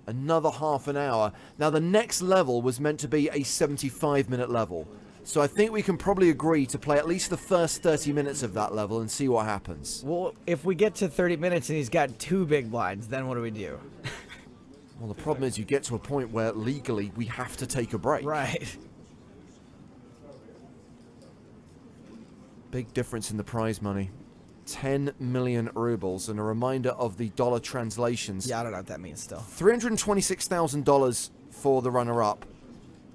another half an hour. Now, the next level was meant to be a 75-minute level. So I think we can probably agree to play at least the first 30 minutes of that level and see what happens. Well, if we get to 30 minutes and he's got 2 big blinds, then what do we do? Well, the problem is you get to a point where legally we have to take a break. Right. Big difference in the prize money. 10 million rubles, and a reminder of the dollar translations. Yeah, I don't know what that means still. $326,000 for the runner-up.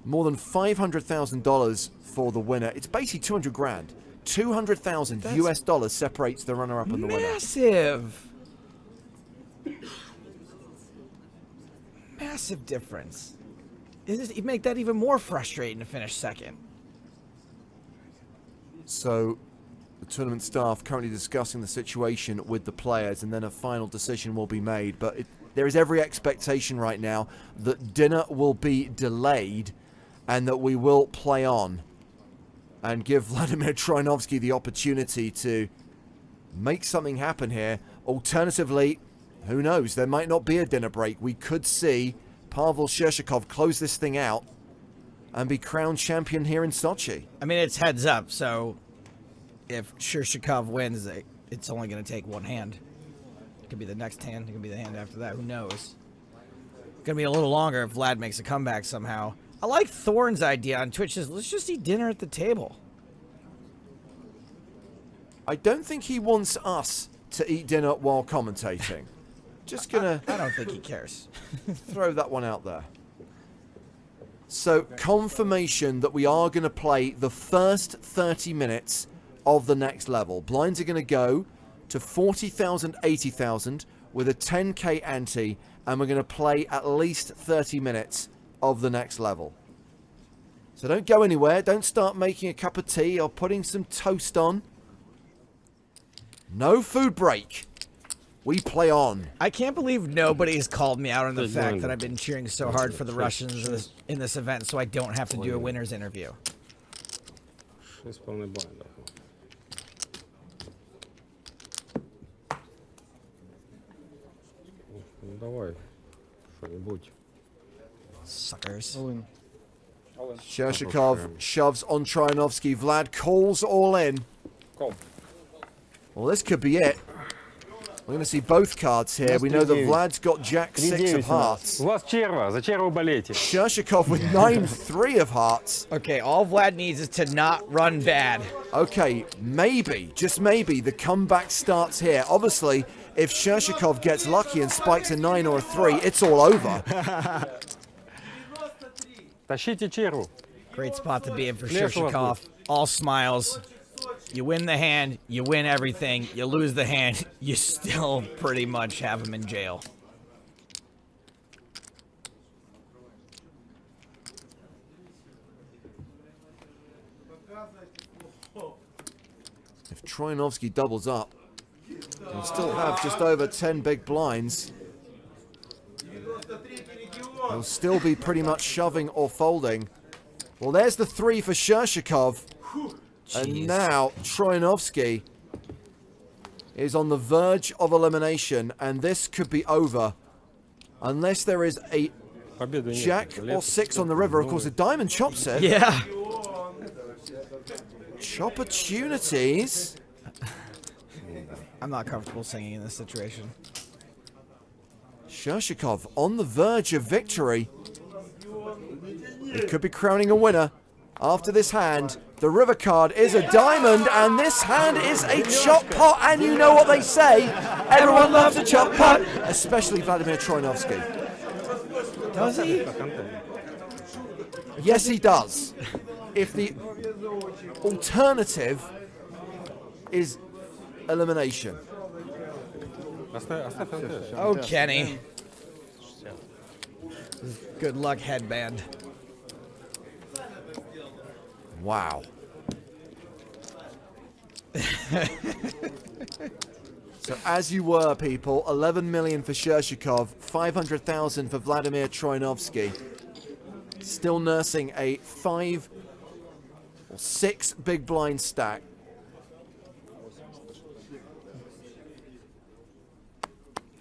More than $500,000 for the winner. It's basically 200 grand. 200,000 US dollars separates the runner-up and the winner. Massive. Massive difference. You make that even more frustrating to finish second. So, the tournament staff currently discussing the situation with the players, and then a final decision will be made. But there is every expectation right now that dinner will be delayed and that we will play on and give Vladimir Troianovski the opportunity to make something happen here. Alternatively, who knows? There might not be a dinner break. We could see Pavel Shershikov close this thing out and be crowned champion here in Sochi. I mean, it's heads up, so if Shershikov wins, it's only going to take one hand. It could be the next hand. It could be the hand after that. Who knows? It's going to be a little longer if Vlad makes a comeback somehow. I like Thorne's idea on Twitch. Let's just eat dinner at the table. I don't think he wants us to eat dinner while commentating. Just gonna... I don't think he cares. Throw that one out there. So, confirmation that we are going to play the first 30 minutes of the next level. Blinds are going to go to 40,000, 80,000 with a 10k ante, and we're going to play at least 30 minutes of the next level. So don't go anywhere. Don't start making a cup of tea or putting some toast on. No food break. We play on. I can't believe nobody's called me out on the fact that I've been cheering so hard for the Russians in this event, so I don't have to do a winner's interview. Давай, что-нибудь. Suckers. Shershikov shoves on Troianovski. Vlad calls all in. Well, this could be it. We're going to see both cards here. We know that Vlad's got Jack 6 of hearts. Shershikov with 9-3 of hearts. Okay, all Vlad needs is to not run bad. Okay, maybe, just maybe, the comeback starts here. Obviously, if Shershikov gets lucky and spikes a 9 or a 3, it's all over. Great spot to be in for Shershikov. All smiles. You win the hand, you win everything. You lose the hand, you still pretty much have him in jail. If Troianovski doubles up, he'll still have just over 10 big blinds. He'll still be pretty much shoving or folding. Well, there's the 3 for Shershikov. And now Troianovski is on the verge of elimination, and this could be over unless there is a Jack or 6 on the river. Of course, a diamond chops it. Yeah. Chopportunities. I'm not comfortable singing in this situation. Shershikov on the verge of victory. He could be crowning a winner after this hand. The river card is a diamond, and this hand is a chop pot, and you know what they say. Everyone loves a chop pot, especially Vladimir Troianovski. Does he? Yes, he does. If the alternative is elimination. Oh, Kenny. Good luck headband. Wow. So as you were, people, 11 million for Shershikov, 500,000 for Vladimir Troianovski. Still nursing a 5 or 6 big blind stack.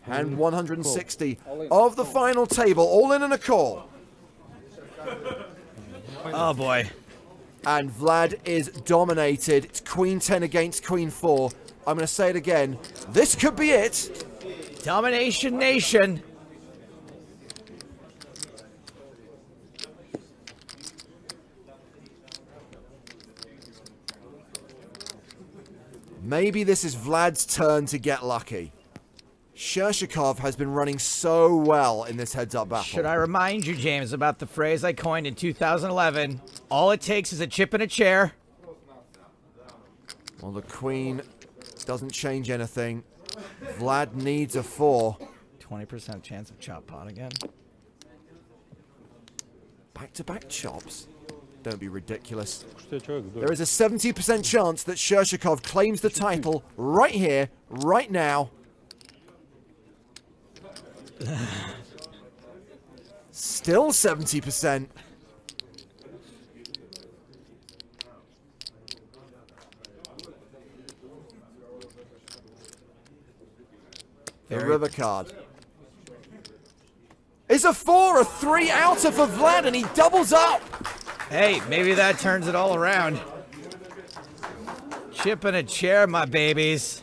And 160 of the final table, all in and a call. Oh boy. And Vlad is dominated. It's Queen 10 against Queen 4. I'm going to say it again. This could be it. Domination Nation. Maybe this is Vlad's turn to get lucky. Shershikov has been running so well in this heads-up battle. Should I remind you, James, about the phrase I coined in 2011? All it takes is a chip and a chair. Well, the queen doesn't change anything. Vlad needs a 4. 20% chance of chop pot again. Back-to-back chops. Don't be ridiculous. There is a 70% chance that Shershikov claims the title right here, right now. Still 70%. The river card. It's a 4, a 3 outer for Vlad, and he doubles up. Hey, maybe that turns it all around. Chip and a chair, my babies.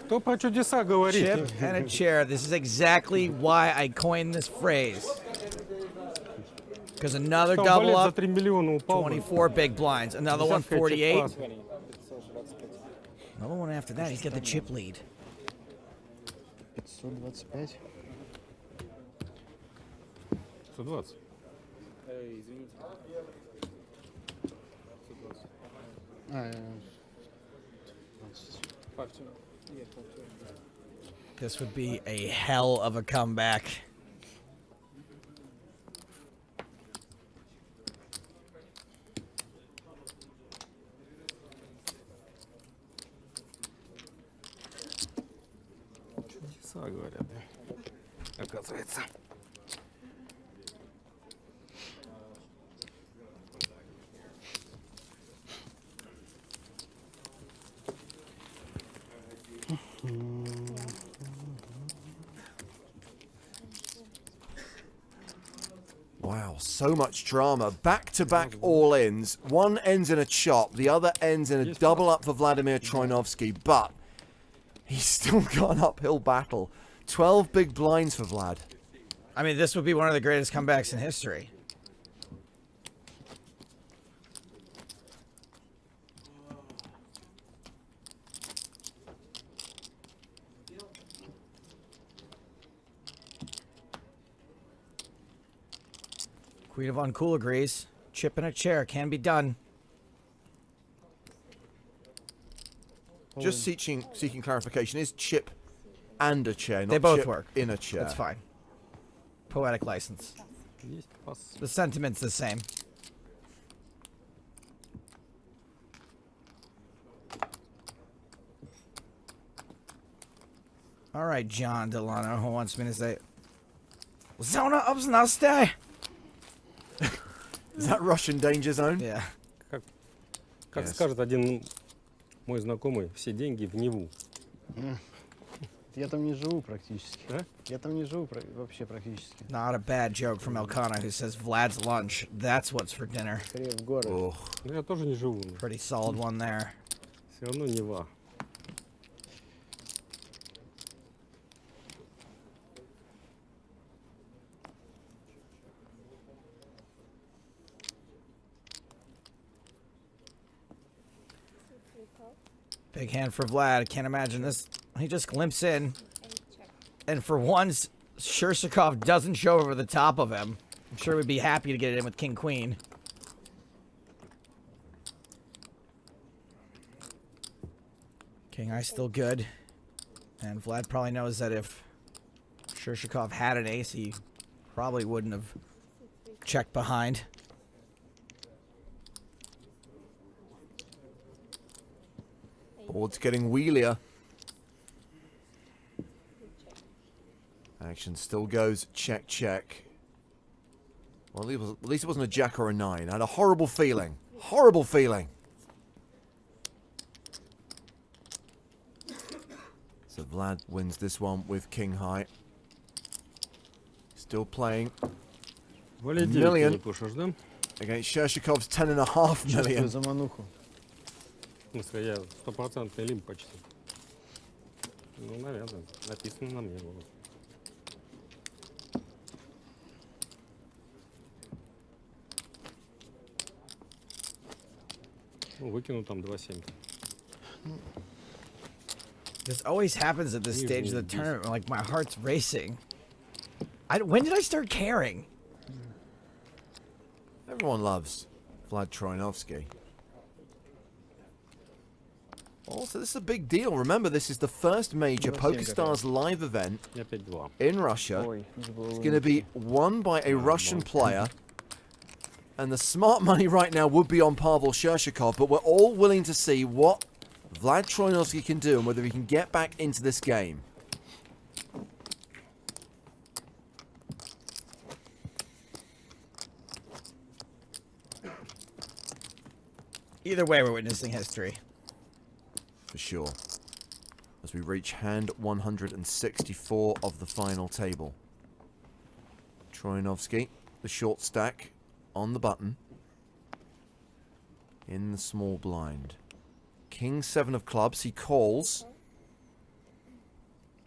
Кто про чудеса говорит? Chip and a chair. This is exactly why I coined this phrase. Because another double up, 24 big blinds. Another one, 48. Another one after that, he's got the chip lead. 525. 120. This would be a hell of a comeback. Чудеса говорят, оказывается. Wow, so much drama. Back-to-back all-ins. One ends in a chop, the other ends in a double-up for Vladimir Troinovsky, but he's still got an uphill battle. 12 big blinds for Vlad. I mean, this would be one of the greatest comebacks in history. Queen of Uncool agrees. Chip and a chair can be done. Just seeking clarification, is chip and a chair, not They both chip work. in a chair? That's fine. Poetic license. The sentiment's the same. All right, John Delano, who wants me to say, Zona obznaste. Is that Russian danger zone? Yeah. Как скажет один мой знакомый, все деньги в Неву. Я там не живу практически. Я там не живу вообще практически. Not a bad joke from Elkanah, who says Vlad's lunch. That's what's for dinner. Скорее в горы. Ну, я тоже не живу. Pretty solid one there. Все равно Нева. Big hand for Vlad. I can't imagine this. He just glimpses in. And for once, Shershikov doesn't show over the top of him. I'm sure we'd be happy to get it in with King Queen. King Eye still good. And Vlad probably knows that if Shershikov had an ace, he probably wouldn't have checked behind. Board's getting wheelier. Action still goes check, check. Well, at least it wasn't a jack or a 9. I had a horrible feeling. Horrible feeling. So Vlad wins this one with King High. Still playing. Million against Shershikov's 10.5 million. В смысле, я 100% лимп почти. Ну, наверное, написано на мне было. Ну, выкину там 2.7. This always happens at this stage of the tournament. Like, my heart's racing. When did I start caring? Everyone loves Vlad Troianovski. Also, this is a big deal. Remember, this is the first major PokerStars live event in Russia. It's going to be won by a Russian player. And the smart money right now would be on Pavel Shershikov, but we're all willing to see what Vlad Troianovski can do and whether he can get back into this game. Either way, we're witnessing history. For sure. As we reach hand 164 of the final table. Troianovski, the short stack, on the button. In the small blind. King 7 of clubs, he calls.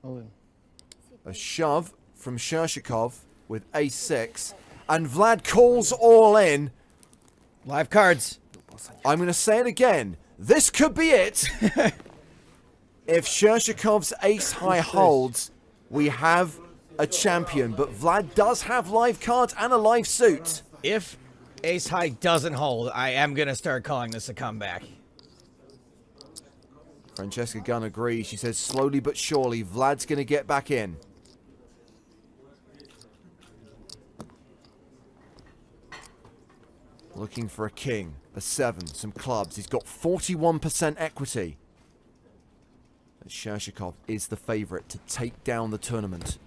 A shove from Shershikov with ace 6. And Vlad calls all in. Live cards. I'm going to say it again. This could be it. If Shershikov's ace high holds, we have a champion. But Vlad does have live cards and a live suit. If ace high doesn't hold, I am going to start calling this a comeback. Francesca Gunn agrees. She says slowly but surely Vlad's going to get back in. Looking for a king, a 7, some clubs. He's got 41% equity. And Shershikov is the favorite to take down the tournament.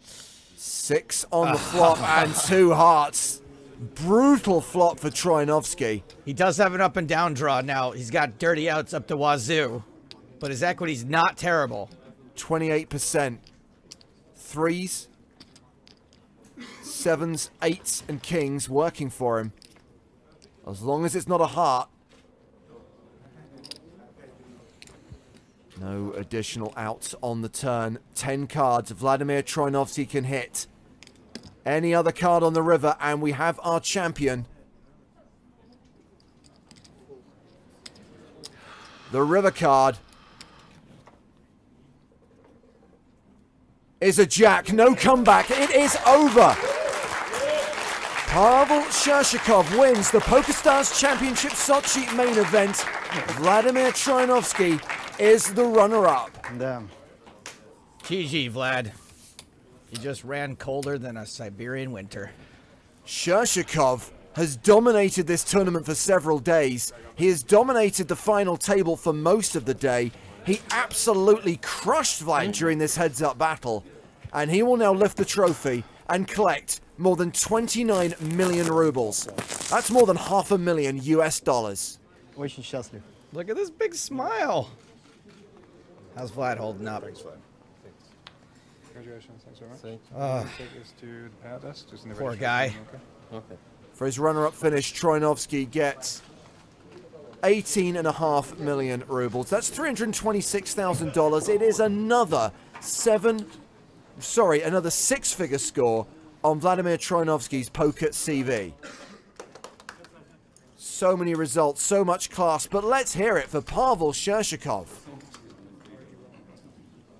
6 on the flop and 2 hearts. Brutal flop for Troianovski. He does have an up and down draw now. He's got dirty outs up to wazoo. But his equity's not terrible. 28%. 3s. 7s, 8s, and kings working for him. As long as it's not a heart. No additional outs on the turn. 10 cards. Vladimir Troianovski can hit. Any other card on the river, and we have our champion. The river card is a jack. No comeback. It is over. Pavel Shershikov wins the PokerStars Championship Sochi main event. Vladimir Troianovski is the runner-up. Damn. GG, Vlad. He just ran colder than a Siberian winter. Shershikov has dominated this tournament for several days. He has dominated the final table for most of the day. He absolutely crushed Vlad during this heads-up battle. And he will now lift the trophy and collect more than 29 million rubles. That's more than $500,000 US. Очень счастлив. Look at this big smile. How's Vlad holding up? Thanks, Vlad. Congratulations. Thanks very much. Take this to the pad desk. Just in the Poor registry. guy. Okay. For his runner-up finish, Troianovski gets 18.5 million rubles. That's $326,000. It is another another six-figure score on Vladimir Troianovski's poker CV. So many results, so much class, but let's hear it for Pavel Shershikov.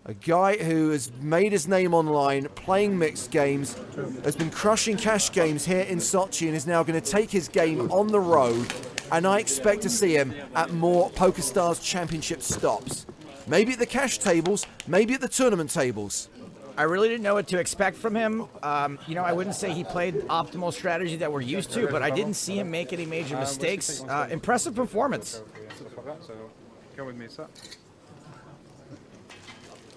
A guy who has made his name online, playing mixed games, has been crushing cash games here in Sochi and is now going to take his game on the road. And I expect to see him at more PokerStars Championship stops. Maybe at the cash tables, maybe at the tournament tables. I really didn't know what to expect from him. You know, I wouldn't say he played optimal strategy that we're used to, but I didn't see him make any major mistakes. Impressive performance. Come with me, sir.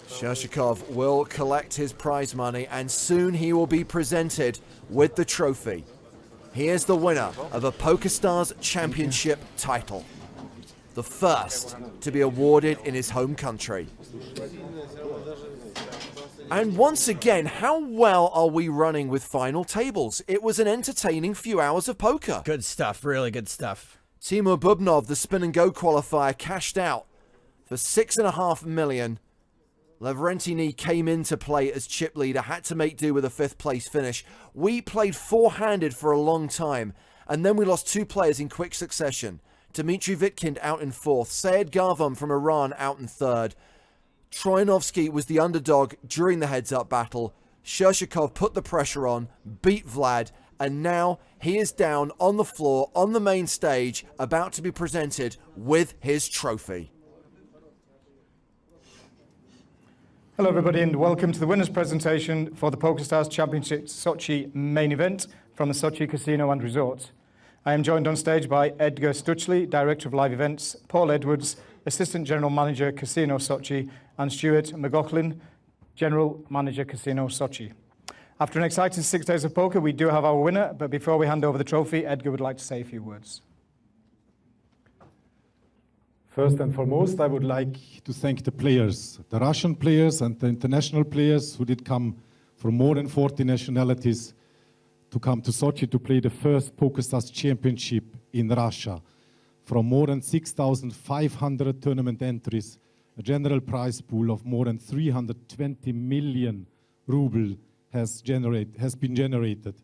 Shershikov will collect his prize money and soon he will be presented with the trophy. He is the winner of a PokerStars Championship title. The first to be awarded in his home country. And once again, how well are we running with final tables? It was an entertaining few hours of poker. Good stuff, really good stuff. Timur Bubnov, the spin and go qualifier, cashed out for $6.5 million. Lavrentini came into play as chip leader, had to make do with a 5th place finish. We played four-handed for a long time, and then we lost 2 players in quick succession. Dmitry Vitkind out in 4th. Sayed Garvam from Iran out in 3rd. Troyanovsky was the underdog during the heads-up battle. Shershikov put the pressure on, beat Vlad, and now he is down on the floor on the main stage, about to be presented with his trophy. Hello everybody and welcome to the winners presentation for the PokerStars Championship Sochi main event from the Sochi Casino and Resort. I am joined on stage by Edgar Stuchley, Director of Live Events, Paul Edwards, Assistant General Manager Casino Sochi, and Stuart McLaughlin, General Manager Casino Sochi. After an exciting 6 days of poker, we do have our winner, but before we hand over the trophy, Edgar would like to say a few words. First and foremost, I would like to thank the players, the Russian players and the international players who did come from more than 40 nationalities to come to Sochi to play the first PokerStars Championship in Russia. From more than 6,500 tournament entries, a general prize pool of more than 320 million ruble has been generated.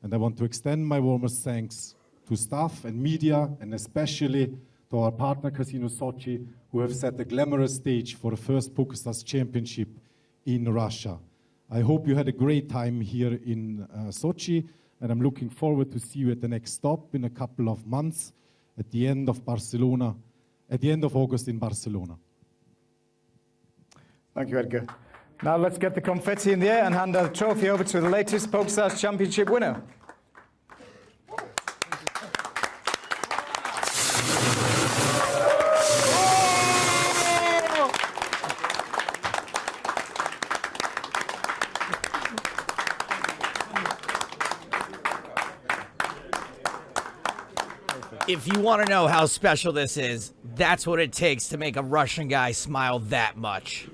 And I want to extend my warmest thanks to staff and media, and especially to our partner Casino Sochi, who have set a glamorous stage for the first PokerStars Championship in Russia. I hope you had a great time here in Sochi, and I'm looking forward to see you at the next stop in a couple of months at the end of Barcelona, at the end of August in Barcelona. Thank you, Edgar. Now let's get the confetti in the air and hand the trophy over to the latest PokerStars Championship winner. If you want to know how special this is, that's what it takes to make a Russian guy smile that much.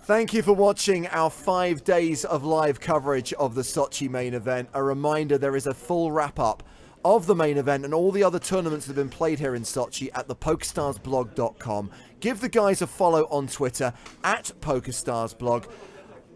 Thank you for watching our 5 days of live coverage of the Sochi main event. A reminder, there is a full wrap-up of the main event and all the other tournaments that have been played here in Sochi at the PokerStarsblog.com. Give the guys a follow on Twitter at PokerStarsblog.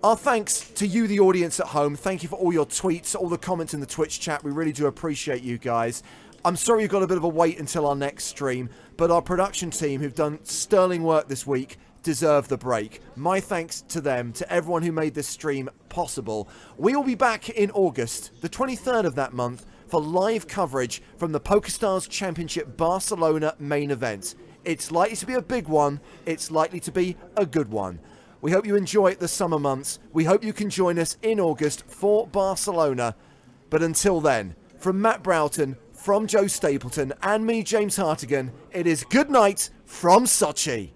Our thanks to you, the audience at home. Thank you for all your tweets, all the comments in the Twitch chat. We really do appreciate you guys. I'm sorry you've got a bit of a wait until our next stream, but our production team, who've done sterling work this week, deserve the break. My thanks to them, to everyone who made this stream possible. We will be back in August, the 23rd of that month, for live coverage from the PokerStars Championship Barcelona main event. It's likely to be a big one. It's likely to be a good one. We hope you enjoy the summer months. We hope you can join us in August for Barcelona. But until then, from Matt Broughton, from Joe Stapleton, and me, James Hartigan, it is good night from Sochi.